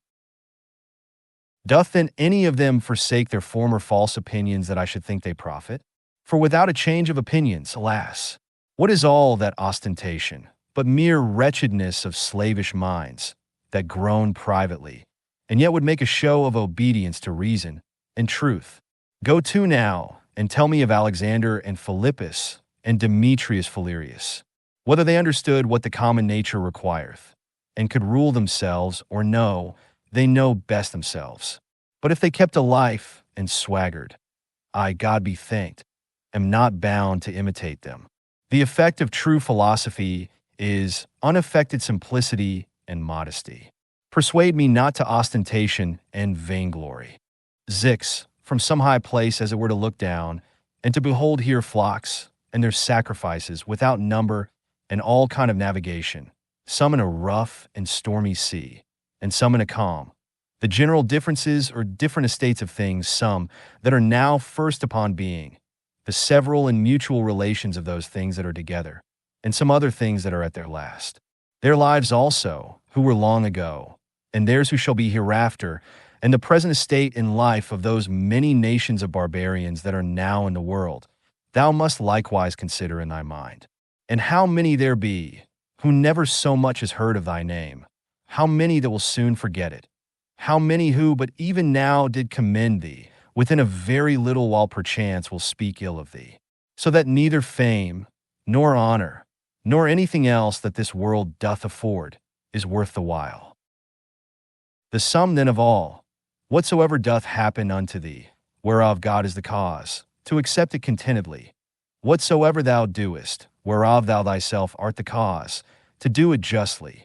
Doth then any of them forsake their former false opinions that I should think they profit? For without a change of opinions, alas, what is all that ostentation, but mere wretchedness of slavish minds, that groan privately, and yet would make a show of obedience to reason and truth? Go to now, and tell me of Alexander and Philippus and Demetrius Phalereus, whether they understood what the common nature requireth, and could rule themselves, or no, they know best themselves. But if they kept a life and swaggered, I, God be thanked, am not bound to imitate them. The effect of true philosophy is unaffected simplicity and modesty. Persuade me not to ostentation and vainglory. Zix, from some high place as it were to look down, and to behold here flocks, and their sacrifices without number, and all kind of navigation, some in a rough and stormy sea, and some in a calm. The general differences or different estates of things, some that are now first upon being, the several and mutual relations of those things that are together, and some other things that are at their last. Their lives also, who were long ago, and theirs who shall be hereafter, and the present estate in life of those many nations of barbarians that are now in the world, thou must likewise consider in thy mind. And how many there be, who never so much as heard of thy name, how many that will soon forget it, how many who but even now did commend thee, within a very little while perchance will speak ill of thee, so that neither fame, nor honor, nor anything else that this world doth afford, is worth the while. The sum then of all, whatsoever doth happen unto thee, whereof God is the cause, to accept it contentedly, whatsoever thou doest, whereof thou thyself art the cause, to do it justly,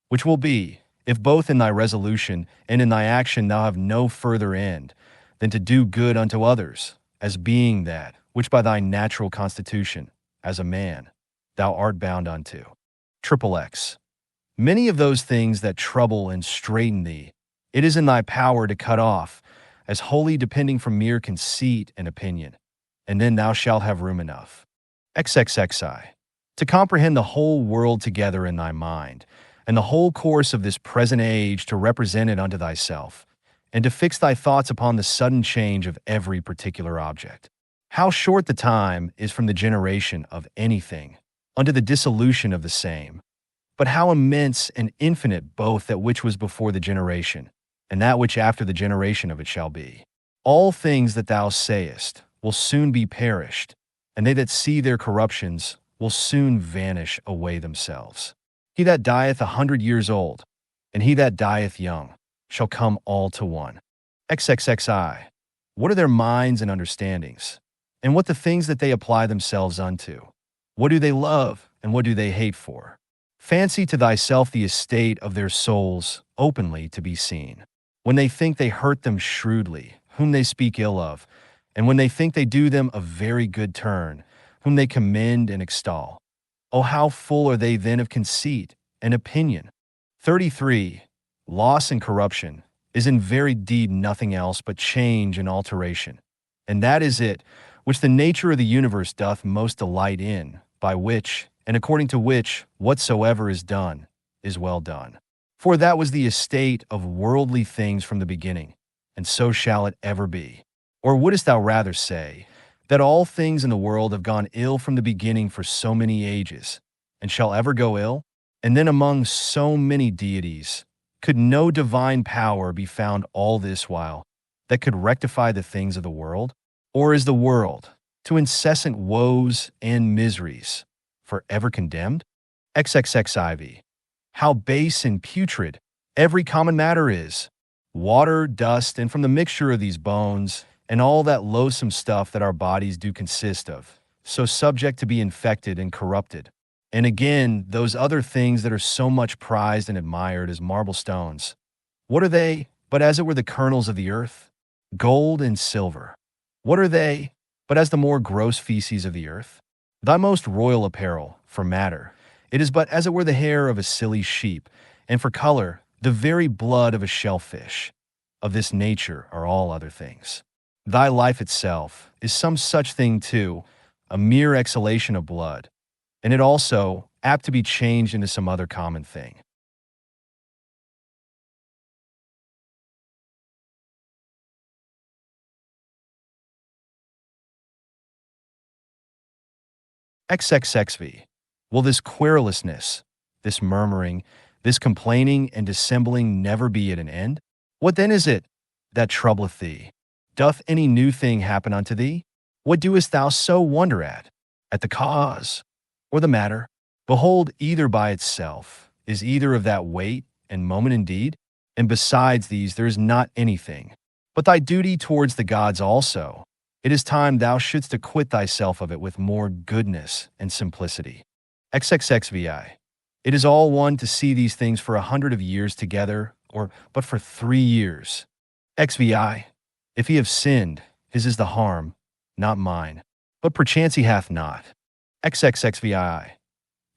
which will be, if both in thy resolution and in thy action thou have no further end than to do good unto others, as being that which by thy natural constitution, as a man, thou art bound unto. XXX. Many of those things that trouble and straiten thee, it is in thy power to cut off, as wholly depending from mere conceit and opinion, and then thou shalt have room enough. XXXI. To comprehend the whole world together in thy mind, and the whole course of this present age to represent it unto thyself, and to fix thy thoughts upon the sudden change of every particular object. How short the time is from the generation of anything unto the dissolution of the same, but how immense and infinite both that which was before the generation, and that which after the generation of it shall be. All things that thou sayest will soon be perished, and they that see their corruptions will soon vanish away themselves. He that dieth 100 years old, and he that dieth young, shall come all to one. XXXI. What are their minds and understandings? And what the things that they apply themselves unto? What do they love, and what do they hate for? Fancy to thyself the estate of their souls openly to be seen. When they think they hurt them shrewdly, whom they speak ill of, and when they think they do them a very good turn, whom they commend and extol. Oh, how full are they then of conceit and opinion! 33. Loss and corruption is in very deed nothing else but change and alteration, and that is it which the nature of the universe doth most delight in, by which, and according to which, whatsoever is done, is well done. For that was the estate of worldly things from the beginning, and so shall it ever be. Or wouldest thou rather say, that all things in the world have gone ill from the beginning for so many ages, and shall ever go ill? And then among so many deities, could no divine power be found all this while, that could rectify the things of the world? Or is the world, to incessant woes and miseries, forever condemned? XXXIV. How base and putrid every common matter is, water, dust, and from the mixture of these bones, and all that loathsome stuff that our bodies do consist of, so subject to be infected and corrupted. And again, those other things that are so much prized and admired as marble stones. What are they, but as it were the kernels of the earth? Gold and silver. What are they, but as the more gross feces of the earth? Thy most royal apparel, for matter, it is but as it were the hair of a silly sheep, and for color, the very blood of a shellfish. Of this nature are all other things. Thy life itself is some such thing too, a mere exhalation of blood, and it also apt to be changed into some other common thing. XXXV. Will this querulousness, this murmuring, this complaining and dissembling never be at an end? What then is it that troubleth thee? Doth any new thing happen unto thee? What doest thou so wonder at? At the cause, or the matter? Behold, either by itself is either of that weight and moment indeed, and besides these there is not anything. But thy duty towards the gods also, it is time thou shouldst acquit thyself of it with more goodness and simplicity. XXXVI. It is all one to see these things for 100 of years together, or but for 3 years. XVI, if he have sinned, his is the harm, not mine. But perchance he hath not. XXXVII,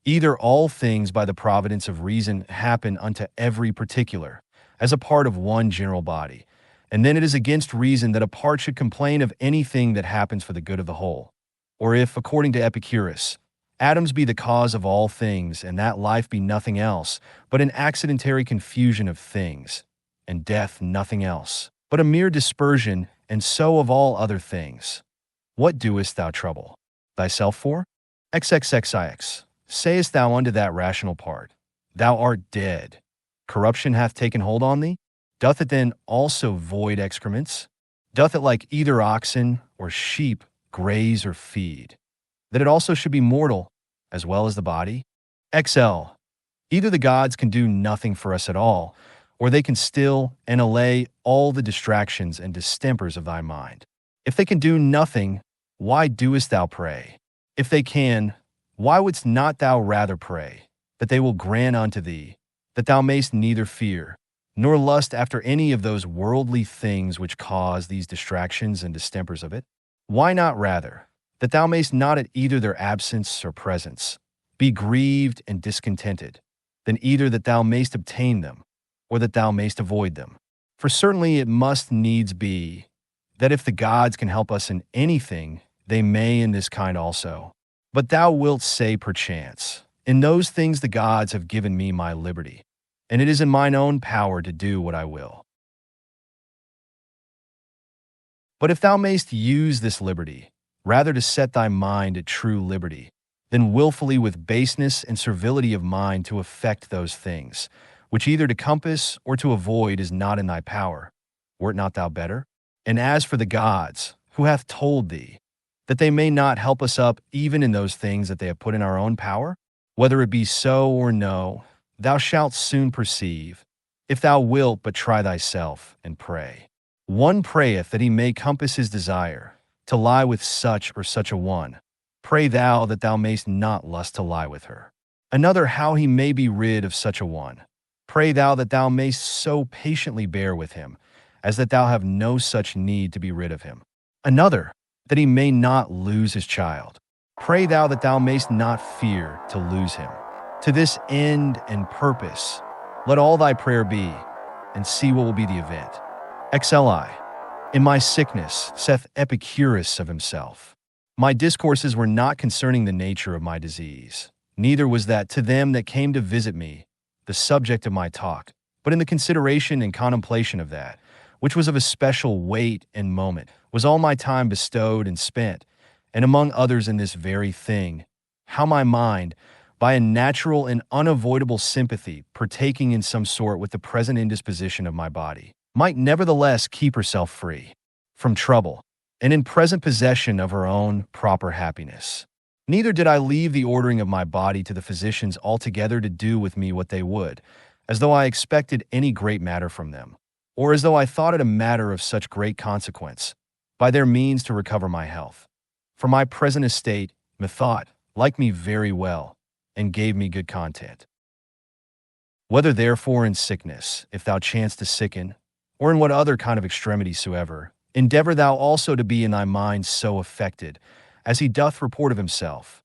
either all things by the providence of reason happen unto every particular, as a part of one general body, and then it is against reason that a part should complain of anything that happens for the good of the whole. Or if, according to Epicurus, atoms be the cause of all things, and that life be nothing else, but an accidentary confusion of things, and death nothing else, but a mere dispersion, and so of all other things. What doest thou trouble thyself for? XXXIX, sayest thou unto that rational part, thou art dead. Corruption hath taken hold on thee? Doth it then also void excrements? Doth it like either oxen or sheep graze or feed? That it also should be mortal, as well as the body? XL, either the gods can do nothing for us at all, or they can still and allay all the distractions and distempers of thy mind. If they can do nothing, why doest thou pray? If they can, why wouldst not thou rather pray, that they will grant unto thee, that thou mayst neither fear, nor lust after any of those worldly things which cause these distractions and distempers of it? Why not rather, that thou mayst not at either their absence or presence be grieved and discontented, than either that thou mayst obtain them, or that thou mayst avoid them? For certainly it must needs be, that if the gods can help us in anything, they may in this kind also. But thou wilt say perchance, in those things the gods have given me my liberty, and it is in mine own power to do what I will. But if thou mayst use this liberty, rather to set thy mind at true liberty, than willfully with baseness and servility of mind to effect those things, which either to compass or to avoid is not in thy power, wert not thou better? And as for the gods, who hath told thee, that they may not help us up even in those things that they have put in our own power? Whether it be so or no, thou shalt soon perceive, if thou wilt but try thyself and pray. One prayeth that he may compass his desire, to lie with such or such a one. Pray thou that thou mayst not lust to lie with her. Another how he may be rid of such a one. Pray thou that thou mayst so patiently bear with him, as that thou have no such need to be rid of him. Another, that he may not lose his child. Pray thou that thou mayst not fear to lose him. To this end and purpose, let all thy prayer be, and see what will be the event. XLI, in my sickness saith Epicurus of himself, my discourses were not concerning the nature of my disease, neither was that to them that came to visit me the subject of my talk, but in the consideration and contemplation of that, which was of especial weight and moment, was all my time bestowed and spent, and among others in this very thing, how my mind, by a natural and unavoidable sympathy partaking in some sort with the present indisposition of my body, might nevertheless keep herself free from trouble, and in present possession of her own proper happiness. Neither did I leave the ordering of my body to the physicians altogether to do with me what they would, as though I expected any great matter from them, or as though I thought it a matter of such great consequence, by their means to recover my health. For my present estate, methought, liked me very well, and gave me good content. Whether therefore in sickness, if thou chance to sicken, or in what other kind of extremity soever, endeavor thou also to be in thy mind so affected, as he doth report of himself,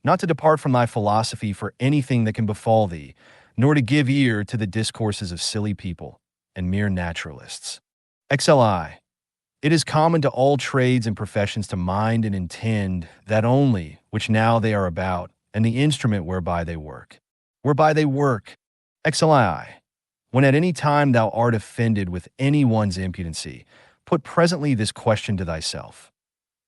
not to depart from thy philosophy for anything that can befall thee, nor to give ear to the discourses of silly people and mere naturalists. XLI, it is common to all trades and professions to mind and intend that only which now they are about, and the instrument whereby they work. Whereby they work. XLI, when at any time thou art offended with any one's impudency, put presently this question to thyself.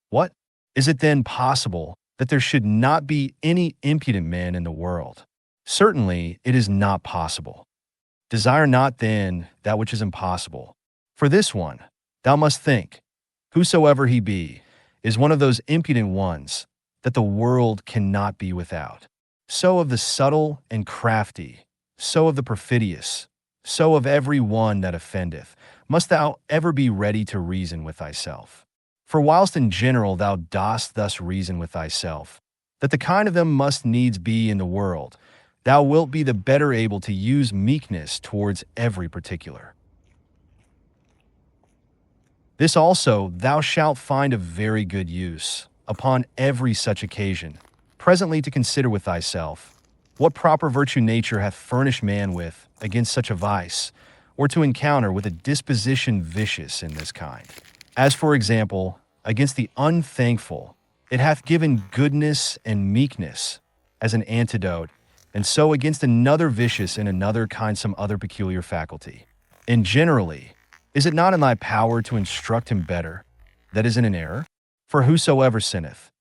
What? Is it then possible that there should not be any impudent man in the world? Certainly it is not possible. Desire not then that which is impossible. For this one, thou must think, whosoever he be, is one of those impudent ones that the world cannot be without. So of the subtle and crafty, so of the perfidious, so of every one that offendeth, must thou ever be ready to reason with thyself. For whilst in general thou dost thus reason with thyself, that the kind of them must needs be in the world, thou wilt be the better able to use meekness towards every particular. This also thou shalt find a very good use, upon every such occasion, presently to consider with thyself, what proper virtue nature hath furnished man with against such a vice, or to encounter with a disposition vicious in this kind. As for example, against the unthankful, it hath given goodness and meekness as an antidote, and so against another vicious in another kind some other peculiar faculty. And generally, is it not in thy power to instruct him better that is in an error? For whosoever sinneth,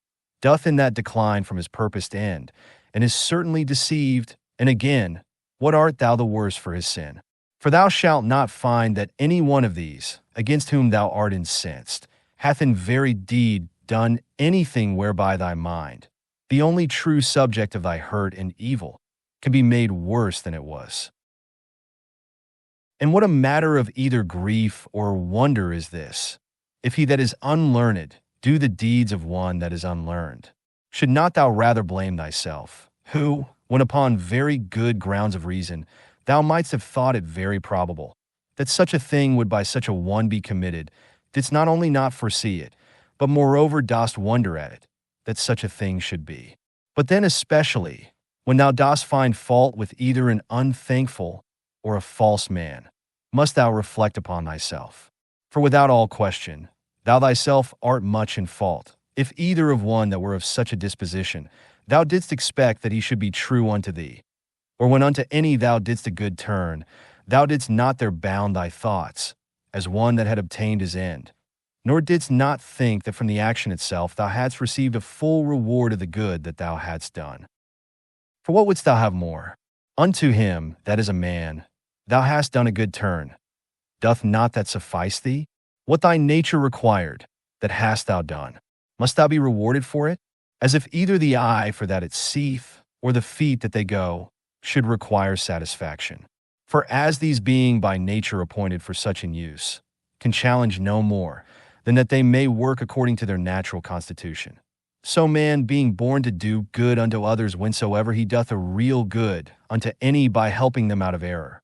doth in that decline from his purposed end, and is certainly deceived, and again, what art thou the worse for his sin? For thou shalt not find that any one of these, against whom thou art incensed, hath in very deed done anything whereby thy mind, the only true subject of thy hurt and evil, can be made worse than it was. And what a matter of either grief or wonder is this, if he that is unlearned do the deeds of one that is unlearned? Should not thou rather blame thyself, who, when upon very good grounds of reason, thou mightst have thought it very probable that such a thing would by such a one be committed, didst not only not foresee it, but moreover dost wonder at it, that such a thing should be. But then especially, when thou dost find fault with either an unthankful or a false man, must thou reflect upon thyself. For without all question, thou thyself art much in fault, if either of one that were of such a disposition, thou didst expect that he should be true unto thee, or when unto any thou didst a good turn, thou didst not there bound thy thoughts, as one that had obtained his end, nor didst not think that from the action itself thou hadst received a full reward of the good that thou hadst done. For what wouldst thou have more? Unto him that is a man, thou hast done a good turn. Doth not that suffice thee? What thy nature required, that hast thou done. Must thou be rewarded for it? As if either the eye for that it seeth, or the feet that they go, should require satisfaction. For as these being by nature appointed for such an use, can challenge no more, than that they may work according to their natural constitution. So man, being born to do good unto others whensoever he doth a real good unto any by helping them out of error,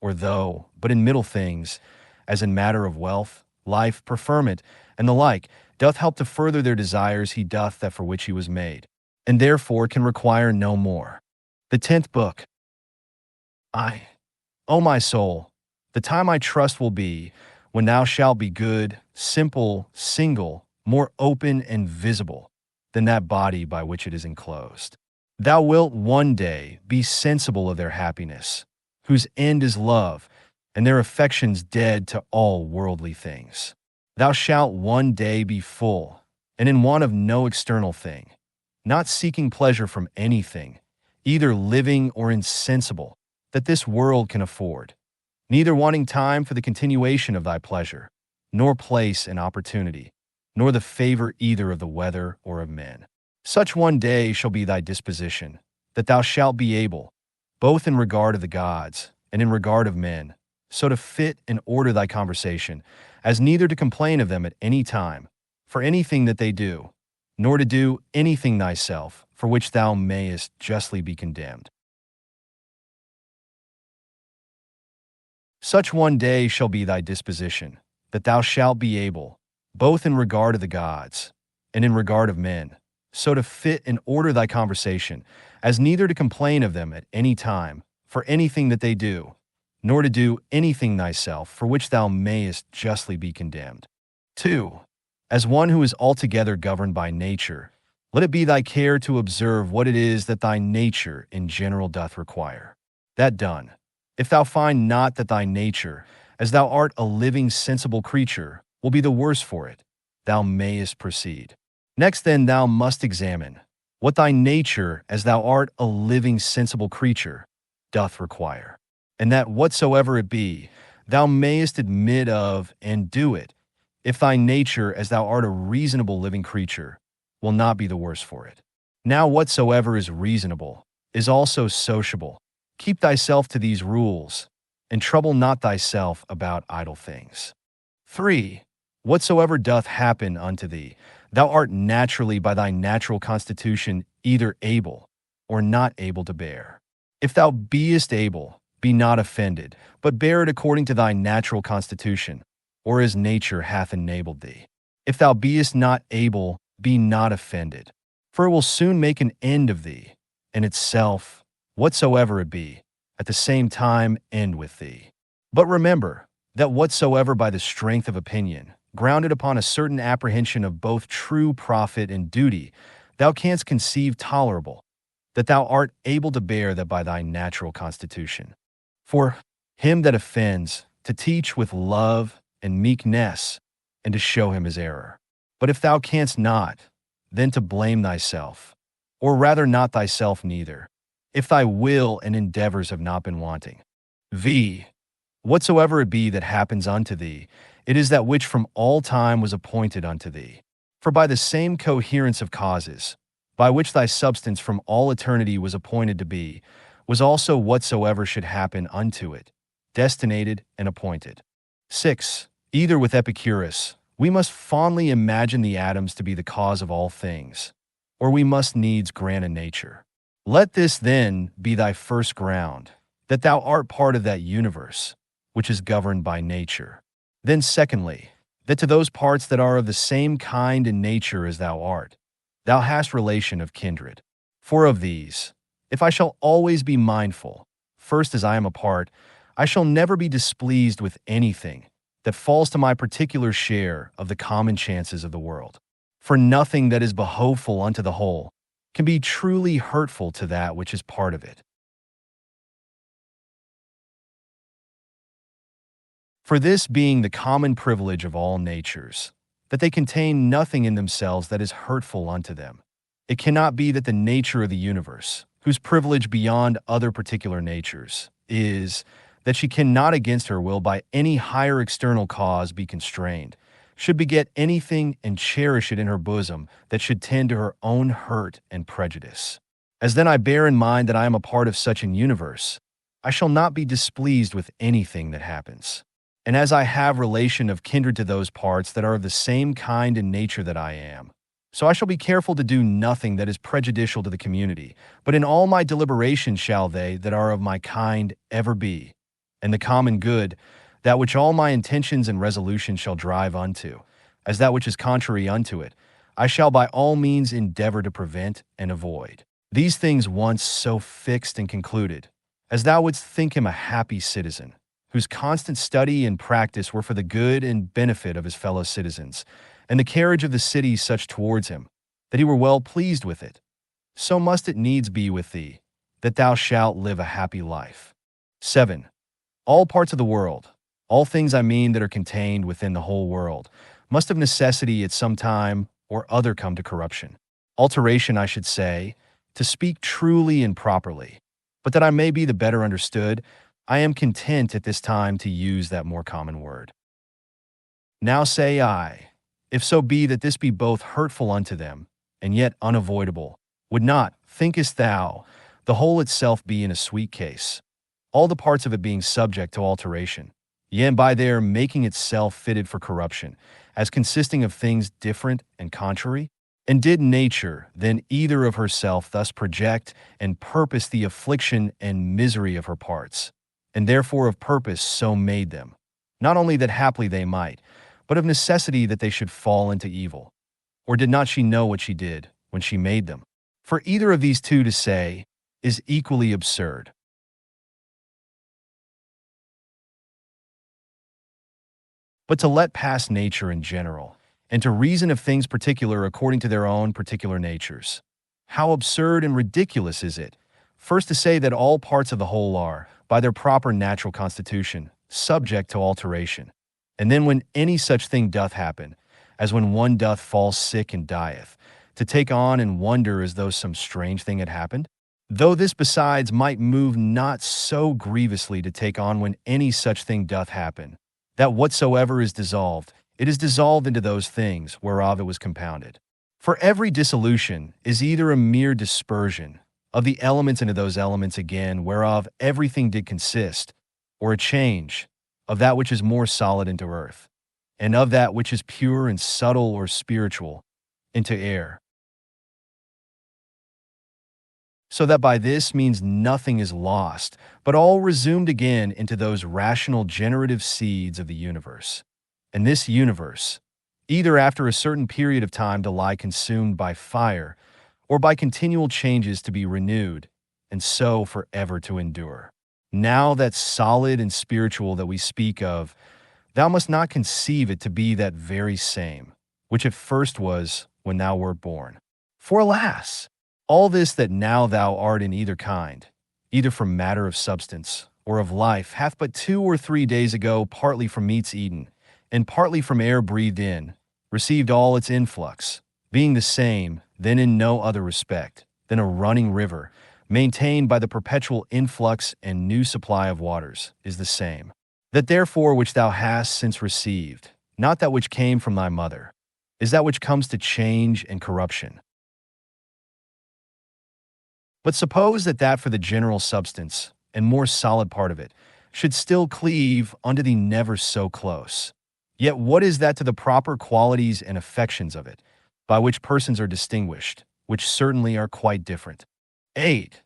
or though, but in middle things, as in matter of wealth, life, preferment, and the like, doth help to further their desires, he doth that for which he was made, and therefore can require no more. The 10th book. O my soul, the time I trust will be, when thou shalt be good, simple, single, more open and visible than that body by which it is enclosed. Thou wilt one day be sensible of their happiness, whose end is love, and their affections dead to all worldly things. Thou shalt one day be full, and in want of no external thing, not seeking pleasure from anything, either living or insensible, that this world can afford, neither wanting time for the continuation of thy pleasure, nor place and opportunity, nor the favor either of the weather or of men. Such one day shall be thy disposition, that thou shalt be able, both in regard of the gods and in regard of men, so to fit and order thy conversation, as neither to complain of them at any time, for anything that they do, nor to do anything thyself, for which thou mayest justly be condemned. Such one day shall be thy disposition, that thou shalt be able, both in regard of the gods and in regard of men, so to fit and order thy conversation, as neither to complain of them at any time, for anything that they do, nor to do anything thyself, for which thou mayest justly be condemned. 2. As one who is altogether governed by nature, let it be thy care to observe what it is that thy nature in general doth require. That done, if thou find not that thy nature, as thou art a living sensible creature, will be the worse for it, thou mayest proceed. Next then thou must examine what thy nature, as thou art a living sensible creature, doth require, and that whatsoever it be, thou mayest admit of and do it, if thy nature, as thou art a reasonable living creature, will not be the worse for it. Now whatsoever is reasonable is also sociable. Keep thyself to these rules, and trouble not thyself about idle things. 3. Whatsoever doth happen unto thee, thou art naturally by thy natural constitution either able or not able to bear. If thou beest able, be not offended, but bear it according to thy natural constitution, or as nature hath enabled thee. If thou beest not able, be not offended, for it will soon make an end of thee, and itself, whatsoever it be, at the same time end with thee. But remember, that whatsoever by the strength of opinion, grounded upon a certain apprehension of both true profit and duty, thou canst conceive tolerable, that thou art able to bear that by thy natural constitution. For him that offends, to teach with love and meekness, and to show him his error. But if thou canst not, then to blame thyself, or rather not thyself neither, if thy will and endeavors have not been wanting. Whatsoever it be that happens unto thee, it is that which from all time was appointed unto thee. For by the same coherence of causes, by which thy substance from all eternity was appointed to be, was also whatsoever should happen unto it, destinated and appointed. 6. Either with Epicurus, we must fondly imagine the atoms to be the cause of all things, or we must needs grant a nature. Let this then be thy first ground, that thou art part of that universe, which is governed by nature. Then secondly, that to those parts that are of the same kind and nature as thou art, thou hast relation of kindred. For of these, if I shall always be mindful, first as I am a part, I shall never be displeased with anything that falls to my particular share of the common chances of the world. For nothing that is behoveful unto the whole can be truly hurtful to that which is part of it. For this being the common privilege of all natures, that they contain nothing in themselves that is hurtful unto them, it cannot be that the nature of the universe, whose privilege beyond other particular natures, is that she cannot against her will by any higher external cause be constrained, should beget anything and cherish it in her bosom that should tend to her own hurt and prejudice. As then I bear in mind that I am a part of such an universe, I shall not be displeased with anything that happens. And as I have relation of kindred to those parts that are of the same kind and nature that I am, so I shall be careful to do nothing that is prejudicial to the community, but in all my deliberations shall they that are of my kind ever be, and the common good, that which all my intentions and resolutions shall drive unto, as that which is contrary unto it, I shall by all means endeavor to prevent and avoid. These things once so fixed and concluded, as thou wouldst think him a happy citizen, whose constant study and practice were for the good and benefit of his fellow citizens, and the carriage of the city such towards him, that he were well pleased with it. So must it needs be with thee, that thou shalt live a happy life. 7. All parts of the world, all things I mean that are contained within the whole world, must of necessity at some time or other come to corruption. Alteration, I should say, to speak truly and properly, but that I may be the better understood, I am content at this time to use that more common word. Now say I, if so be that this be both hurtful unto them, and yet unavoidable, would not, thinkest thou, the whole itself be in a sweet case, all the parts of it being subject to alteration, yea, and by their making itself fitted for corruption, as consisting of things different and contrary? And did nature then either of herself thus project and purpose the affliction and misery of her parts, and therefore of purpose so made them, not only that haply they might, but of necessity that they should fall into evil? Or did not she know what she did when she made them? For either of these two to say is equally absurd. But to let pass nature in general, and to reason of things particular according to their own particular natures, how absurd and ridiculous is it, first to say that all parts of the whole are, by their proper natural constitution, subject to alteration, and then when any such thing doth happen, as when one doth fall sick and dieth, to take on and wonder as though some strange thing had happened? Though this besides might move not so grievously to take on when any such thing doth happen, that whatsoever is dissolved, it is dissolved into those things whereof it was compounded. For every dissolution is either a mere dispersion of the elements into those elements again whereof everything did consist, or a change of that which is more solid into earth, and of that which is pure and subtle or spiritual into air. so that by this means nothing is lost, but all resumed again into those rational generative seeds of the universe. And this universe, either after a certain period of time to lie consumed by fire, or by continual changes to be renewed, and so forever to endure. Now that solid and spiritual that we speak of, thou must not conceive it to be that very same, which at first was when thou wert born. For alas, all this that now thou art in either kind, either from matter of substance, or of life, hath but 2 or 3 days ago partly from meats eaten, and partly from air breathed in, received all its influx, being the same, then in no other respect, than a running river, maintained by the perpetual influx and new supply of waters, is the same. That therefore which thou hast since received, not that which came from thy mother, is that which comes to change and corruption. But suppose that for the general substance, and more solid part of it, should still cleave unto thee never so close. Yet what is that to the proper qualities and affections of it, by which persons are distinguished, which certainly are quite different? 8.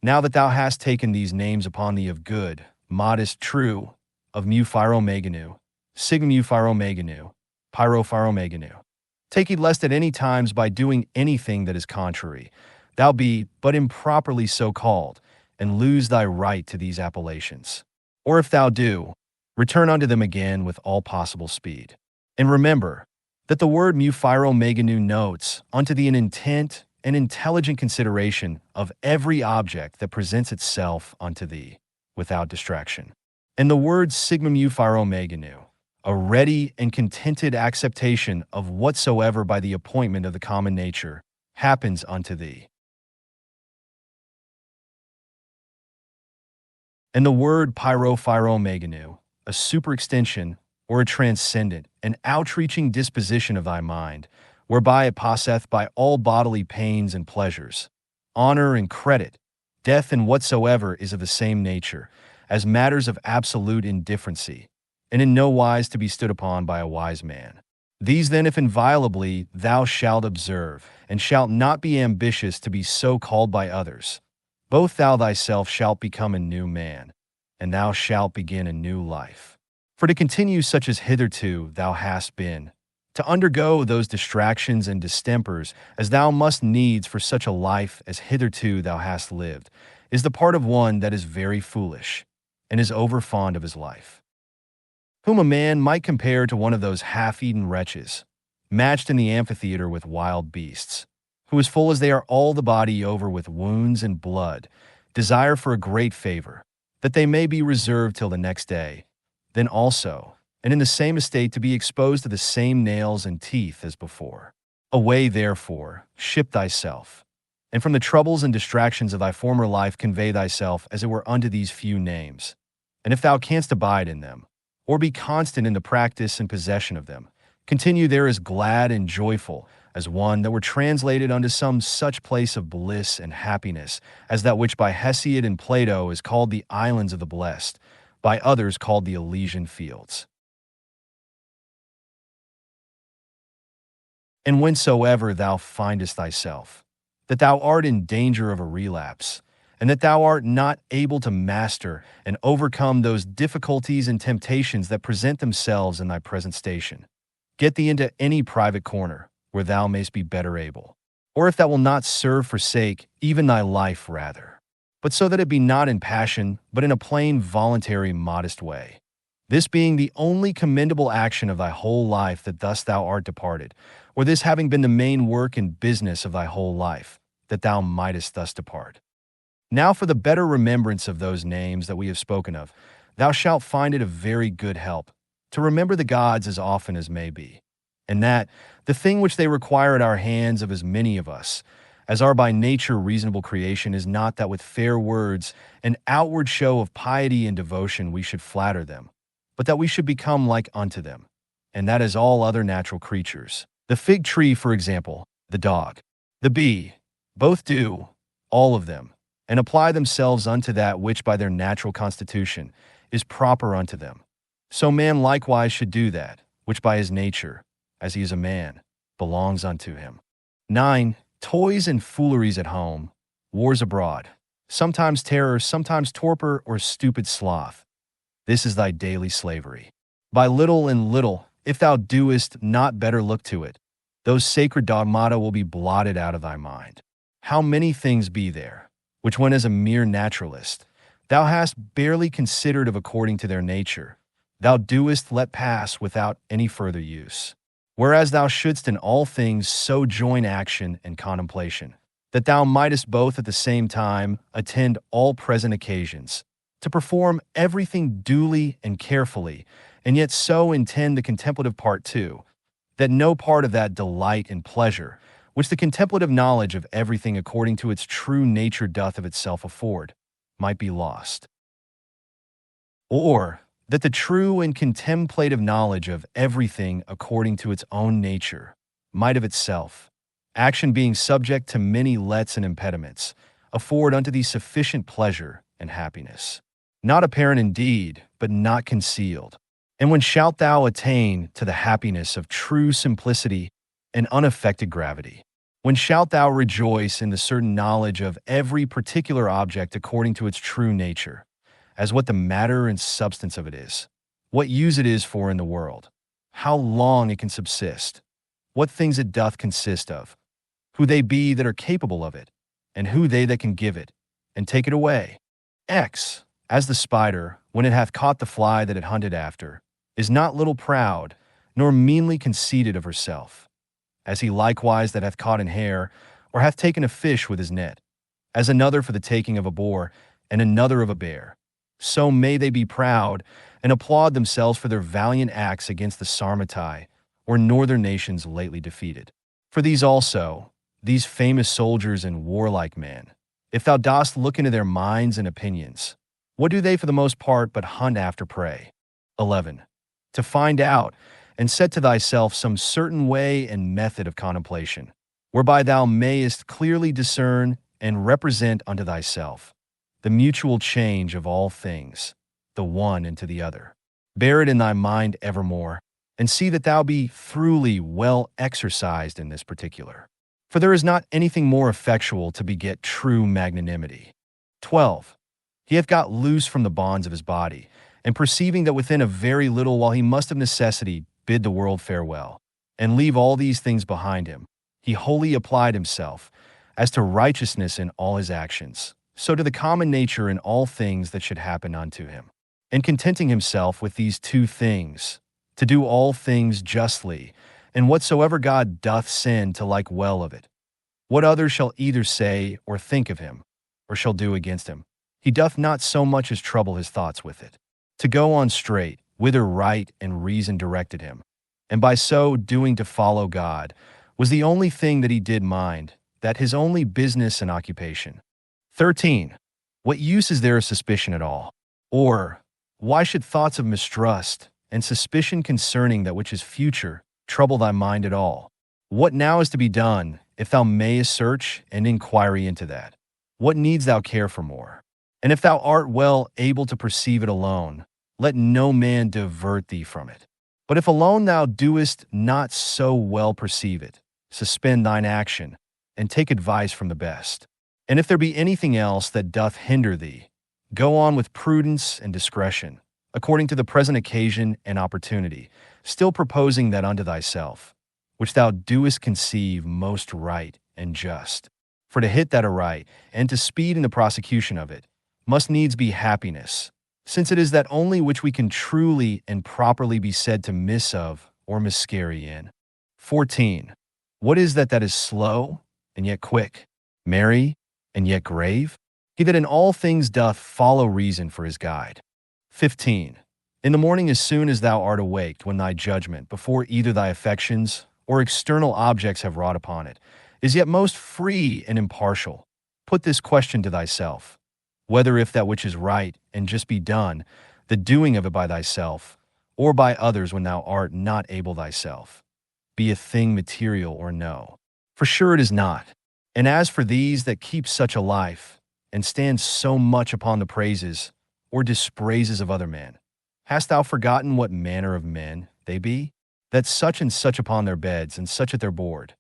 Now that thou hast taken these names upon thee of good, modest, true, of mu phyromeganu, sigma mu phyromeganu, pyro phyromeganu, take heed lest at any times by doing anything that is contrary, thou be but improperly so called, and lose thy right to these appellations. Or if thou do, return unto them again with all possible speed. And remember that the word mu phyromeganu notes unto thee an intent and intelligent consideration of every object that presents itself unto thee, without distraction. And the word sigma mu phyromeganu, a ready and contented acceptation of whatsoever by the appointment of the common nature happens unto thee. And the word pyrophyromeganu, a superextension or a transcendent and outreaching disposition of thy mind, whereby it passeth by all bodily pains and pleasures, honor and credit, death and whatsoever is of the same nature, as matters of absolute indifferency, and in no wise to be stood upon by a wise man. These then, if inviolably thou shalt observe, and shalt not be ambitious to be so called by others, both thou thyself shalt become a new man, and thou shalt begin a new life. For to continue such as hitherto thou hast been, to undergo those distractions and distempers as thou must needs for such a life as hitherto thou hast lived, is the part of one that is very foolish, and is over fond of his life, whom a man might compare to one of those half-eaten wretches, matched in the amphitheater with wild beasts, who as full as they are all the body over with wounds and blood, desire for a great favor, that they may be reserved till the next day, then also, and in the same estate to be exposed to the same nails and teeth as before. Away, therefore, ship thyself, and from the troubles and distractions of thy former life convey thyself as it were unto these few names. And if thou canst abide in them, or be constant in the practice and possession of them, continue there as glad and joyful as one that were translated unto some such place of bliss and happiness as that which by Hesiod and Plato is called the islands of the blessed, by others called the Elysian fields. And whensoever thou findest thyself, that thou art in danger of a relapse, and that thou art not able to master and overcome those difficulties and temptations that present themselves in thy present station, get thee into any private corner where thou mayst be better able, or if that will not serve, forsake even thy life rather, but so that it be not in passion, but in a plain, voluntary, modest way. This being the only commendable action of thy whole life that thus thou art departed, or this having been the main work and business of thy whole life, that thou mightest thus depart. Now for the better remembrance of those names that we have spoken of, thou shalt find it a very good help to remember the gods as often as may be, and that the thing which they require at our hands of as many of us, as are by nature reasonable creation, is not that with fair words and outward show of piety and devotion we should flatter them, but that we should become like unto them, and that as all other natural creatures. The fig tree, for example, the dog, the bee, both do, all of them, and apply themselves unto that which by their natural constitution is proper unto them. So man likewise should do that, which by his nature, as he is a man, belongs unto him. 9. Toys and fooleries at home, wars abroad, sometimes terror, sometimes torpor or stupid sloth. This is thy daily slavery. By little and little, if thou doest not better look to it, those sacred dogmata will be blotted out of thy mind. How many things be there, which when as a mere naturalist, thou hast barely considered of according to their nature, thou doest let pass without any further use. Whereas thou shouldst in all things so join action and contemplation, that thou mightest both at the same time attend all present occasions, to perform everything duly and carefully, and yet so intend the contemplative part too, that no part of that delight and pleasure, which the contemplative knowledge of everything according to its true nature doth of itself afford, might be lost. Or that the true and contemplative knowledge of everything according to its own nature might of itself, action being subject to many lets and impediments, afford unto thee sufficient pleasure and happiness, not apparent indeed, but not concealed. And when shalt thou attain to the happiness of true simplicity and unaffected gravity? When shalt thou rejoice in the certain knowledge of every particular object according to its true nature, as what the matter and substance of it is, what use it is for in the world, how long it can subsist, what things it doth consist of, who they be that are capable of it, and who they that can give it, and take it away? X, as the spider, when it hath caught the fly that it hunted after, is not little proud, nor meanly conceited of herself, as he likewise that hath caught an hare, or hath taken a fish with his net, as another for the taking of a boar, and another of a bear. So may they be proud, and applaud themselves for their valiant acts against the Sarmatai, or northern nations lately defeated. For these also, these famous soldiers and warlike men, if thou dost look into their minds and opinions, what do they for the most part but hunt after prey? 11. To find out, and set to thyself some certain way and method of contemplation, whereby thou mayest clearly discern and represent unto thyself the mutual change of all things, the one into the other. Bear it in thy mind evermore, and see that thou be thoroughly well exercised in this particular. For there is not anything more effectual to beget true magnanimity. 12. He hath got loose from the bonds of his body, and perceiving that within a very little while he must of necessity bid the world farewell, and leave all these things behind him, he wholly applied himself, as to righteousness in all his actions, so to the common nature in all things that should happen unto him. And contenting himself with these two things, to do all things justly, and whatsoever God doth send to like well of it. What other shall either say or think of him, or shall do against him, he doth not so much as trouble his thoughts with it. To go on straight, whither right and reason directed him, and by so doing to follow God, was the only thing that he did mind, that his only business and occupation. 13. What use is there of suspicion at all? Or, why should thoughts of mistrust and suspicion concerning that which is future trouble thy mind at all? What now is to be done, if thou mayest search and inquiry into that? What needs thou care for more? And if thou art well able to perceive it alone, let no man divert thee from it. But if alone thou doest not so well perceive it, suspend thine action, and take advice from the best. And if there be anything else that doth hinder thee, go on with prudence and discretion, according to the present occasion and opportunity, still proposing that unto thyself, which thou doest conceive most right and just. For to hit that aright, and to speed in the prosecution of it, must needs be happiness, since it is that only which we can truly and properly be said to miss of or miscarry in. 14. What is that is slow and yet quick, merry and yet grave? He that in all things doth follow reason for his guide. 15. In the morning as soon as thou art awaked, when thy judgment, before either thy affections or external objects have wrought upon it, is yet most free and impartial, put this question to thyself, whether if that which is right and just be done, the doing of it by thyself, or by others when thou art not able thyself, be a thing material or no. For sure it is not. And as for these that keep such a life, and stand so much upon the praises or dispraises of other men, hast thou forgotten what manner of men they be? That such and such upon their beds and such at their board,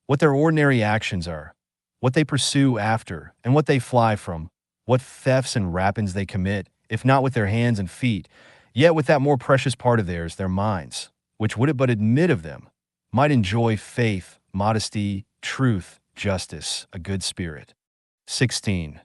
what their ordinary actions are, what they pursue after, and what they fly from, what thefts and rapines they commit, if not with their hands and feet, yet with that more precious part of theirs, their minds, which would it but admit of them, might enjoy faith, modesty, truth, justice, a good spirit. 16.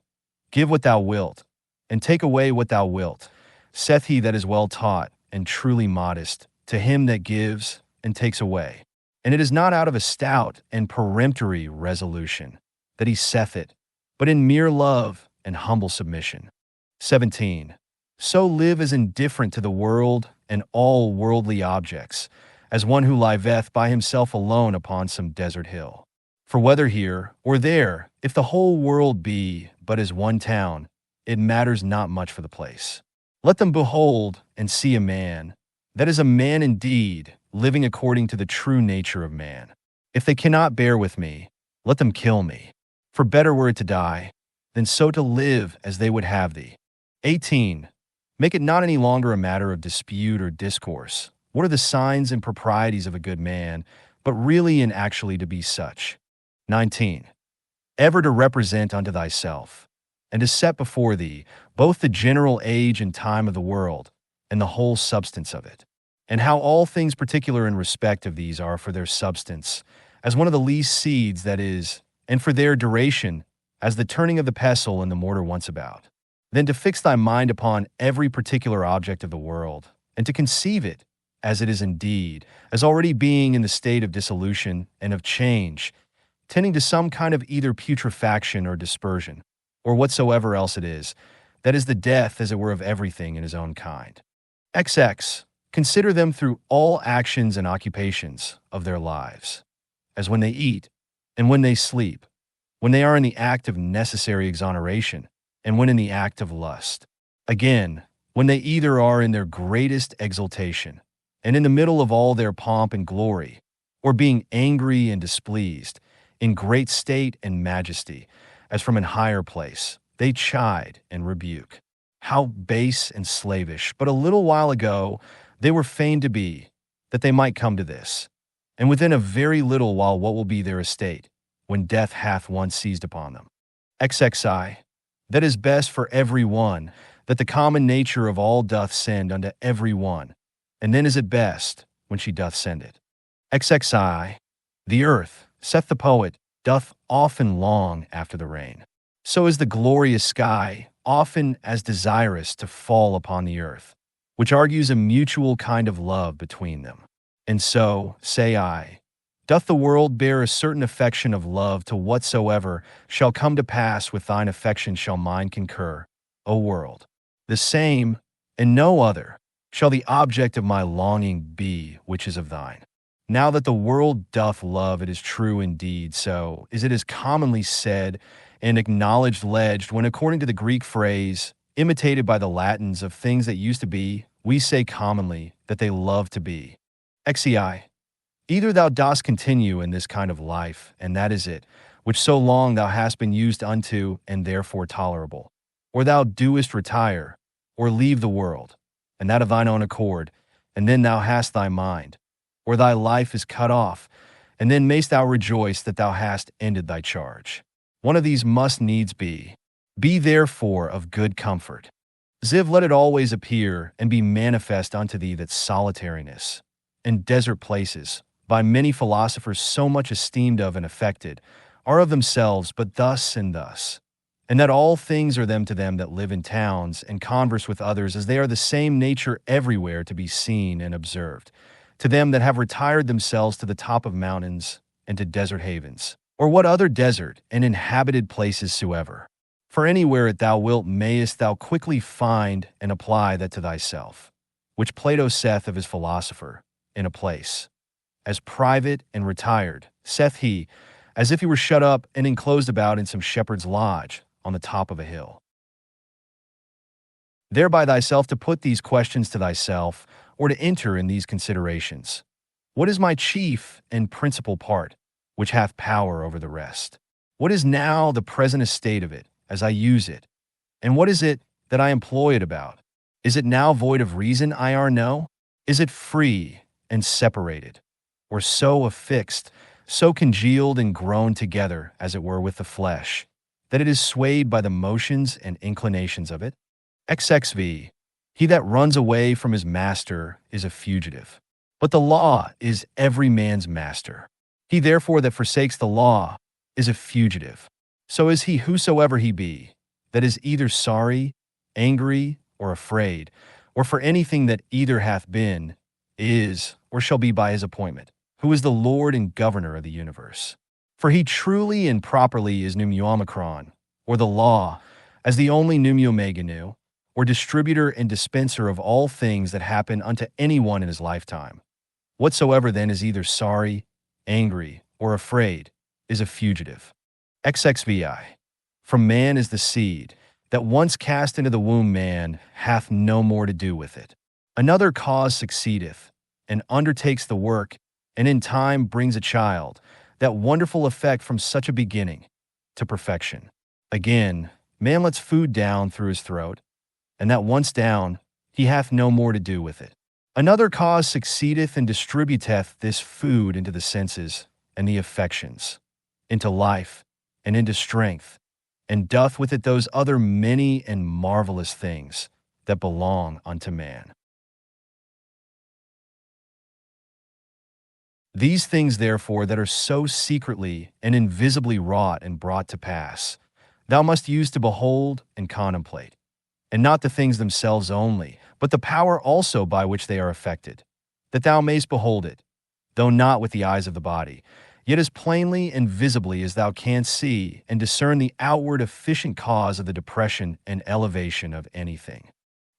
Give what thou wilt, and take away what thou wilt, saith he that is well taught and truly modest, to him that gives and takes away. And it is not out of a stout and peremptory resolution that he saith it, but in mere love and humble submission. 17. So live as indifferent to the world and all worldly objects, as one who liveth by himself alone upon some desert hill. For whether here or there, if the whole world be but as one town, it matters not much for the place. Let them behold and see a man, that is a man indeed, living according to the true nature of man. If they cannot bear with me, let them kill me. For better were it to die, than so to live as they would have thee. 18. Make it not any longer a matter of dispute or discourse. What are the signs and proprieties of a good man, but really and actually to be such? 19. Ever to represent unto thyself, and to set before thee both the general age and time of the world, and the whole substance of it, and how all things particular in respect of these are for their substance, as one of the least seeds that is, and for their duration, as the turning of the pestle and the mortar once about. Then to fix thy mind upon every particular object of the world, and to conceive it, as it is indeed, as already being in the state of dissolution and of change, tending to some kind of either putrefaction or dispersion, or whatsoever else it is, that is the death, as it were, of everything in his own kind. XX. Consider them through all actions and occupations of their lives, as when they eat, and when they sleep, when they are in the act of necessary exoneration, and when in the act of lust. Again, when they either are in their greatest exultation, and in the middle of all their pomp and glory, or being angry and displeased, in great state and majesty, as from an higher place, they chide and rebuke. How base and slavish, but a little while ago, they were fain to be, that they might come to this. And within a very little while what will be their estate, when death hath once seized upon them? XXI. That is best for every one, that the common nature of all doth send unto every one, and then is it best, when she doth send it. XXI. The earth, saith the poet, doth often long after the rain. So is the glorious sky often as desirous to fall upon the earth, which argues a mutual kind of love between them. And so, say I, doth the world bear a certain affection of love to whatsoever shall come to pass with thine affection shall mine concur, O world. The same, and no other, shall the object of my longing be which is of thine. Now that the world doth love, it is true indeed, so is it as commonly said and acknowledged alleged when, according to the Greek phrase, imitated by the Latins of things that used to be, we say commonly that they love to be. XEI. Either thou dost continue in this kind of life, and that is it, which so long thou hast been used unto, and therefore tolerable, or thou doest retire, or leave the world, and that of thine own accord, and then thou hast thy mind, or thy life is cut off, and then mayst thou rejoice that thou hast ended thy charge. One of these must needs be. Be therefore of good comfort. Ziv, let it always appear and be manifest unto thee that solitariness, and desert places, by many philosophers so much esteemed of and affected, are of themselves but thus and thus, and that all things are them to them that live in towns and converse with others, as they are the same nature everywhere to be seen and observed, to them that have retired themselves to the top of mountains and to desert havens, or what other desert and inhabited places soever. For anywhere it thou wilt mayest thou quickly find and apply that to thyself, which Plato saith of his philosopher, in a place, as private and retired, saith he, as if he were shut up and enclosed about in some shepherd's lodge on the top of a hill. Thereby thyself to put these questions to thyself, or to enter in these considerations. What is my chief and principal part, which hath power over the rest? What is now the present estate of it, as I use it? And what is it that I employ it about? Is it now void of reason, I know? Is it free and separated, or so affixed so congealed and grown together, as it were, with the flesh, that it is swayed by the motions and inclinations of it? XXV. He that runs away from his master is a fugitive. But the law is every man's master. He therefore that forsakes the law is a fugitive. So is he whosoever he be, that is either sorry, angry, or afraid, or for anything that either hath been, is, or shall be by his appointment, who is the Lord and governor of the universe. For he truly and properly is pneumaomicron, or the law, as the only pneumomeganu, or distributor and dispenser of all things that happen unto anyone in his lifetime. Whatsoever then is either sorry, angry, or afraid, is a fugitive. XXVI. From man is the seed, that once cast into the womb man hath no more to do with it. Another cause succeedeth, and undertakes the work, and in time brings a child, that wonderful effect from such a beginning to perfection. Again, man lets food down through his throat, and that once down, he hath no more to do with it. Another cause succeedeth and distributeth this food into the senses and the affections, into life and into strength, and doth with it those other many and marvelous things that belong unto man. These things, therefore, that are so secretly and invisibly wrought and brought to pass, thou must use to behold and contemplate, and not the things themselves only, but the power also by which they are effected, that thou mayst behold it, though not with the eyes of the body, yet as plainly and visibly as thou canst see and discern the outward efficient cause of the depression and elevation of anything.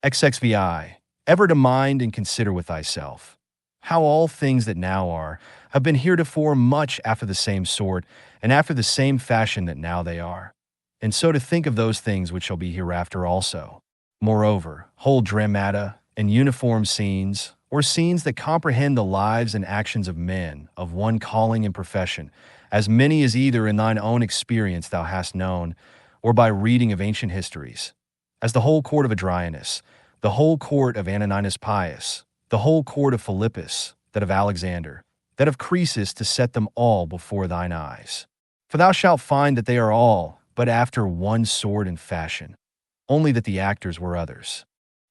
XXVI. Ever to mind and consider with thyself, how all things that now are have been heretofore much after the same sort, and after the same fashion that now they are, and so to think of those things which shall be hereafter also. Moreover, whole dramata and uniform scenes, or scenes that comprehend the lives and actions of men of one calling and profession, as many as either in thine own experience thou hast known, or by reading of ancient histories, as the whole court of Adrianus, the whole court of Antoninus Pius, the whole court of Philippus, that of Alexander, that of Croesus, to set them all before thine eyes. For thou shalt find that they are all but after one sort and fashion, only that the actors were others.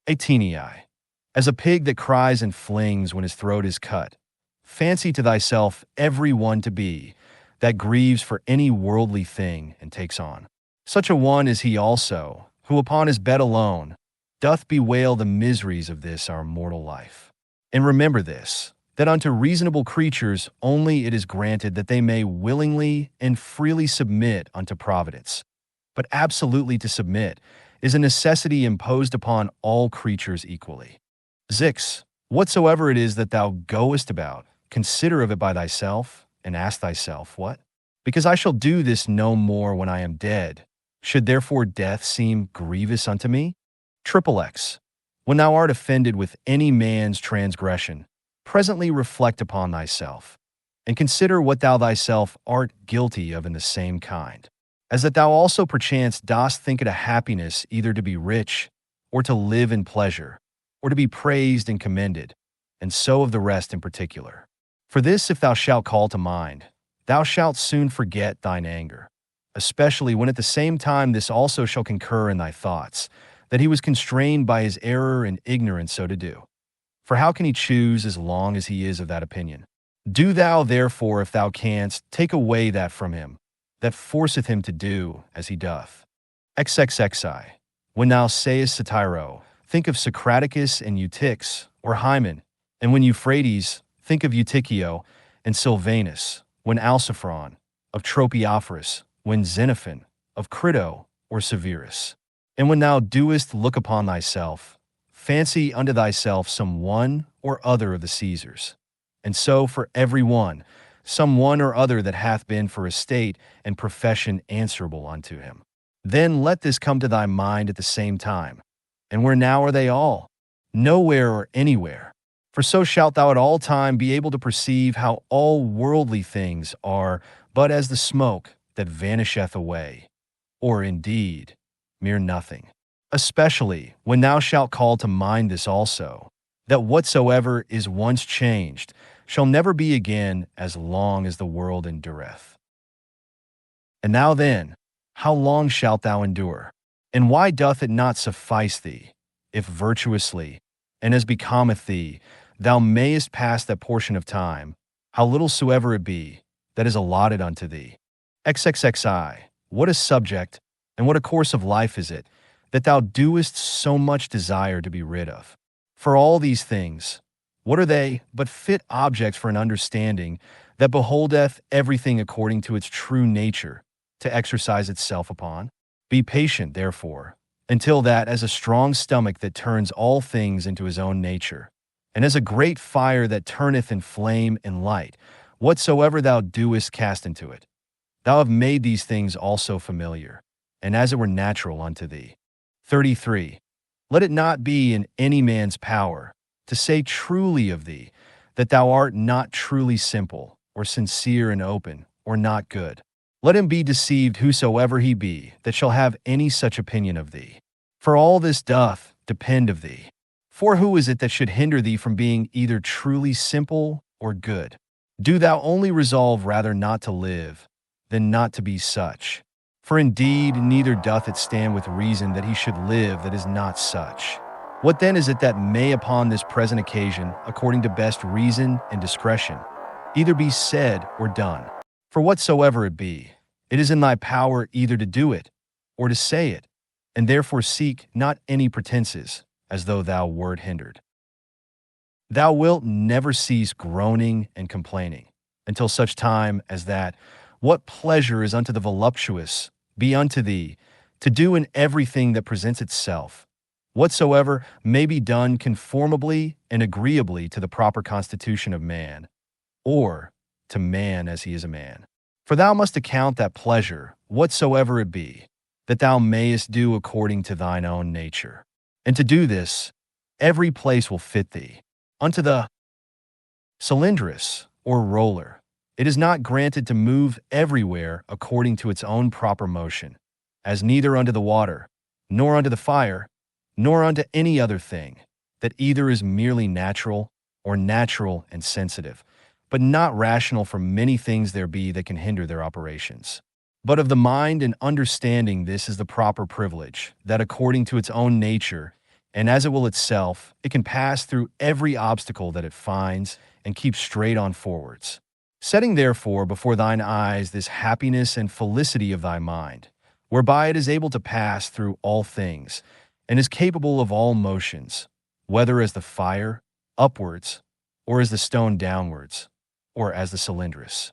Atenei. As a pig that cries and flings when his throat is cut, fancy to thyself every one to be, that grieves for any worldly thing and takes on. Such a one is he also, who upon his bed alone doth bewail the miseries of this our mortal life. And remember this, that unto reasonable creatures only it is granted that they may willingly and freely submit unto providence. But absolutely to submit is a necessity imposed upon all creatures equally. Zix, whatsoever it is that thou goest about, consider of it by thyself, and ask thyself, what? Because I shall do this no more when I am dead. Should therefore death seem grievous unto me? XXX. When thou art offended with any man's transgression, presently reflect upon thyself, and consider what thou thyself art guilty of in the same kind, as that thou also perchance dost think it a happiness either to be rich, or to live in pleasure, or to be praised and commended, and so of the rest in particular. For this if thou shalt call to mind, thou shalt soon forget thine anger, especially when at the same time this also shall concur in thy thoughts, that he was constrained by his error and ignorance so to do. For how can he choose as long as he is of that opinion? Do thou therefore, if thou canst, take away that from him, that forceth him to do as he doth. XXXI. When thou sayest Satyro, think of Socraticus and Eutychus, or Hymen, and when Euphrates, think of Eutychio and Sylvanus, when Alciphron, of Tropiophorus, when Xenophon, of Crito, or Severus. And when thou doest look upon thyself, fancy unto thyself some one or other of the Caesars, and so for every one, some one or other that hath been for estate and profession answerable unto him. Then let this come to thy mind at the same time. And where now are they all? Nowhere or anywhere. For so shalt thou at all time be able to perceive how all worldly things are but as the smoke that vanisheth away, or indeed, mere nothing. Especially when thou shalt call to mind this also, that whatsoever is once changed shall never be again as long as the world endureth. And now then, how long shalt thou endure? And why doth it not suffice thee, if virtuously, and as becometh thee, thou mayest pass that portion of time, how little soever it be, that is allotted unto thee? XXXI, what a subject, and what a course of life is it, that thou doest so much desire to be rid of? For all these things, what are they but fit objects for an understanding that beholdeth everything according to its true nature, to exercise itself upon? Be patient, therefore, until that as a strong stomach that turns all things into his own nature, and as a great fire that turneth in flame and light, whatsoever thou doest cast into it. Thou have made these things also familiar, and as it were natural unto thee. 33. Let it not be in any man's power to say truly of thee that thou art not truly simple, or sincere and open, or not good. Let him be deceived whosoever he be that shall have any such opinion of thee. For all this doth depend of thee. For who is it that should hinder thee from being either truly simple or good? Do thou only resolve rather not to live than not to be such. For indeed neither doth it stand with reason that he should live that is not such. What then is it that may upon this present occasion, according to best reason and discretion, either be said or done? For whatsoever it be, it is in thy power either to do it or to say it, and therefore seek not any pretenses, as though thou wert hindered. Thou wilt never cease groaning and complaining, until such time as that, what pleasure is unto the voluptuous, be unto thee, to do in everything that presents itself, whatsoever may be done conformably and agreeably to the proper constitution of man, or to man as he is a man. For thou must account that pleasure, whatsoever it be, that thou mayest do according to thine own nature. And to do this, every place will fit thee. Unto the cylindrous, or roller, it is not granted to move everywhere according to its own proper motion, as neither unto the water, nor unto the fire, nor unto any other thing, that either is merely natural, or natural and sensitive, but not rational, for many things there be that can hinder their operations. But of the mind and understanding this is the proper privilege, that according to its own nature, and as it will itself, it can pass through every obstacle that it finds, and keep straight on forwards. Setting therefore before thine eyes this happiness and felicity of thy mind, whereby it is able to pass through all things, and is capable of all motions, whether as the fire, upwards, or as the stone downwards, or as the cylindrous.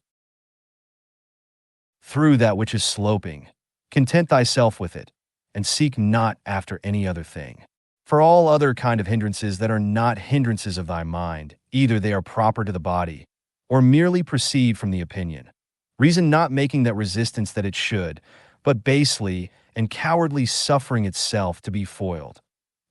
Through that which is sloping, content thyself with it, and seek not after any other thing. For all other kind of hindrances that are not hindrances of thy mind, either they are proper to the body, or merely proceed from the opinion. Reason not making that resistance that it should, but basely and cowardly suffering itself to be foiled,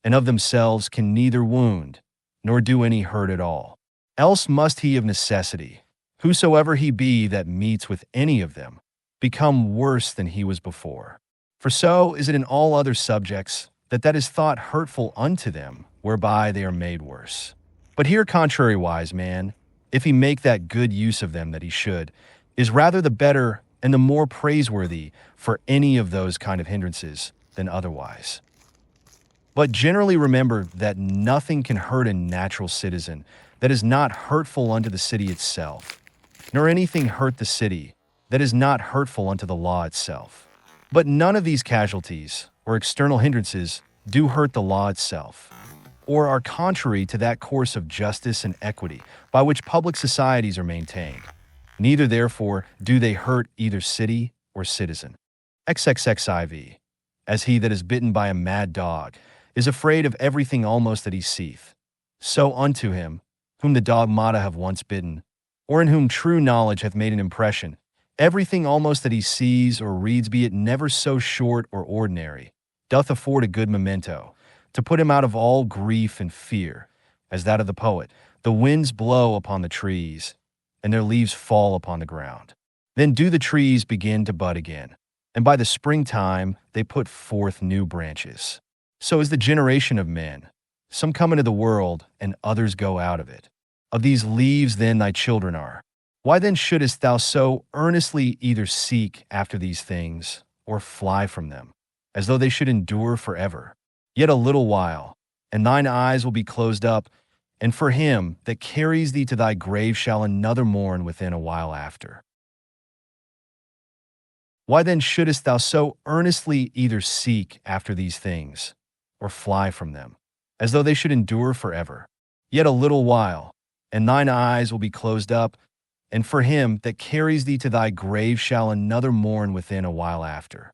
and of themselves can neither wound, nor do any hurt at all. Else must he of necessity, whosoever he be that meets with any of them, become worse than he was before. For so is it in all other subjects, that is thought hurtful unto them, whereby they are made worse. But here contrariwise, man, if he make that good use of them that he should, is rather the better and the more praiseworthy for any of those kind of hindrances than otherwise. But generally remember that nothing can hurt a natural citizen that is not hurtful unto the city itself, nor anything hurt the city that is not hurtful unto the law itself. But none of these casualties, or external hindrances, do hurt the law itself, or are contrary to that course of justice and equity by which public societies are maintained. Neither, therefore, do they hurt either city or citizen. XXXIV. As he that is bitten by a mad dog is afraid of everything almost that he seeth, so unto him, whom the dogmata have once bitten, or in whom true knowledge hath made an impression, everything almost that he sees or reads, be it never so short or ordinary, doth afford a good memento, to put him out of all grief and fear, as that of the poet. The winds blow upon the trees, and their leaves fall upon the ground. Then do the trees begin to bud again, and by the springtime they put forth new branches. So is the generation of men. Some come into the world, and others go out of it. Of these leaves then thy children are. Why then shouldest thou so earnestly either seek after these things, or fly from them, as though they should endure forever? Yet a little while, and thine eyes will be closed up, and for him that carries thee to thy grave shall another mourn within a while after. Why then shouldest thou so earnestly either seek after these things, or fly from them, as though they should endure forever? Yet a little while, and thine eyes will be closed up, and for him that carries thee to thy grave shall another mourn within a while after.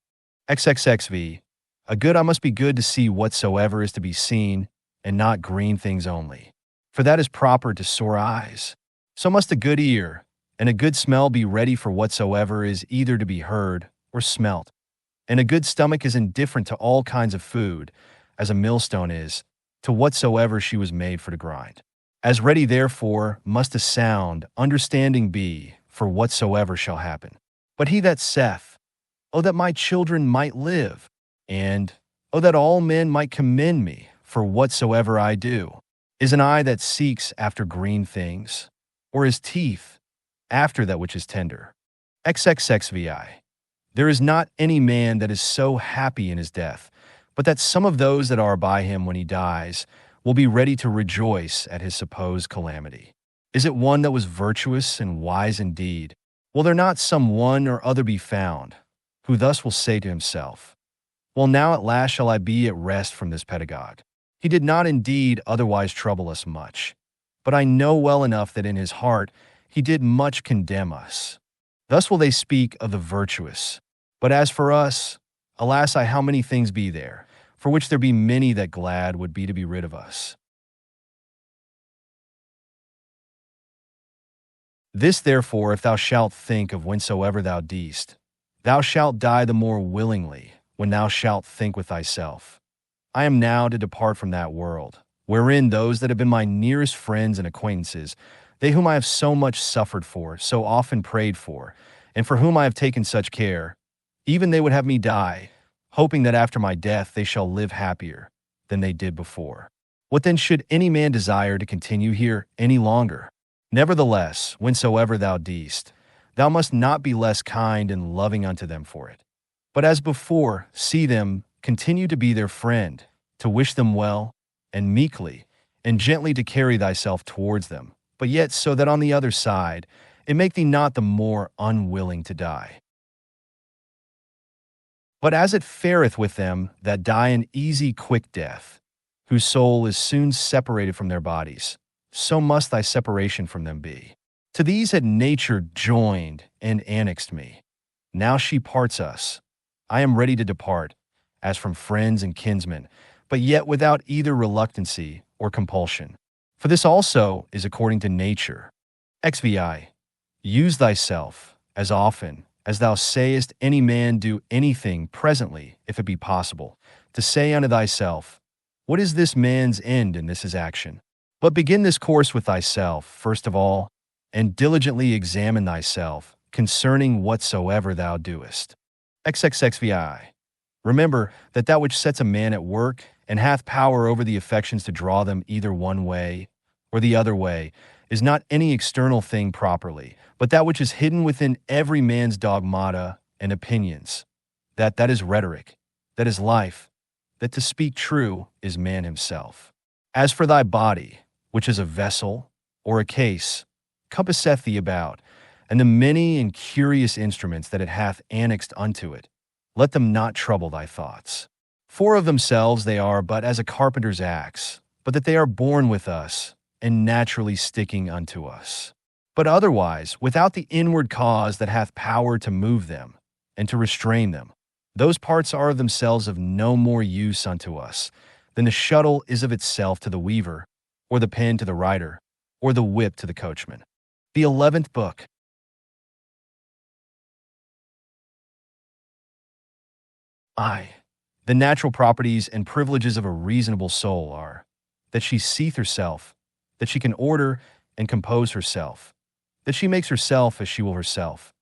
XXXV. A good I must be good to see whatsoever is to be seen, and not green things only. For that is proper to sore eyes. So must a good ear and a good smell be ready for whatsoever is either to be heard or smelt. And a good stomach is indifferent to all kinds of food, as a millstone is, to whatsoever she was made for to grind. As ready therefore must a sound understanding be for whatsoever shall happen. But he that saith, O that my children might live, and O that all men might commend me for whatsoever I do, is an eye that seeks after green things, or his teeth after that which is tender. XXXVI. There is not any man that is so happy in his death, but that some of those that are by him when he dies will be ready to rejoice at his supposed calamity. Is it one that was virtuous and wise indeed? Will there not some one or other be found, who thus will say to himself, Well, now at last shall I be at rest from this pedagogue. He did not indeed otherwise trouble us much, but I know well enough that in his heart he did much condemn us. Thus will they speak of the virtuous. But as for us, alas, how many things be there, for which there be many that glad would be to be rid of us. This therefore, if thou shalt think of whensoever thou deest, thou shalt die the more willingly, when thou shalt think with thyself, I am now to depart from that world, wherein those that have been my nearest friends and acquaintances, they whom I have so much suffered for, so often prayed for, and for whom I have taken such care, even they would have me die, hoping that after my death they shall live happier than they did before. What then should any man desire to continue here any longer? Nevertheless, whensoever thou deest, thou must not be less kind and loving unto them for it. But as before, see them, continue to be their friend, to wish them well, and meekly, and gently to carry thyself towards them, but yet so that on the other side it make thee not the more unwilling to die. But as it fareth with them that die an easy quick death, whose soul is soon separated from their bodies, so must thy separation from them be. To these had nature joined and annexed me. Now she parts us. I am ready to depart, as from friends and kinsmen, but yet without either reluctancy or compulsion. For this also is according to nature. XVI. Use thyself, as often as thou sayest any man do anything presently, if it be possible, to say unto thyself, What is this man's end in this his action? But begin this course with thyself, first of all, and diligently examine thyself concerning whatsoever thou doest. XXXVI. Remember that which sets a man at work and hath power over the affections to draw them either one way or the other way is not any external thing properly, but that which is hidden within every man's dogmata and opinions, that is rhetoric, that is life, that to speak true is man himself. As for thy body, which is a vessel or a case, compasseth thee about, and the many and curious instruments that it hath annexed unto it, let them not trouble thy thoughts. For of themselves they are but as a carpenter's axe, but that they are born with us, and naturally sticking unto us. But otherwise, without the inward cause that hath power to move them, and to restrain them, those parts are of themselves of no more use unto us than the shuttle is of itself to the weaver, or the pen to the writer, or the whip to the coachman. The 11th book. The natural properties and privileges of a reasonable soul are that she seeth herself, that she can order and compose herself, that she makes herself as she will herself,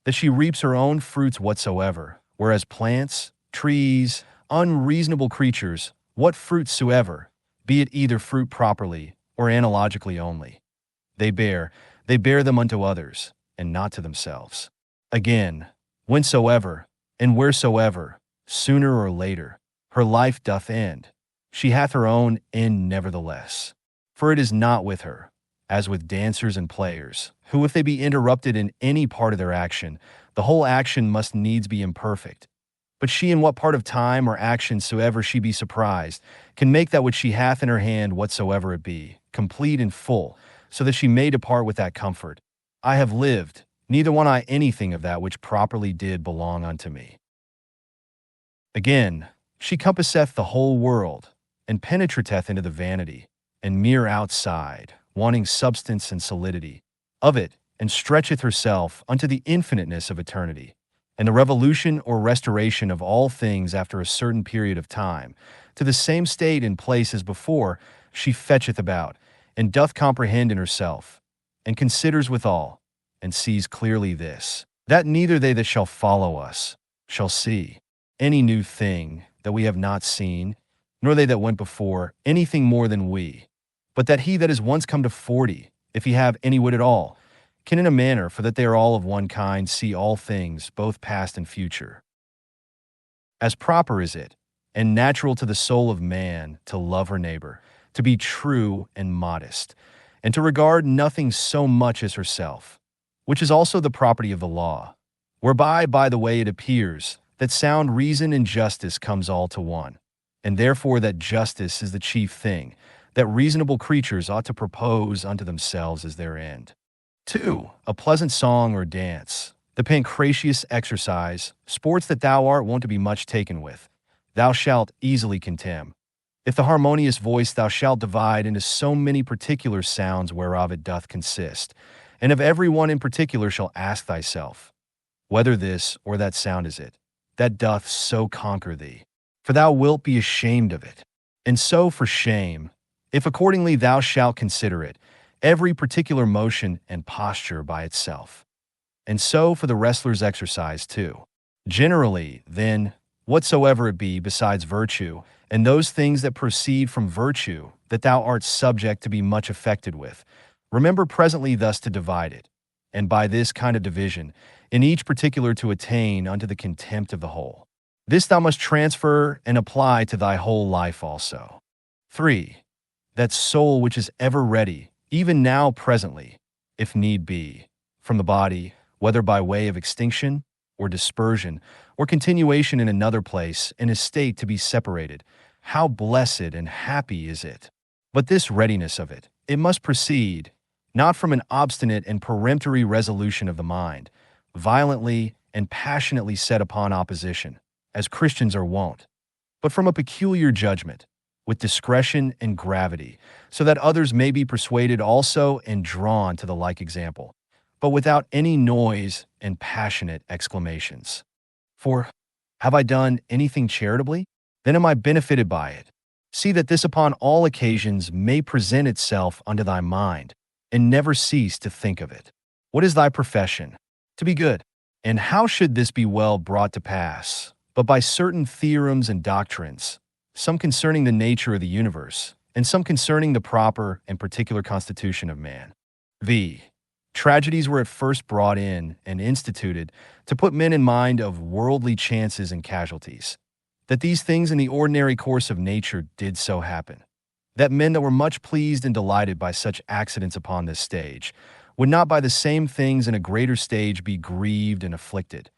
that she reaps her own fruits whatsoever, whereas plants, trees, unreasonable creatures, what fruit soever, be it either fruit properly or analogically only, they bear them unto others, and not to themselves. Again, whensoever, and wheresoever, sooner or later, her life doth end, she hath her own end nevertheless. For it is not with her, as with dancers and players, who if they be interrupted in any part of their action, the whole action must needs be imperfect. But she in what part of time or action soever she be surprised, can make that which she hath in her hand whatsoever it be, complete and full, so that she may depart with that comfort. I have lived, neither want I anything of that which properly did belong unto me. Again, she compasseth the whole world, and penetrateth into the vanity, and mere outside, wanting substance and solidity of it, and stretcheth herself unto the infiniteness of eternity, and the revolution or restoration of all things after a certain period of time, to the same state and place as before, she fetcheth about, and doth comprehend in herself, and considers withal, and sees clearly this, that neither they that shall follow us shall see any new thing that we have not seen, nor they that went before anything more than we, but that he that is once come to 40, if he have any wit at all, can in a manner, for that they are all of one kind, see all things, both past and future. As proper is it, and natural to the soul of man, to love her neighbor, to be true and modest, and to regard nothing so much as herself, which is also the property of the law, whereby, by the way, it appears that sound reason and justice comes all to one, and therefore that justice is the chief thing that reasonable creatures ought to propose unto themselves as their end. 2. A pleasant song or dance, the pancratius exercise, sports that thou art wont to be much taken with, thou shalt easily contemn. If the harmonious voice thou shalt divide into so many particular sounds whereof it doth consist, and of every one in particular shall ask thyself, whether this or that sound is it, that doth so conquer thee, for thou wilt be ashamed of it. And so for shame, if accordingly thou shalt consider it, every particular motion and posture by itself. And so for the wrestler's exercise too. Generally, then, whatsoever it be besides virtue, and those things that proceed from virtue, that thou art subject to be much affected with, remember presently thus to divide it, and by this kind of division, in each particular to attain unto the contempt of the whole. This thou must transfer and apply to thy whole life also. 3. That soul which is ever ready, even now presently, if need be, from the body, whether by way of extinction, or dispersion, or continuation in another place, in a state to be separated, how blessed and happy is it! But this readiness of it, it must proceed, not from an obstinate and peremptory resolution of the mind, violently and passionately set upon opposition, as Christians are wont, but from a peculiar judgment, with discretion and gravity, so that others may be persuaded also and drawn to the like example, but without any noise and passionate exclamations. For, have I done anything charitably? Then am I benefited by it. See that this upon all occasions may present itself unto thy mind, and never cease to think of it. What is thy profession? To be good. And how should this be well brought to pass? But by certain theorems and doctrines, some concerning the nature of the universe, and some concerning the proper and particular constitution of man. V. Tragedies were at first brought in and instituted to put men in mind of worldly chances and casualties, that these things in the ordinary course of nature did so happen, that men that were much pleased and delighted by such accidents upon this stage would not by the same things in a greater stage be grieved and afflicted.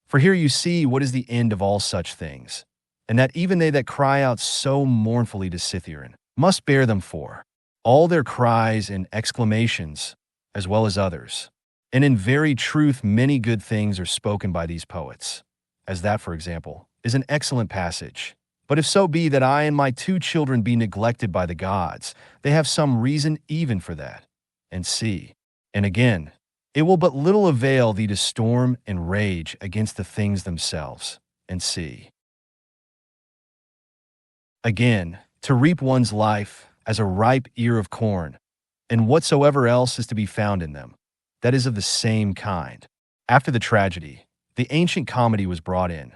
For here you see what is the end of all such things, and that even they that cry out so mournfully to Cytheron must bear them for all their cries and exclamations, as well as others. And in very truth many good things are spoken by these poets, as that, for example, is an excellent passage. But if so be that I and my 2 children be neglected by the gods, they have some reason even for that. And see, and again, it will but little avail thee to storm and rage against the things themselves. And see. Again, to reap one's life as a ripe ear of corn, and whatsoever else is to be found in them, that is of the same kind. After the tragedy, the ancient comedy was brought in,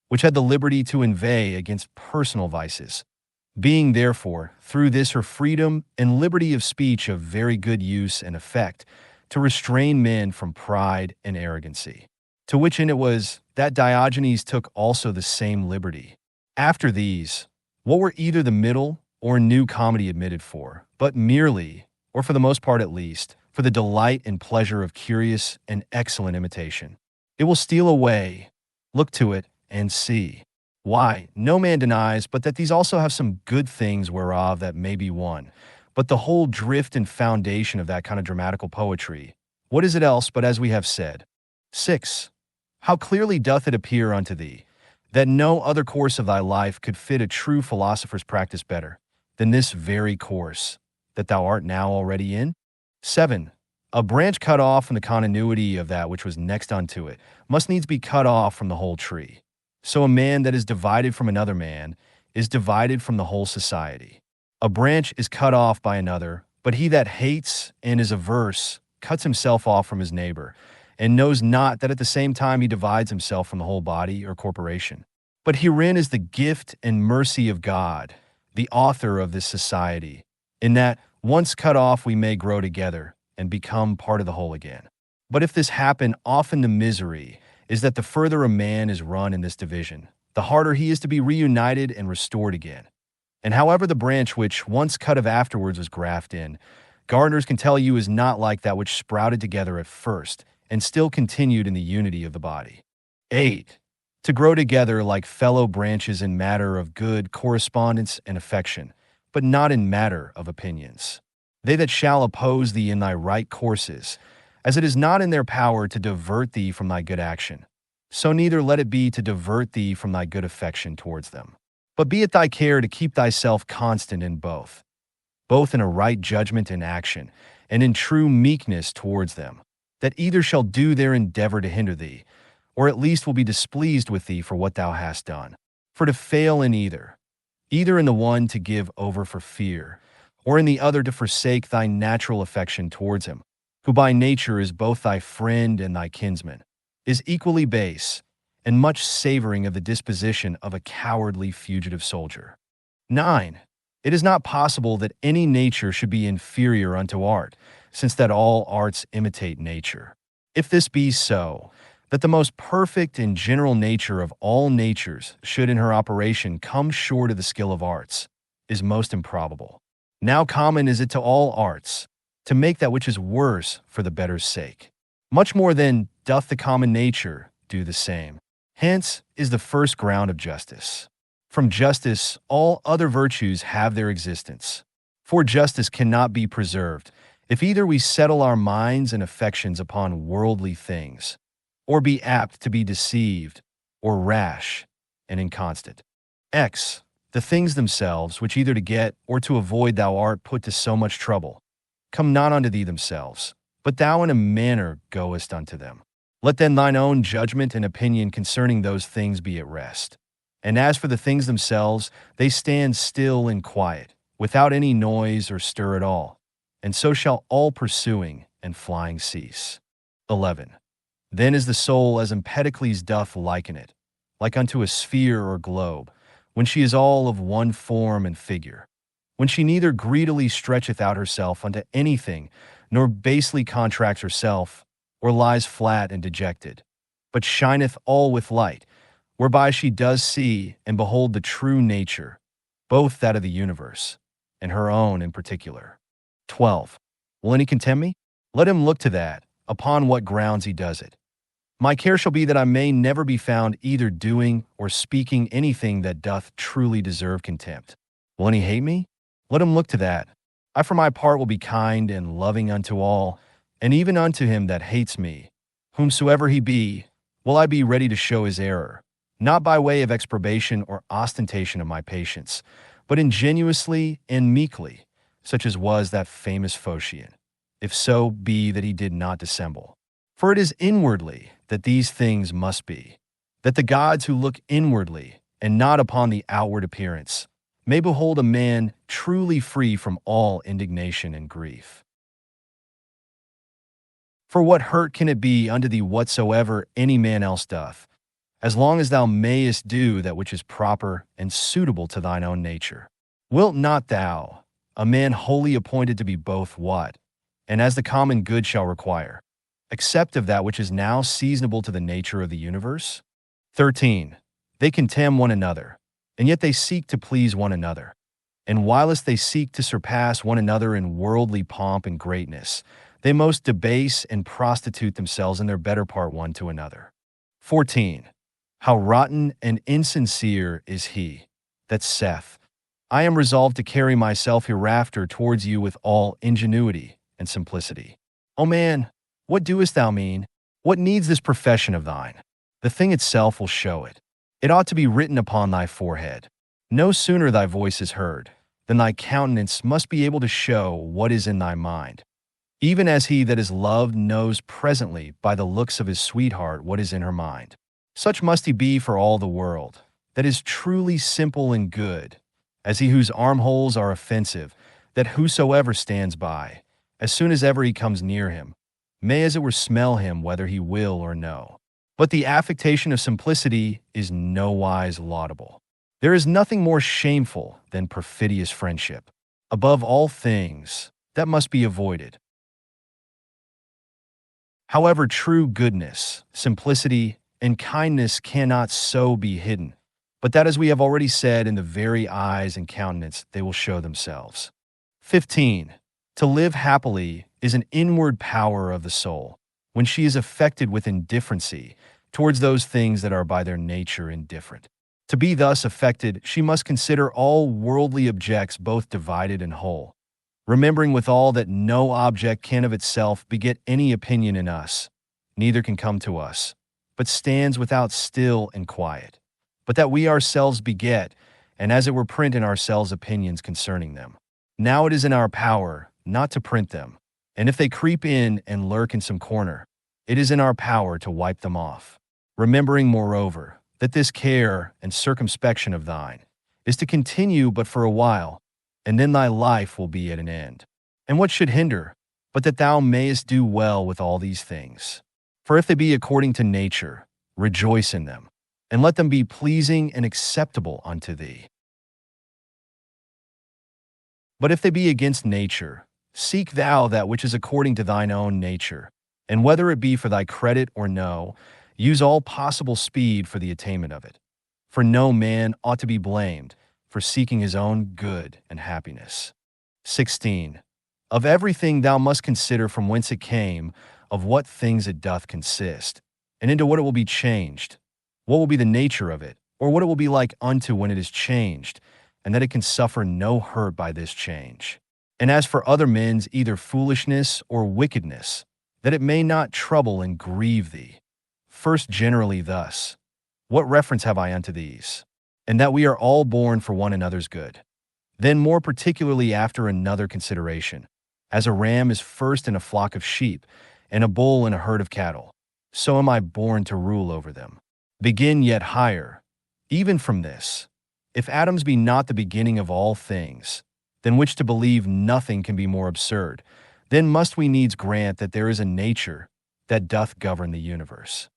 which had the liberty to inveigh against personal vices, being therefore, through this her freedom and liberty of speech of very good use and effect, to restrain men from pride and arrogancy. To which end it was that Diogenes took also the same liberty. After these, what were either the middle or new comedy admitted for, but merely, or for the most part at least, for the delight and pleasure of curious and excellent imitation. It will steal away, look to it, and see. Why, no man denies but that these also have some good things whereof that may be one. But the whole drift and foundation of that kind of dramatical poetry, what is it else but as we have said? 6. How clearly doth it appear unto thee, that no other course of thy life could fit a true philosopher's practice better than this very course that thou art now already in? 7. A branch cut off from the continuity of that which was next unto it must needs be cut off from the whole tree. So a man that is divided from another man is divided from the whole society. A branch is cut off by another, but he that hates and is averse cuts himself off from his neighbor, and knows not that at the same time he divides himself from the whole body or corporation. But herein is the gift and mercy of God, the author of this society, in that once cut off we may grow together and become part of the whole again. But if this happen, often the misery is that the further a man is run in this division, the harder he is to be reunited and restored again. And however the branch which once cut of afterwards was grafted in, gardeners can tell you is not like that which sprouted together at first, and still continued in the unity of the body. 8. To grow together like fellow branches in matter of good correspondence and affection, but not in matter of opinions. They that shall oppose thee in thy right courses, as it is not in their power to divert thee from thy good action, so neither let it be to divert thee from thy good affection towards them. But be it thy care to keep thyself constant in both in a right judgment and action, and in true meekness towards them, that either shall do their endeavor to hinder thee, or at least will be displeased with thee for what thou hast done. For to fail in either in the one to give over for fear, or in the other to forsake thy natural affection towards him, who by nature is both thy friend and thy kinsman, is equally base, and much savoring of the disposition of a cowardly fugitive soldier. 9. It is not possible that any nature should be inferior unto art, since that all arts imitate nature. If this be so, that the most perfect and general nature of all natures should in her operation come short of the skill of arts, is most improbable. Now common is it to all arts, to make that which is worse for the better's sake. Much more then doth the common nature do the same. Hence is the first ground of justice. From justice all other virtues have their existence. For justice cannot be preserved, if either we settle our minds and affections upon worldly things, or be apt to be deceived, or rash and inconstant. X. The things themselves, which either to get or to avoid thou art put to so much trouble, come not unto thee themselves, but thou in a manner goest unto them. Let then thine own judgment and opinion concerning those things be at rest. And as for the things themselves, they stand still and quiet, without any noise or stir at all, and so shall all pursuing and flying cease. 11. Then is the soul as Empedocles doth liken it, like unto a sphere or globe, when she is all of one form and figure, when she neither greedily stretcheth out herself unto anything, nor basely contracts herself, or lies flat and dejected, but shineth all with light, whereby she does see and behold the true nature, both that of the universe, and her own in particular. 12. Will any contemn me? Let him look to that, upon what grounds he does it. My care shall be that I may never be found either doing or speaking anything that doth truly deserve contempt. Will any hate me? Let him look to that. I for my part will be kind and loving unto all, and even unto him that hates me. Whomsoever he be, will I be ready to show his error, not by way of exprobation or ostentation of my patience, but ingenuously and meekly, such as was that famous Phocian, if so be that he did not dissemble. For it is inwardly that these things must be, that the gods who look inwardly and not upon the outward appearance may behold a man truly free from all indignation and grief. For what hurt can it be unto thee whatsoever any man else doth, as long as thou mayest do that which is proper and suitable to thine own nature? Wilt not thou, a man wholly appointed to be both what, and as the common good shall require, accept of that which is now seasonable to the nature of the universe? 13. They contemn one another, and yet they seek to please one another. And whilst they seek to surpass one another in worldly pomp and greatness, they most debase and prostitute themselves in their better part one to another. 14. How rotten and insincere is he that saith, I am resolved to carry myself hereafter towards you with all ingenuity and simplicity. O man, what doest thou mean? What needs this profession of thine? The thing itself will show it. It ought to be written upon thy forehead. No sooner thy voice is heard, than thy countenance must be able to show what is in thy mind. Even as he that is loved knows presently by the looks of his sweetheart what is in her mind. Such must he be for all the world, that is truly simple and good, as he whose armholes are offensive, that whosoever stands by, as soon as ever he comes near him, may as it were smell him whether he will or no. But the affectation of simplicity is nowise laudable. There is nothing more shameful than perfidious friendship. Above all things, that must be avoided. However, true goodness, simplicity, and kindness cannot so be hidden, but that, as we have already said, in the very eyes and countenance they will show themselves. 15. To live happily is an inward power of the soul, when she is affected with indifferency towards those things that are by their nature indifferent. To be thus affected, she must consider all worldly objects both divided and whole, remembering withal that no object can of itself beget any opinion in us, neither can come to us, but stands without still and quiet, but that we ourselves beget, and as it were print in ourselves opinions concerning them. Now it is in our power not to print them, and if they creep in and lurk in some corner, it is in our power to wipe them off, remembering, moreover, that this care and circumspection of thine is to continue but for a while, and then thy life will be at an end. And what should hinder, but that thou mayest do well with all these things? For if they be according to nature, rejoice in them, and let them be pleasing and acceptable unto thee. But if they be against nature, seek thou that which is according to thine own nature, and whether it be for thy credit or no, use all possible speed for the attainment of it. For no man ought to be blamed for seeking his own good and happiness. 16. Of everything thou must consider from whence it came, of what things it doth consist, and into what it will be changed, what will be the nature of it, or what it will be like unto when it is changed, and that it can suffer no hurt by this change. And as for other men's either foolishness or wickedness, that it may not trouble and grieve thee. First, generally thus, what reference have I unto these? And that we are all born for one another's good. Then more particularly after another consideration, as a ram is first in a flock of sheep, and a bull in a herd of cattle, so am I born to rule over them. Begin yet higher, even from this. If atoms be not the beginning of all things, than which to believe nothing can be more absurd, then must we needs grant that there is a nature that doth govern the universe.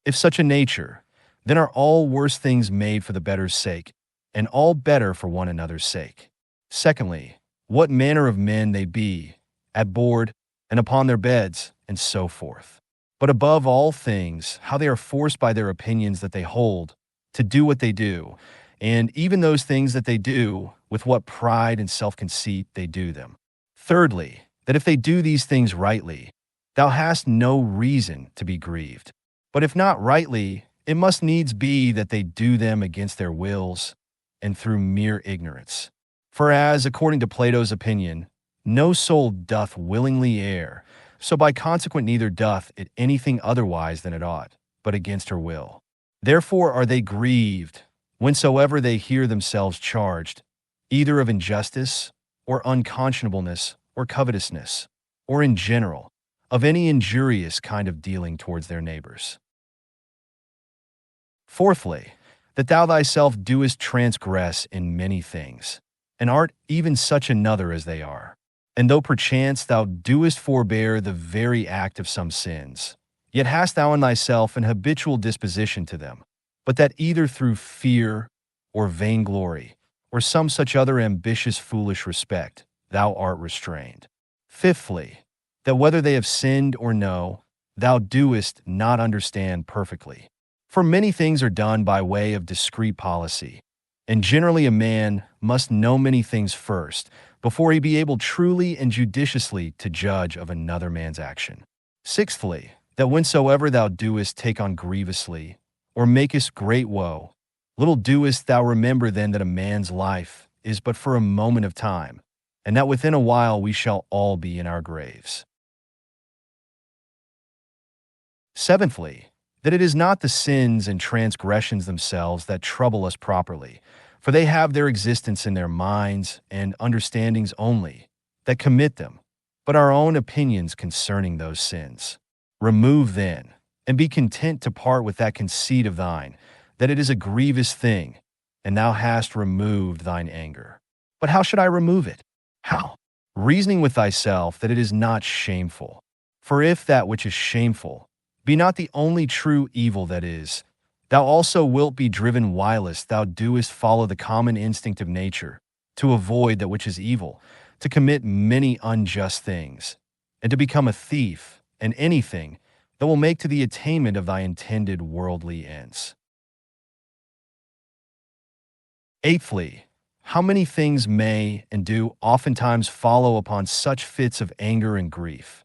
If such a nature, then are all worse things made for the better's sake, and all better for one another's sake. Secondly, what manner of men they be, at board, and upon their beds, and so forth. But above all things, how they are forced by their opinions that they hold, to do what they do, and even those things that they do, with what pride and self-conceit they do them. Thirdly, that if they do these things rightly, thou hast no reason to be grieved. But if not rightly, it must needs be that they do them against their wills, and through mere ignorance. For as, according to Plato's opinion, no soul doth willingly err, so by consequent neither doth it anything otherwise than it ought, but against her will. Therefore are they grieved, whensoever they hear themselves charged, either of injustice, or unconscionableness, or covetousness, or in general, of any injurious kind of dealing towards their neighbors. Fourthly, that thou thyself doest transgress in many things, and art even such another as they are. And though perchance thou doest forbear the very act of some sins, yet hast thou in thyself an habitual disposition to them, but that either through fear or vainglory, or some such other ambitious foolish respect, thou art restrained. Fifthly, that whether they have sinned or no, thou doest not understand perfectly. For many things are done by way of discreet policy, and generally a man must know many things first, before he be able truly and judiciously to judge of another man's action. Sixthly, that whensoever thou doest take on grievously, or makest great woe, little doest thou remember then that a man's life is but for a moment of time, and that within a while we shall all be in our graves. Seventhly, that it is not the sins and transgressions themselves that trouble us properly, for they have their existence in their minds and understandings only, that commit them, but our own opinions concerning those sins. Remove then, and be content to part with that conceit of thine, that it is a grievous thing, and thou hast removed thine anger. But how should I remove it? How? Reasoning with thyself that it is not shameful. For if that which is shameful be not the only true evil that is, thou also wilt be driven whilst thou doest follow the common instinct of nature, to avoid that which is evil, to commit many unjust things, and to become a thief, and anything that will make to the attainment of thy intended worldly ends. Eighthly, how many things may and do oftentimes follow upon such fits of anger and grief,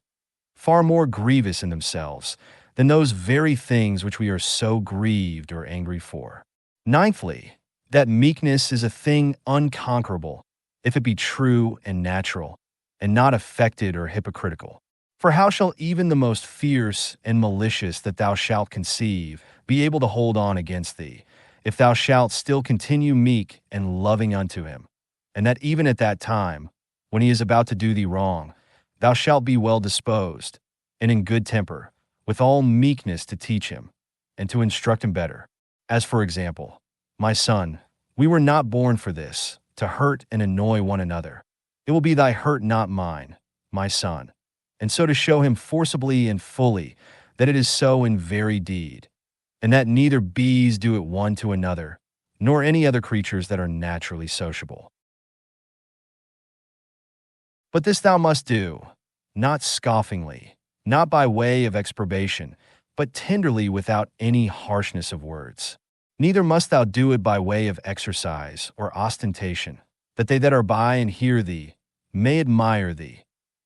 far more grievous in themselves than those very things which we are so grieved or angry for. Ninthly, that meekness is a thing unconquerable, if it be true and natural, and not affected or hypocritical. For how shall even the most fierce and malicious that thou shalt conceive be able to hold on against thee, if thou shalt still continue meek and loving unto him, and that even at that time, when he is about to do thee wrong, thou shalt be well disposed, and in good temper, with all meekness to teach him, and to instruct him better. As for example, my son, we were not born for this, to hurt and annoy one another. It will be thy hurt, not mine, my son, and so to show him forcibly and fully that it is so in very deed, and that neither bees do it one to another, nor any other creatures that are naturally sociable. But this thou must do, not scoffingly, not by way of exprobation, but tenderly without any harshness of words. Neither must thou do it by way of exercise or ostentation, that they that are by and hear thee may admire thee,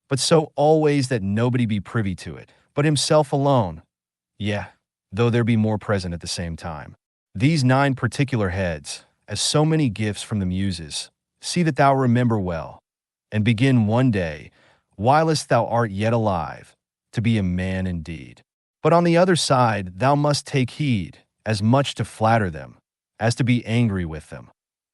but so always that nobody be privy to it, but himself alone, yea, though there be more present at the same time. These 9 particular heads, as so many gifts from the Muses, see that thou remember well, and begin one day, whilst thou art yet alive, to be a man indeed. But on the other side thou must take heed, as much to flatter them, as to be angry with them.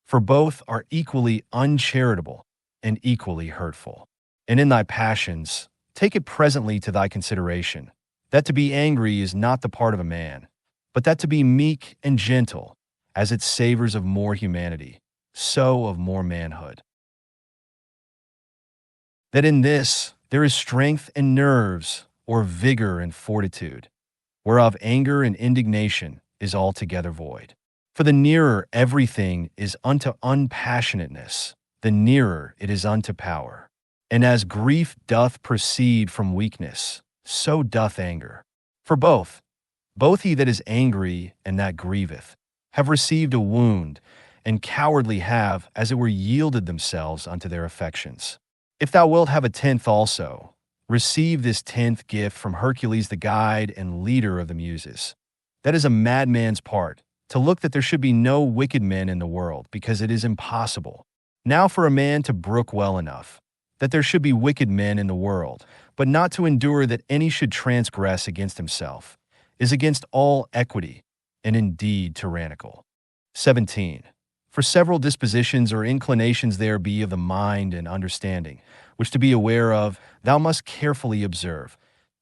For both are equally uncharitable and equally hurtful. And in thy passions, take it presently to thy consideration, that to be angry is not the part of a man, but that to be meek and gentle, as it savors of more humanity, so of more manhood. That in this there is strength and nerves, or vigor and fortitude, whereof anger and indignation is altogether void. For the nearer everything is unto unpassionateness, the nearer it is unto power. And as grief doth proceed from weakness, so doth anger. For both he that is angry and that grieveth, have received a wound, and cowardly have, as it were, yielded themselves unto their affections. If thou wilt have a 10th also, receive this 10th gift from Hercules the guide and leader of the Muses. That is a madman's part, to look that there should be no wicked men in the world, because it is impossible. Now for a man to brook well enough, that there should be wicked men in the world, but not to endure that any should transgress against himself, is against all equity, and indeed tyrannical. 17. For several dispositions or inclinations there be of the mind and understanding, which to be aware of, thou must carefully observe,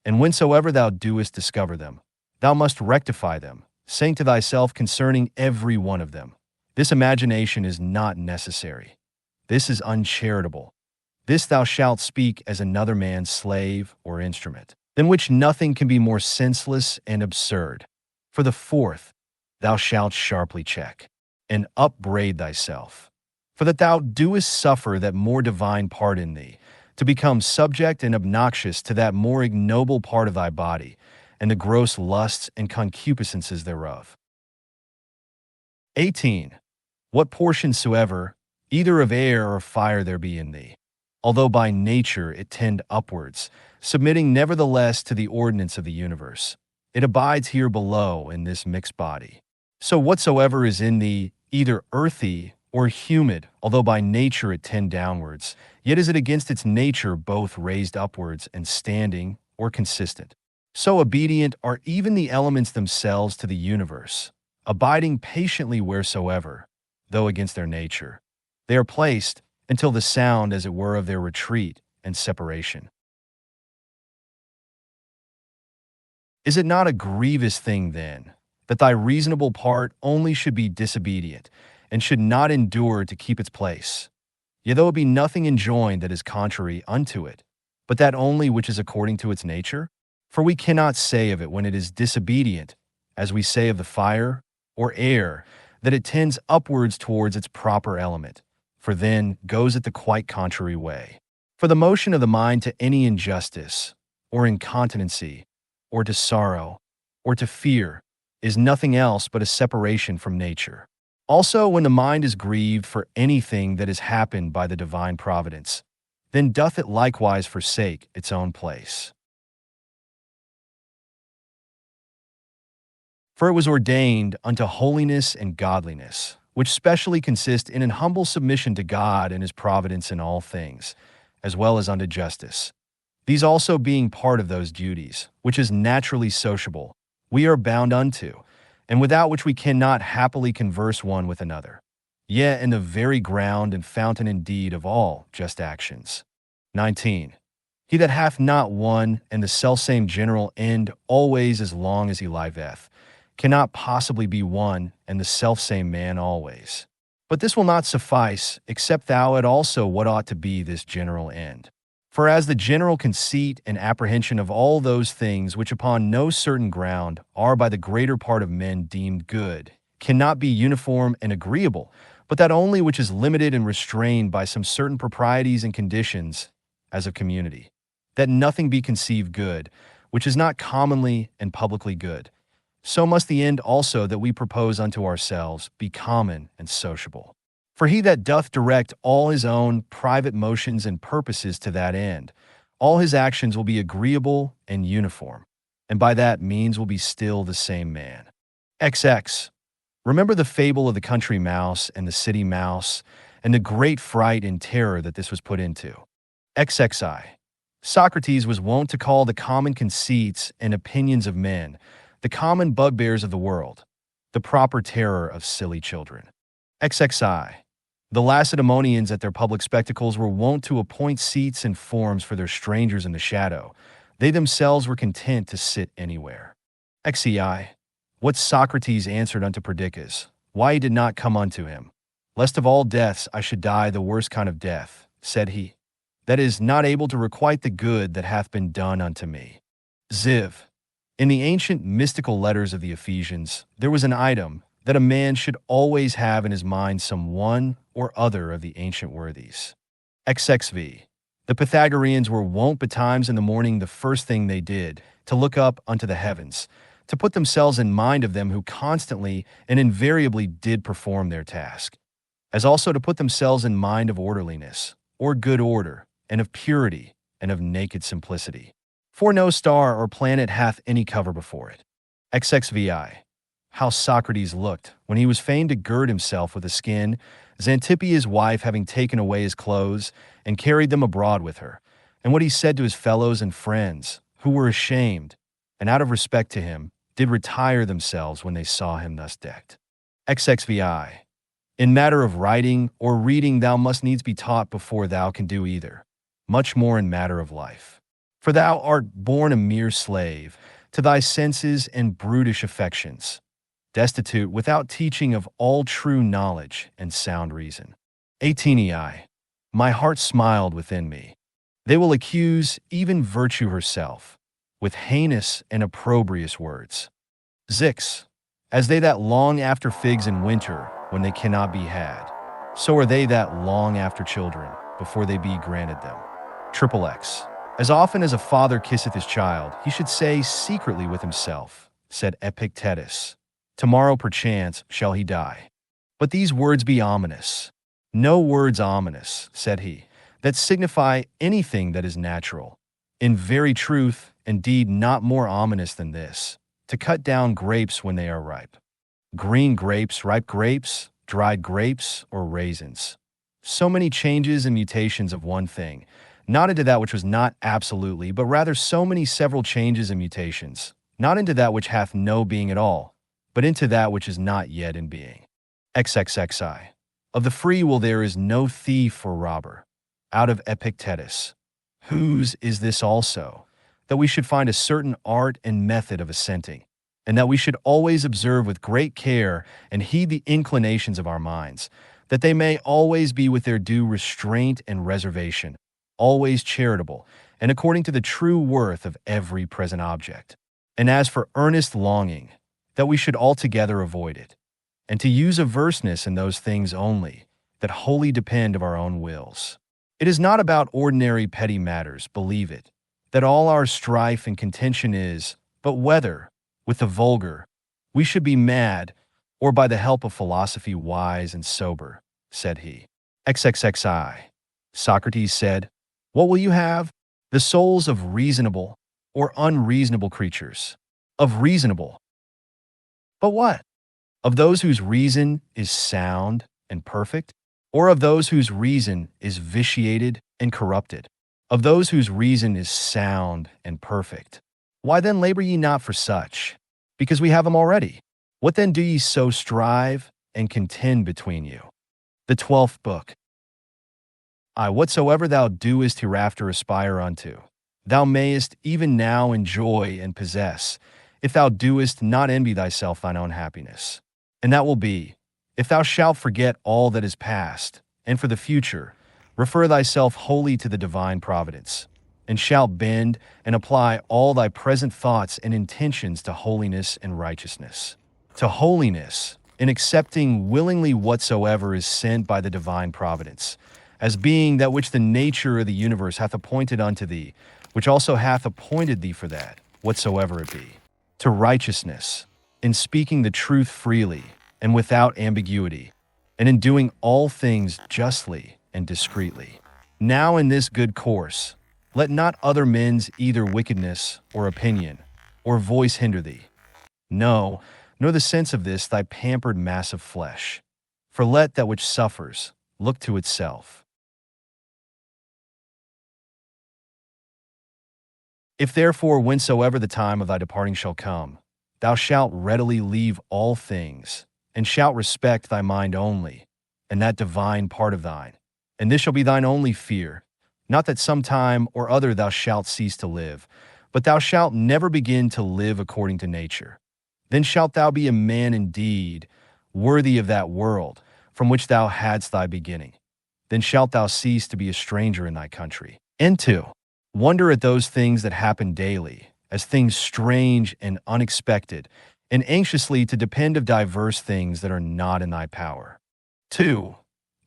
and whensoever thou doest discover them, thou must rectify them, saying to thyself concerning every one of them, this imagination is not necessary. This is uncharitable. This thou shalt speak as another man's slave or instrument, than which nothing can be more senseless and absurd. For the 4th, thou shalt sharply check, and upbraid thyself, For that thou doest suffer that more divine part in thee, to become subject and obnoxious to that more ignoble part of thy body, and the gross lusts and concupiscences thereof. 18. What portion soever, either of air or fire there be in thee, although by nature it tend upwards, submitting nevertheless to the ordinance of the universe, it abides here below in this mixed body. So whatsoever is in thee, either earthy or humid, although by nature it tend downwards, yet is it against its nature both raised upwards and standing or consistent. So obedient are even the elements themselves to the universe, abiding patiently wheresoever, though against their nature, they are placed until the sound, as it were, of their retreat and separation. Is it not a grievous thing, then, that thy reasonable part only should be disobedient, and should not endure to keep its place? Yea, though it be nothing enjoined that is contrary unto it, but that only which is according to its nature? For we cannot say of it when it is disobedient, as we say of the fire or air, that it tends upwards towards its proper element, for then goes it the quite contrary way. For the motion of the mind to any injustice, or incontinency, or to sorrow, or to fear, is nothing else but a separation from nature. Also, when the mind is grieved for anything that has happened by the divine providence, then doth it likewise forsake its own place. For it was ordained unto holiness and godliness, which specially consist in an humble submission to God and his providence in all things, as well as unto justice. These also being part of those duties, which is naturally sociable, we are bound unto, and without which we cannot happily converse one with another. Yea, in the very ground and fountain indeed of all just actions. 19. He that hath not one and the selfsame general end always as long as he liveth, cannot possibly be one and the selfsame man always. But this will not suffice, except thou add also what ought to be this general end. For as the general conceit and apprehension of all those things which upon no certain ground are by the greater part of men deemed good, cannot be uniform and agreeable, but that only which is limited and restrained by some certain proprieties and conditions, as of community, that nothing be conceived good, which is not commonly and publicly good. So must the end also that we propose unto ourselves be common and sociable. For he that doth direct all his own private motions and purposes to that end, all his actions will be agreeable and uniform, and by that means will be still the same man. XX. Remember the fable of the country mouse and the city mouse, and the great fright and terror that this was put into. XXI. Socrates was wont to call the common conceits and opinions of men the common bugbears of the world, the proper terror of silly children. XXI. The Lacedaemonians at their public spectacles were wont to appoint seats and forms for their strangers in the shadow. They themselves were content to sit anywhere. XEI. What Socrates answered unto Perdiccas, why he did not come unto him. Lest of all deaths I should die the worst kind of death, said he, that is, not able to requite the good that hath been done unto me. Ziv. In the ancient mystical letters of the Ephesians, there was an item that a man should always have in his mind some one or other of the ancient worthies. XXV. The Pythagoreans were wont betimes in the morning the first thing they did, to look up unto the heavens, to put themselves in mind of them who constantly and invariably did perform their task, as also to put themselves in mind of orderliness, or good order, and of purity, and of naked simplicity. For no star or planet hath any cover before it. XXVI. How Socrates looked, when he was fain to gird himself with a skin, Xantippia's wife having taken away his clothes, and carried them abroad with her, and what he said to his fellows and friends, who were ashamed, and out of respect to him, did retire themselves when they saw him thus decked. XXVI. In matter of writing or reading thou must needs be taught before thou can do either, much more in matter of life. For thou art born a mere slave to thy senses and brutish affections, destitute without teaching of all true knowledge and sound reason. 18ei. My heart smiled within me. They will accuse even virtue herself, with heinous and opprobrious words. Zix. As they that long after figs in winter when they cannot be had, so are they that long after children, before they be granted them. X. As often as a father kisseth his child, he should say secretly with himself, said Epictetus, tomorrow perchance shall he die. But these words be ominous. No words ominous, said he, that signify anything that is natural. In very truth, indeed not more ominous than this, to cut down grapes when they are ripe. Green grapes, ripe grapes, dried grapes, or raisins. So many changes and mutations of one thing, not into that which was not absolutely, but rather so many several changes and mutations, not into that which hath no being at all, but into that which is not yet in being. XXXI. Of the free will there is no thief or robber. Out of Epictetus. Whose is this also? That we should find a certain art and method of assenting, and that we should always observe with great care and heed the inclinations of our minds, that they may always be with their due restraint and reservation, always charitable, and according to the true worth of every present object. And as for earnest longing, that we should altogether avoid it, and to use averseness in those things only that wholly depend of our own wills. It is not about ordinary petty matters, believe it, that all our strife and contention is, but whether, with the vulgar, we should be mad, or by the help of philosophy wise and sober, said he. XXXI. Socrates said, what will you have? The souls of reasonable or unreasonable creatures. Of reasonable. But what? Of those whose reason is sound and perfect? Or of those whose reason is vitiated and corrupted? Of those whose reason is sound and perfect. Why then labor ye not for such? Because we have them already. What then do ye so strive and contend between you? The 12th book. Whatsoever thou doest hereafter aspire unto, thou mayest even now enjoy and possess, if thou doest not envy thyself thine own happiness. And that will be, if thou shalt forget all that is past, and for the future, refer thyself wholly to the divine providence, and shalt bend and apply all thy present thoughts and intentions to holiness and righteousness. To holiness, in accepting willingly whatsoever is sent by the divine providence, as being that which the nature of the universe hath appointed unto thee, which also hath appointed thee for that, whatsoever it be. To righteousness, in speaking the truth freely and without ambiguity, and in doing all things justly and discreetly. Now in this good course, let not other men's either wickedness or opinion or voice hinder thee. No, nor the sense of this thy pampered mass of flesh. For let that which suffers look to itself. If therefore whensoever the time of thy departing shall come, thou shalt readily leave all things, and shalt respect thy mind only, and that divine part of thine, and this shall be thine only fear, not that some time or other thou shalt cease to live, but thou shalt never begin to live according to nature. Then shalt thou be a man indeed, worthy of that world, from which thou hadst thy beginning. Then shalt thou cease to be a stranger in thy country. And 2. Wonder at those things that happen daily, as things strange and unexpected, and anxiously to depend of diverse things that are not in thy power. 2.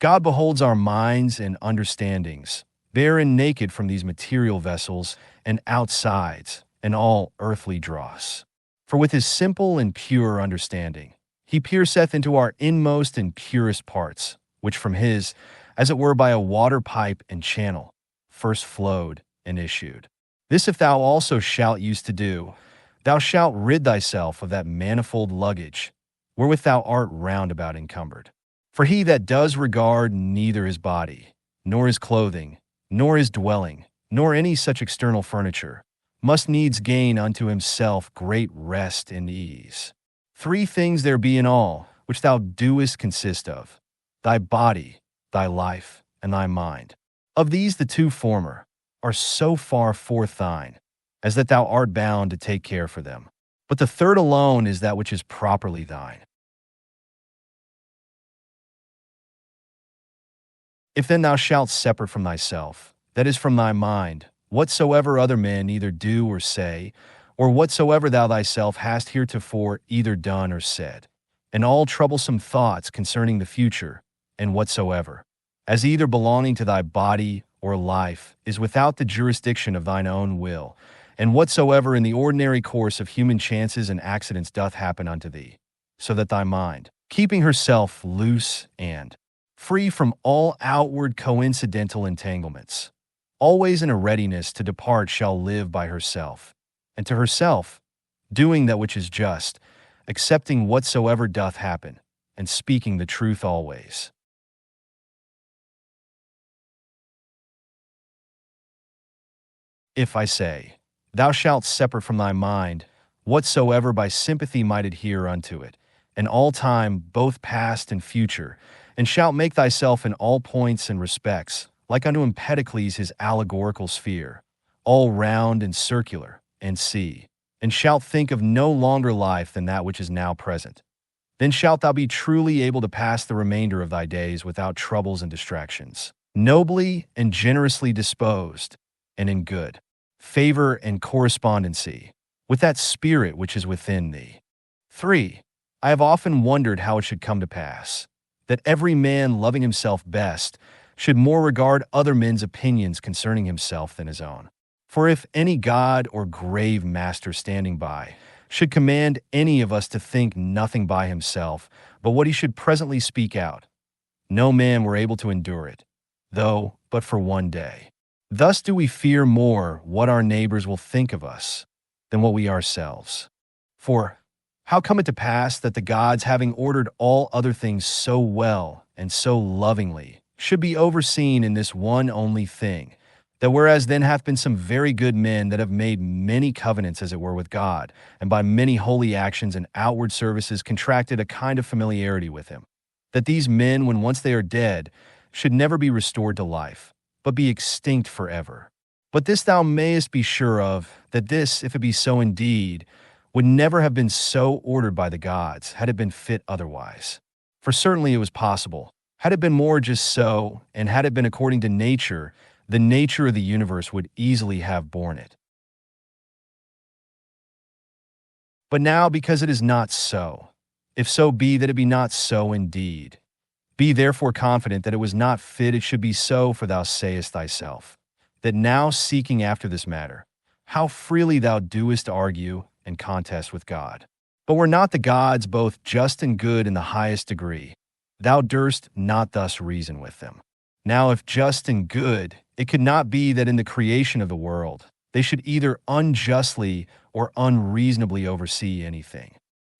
God beholds our minds and understandings, bare and naked from these material vessels and outsides, and all earthly dross. For with his simple and pure understanding, he pierceth into our inmost and purest parts, which from his, as it were by a water pipe and channel, first flowed and issued. This if thou also shalt use to do, thou shalt rid thyself of that manifold luggage, wherewith thou art round about encumbered. For he that does regard neither his body, nor his clothing, nor his dwelling, nor any such external furniture, must needs gain unto himself great rest and ease. 3 things there be in all, which thou doest consist of, thy body, thy life, and thy mind. Of these the 2 former are so far forth thine, as that thou art bound to take care for them. But the 3rd alone is that which is properly thine. If then thou shalt separate from thyself, that is from thy mind, whatsoever other men either do or say, or whatsoever thou thyself hast heretofore either done or said, and all troublesome thoughts concerning the future, and whatsoever, as either belonging to thy body or life, is without the jurisdiction of thine own will, and whatsoever in the ordinary course of human chances and accidents doth happen unto thee, so that thy mind, keeping herself loose and free from all outward coincidental entanglements, always in a readiness to depart, shall live by herself, and to herself, doing that which is just, accepting whatsoever doth happen, and speaking the truth always. If I say, thou shalt separate from thy mind whatsoever by sympathy might adhere unto it, and all time, both past and future, and shalt make thyself in all points and respects, like unto Empedocles his allegorical sphere, all round and circular, and see, and shalt think of no longer life than that which is now present, then shalt thou be truly able to pass the remainder of thy days without troubles and distractions, nobly and generously disposed, and in good favor and correspondency with that spirit which is within thee. 3. I have often wondered how it should come to pass that every man, loving himself best, should more regard other men's opinions concerning himself than his own. For if any god or grave master standing by should command any of us to think nothing by himself, but what he should presently speak out, no man were able to endure it, though but for one day. Thus do we fear more what our neighbors will think of us than what we ourselves. For how come it to pass that the gods, having ordered all other things so well and so lovingly, should be overseen in this one only thing, that whereas then hath been some very good men that have made many covenants as it were with God, and by many holy actions and outward services contracted a kind of familiarity with him, that these men, when once they are dead, should never be restored to life, but be extinct forever. But this thou mayest be sure of, that this, if it be so indeed, would never have been so ordered by the gods, had it been fit otherwise. For certainly it was possible, had it been more just so, and had it been according to nature, the nature of the universe would easily have borne it. But now, because it is not so, if so be that it be not so indeed, be therefore confident that it was not fit it should be so, for thou sayest thyself, that now seeking after this matter, how freely thou doest argue and contest with God. But were not the gods both just and good in the highest degree, thou durst not thus reason with them. Now if just and good, it could not be that in the creation of the world they should either unjustly or unreasonably oversee anything.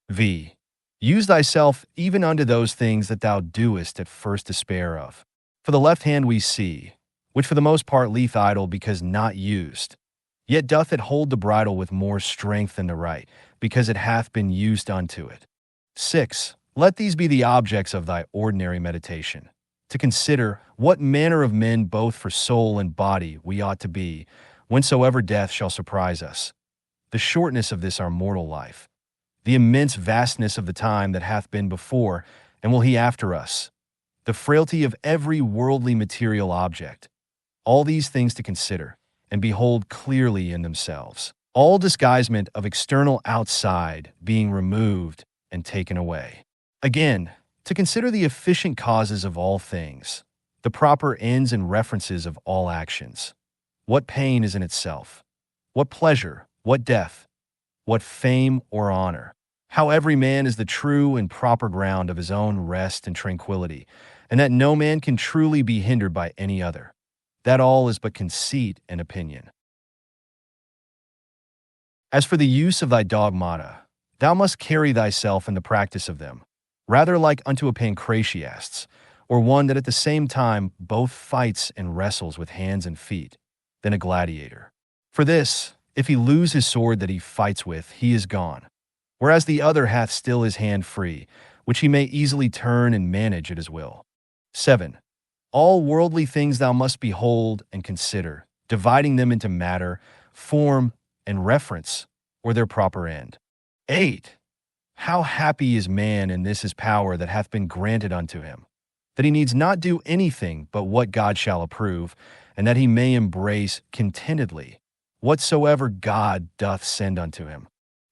V. Use thyself even unto those things that thou doest at first despair of. For the left hand we see, which for the most part lieth idle because not used, yet doth it hold the bridle with more strength than the right, because it hath been used unto it. 6. Let these be the objects of thy ordinary meditation, to consider what manner of men both for soul and body we ought to be, whensoever death shall surprise us, the shortness of this our mortal life, the immense vastness of the time that hath been before and will he after us, the frailty of every worldly material object, all these things to consider, and behold clearly in themselves, all disguisement of external outside being removed and taken away. Again, to consider the efficient causes of all things, the proper ends and references of all actions, what pain is in itself, what pleasure, what death, what fame or honor, how every man is the true and proper ground of his own rest and tranquility, and that no man can truly be hindered by any other, that all is but conceit and opinion. As for the use of thy dogmata, thou must carry thyself in the practice of them, rather like unto a pancratiast, or one that at the same time both fights and wrestles with hands and feet, than a gladiator. For this, if he lose his sword that he fights with, he is gone, whereas the other hath still his hand free, which he may easily turn and manage at his will. 7. All worldly things thou must behold and consider, dividing them into matter, form, and reference, or their proper end. 8. How happy is man in this his power that hath been granted unto him, that he needs not do anything but what God shall approve, and that he may embrace contentedly whatsoever God doth send unto him.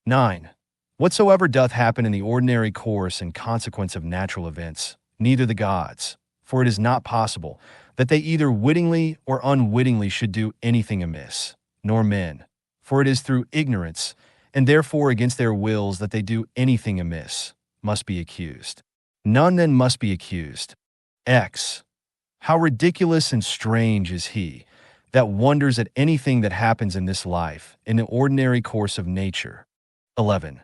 9. Whatsoever doth happen in the ordinary course and consequence of natural events, neither the gods, for it is not possible that they either wittingly or unwittingly should do anything amiss, nor men, for it is through ignorance, and therefore against their wills that they do anything amiss, must be accused. None then must be accused. X. How ridiculous and strange is he that wonders at anything that happens in this life in the ordinary course of nature. 11.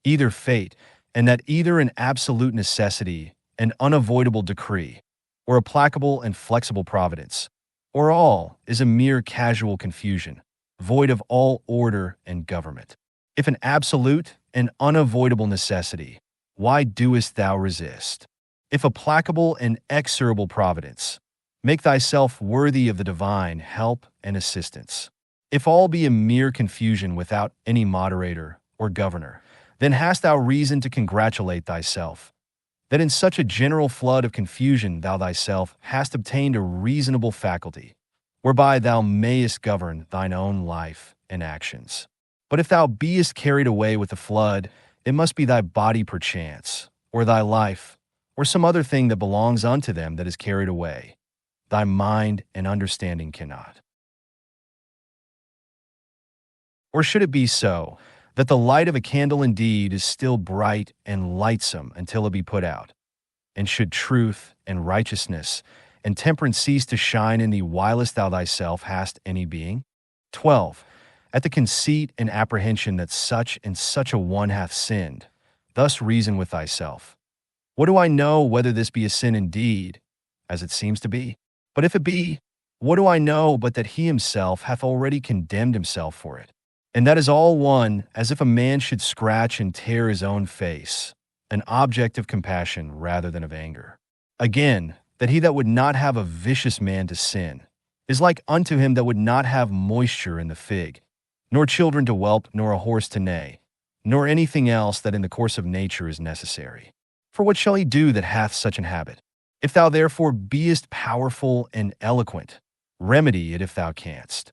Either fate, and that either an absolute necessity, an unavoidable decree, or a placable and flexible providence, or all is a mere casual confusion, void of all order and government. If an absolute and unavoidable necessity, why doest thou resist? If a placable and exorable providence, make thyself worthy of the divine help and assistance. If all be a mere confusion without any moderator or governor, then hast thou reason to congratulate thyself, that in such a general flood of confusion thou thyself hast obtained a reasonable faculty, whereby thou mayest govern thine own life and actions. But if thou beest carried away with the flood, it must be thy body perchance, or thy life, or some other thing that belongs unto them that is carried away. Thy mind and understanding cannot. Or should it be so, that the light of a candle indeed is still bright and lightsome until it be put out? And should truth and righteousness and temperance cease to shine in thee whilst thou thyself hast any being? 12. At the conceit and apprehension that such and such a one hath sinned, thus reason with thyself. What do I know whether this be a sin indeed, as it seems to be? But if it be, what do I know but that he himself hath already condemned himself for it? And that is all one as if a man should scratch and tear his own face, an object of compassion rather than of anger. Again, that he that would not have a vicious man to sin is like unto him that would not have moisture in the fig, nor children to whelp, nor a horse to neigh, nor anything else that in the course of nature is necessary. For what shall he do that hath such an habit? If thou therefore beest powerful and eloquent, remedy it if thou canst.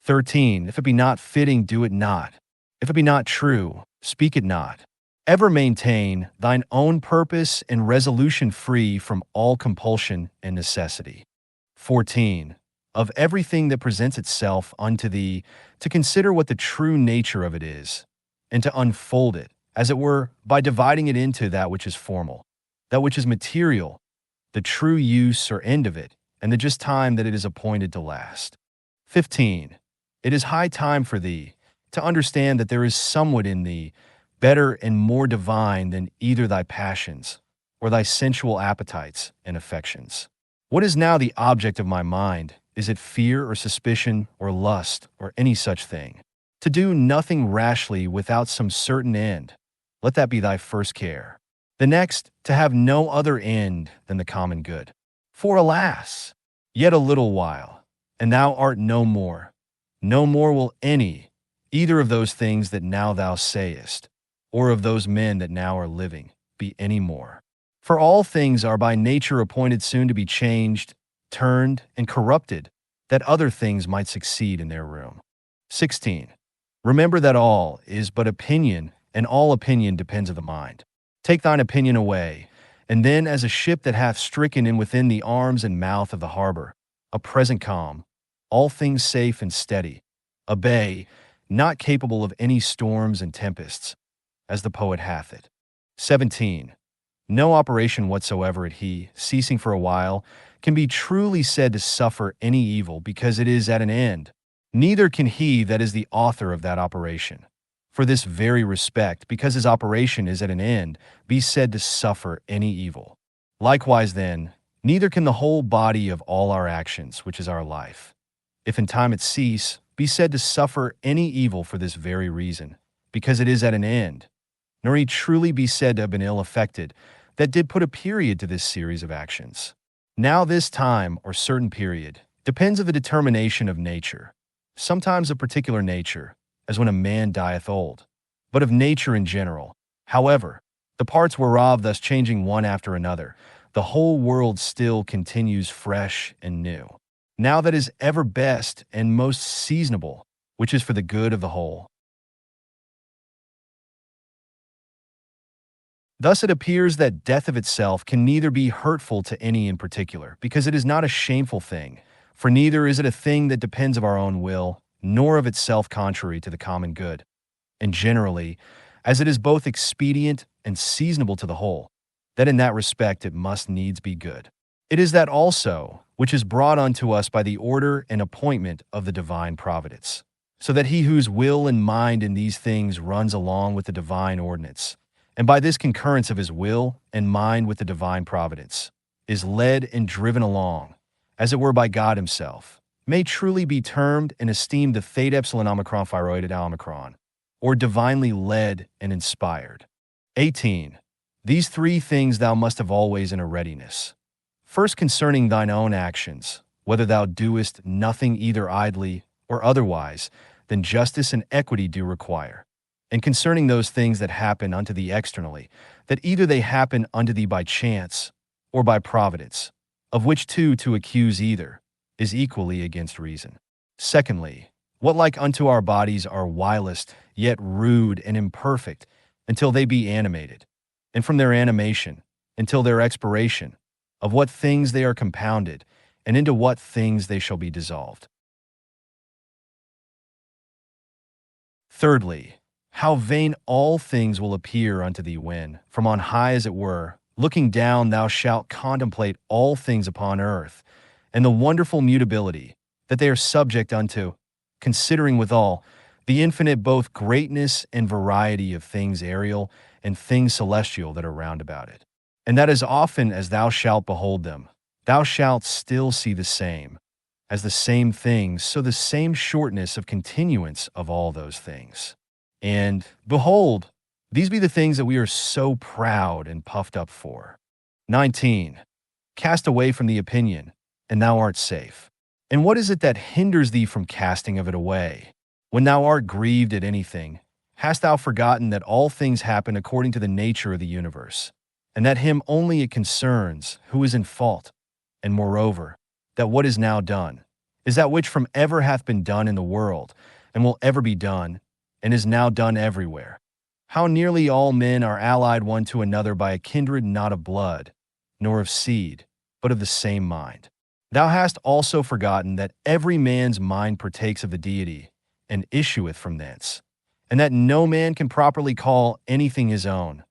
13. If it be not fitting, do it not. If it be not true, speak it not. Ever maintain thine own purpose and resolution free from all compulsion and necessity. 14. Of everything that presents itself unto thee, to consider what the true nature of it is, and to unfold it, as it were, by dividing it into that which is formal, that which is material, the true use or end of it, and the just time that it is appointed to last. 15. It is high time for thee to understand that there is somewhat in thee better and more divine than either thy passions or thy sensual appetites and affections. What is now the object of my mind? Is it fear or suspicion or lust or any such thing? To do nothing rashly without some certain end, let that be thy first care. The next, to have no other end than the common good. For alas, yet a little while, and thou art no more. No more will any, either of those things that now thou sayest, or of those men that now are living, be any more. For all things are by nature appointed soon to be changed, turned, and corrupted, that other things might succeed in their room. 16. Remember that all is but opinion, and all opinion depends of the mind. Take thine opinion away, and then as a ship that hath stricken in within the arms and mouth of the harbor, a present calm, all things safe and steady, a bay, not capable of any storms and tempests, as the poet hath it. 17. No operation whatsoever at he, ceasing for a while, can be truly said to suffer any evil because it is at an end. Neither can he that is the author of that operation, for this very respect, because his operation is at an end, be said to suffer any evil. Likewise then, neither can the whole body of all our actions, which is our life, if in time it cease, be said to suffer any evil for this very reason, because it is at an end, nor he truly be said to have been ill affected, that did put a period to this series of actions. Now this time, or certain period, depends of the determination of nature, sometimes of particular nature, as when a man dieth old, but of nature in general. However, the parts whereof thus changing one after another, the whole world still continues fresh and new. Now that is ever best and most seasonable, which is for the good of the whole. Thus it appears that death of itself can neither be hurtful to any in particular, because it is not a shameful thing, for neither is it a thing that depends of our own will, nor of itself contrary to the common good. And generally, as it is both expedient and seasonable to the whole, that in that respect it must needs be good. It is that also which is brought unto us by the order and appointment of the divine providence, so that he whose will and mind in these things runs along with the divine ordinance, and by this concurrence of his will and mind with the divine providence, is led and driven along, as it were by God himself, may truly be termed and esteemed the theta epsilon omicron phyroided omicron, or divinely led and inspired. 18. These three things thou must have always in a readiness. First, concerning thine own actions, whether thou doest nothing either idly or otherwise than justice and equity do require. And concerning those things that happen unto thee externally, that either they happen unto thee by chance or by providence, of which two to accuse either is equally against reason. Secondly, what like unto our bodies are vilest, yet rude and imperfect, until they be animated, and from their animation, until their expiration, of what things they are compounded, and into what things they shall be dissolved. Thirdly, how vain all things will appear unto thee when, from on high as it were, looking down thou shalt contemplate all things upon earth, and the wonderful mutability that they are subject unto, considering withal the infinite both greatness and variety of things aerial and things celestial that are round about it. And that as often as thou shalt behold them, thou shalt still see the same, as the same things, so the same shortness of continuance of all those things. And, behold, these be the things that we are so proud and puffed up for. 19. Cast away from the opinion, and thou art safe. And what is it that hinders thee from casting of it away? When thou art grieved at anything, hast thou forgotten that all things happen according to the nature of the universe, and that him only it concerns who is in fault, and moreover, that what is now done is that which from ever hath been done in the world, and will ever be done, and is now done everywhere. How nearly all men are allied one to another by a kindred not of blood, nor of seed, but of the same mind. Thou hast also forgotten that every man's mind partakes of the deity, and issueth from thence, and that no man can properly call anything his own,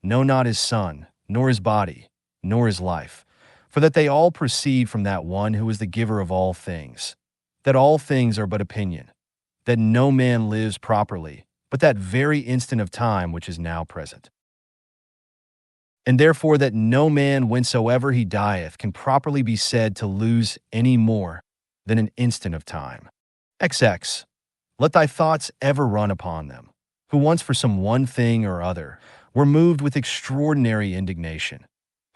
no not his son, nor his body, nor his life, for that they all proceed from that one who is the giver of all things, that all things are but opinion, that no man lives properly, but that very instant of time which is now present. And therefore that no man whensoever he dieth can properly be said to lose any more than an instant of time. XX. Let thy thoughts ever run upon them, who once for some one thing or other were moved with extraordinary indignation,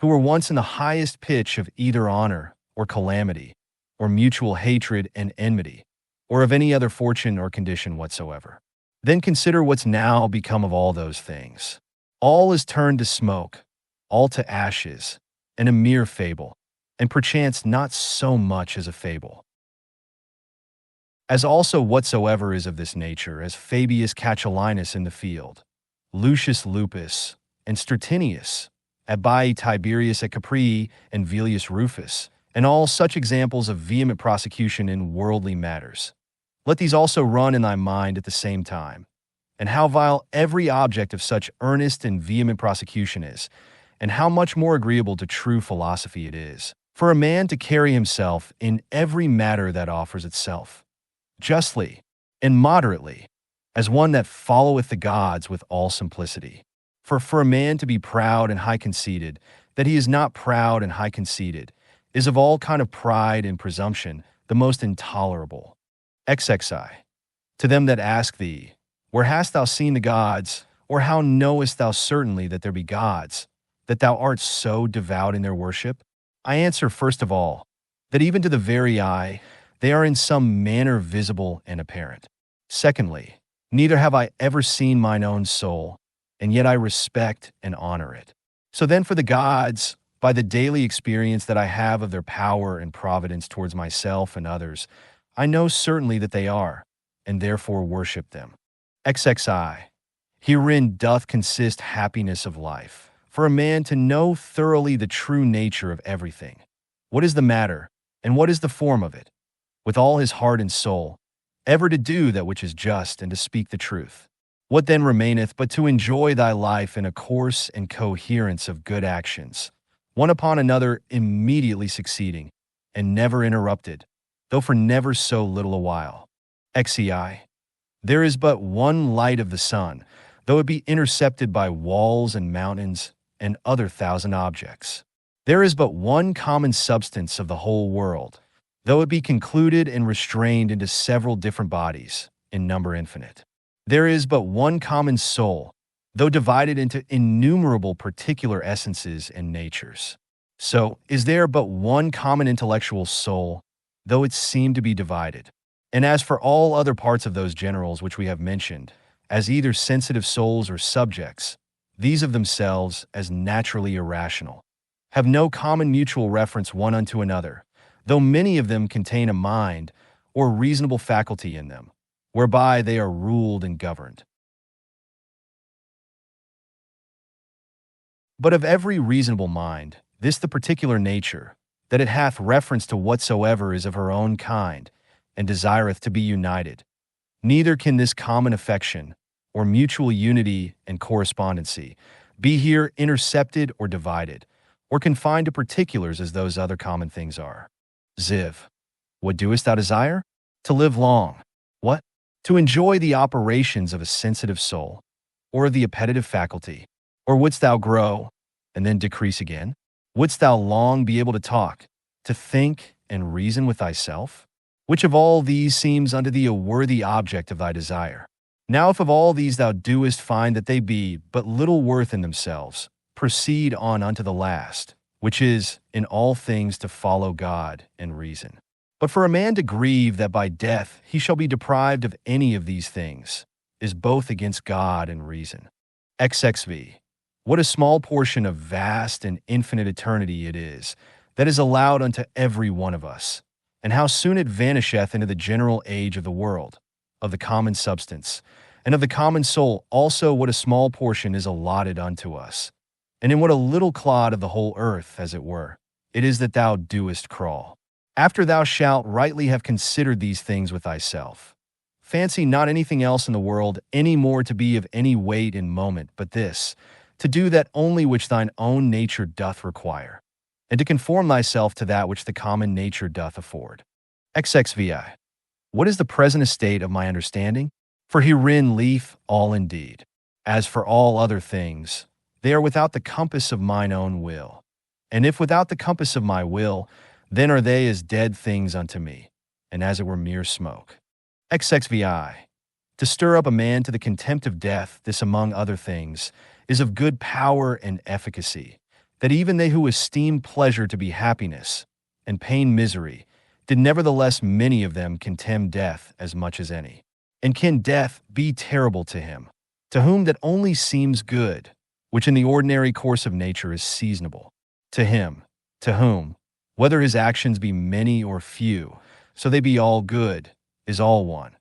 who were once in the highest pitch of either honor or calamity, or mutual hatred and enmity, or of any other fortune or condition whatsoever. Then consider what's now become of all those things. All is turned to smoke, all to ashes, and a mere fable, and perchance not so much as a fable. As also whatsoever is of this nature, as Fabius Catulinus in the field, Lucius Lupus, and Stertinius, Abai Tiberius at Capri, and Velius Rufus, and all such examples of vehement prosecution in worldly matters. Let these also run in thy mind at the same time, and how vile every object of such earnest and vehement prosecution is, and how much more agreeable to true philosophy it is, for a man to carry himself in every matter that offers itself, justly and moderately, as one that followeth the gods with all simplicity. For a man to be proud and high-conceited, that he is not proud and high-conceited, is of all kind of pride and presumption the most intolerable. XXI. To them that ask thee, where hast thou seen the gods, or how knowest thou certainly that there be gods, that thou art so devout in their worship? I answer first of all, that even to the very eye, they are in some manner visible and apparent. Secondly, neither have I ever seen mine own soul, and yet I respect and honor it. So then for the gods, by the daily experience that I have of their power and providence towards myself and others, I know certainly that they are, and therefore worship them. XXI. Herein doth consist happiness of life, for a man to know thoroughly the true nature of everything. What is the matter, and what is the form of it? With all his heart and soul, ever to do that which is just and to speak the truth. What then remaineth but to enjoy thy life in a course and coherence of good actions, one upon another immediately succeeding, and never interrupted, though for never so little a while. XEI. There is but one light of the sun, though it be intercepted by walls and mountains and other thousand objects. There is but one common substance of the whole world, though it be concluded and restrained into several different bodies, in number infinite. There is but one common soul, though divided into innumerable particular essences and natures. So is there but one common intellectual soul, though it seem to be divided. And as for all other parts of those generals which we have mentioned, as either sensitive souls or subjects, these of themselves, as naturally irrational, have no common mutual reference one unto another, though many of them contain a mind or reasonable faculty in them, whereby they are ruled and governed. But of every reasonable mind, this the particular nature, that it hath reference to whatsoever is of her own kind, and desireth to be united. Neither can this common affection, or mutual unity and correspondency, be here intercepted or divided, or confined to particulars as those other common things are. Ziv. What doest thou desire? To live long. What? To enjoy the operations of a sensitive soul, or of the appetitive faculty? Or wouldst thou grow, and then decrease again? Wouldst thou long be able to talk, to think and reason with thyself? Which of all these seems unto thee a worthy object of thy desire? Now if of all these thou doest find that they be but little worth in themselves, proceed on unto the last, which is, in all things to follow God and reason. But for a man to grieve that by death he shall be deprived of any of these things, is both against God and reason. XXV. What a small portion of vast and infinite eternity it is that is allowed unto every one of us, and how soon it vanisheth into the general age of the world, of the common substance, and of the common soul also what a small portion is allotted unto us, and in what a little clod of the whole earth, as it were, it is that thou doest crawl. After thou shalt rightly have considered these things with thyself, fancy not anything else in the world any more to be of any weight and moment but this, to do that only which thine own nature doth require, and to conform thyself to that which the common nature doth afford. XXVI. What is the present estate of my understanding? For herein lieth all indeed. As for all other things, they are without the compass of mine own will. And if without the compass of my will, then are they as dead things unto me, and as it were mere smoke. XXVI. To stir up a man to the contempt of death, this among other things, is of good power and efficacy, that even they who esteem pleasure to be happiness, and pain misery, did nevertheless many of them contemn death as much as any. And can death be terrible to him, to whom that only seems good, which in the ordinary course of nature is seasonable? To him, to whom, whether his actions be many or few, so they be all good, is all one.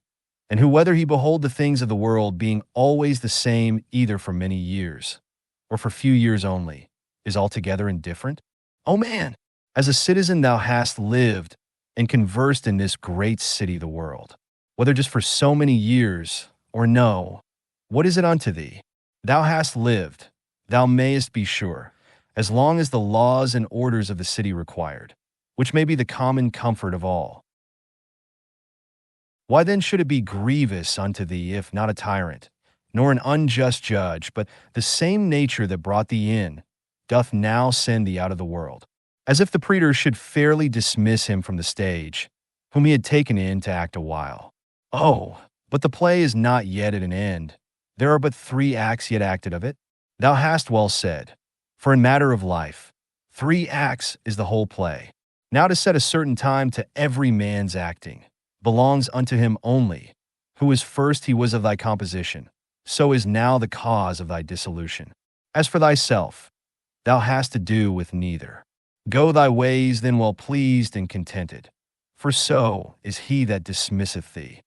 And who whether he behold the things of the world being always the same either for many years, or for few years only, is altogether indifferent? O man, as a citizen thou hast lived and conversed in this great city the world, whether just for so many years, or no, what is it unto thee? Thou hast lived, thou mayest be sure, as long as the laws and orders of the city required, which may be the common comfort of all. Why then should it be grievous unto thee if not a tyrant, nor an unjust judge, but the same nature that brought thee in, doth now send thee out of the world, as if the praetor should fairly dismiss him from the stage, whom he had taken in to act a while. Oh, but the play is not yet at an end. There are but 3 acts yet acted of it. Thou hast well said, for in matter of life, 3 acts is the whole play. Now to set a certain time to every man's acting, belongs unto him only, who as first he was of thy composition, so is now the cause of thy dissolution. As for thyself, thou hast to do with neither. Go thy ways then well pleased and contented, for so is he that dismisseth thee.